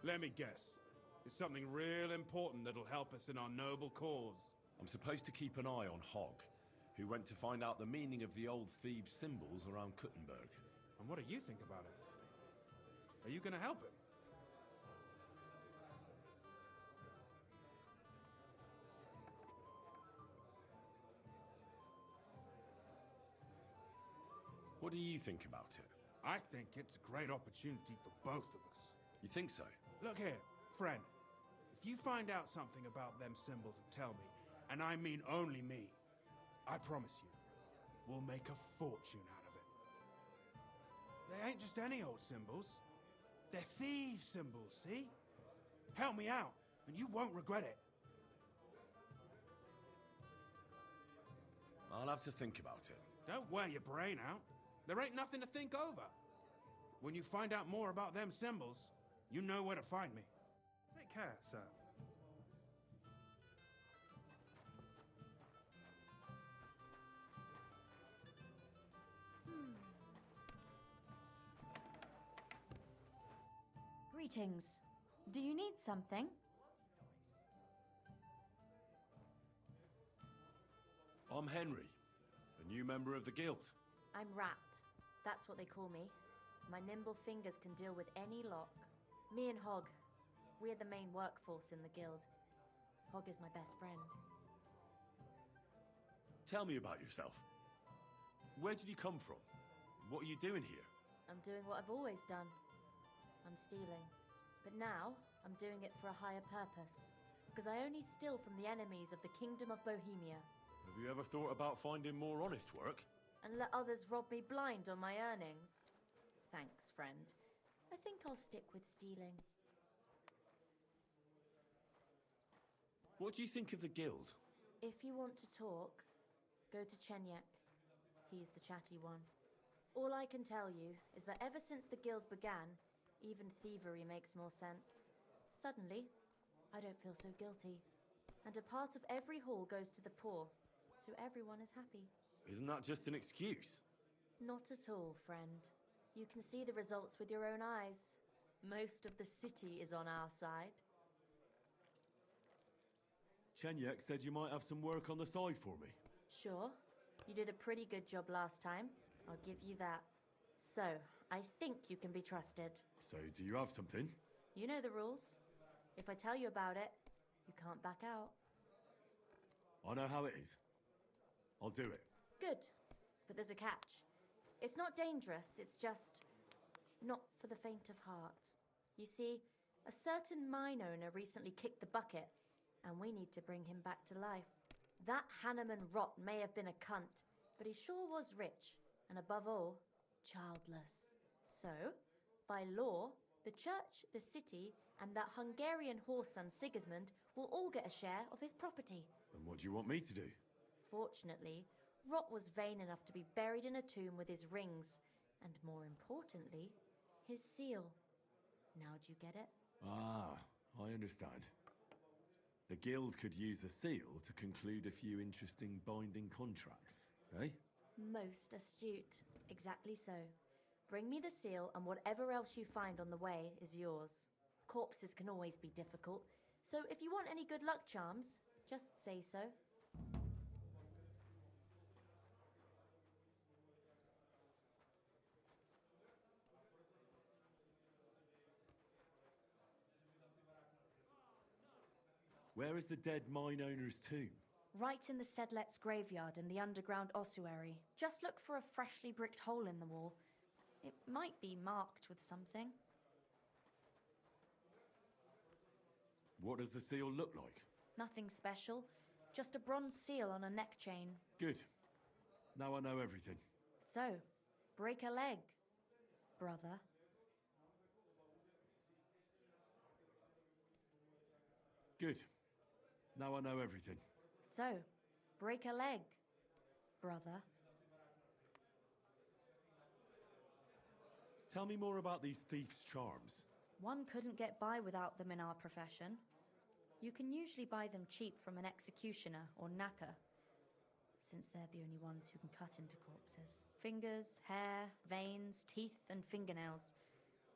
Let me guess. It's something real important that'll help us in our noble cause. I'm supposed to keep an eye on Hogg, who went to find out the meaning of the old thieves' symbols around Kuttenberg. And what do you think about it? Are you going to help him? What do you think about it? I think it's a great opportunity for both of us. You think so? Look here, friend. If you find out something about them symbols and tell me, and I mean only me, I promise you, we'll make a fortune out of it. They ain't just any old symbols. They're thieves' symbols, see? Help me out, and you won't regret it. I'll have to think about it. Don't wear your brain out. There ain't nothing to think over. When you find out more about them symbols, you know where to find me. Take care, sir. Greetings. Do you need something? I'm Henry, a new member of the guild. I'm Rat. That's what they call me. My nimble fingers can deal with any lock. Me and Hogg, we're the main workforce in the guild. Hogg is my best friend. Tell me about yourself. Where did you come from? What are you doing here? I'm doing what I've always done. I'm stealing. But now, I'm doing it for a higher purpose. Because I only steal from the enemies of the Kingdom of Bohemia. Have you ever thought about finding more honest work? And let others rob me blind on my earnings? Thanks, friend. I think I'll stick with stealing. What do you think of the guild? If you want to talk, go to Chenyak. He's the chatty one. All I can tell you is that ever since the guild began, even thievery makes more sense. Suddenly, I don't feel so guilty. and a part of every haul goes to the poor, so everyone is happy. Isn't that just an excuse? Not at all, friend. You can see the results with your own eyes. Most of the city is on our side. Chenyek said you might have some work on the side for me. Sure. You did a pretty good job last time. I'll give you that. So, I think you can be trusted. So, do you have something? You know the rules. If I tell you about it, you can't back out. I know how it is. I'll do it. Good. But there's a catch. It's not dangerous, it's just not for the faint of heart. You see, a certain mine owner recently kicked the bucket, and we need to bring him back to life. That Hanneman rot may have been a cunt, but he sure was rich, and above all, childless. So, by law, the church, the city, and that Hungarian horse son Sigismund will all get a share of his property. And what do you want me to do? Fortunately, Rot was vain enough to be buried in a tomb with his rings, and more importantly, his seal. Now do you get it? Ah, I understand. The guild could use the seal to conclude a few interesting binding contracts, eh? Most astute. Exactly so. Bring me the seal, and whatever else you find on the way is yours. Corpses can always be difficult, so if you want any good luck charms, just say so. Where is the dead mine owner's tomb? Right in the Sedlet's graveyard in the underground ossuary. Just look for a freshly bricked hole in the wall. It might be marked with something. What does the seal look like? Nothing special. Just a bronze seal on a neck chain. Good. Now I know everything. So, break a leg, brother. Good. Now I know everything. So, break a leg, brother. Tell me more about these thieves' charms. One couldn't get by without them in our profession. You can usually buy them cheap from an executioner or knacker, since they're the only ones who can cut into corpses. Fingers, hair, veins, teeth, and fingernails.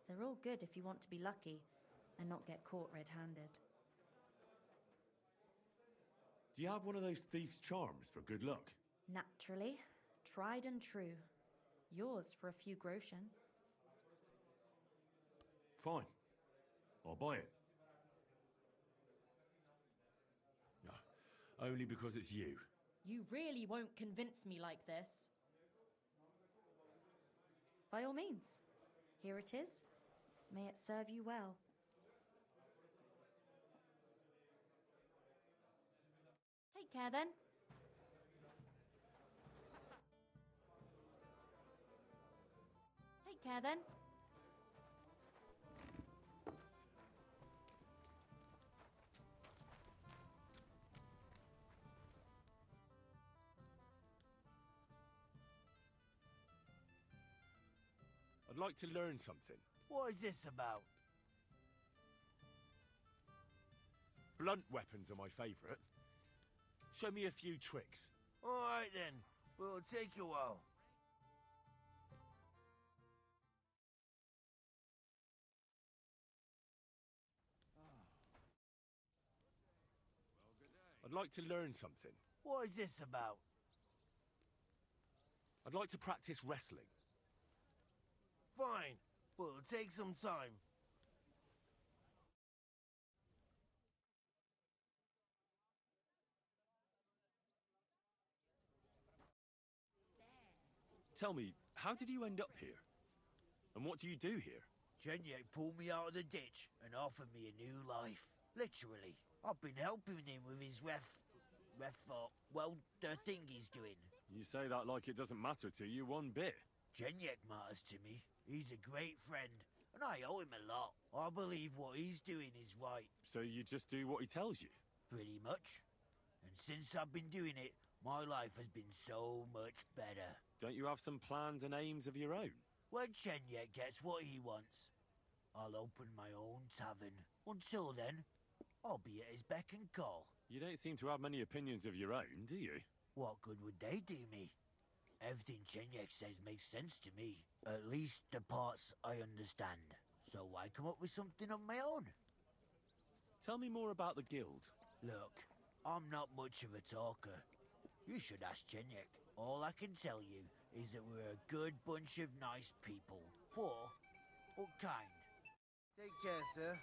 They're all good if you want to be lucky and not get caught red-handed. Do you have one of those thieves' charms for good luck? Naturally. Tried and true. Yours for a few groschen. Fine. I'll buy it. No, only because it's you. You really won't convince me like this. By all means. Here it is. May it serve you well. Take care then. Take care then. I'd like to learn something. What is this about? Blunt weapons are my favourite. Show me a few tricks. All right then, but it'll take a while. I'd like to learn something. What is this about? I'd like to practice wrestling. Fine, but it'll take some time. Tell me, how did you end up here? And what do you do here? Chenyek pulled me out of the ditch and offered me a new life. Literally. I've been helping him with his the thing he's doing. You say that like it doesn't matter to you one bit. Chenyek matters to me. He's a great friend, and I owe him a lot. I believe what he's doing is right. So you just do what he tells you? Pretty much. And since I've been doing it, my life has been so much better. Don't you have some plans and aims of your own? When Chenyek gets what he wants, I'll open my own tavern. Until then, I'll be at his beck and call. You don't seem to have many opinions of your own, do you? What good would they do me? Everything Chenyek says makes sense to me. At least the parts I understand. So why come up with something of my own? Tell me more about the guild. Look, I'm not much of a talker. You should ask Chenyek. All I can tell you is that we're a good bunch of nice people. Poor, but kind. Take care, sir.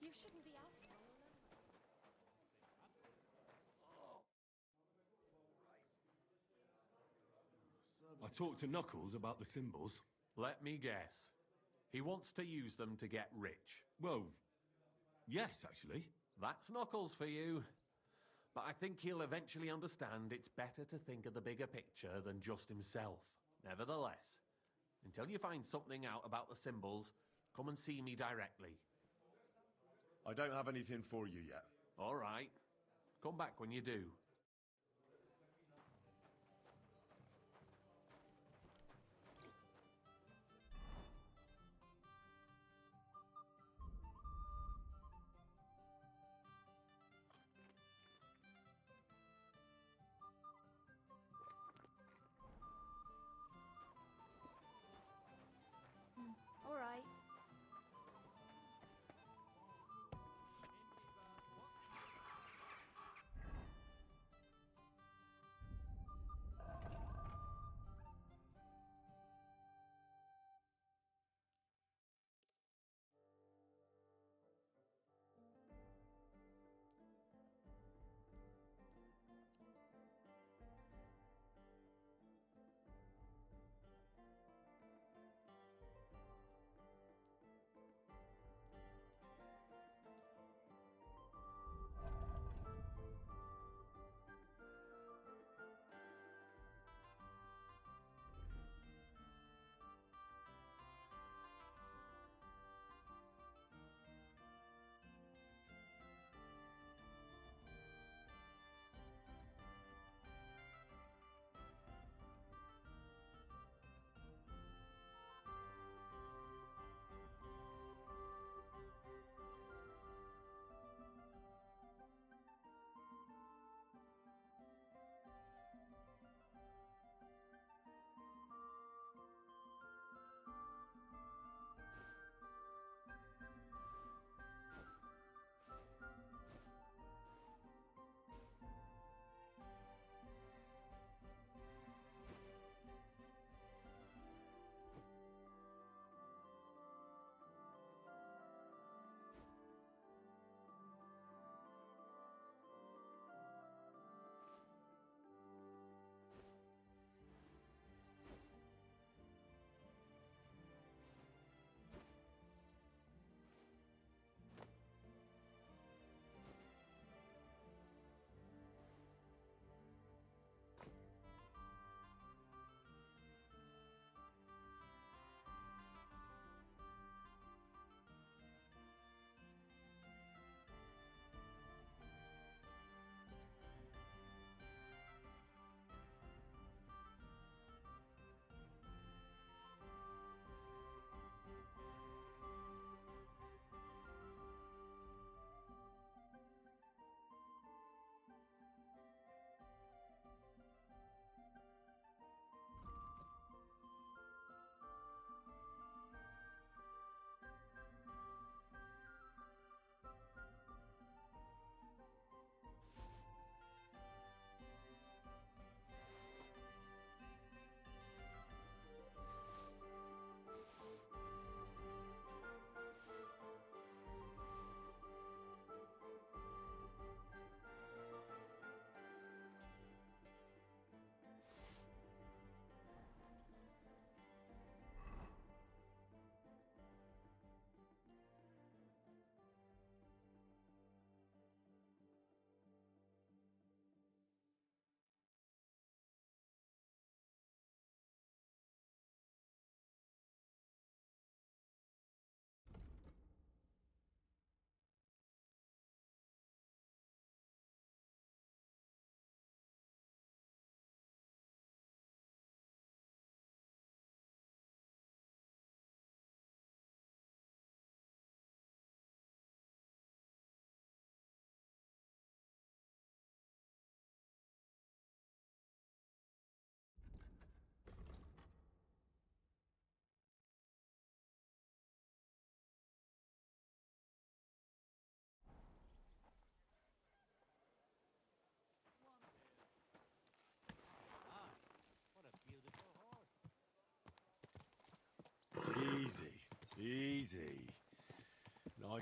You shouldn't be out here. I talked to Knuckles about the symbols. Let me guess. He wants to use them to get rich. Well, yes, actually. That's Knuckles for you. But I think he'll eventually understand it's better to think of the bigger picture than just himself. Nevertheless, until you find something out about the symbols, come and see me directly. I don't have anything for you yet. All right. Come back when you do. All right.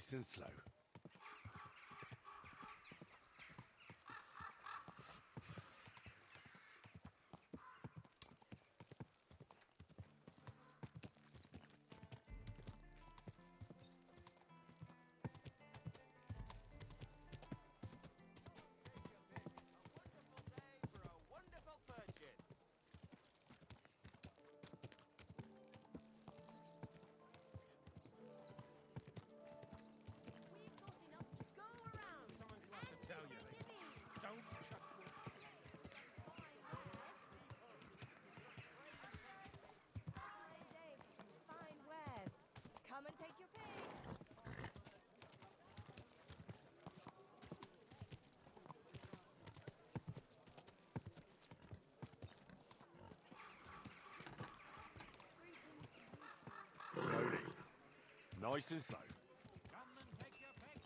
Nice and slow. Come and take your pick. Slowly. Nice and slow. Come and take your pick.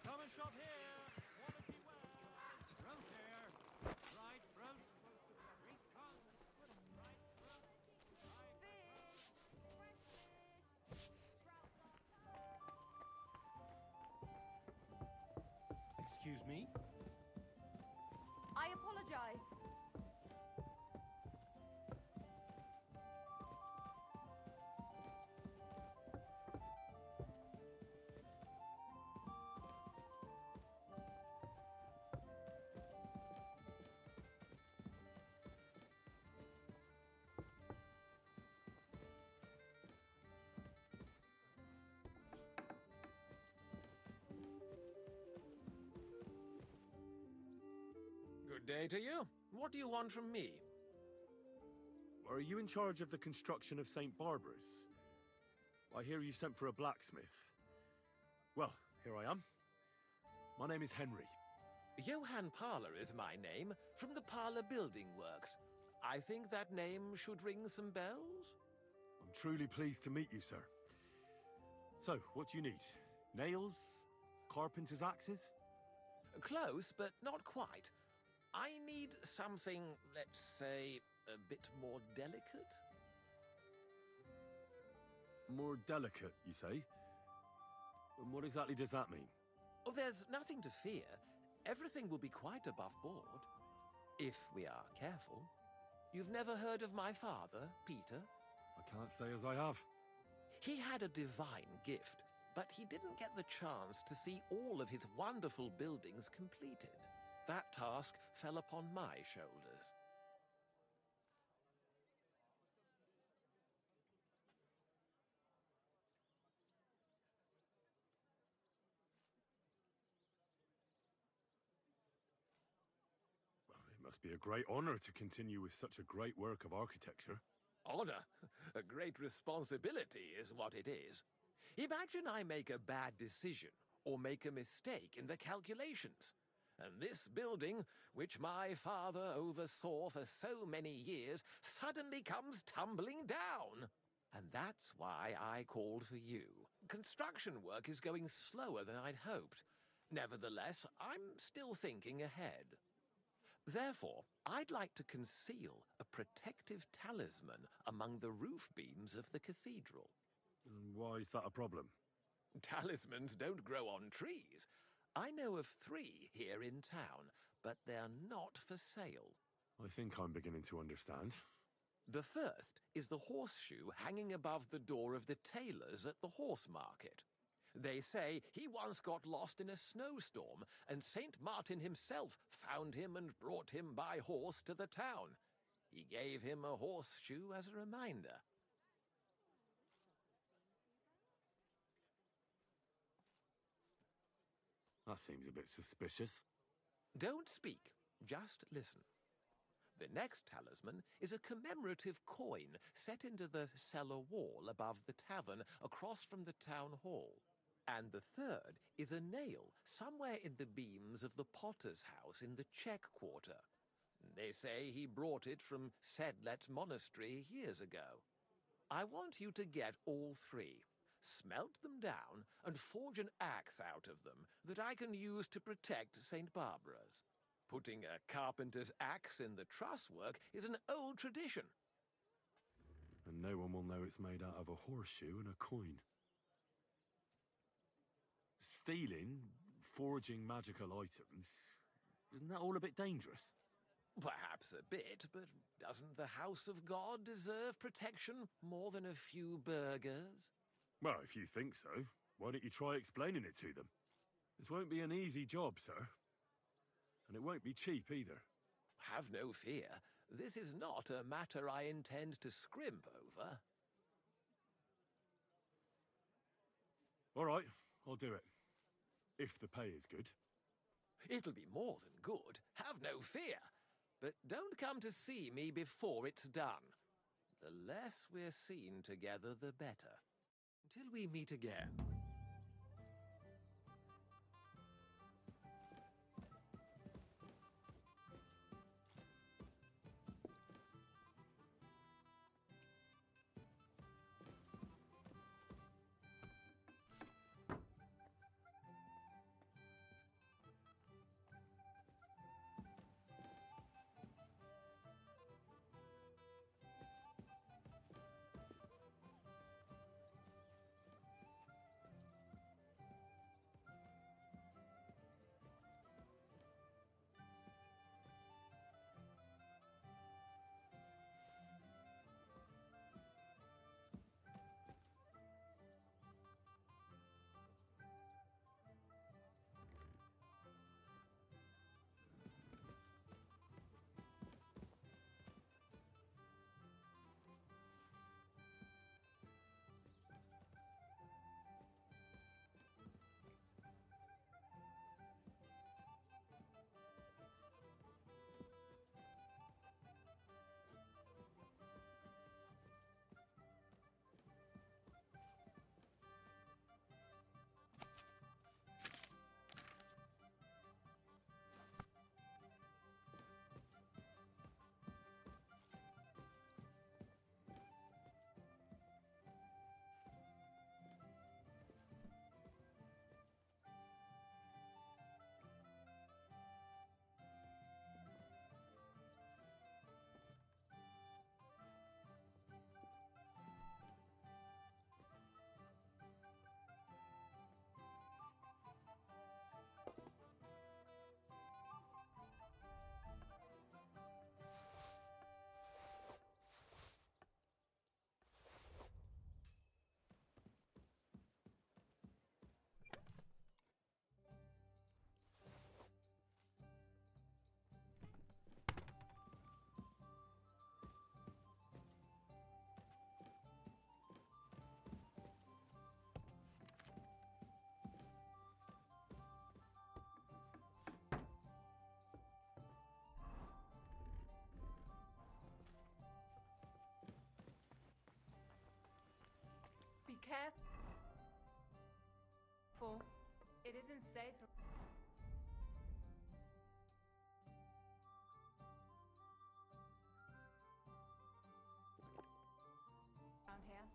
Come and shop here. Quality wares. Roast here. Right, roast. Grease tongue. Right, roast. Right, Fish, fresh fish, sprouts Excuse me? I apologize. Good day to you. What do you want from me? Are you in charge of the construction of St. Barbara's? I hear you sent for a blacksmith. Well, here I am. My name is Henry. Johann Parler is my name, from the Parler Building Works. I think that name should ring some bells? I'm truly pleased to meet you, sir. So, what do you need? Nails? Carpenter's axes? Close, but not quite. I need something, let's say, a bit more delicate. More delicate, you say? And what exactly does that mean? Oh, there's nothing to fear. Everything will be quite above board. If we are careful. You've never heard of my father, Peter? I can't say as I have. He had a divine gift, but he didn't get the chance to see all of his wonderful buildings completed. That task fell upon my shoulders. Well, it must be a great honor to continue with such a great work of architecture. Honor, a great responsibility is what it is. Imagine I make a bad decision or make a mistake in the calculations. And this building, which my father oversaw for so many years, suddenly comes tumbling down. And that's why I called for you. Construction work is going slower than I'd hoped. Nevertheless, I'm still thinking ahead. Therefore, I'd like to conceal a protective talisman among the roof beams of the cathedral. Why is that a problem? Talismans don't grow on trees. I know of 3 here in town, but they're not for sale. I think I'm beginning to understand. The first is the horseshoe hanging above the door of the tailor's at the horse market. They say he once got lost in a snowstorm, and St. Martin himself found him and brought him by horse to the town. He gave him a horseshoe as a reminder. That seems a bit suspicious. Don't speak, just listen. The next talisman is a commemorative coin set into the cellar wall above the tavern across from the town hall. And the third is a nail somewhere in the beams of the potter's house in the Czech quarter. They say he brought it from Sedlet Monastery years ago. I want you to get all three, smelt them down, and forge an axe out of them that I can use to protect St. Barbara's. Putting a carpenter's axe in the trusswork is an old tradition. And no one will know it's made out of a horseshoe and a coin. Stealing, forging magical items, isn't that all a bit dangerous? Perhaps a bit, but doesn't the House of God deserve protection more than a few burghers? Well, if you think so, why don't you try explaining it to them? This won't be an easy job, sir. And it won't be cheap either. Have no fear. This is not a matter I intend to scrimp over. All right, I'll do it. If the pay is good. It'll be more than good, have no fear. But don't come to see me before it's done. The less we're seen together, the better. Till we meet again. Be careful. It isn't safe around here.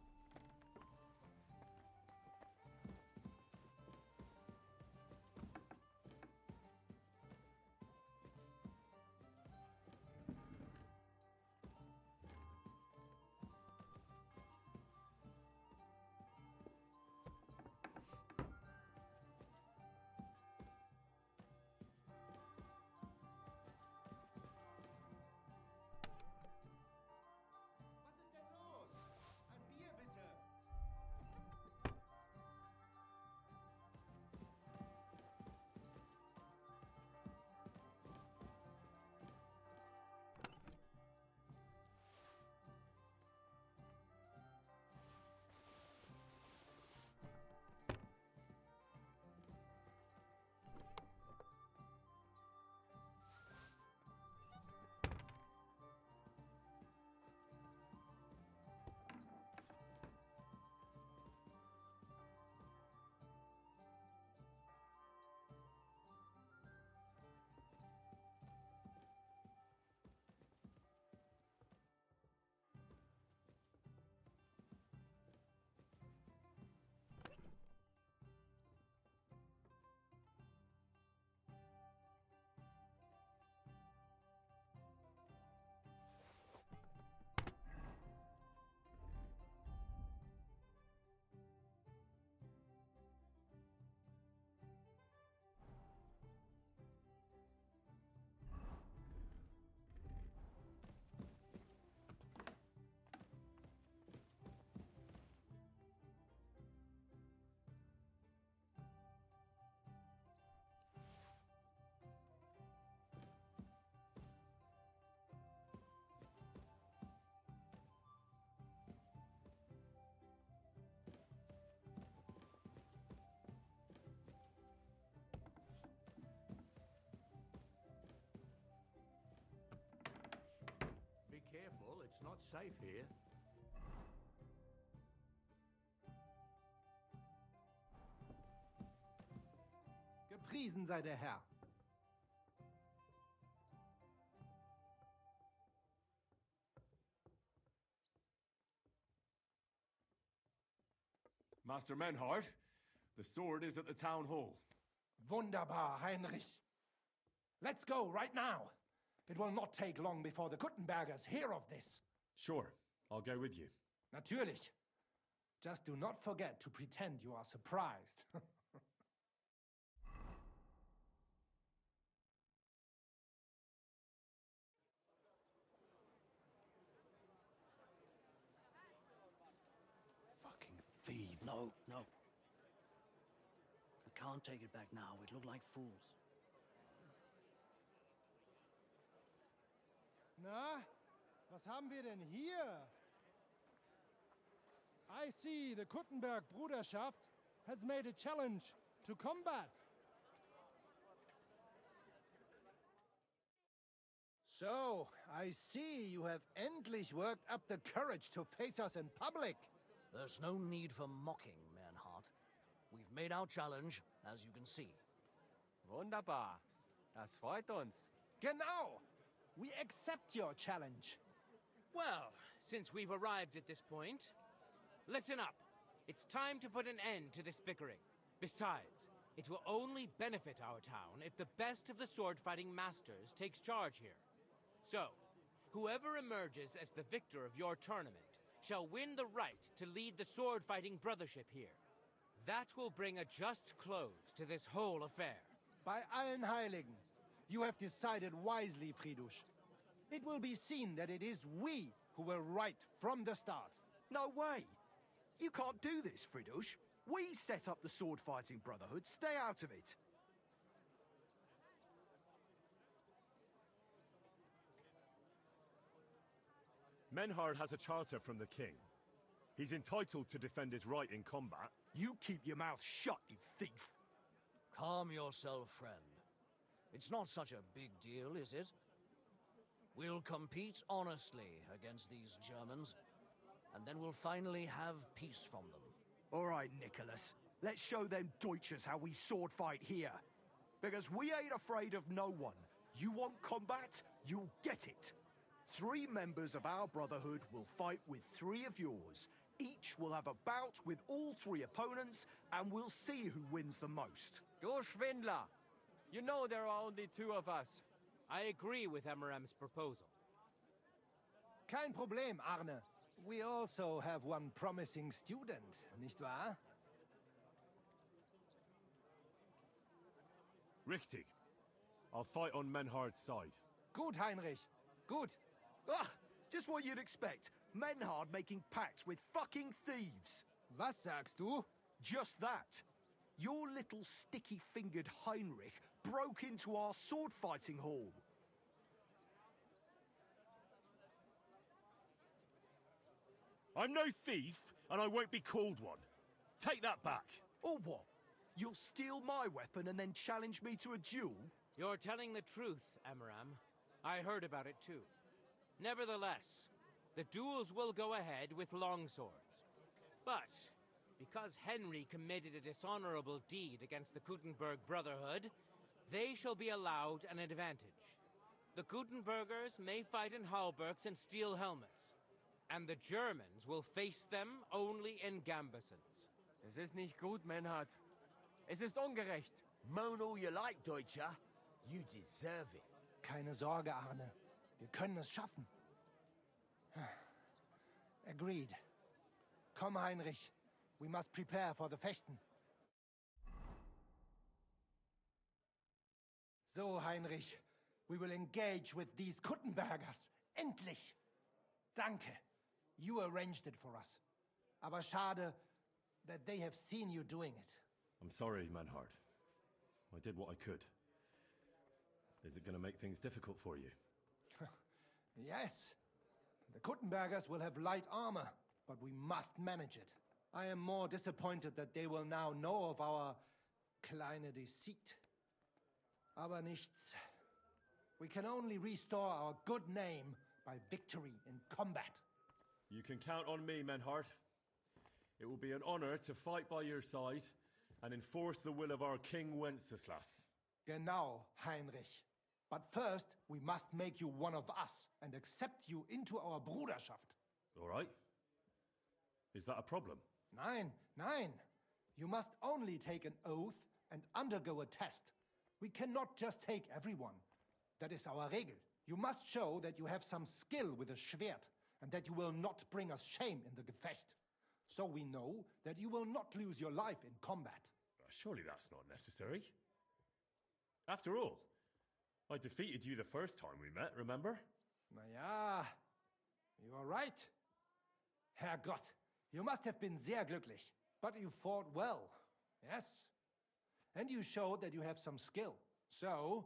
safe here. Gepriesen sei der Herr. Master Menhart, the sword is at the town hall. Wunderbar, Heinrich. Let's go right now. It will not take long before the Kuttenbergers hear of this. Sure, I'll go with you. Natürlich. Just do not forget to pretend you are surprised. Fucking thieves. No, no. We can't take it back now. We'd look like fools. Na, was haben wir denn hier? I see the Kuttenberg Bruderschaft has made a challenge to combat. So, I see you have endlich worked up the courage to face us in public. There's no need for mocking, Mernhardt. We've made our challenge, as you can see. Wunderbar. Das freut uns. Genau. We accept your challenge. Well, since we've arrived at this point, listen up. It's time to put an end to this bickering. Besides, it will only benefit our town if the best of the sword-fighting masters takes charge here. So, whoever emerges as the victor of your tournament shall win the right to lead the sword-fighting brothership here. That will bring a just close to this whole affair. Bei allen Heiligen, you have decided wisely, Fridush. It will be seen that it is we who were right from the start. No way! You can't do this, Fridush. We set up the sword-fighting brotherhood. Stay out of it. Menhard has a charter from the king. He's entitled to defend his right in combat. You keep your mouth shut, you thief. Calm yourself, friend. It's not such a big deal, is it? We'll compete honestly against these Germans, and then we'll finally have peace from them. All right, Nicholas. Let's show them Deutschers how we sword fight here. Because we ain't afraid of no one. You want combat? You'll get it. 3 members of our brotherhood will fight with 3 of yours. Each will have a bout with all 3 opponents, and we'll see who wins the most. Du Schwindler! You know there are only 2 of us. I agree with Emerem's proposal. Kein Problem, Arne. We also have one promising student, nicht wahr? Richtig. I'll fight on Menhard's side. Gut, Heinrich. Gut. Ah, just what you'd expect. Menhard making pacts with fucking thieves. Was sagst du? Just that. Your little sticky-fingered Heinrich broke into our sword-fighting hall. I'm no thief, and I won't be called one. Take that back. Or what? You'll steal my weapon and then challenge me to a duel? You're telling the truth, Emerem. I heard about it too. Nevertheless, the duels will go ahead with longswords. But, because Henry committed a dishonorable deed against the Kuttenberg Brotherhood, they shall be allowed an advantage. The Kuttenbergers may fight in halberds and steel helmets, and the Germans will face them only in gambesons. Es ist nicht gut, Menhard. Es ist ungerecht. Moan all you like, Deutscher. You deserve it. Keine Sorge, Arne. Wir können es schaffen. Agreed. Komm, Heinrich. We must prepare for the Fechten. So, Heinrich. We will engage with these Kuttenbergers. Endlich. Danke. You arranged it for us. Aber schade that they have seen you doing it. I'm sorry, Menhard. I did what I could. Is it going to make things difficult for you? Yes. The Kuttenbergers will have light armor, but we must manage it. I am more disappointed that they will now know of our kleine Deceit. Aber nichts. We can only restore our good name by victory in combat. You can count on me, Menhart. It will be an honor to fight by your side and enforce the will of our King Wenceslas. Genau, Heinrich. But first, we must make you one of us and accept you into our Bruderschaft. All right. Is that a problem? Nein, nein. You must only take an oath and undergo a test. We cannot just take everyone. That is our Regel. You must show that you have some skill with a Schwert and that you will not bring us shame in the Gefecht. So we know that you will not lose your life in combat. Surely that's not necessary. After all, I defeated you the first time we met, remember? Na ja, you are right. Herrgott, you must have been sehr glücklich. But you fought well, yes? And you showed that you have some skill. So,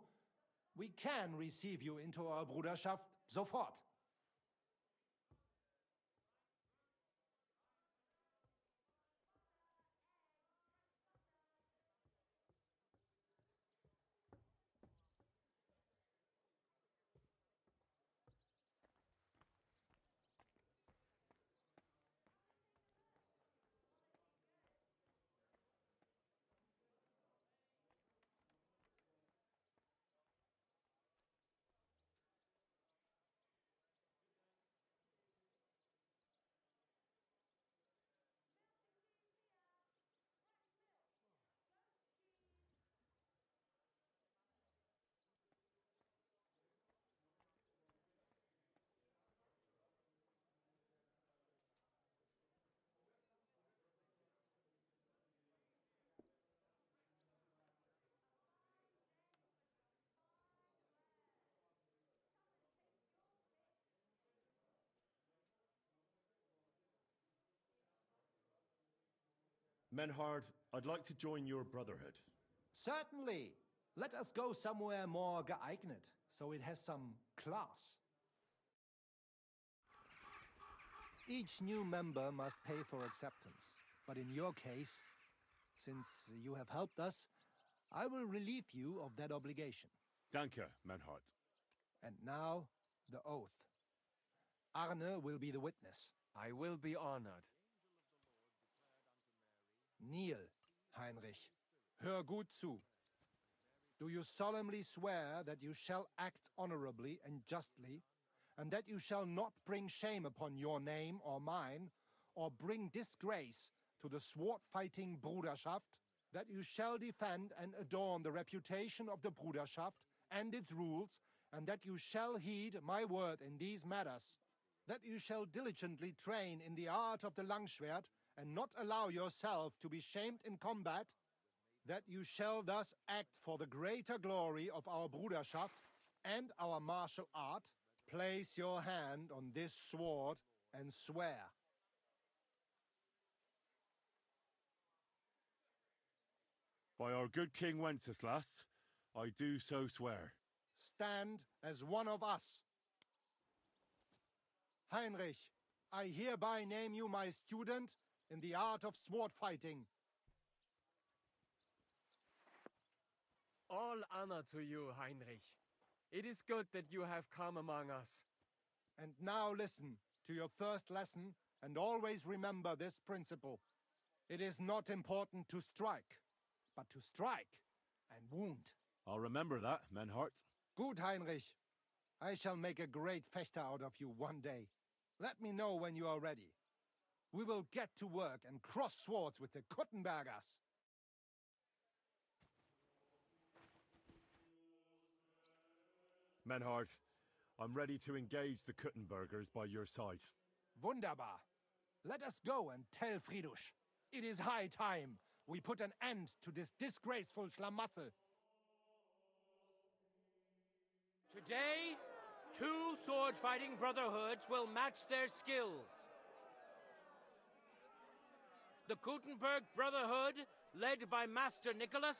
we can receive you into our Bruderschaft sofort. Menhard, I'd like to join your brotherhood. Certainly. Let us go somewhere more geeignet, so it has some class. Each new member must pay for acceptance. But in your case, since you have helped us, I will relieve you of that obligation. Danke, Menhard. And now, the oath. Arne will be the witness. I will be honored. Kneel, Heinrich. Hör gut zu. Do you solemnly swear that you shall act honorably and justly, and that you shall not bring shame upon your name or mine, or bring disgrace to the sword-fighting Bruderschaft, that you shall defend and adorn the reputation of the Bruderschaft and its rules, and that you shall heed my word in these matters, that you shall diligently train in the art of the Langschwert, and not allow yourself to be shamed in combat, that you shall thus act for the greater glory of our Bruderschaft and our martial art, place your hand on this sword and swear. By our good King Wenceslas, I do so swear. Stand as one of us. Heinrich, I hereby name you my student in the art of sword fighting. All honor to you, Heinrich. It is good that you have come among us. And now listen to your first lesson and always remember this principle. It is not important to strike, but to strike and wound. I'll remember that, Menhart. Good, Heinrich. I shall make a great fechter out of you one day. Let me know when you are ready. We will get to work and cross swords with the Kuttenbergers. Menhart, I'm ready to engage the Kuttenbergers by your side. Wunderbar. Let us go and tell Fridusch. It is high time we put an end to this disgraceful schlamassel. Today, 2 sword-fighting brotherhoods will match their skills. The Gutenberg Brotherhood, led by Master Nicholas.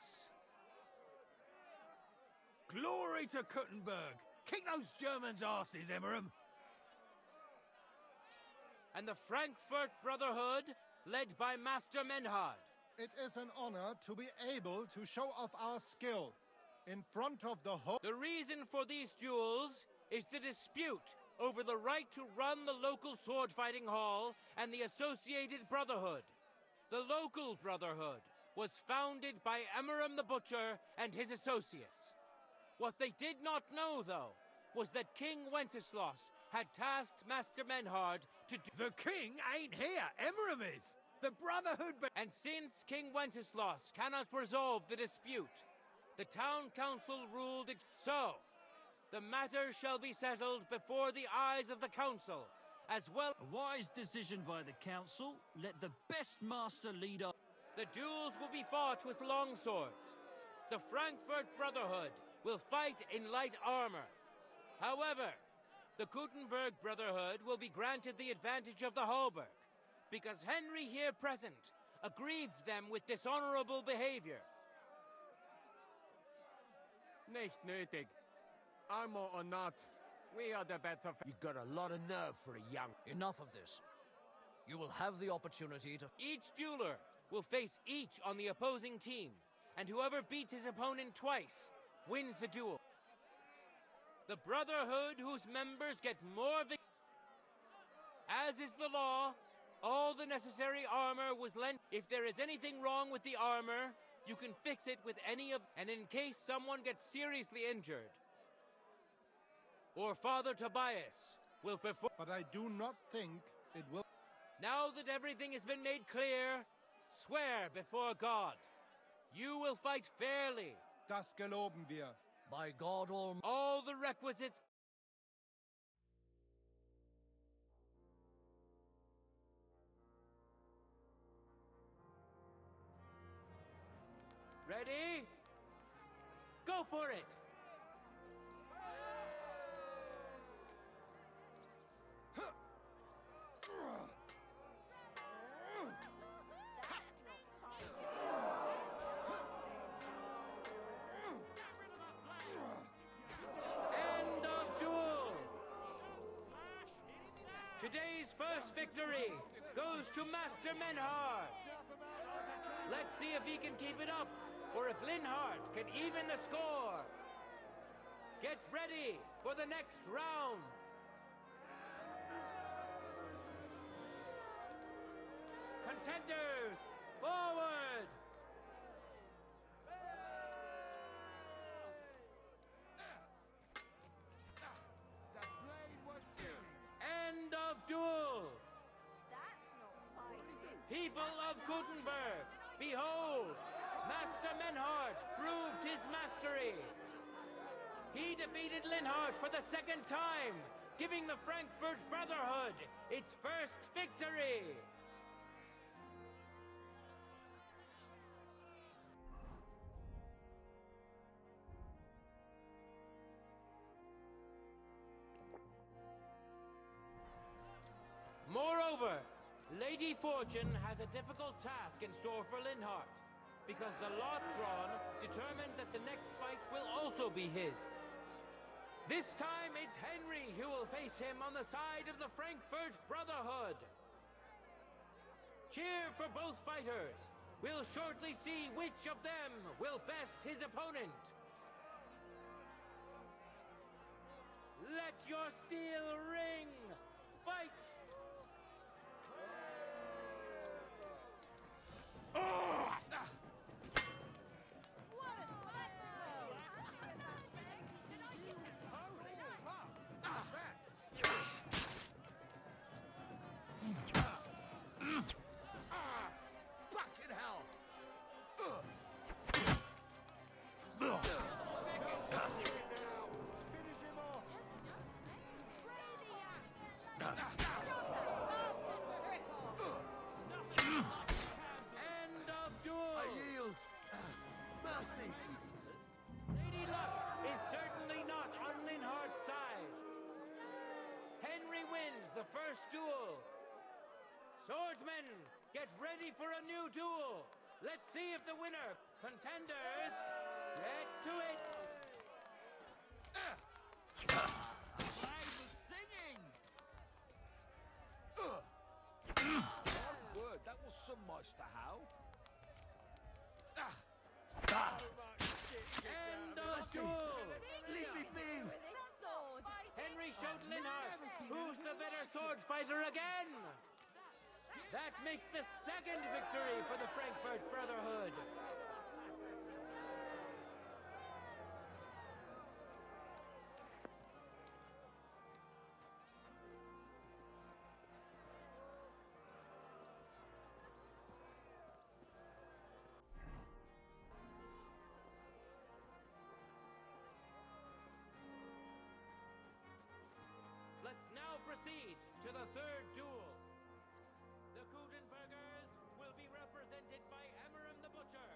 Glory to Kuttenberg! Kick those Germans' asses, Emmeram! And the Frankfurt Brotherhood, led by Master Menhard. It is an honor to be able to show off our skill in front of the whole... The reason for these duels is the dispute over the right to run the local sword fighting hall and the associated brotherhood. The local brotherhood was founded by Emiram the Butcher and his associates. What they did not know, though, was that King Wenceslas had tasked Master Menhard to do... The king ain't here, Emiram is! The brotherhood... And since King Wenceslas cannot resolve the dispute, the town council ruled it so. The matter shall be settled before the eyes of the council, as well... A wise decision by the council. Let the best master lead up. The duels will be fought with longswords. The Frankfurt Brotherhood will fight in light armor. However, the Gutenberg Brotherhood will be granted the advantage of the hauberk, because Henry here present aggrieved them with dishonorable behavior. Nicht nötig. Armor or not, we are the better... You got a lot of nerve for a young... Enough of this. You will have the opportunity to... Each dueler will face each on the opposing team, and whoever beats his opponent twice wins the duel. The Brotherhood whose members get more as is the law, all the necessary armor was lent. If there is anything wrong with the armor, you can fix it with any of... And in case someone gets seriously injured, or Father Tobias will perform... But I do not think it will... Now that everything has been made clear, swear before God. You will fight fairly. Das geloben wir. By God Almighty. All the requisites... Ready? Go for it! End of duel! Today's first victory goes to Master Menhard. Let's see if he can keep it up, or if Linhart can even the score. Get ready for the next round. Contenders, forward! End of duel! People of Gutenberg, behold, Master Menhard proved his mastery. He defeated Linhart for the second time, giving the Frankfurt Brotherhood its first victory. Moreover, Lady Fortune has a difficult task in store for Linhart, because the lot drawn determined that the next fight will also be his. This time it's Henry who will face him on the side of the Frankfurt Brotherhood. Cheer for both fighters. We'll shortly see which of them will best his opponent. Let your steel ring. Fight! Fucking hell! End of duel! I yield. Mercy. Lady Luck is certainly not on Linhart's side. Henry wins the first duel. Swordsmen, get ready for a new duel. Let's see if the winner, contenders, get to it. My word, that was some Meister How. End of duel. Leave me be. Henry shows out Linhart. Who's the better sword fighter again? That makes the second victory for the Frankfurt Brotherhood. Let's now proceed to the third duel. The Kuttenbergers will be represented by Emmeram the Butcher.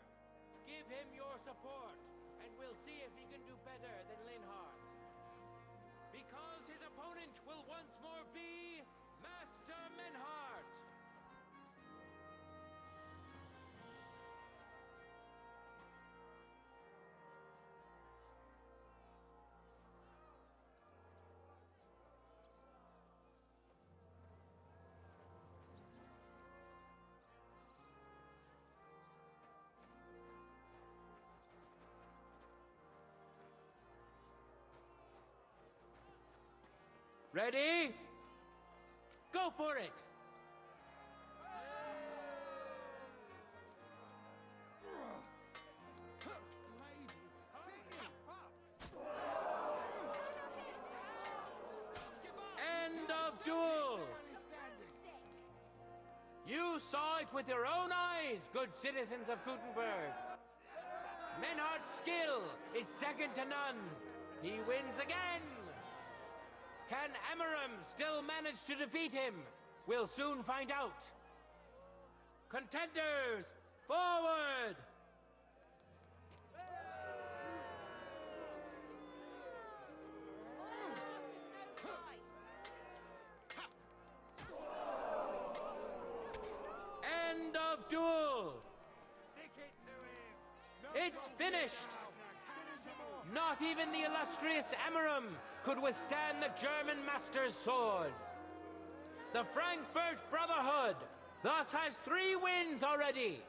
Give him your support, and we'll see if he can do better than Linhart. Because his opponent will once more be Master Menhart. Ready? Go for it! End of duel! You saw it with your own eyes, good citizens of Kuttenberg. Menhardt's skill is second to none. He wins again! Can Emmeram still manage to defeat him? We'll soon find out. Contenders, forward! End of duel! It's finished! Not even the illustrious Emmeram could withstand the German master's sword. The Frankfurt Brotherhood thus has 3 wins already.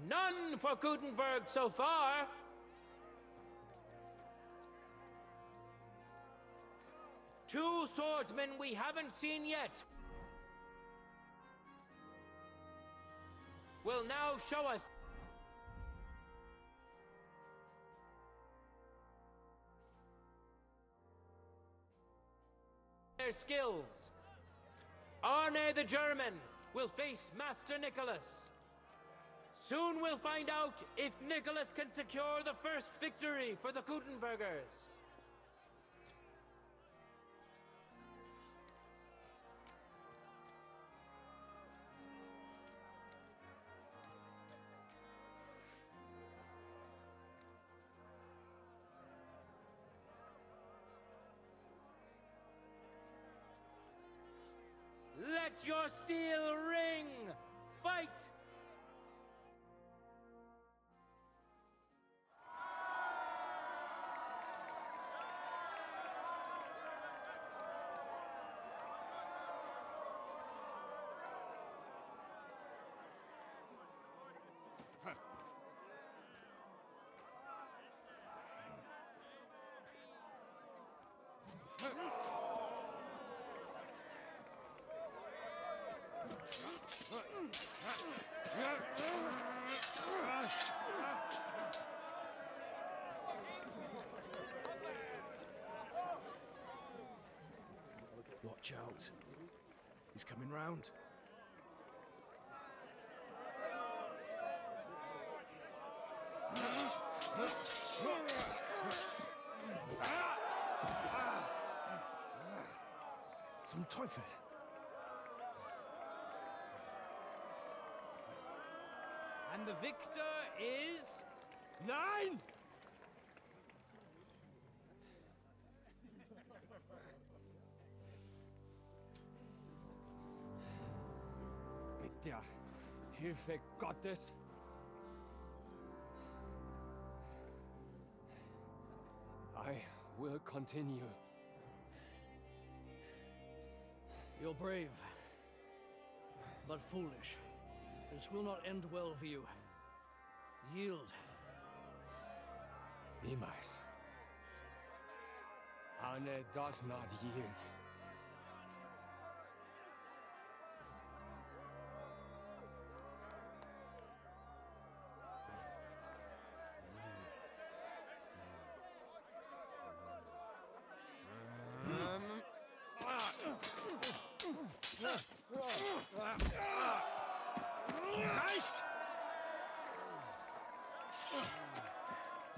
None for Kuttenberg so far. Two swordsmen we haven't seen yet will now show us their skills. Arne the German will face Master Nicholas. Soon we'll find out if Nicholas can secure the first victory for the Kuttenbergers. Let your steel ring! Fight! Watch out. He's coming round. Zum Teufel. And the victor is... Nein! Mit der Hilfe Gottes I will continue. You're brave, but foolish. This will not end well for you. Yield. Niemals. Arne does not yield.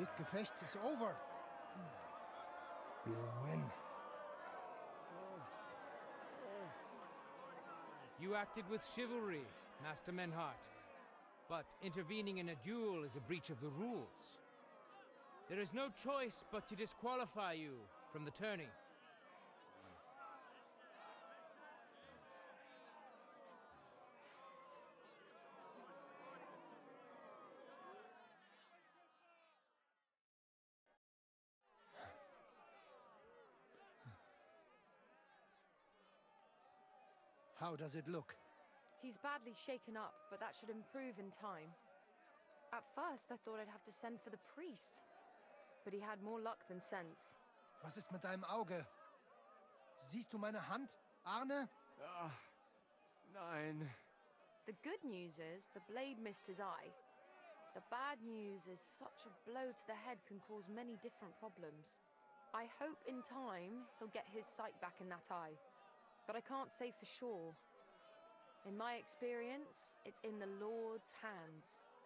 This Gefecht is over. You win. You acted with chivalry, Master Menhart. But intervening in a duel is a breach of the rules. There is no choice but to disqualify you from the tourney. How does it look? He's badly shaken up, but that should improve in time. At first, I thought I'd have to send for the priest, but he had more luck than sense. Was ist mit deinem Auge? Siehst du meine Hand, Arne? Nein. The good news is the blade missed his eye. The bad news is such a blow to the head can cause many different problems. I hope in time he'll get his sight back in that eye, but I can't say for sure. In my experience, it's in the Lord's hands.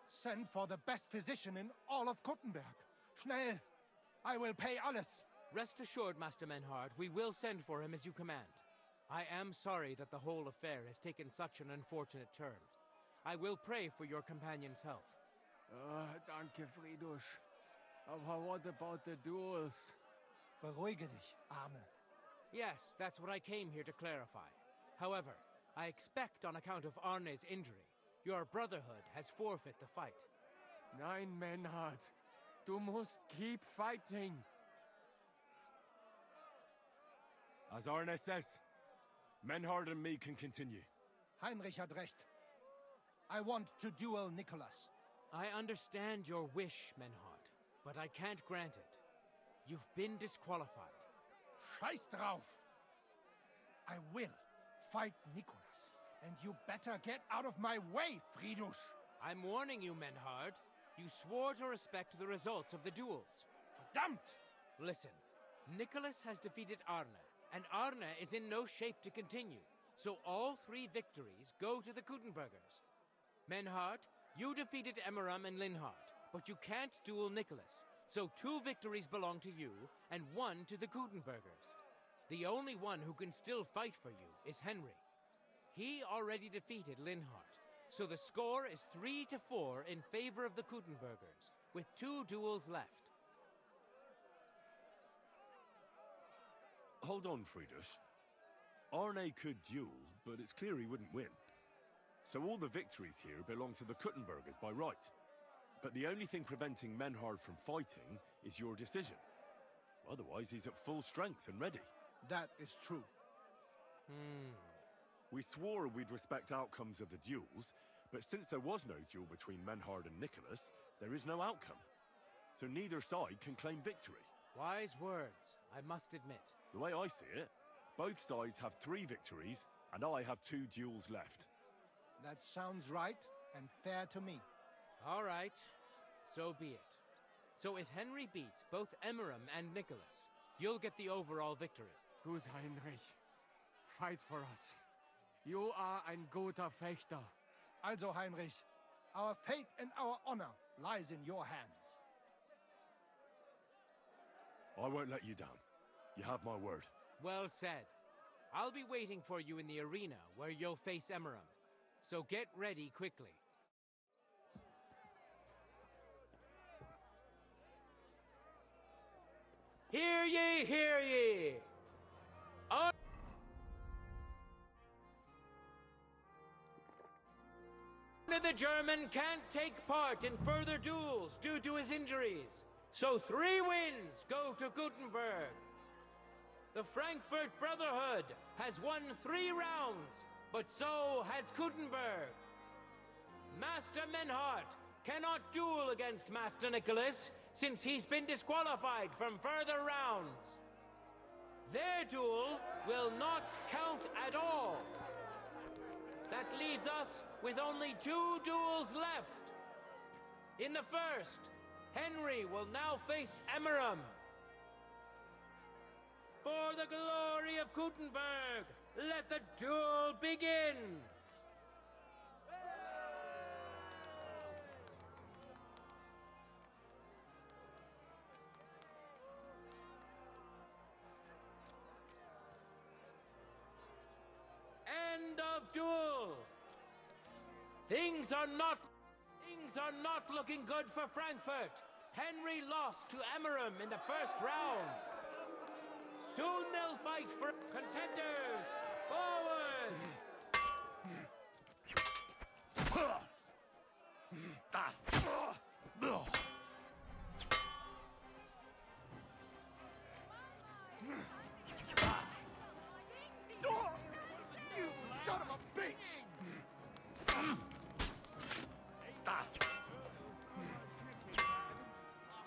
Send for the best physician in all of Kuttenberg. Schnell! I will pay alles. Rest assured, Master Menhart, we will send for him as you command. I am sorry that the whole affair has taken such an unfortunate turn. I will pray for your companion's health. Danke, Friedrich. Aber what about the duels? Beruhige dich, Arne. Yes, that's what I came here to clarify. However, I expect on account of Arne's injury, your brotherhood has forfeit the fight. Nein, Menhart. Du musst keep fighting. As Arne says, Menhard and me can continue. Heinrich had recht. I want to duel Nicholas. I understand your wish, Menhard, but I can't grant it. You've been disqualified. Scheiß drauf! I will fight Nicholas, and you better get out of my way, Friedrich! I'm warning you, Menhard. You swore to respect the results of the duels. Verdammt! Listen, Nicholas has defeated Arne, and Arne is in no shape to continue. So all 3 victories go to the Kuttenbergers. Menhard, you defeated Emmeram and Linhart, but you can't duel Nicholas. So 2 victories belong to you, and 1 to the Kuttenbergers. The only one who can still fight for you is Henry. He already defeated Linhart, so the score is 3-4 in favor of the Kuttenbergers, with 2 duels left. Hold on, Friedrich. Arne could duel, but it's clear he wouldn't win. So all the victories here belong to the Kuttenbergers by right. But the only thing preventing Menhard from fighting is your decision. Otherwise, he's at full strength and ready. That is true. We swore we'd respect outcomes of the duels, but since there was no duel between Menhard and Nicholas, there is no outcome. So neither side can claim victory. Wise words, I must admit. The way I see it, both sides have 3 victories, and I have 2 duels left. That sounds right and fair to me. All right, so be it. So if Henry beats both Emmeram and Nicholas, you'll get the overall victory. Gut, Heinrich. Fight for us. You are ein guter Fechter. Also, Heinrich, our fate and our honor lies in your hands. I won't let you down. You have my word. Well said. I'll be waiting for you in the arena where you'll face Emmeram. So get ready quickly. Hear ye, hear ye! The German can't take part in further duels due to his injuries. So 3 wins go to Gutenberg. The Frankfurt Brotherhood has won 3 rounds, but so has Gutenberg. Master Menhart cannot duel against Master Nicholas since he's been disqualified from further rounds. Their duel will not count at all. That leaves us with only 2 duels left. In the first, Henry will now face Emmeram. For the glory of Gutenberg, let the duel begin! Things are not looking good for Frankfurt. Henry lost to Amorim in the first round. Soon they'll fight for contenders. Forward! You son of a bitch!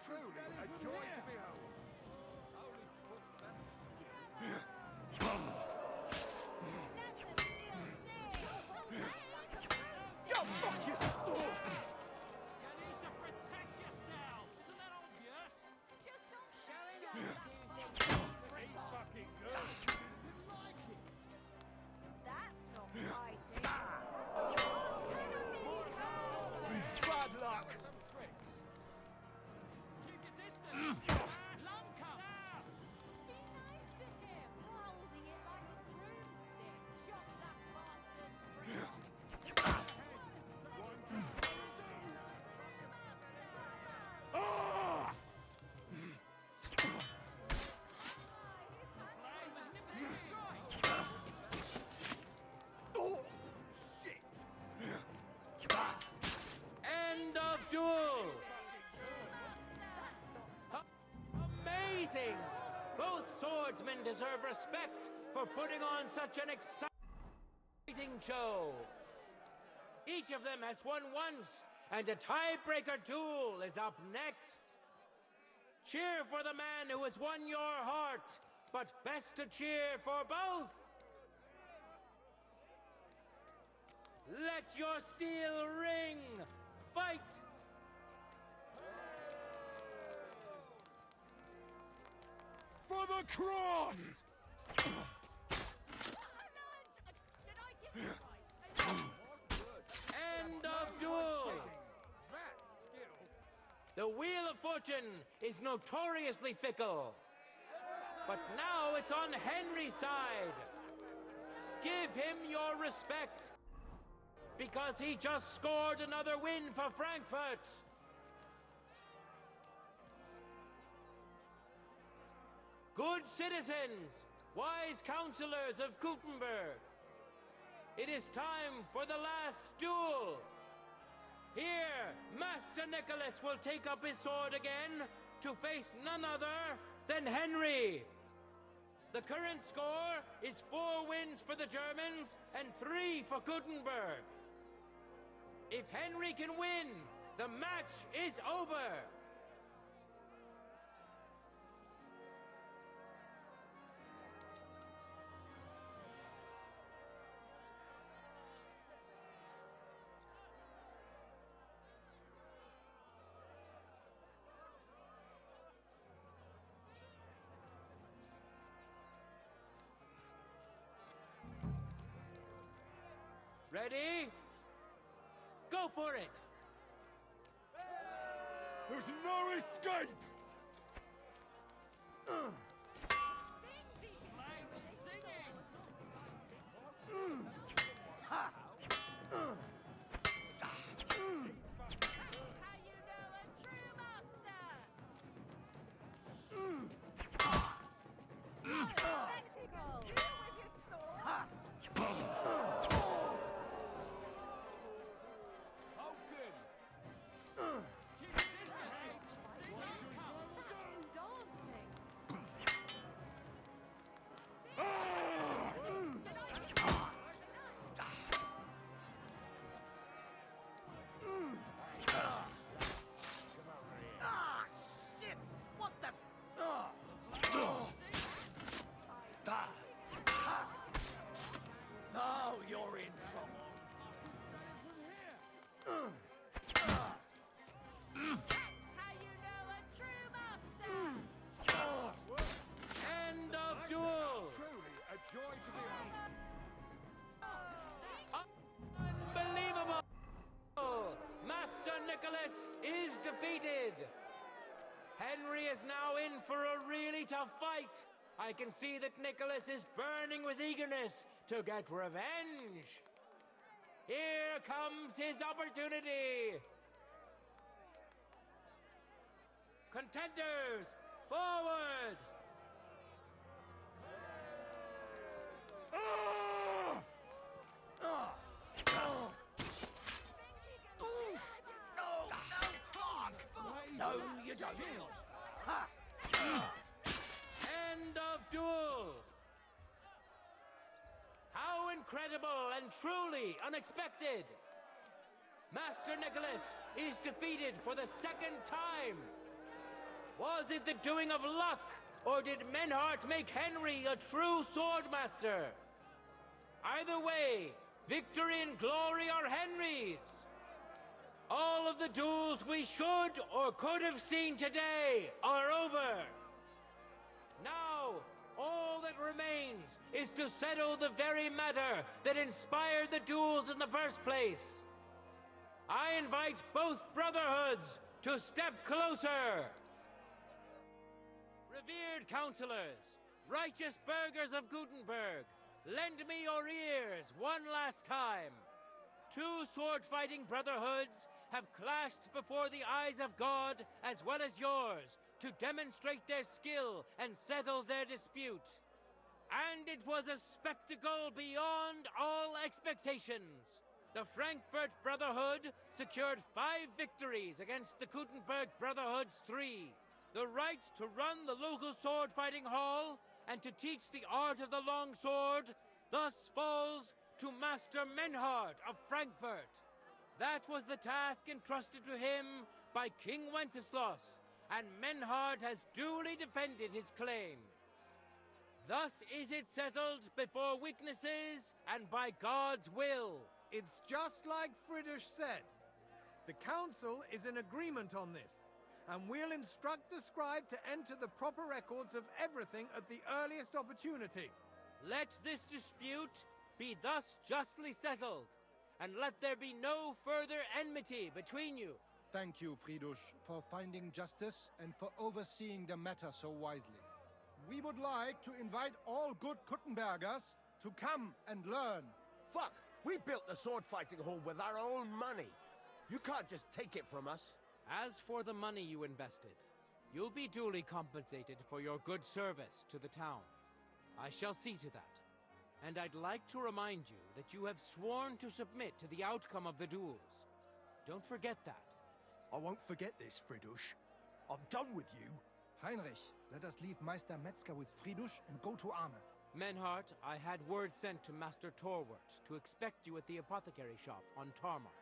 Truly a joy to behold. Go fuck yourself! You need to protect yourself. Isn't that obvious? Just don't show him how to do things. He's fucking good. That's not fighting. Bad luck! Keep your distance. Long come. Be nice to him. Holding it like a broomstick. Chop that bastard's brain off. Ah! Oh, shit! End of duel! Amazing! Both swordsmen deserve respect for putting on such an exciting show. Each of them has won once, and a tiebreaker duel is up next. Cheer for the man who has won your heart, but best to cheer for both. Let your steel ring. Fight! For the cross! End of duel! The wheel of fortune is notoriously fickle. But now it's on Henry's side. Give him your respect, because he just scored another win for Frankfurt. Good citizens, wise councillors of Gutenberg, it is time for the last duel. Here, Master Nicholas will take up his sword again to face none other than Henry. The current score is 4 wins for the Germans and 3 for Gutenberg. If Henry can win, the match is over. Ready? Go for it! There's no escape! Ha! Ah, shit! What the? Now you're in trouble. End of duel! Truly a joy to behold. Unbelievable! Master Nicholas is defeated. Henry is now in for a really tough fight. I can see that Nicholas is burning with eagerness to get revenge. Here comes his opportunity. Contenders, forward! No, you don't. Ha! End of duel. How incredible and truly unexpected. Master Nicholas is defeated for the second time. Was it the doing of luck, or did Menhart make Henry a true swordmaster? Either way, victory and glory are Henry's. All of the duels we should or could have seen today are over. Now, all that remains is to settle the very matter that inspired the duels in the first place. I invite both brotherhoods to step closer. Revered counselors, righteous burghers of Gutenberg, lend me your ears one last time. Two sword-fighting brotherhoods have clashed before the eyes of God as well as yours to demonstrate their skill and settle their dispute. And it was a spectacle beyond all expectations. The Frankfurt Brotherhood secured 5 victories against the Gutenberg Brotherhood's 3. The right to run the local sword-fighting hall and to teach the art of the long sword thus falls to Master Menhart of Frankfurt. That was the task entrusted to him by King Wenceslas, and Menhart has duly defended his claim. Thus is it settled before witnesses and by God's will. It's just like Friedrich said. The council is in agreement on this, and we'll instruct the scribe to enter the proper records of everything at the earliest opportunity. Let this dispute be thus justly settled, and let there be no further enmity between you. Thank you, Friedrich, for finding justice and for overseeing the matter so wisely. We would like to invite all good Kuttenbergers to come and learn. Fuck! We built the sword-fighting hall with our own money. You can't just take it from us. As for the money you invested, you'll be duly compensated for your good service to the town. I shall see to that. And I'd like to remind you that you have sworn to submit to the outcome of the duels. Don't forget that. I won't forget this, Friedrich. I'm done with you. Heinrich, let us leave Meister Metzger with Friedrich and go to Arne. Menhart, I had word sent to Master Torwart to expect you at the apothecary shop on Tarmac.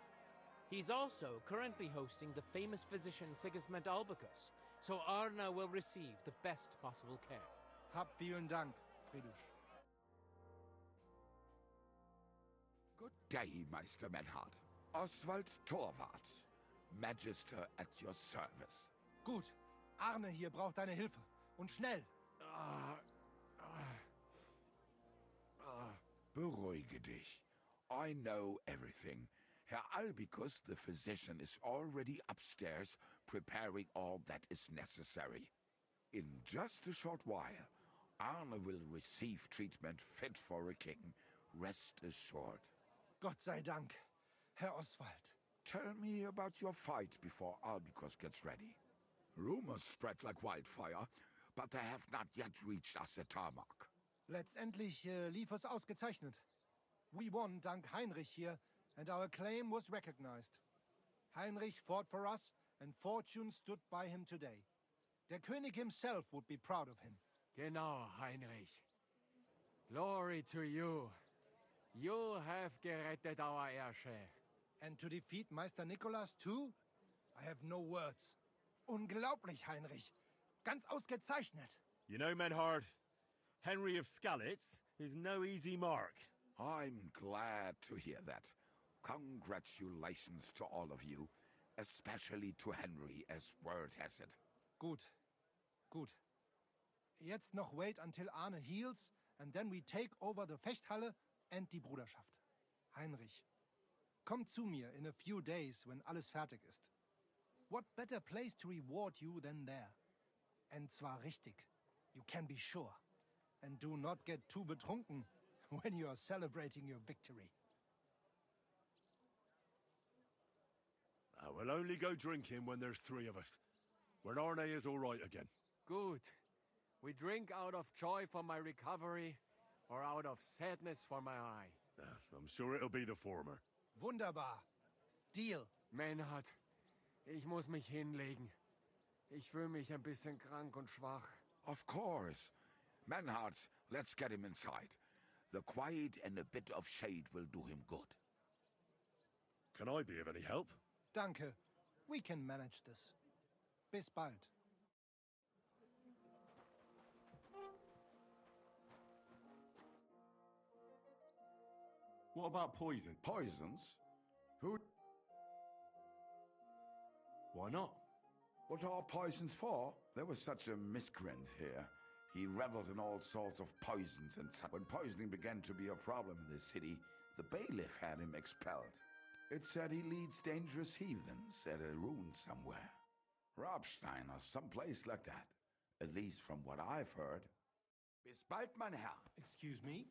He's also currently hosting the famous physician Sigismund Albicus, so Arne will receive the best possible care. Hab vielen Dank, Friedrich. Good day, Meister Menhart. Oswald Torwart, Magister at your service. Gut. Arne hier braucht deine Hilfe. Und schnell. Beruhige dich. I know everything. Herr Albicus, the physician, is already upstairs preparing all that is necessary. In just a short while, Arne will receive treatment fit for a king. Rest assured. Gott sei Dank, Herr Oswald. Tell me about your fight before Albicus gets ready. Rumors spread like wildfire, but they have not yet reached us at Tarmac. Letztendlich lief es ausgezeichnet. We won dank Heinrich here, and our claim was recognized. Heinrich fought for us, and fortune stood by him today. Der König himself would be proud of him. Genau, Heinrich. Glory to you. You have gerettet our Herrscher. And to defeat Meister Nicholas too? I have no words. Unglaublich, Heinrich. Ganz ausgezeichnet. You know, Menhart, Henry of Skalitz is no easy mark. I'm glad to hear that. Congratulations to all of you, especially to Henry, as word has it. Gut. Gut. Jetzt noch wait until Arne heals, and then we take over the Fechthalle and die Bruderschaft. Heinrich, komm zu mir in a few days when alles fertig ist. What better place to reward you than there? And zwar richtig. You can be sure. And do not get too betrunken when you are celebrating your victory. We'll only go drinking when there's 3 of us. When Arne is all right again. Good. We drink out of joy for my recovery, or out of sadness for my eye. I'm sure it'll be the former. Wunderbar. Deal. Maynard, ich muss mich hinlegen. Ich fühle mich ein bisschen krank und schwach. Of course. Manhart, let's get him inside. The quiet and a bit of shade will do him good. Can I be of any help? Danke. We can manage this. Bis bald. What about poison? Poisons? Who? Why not? What are poisons for? There was such a miscreant here. He reveled in all sorts of poisons, and when poisoning began to be a problem in the city, the bailiff had him expelled. It said he leads dangerous heathens at a ruin somewhere. Robstein or someplace like that. At least from what I've heard. Bis bald, mein Herr. Excuse me?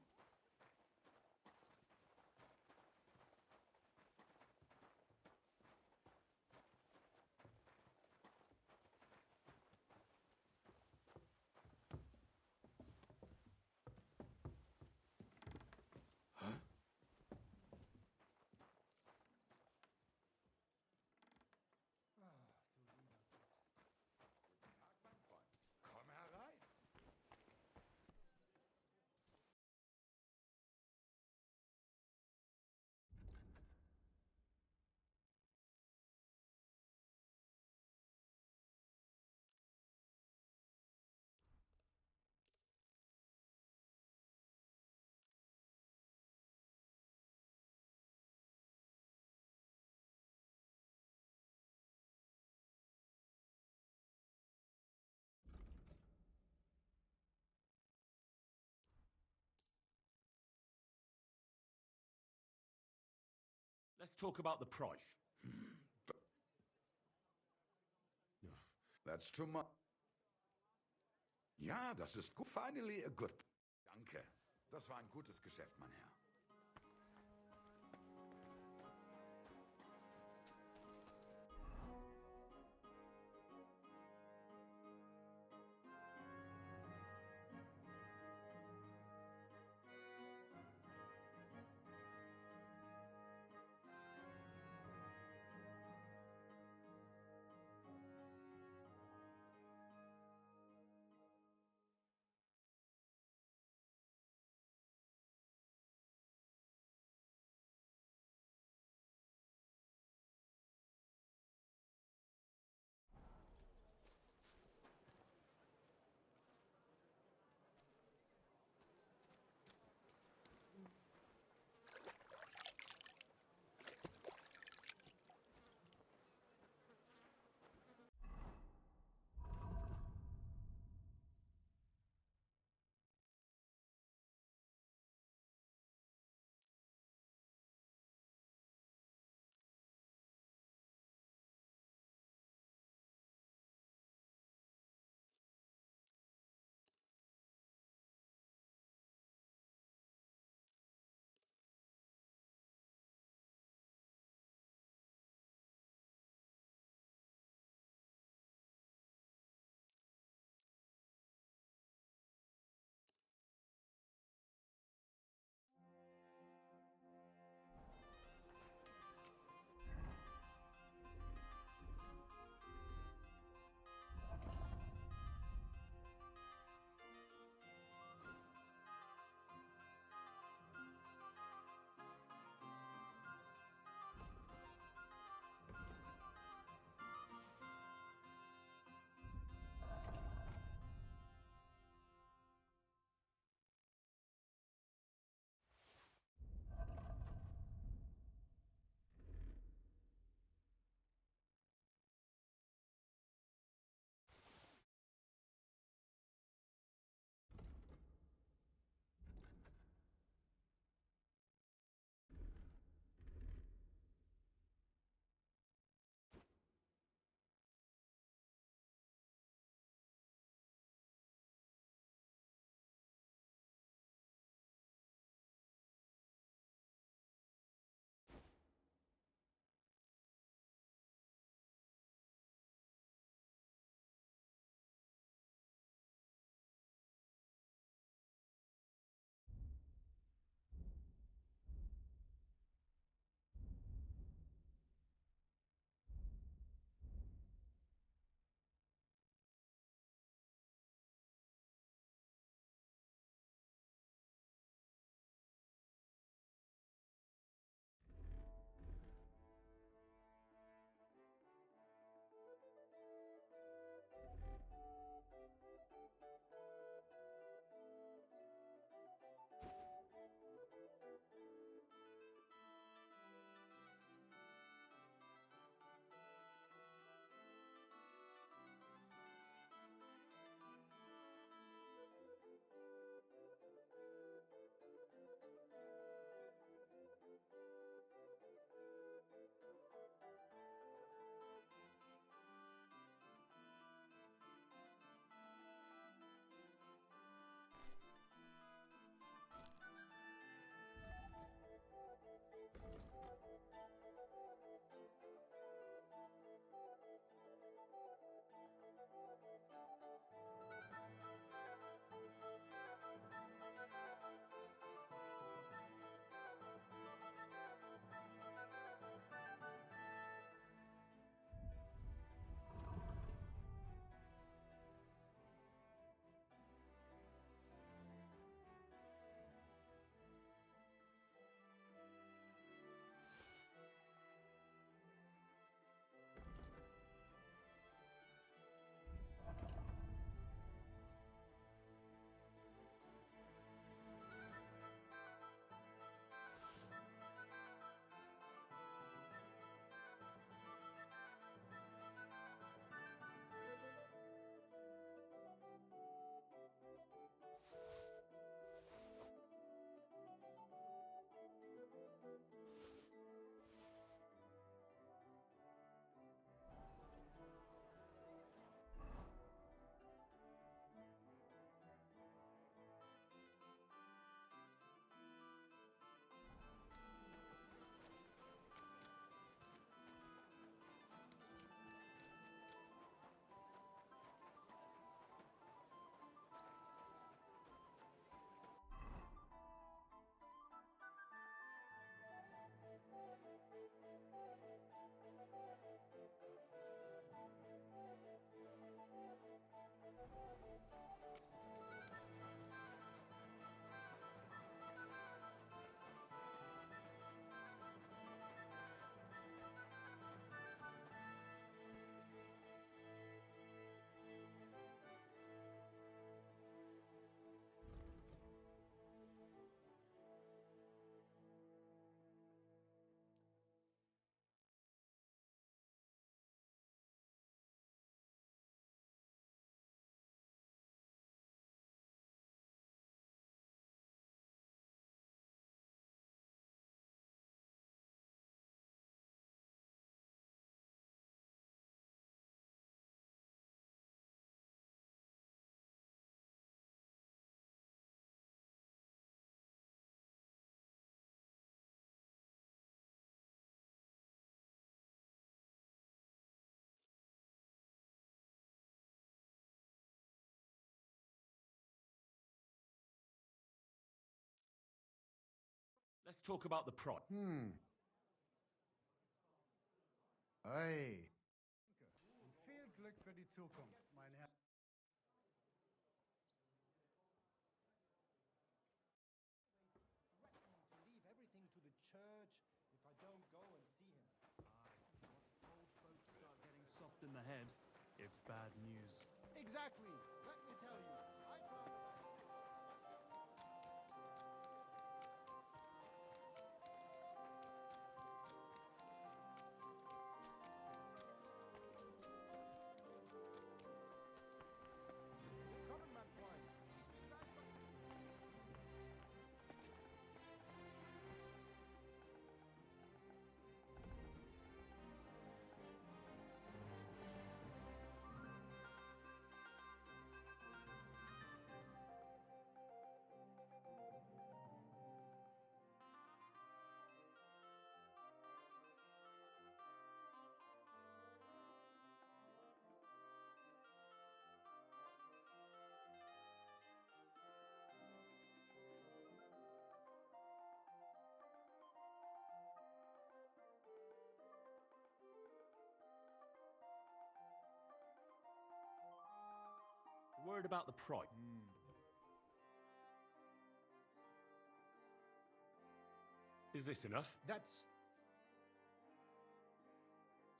Komm herein. Let's talk about the price. That's too much. Ja, das ist gut. Finally a good... Danke. Das war ein gutes Geschäft, mein Herr. talk about the price. Hey. Viel Glück für die Zukunft, mein Herr. To leave everything to the church if I don't go and see him. Old folks start getting soft in the head, it's bad news. Exactly. Let me tell you. I'd rather not. Willkommen, mein Freund. Ich bin gleich bei... Word about the price. Is this enough? That's...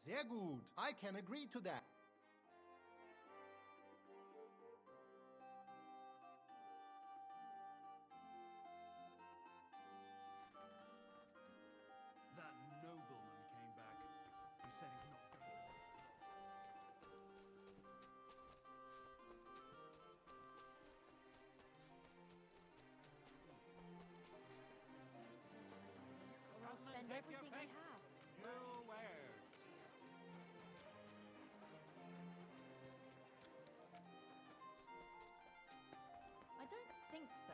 Sehr gut. I can agree to that. That nobleman came back. He said he's not going to... Or I'll spend everything I have. Nowhere. I don't think so.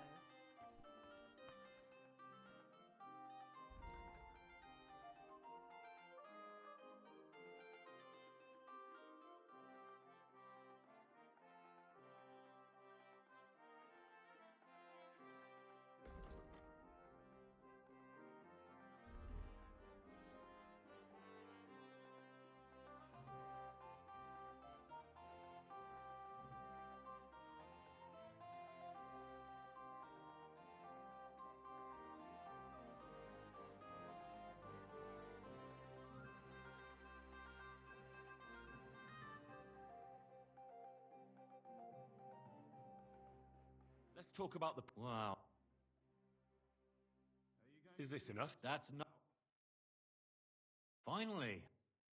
Let's talk about the... Wow. Is this enough? That's not... Finally.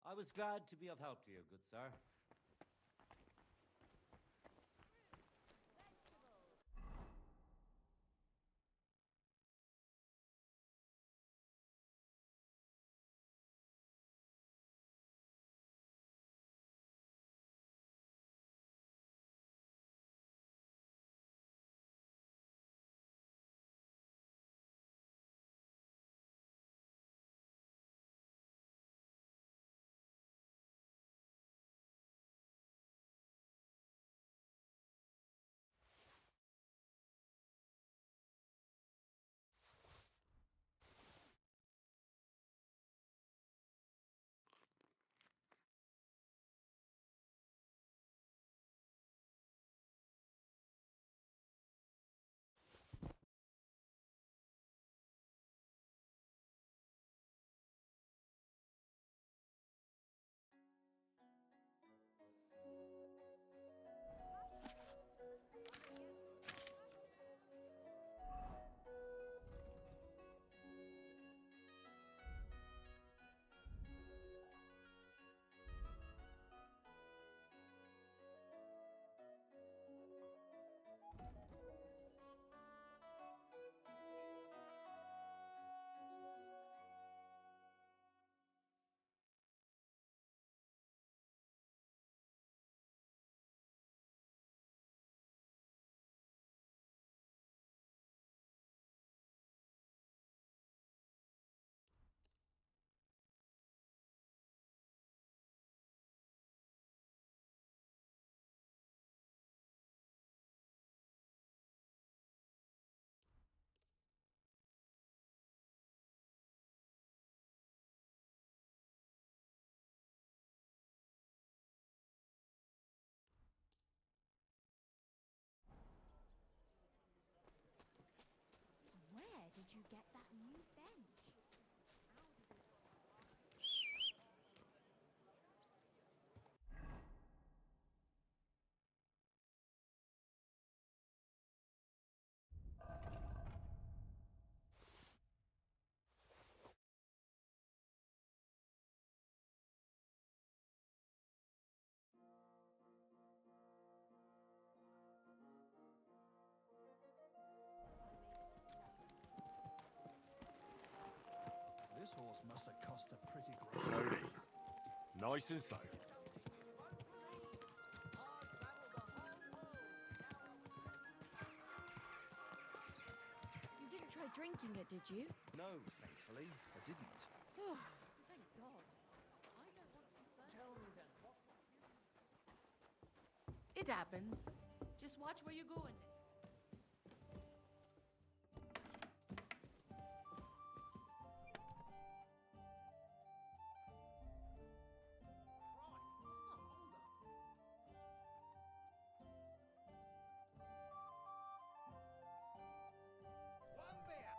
I was glad to be of help to you, good sir. Nice and silent. You didn't try drinking it, did you? No, thankfully, I didn't. Thank God. I don't want to be burnt. Tell me then, what would you... It happens. Just watch where you're going. One beer!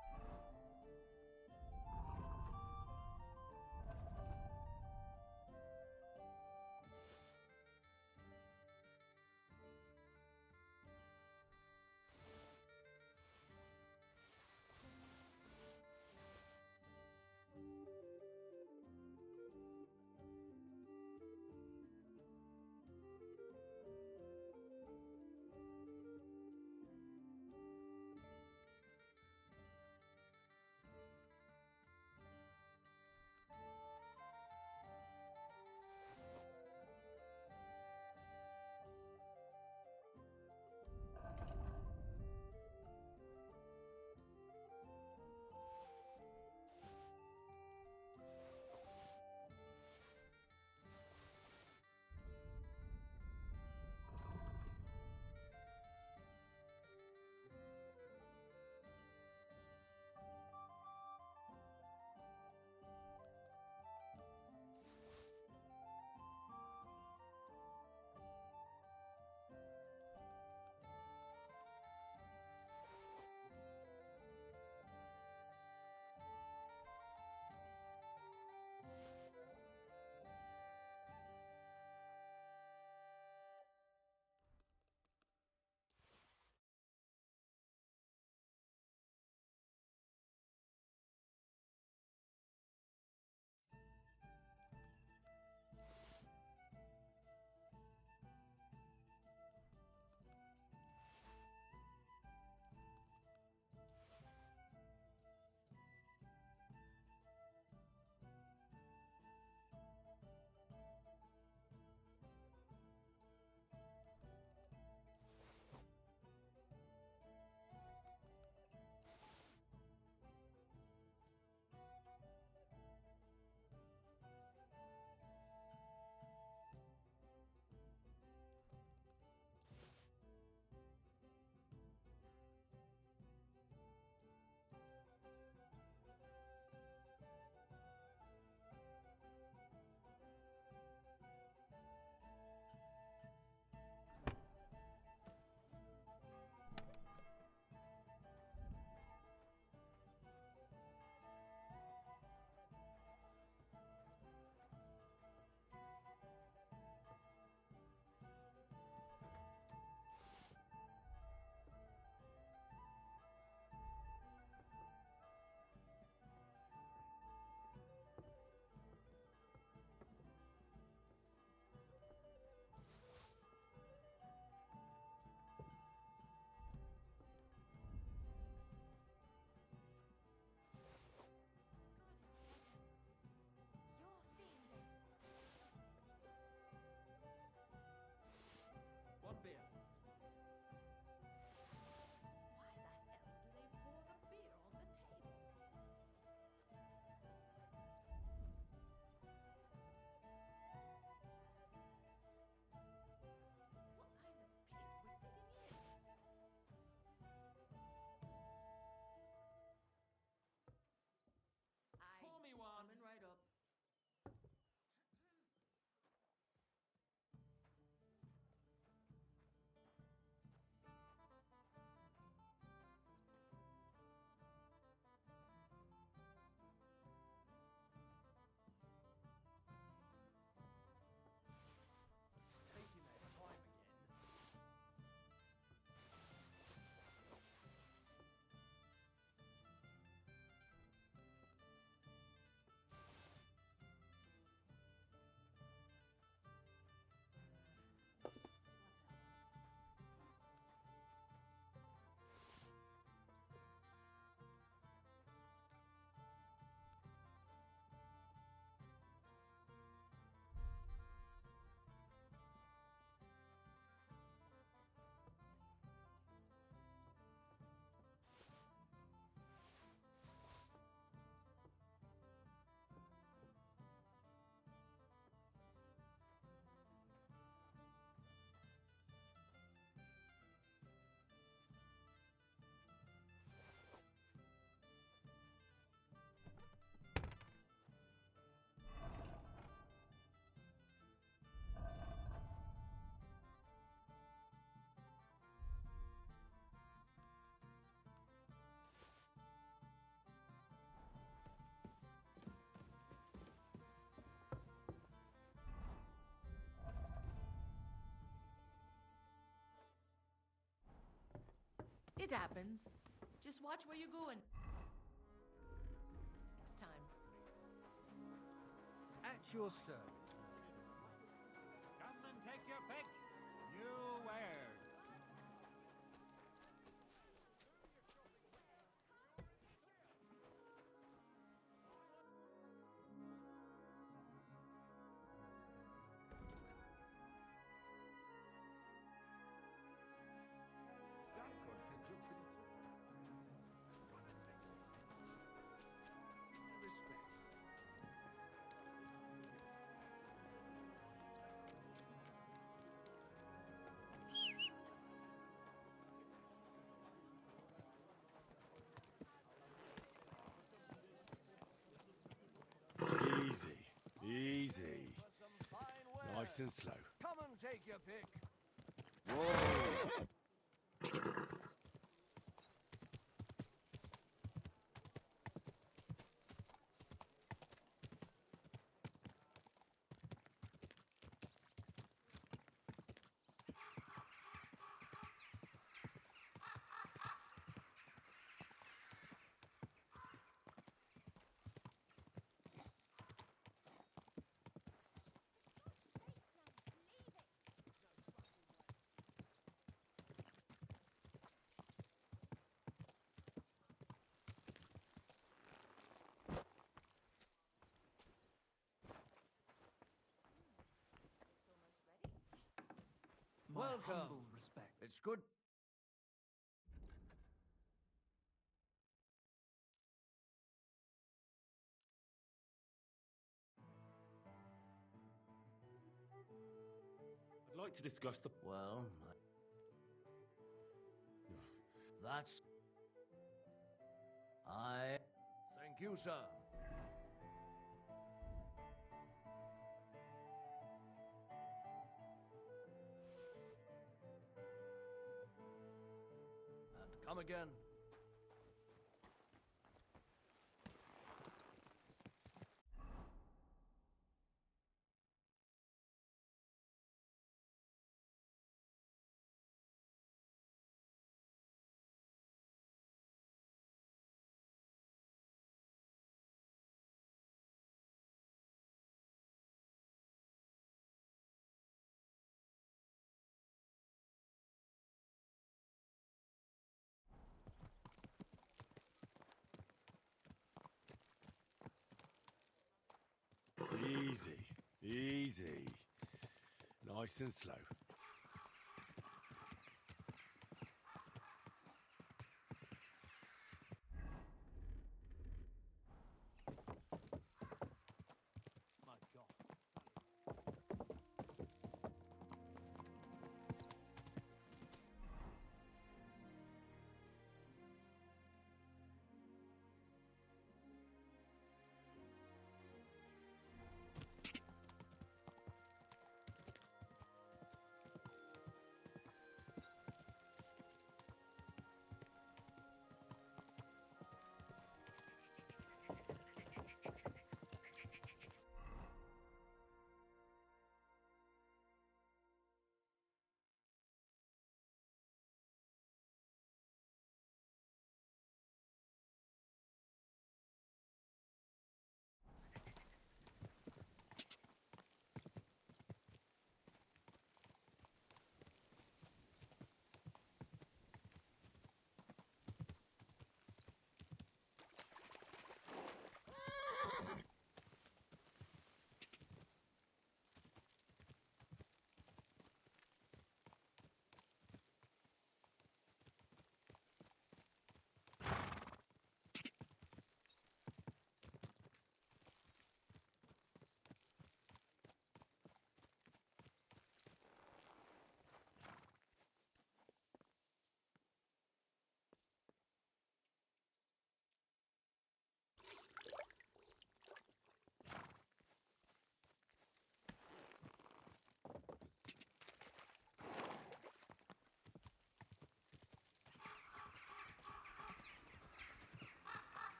happens. Just watch where you're going. Next time. At your service. Come and take your pick. New wares. Easy, easy. Nice and slow. Come and take your pick. Whoa! My humble respect. It's good. I'd like to discuss the... Well, that's... Thank you, sir. And come again. Easy, easy. Nice and slow. My God.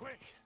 Quick!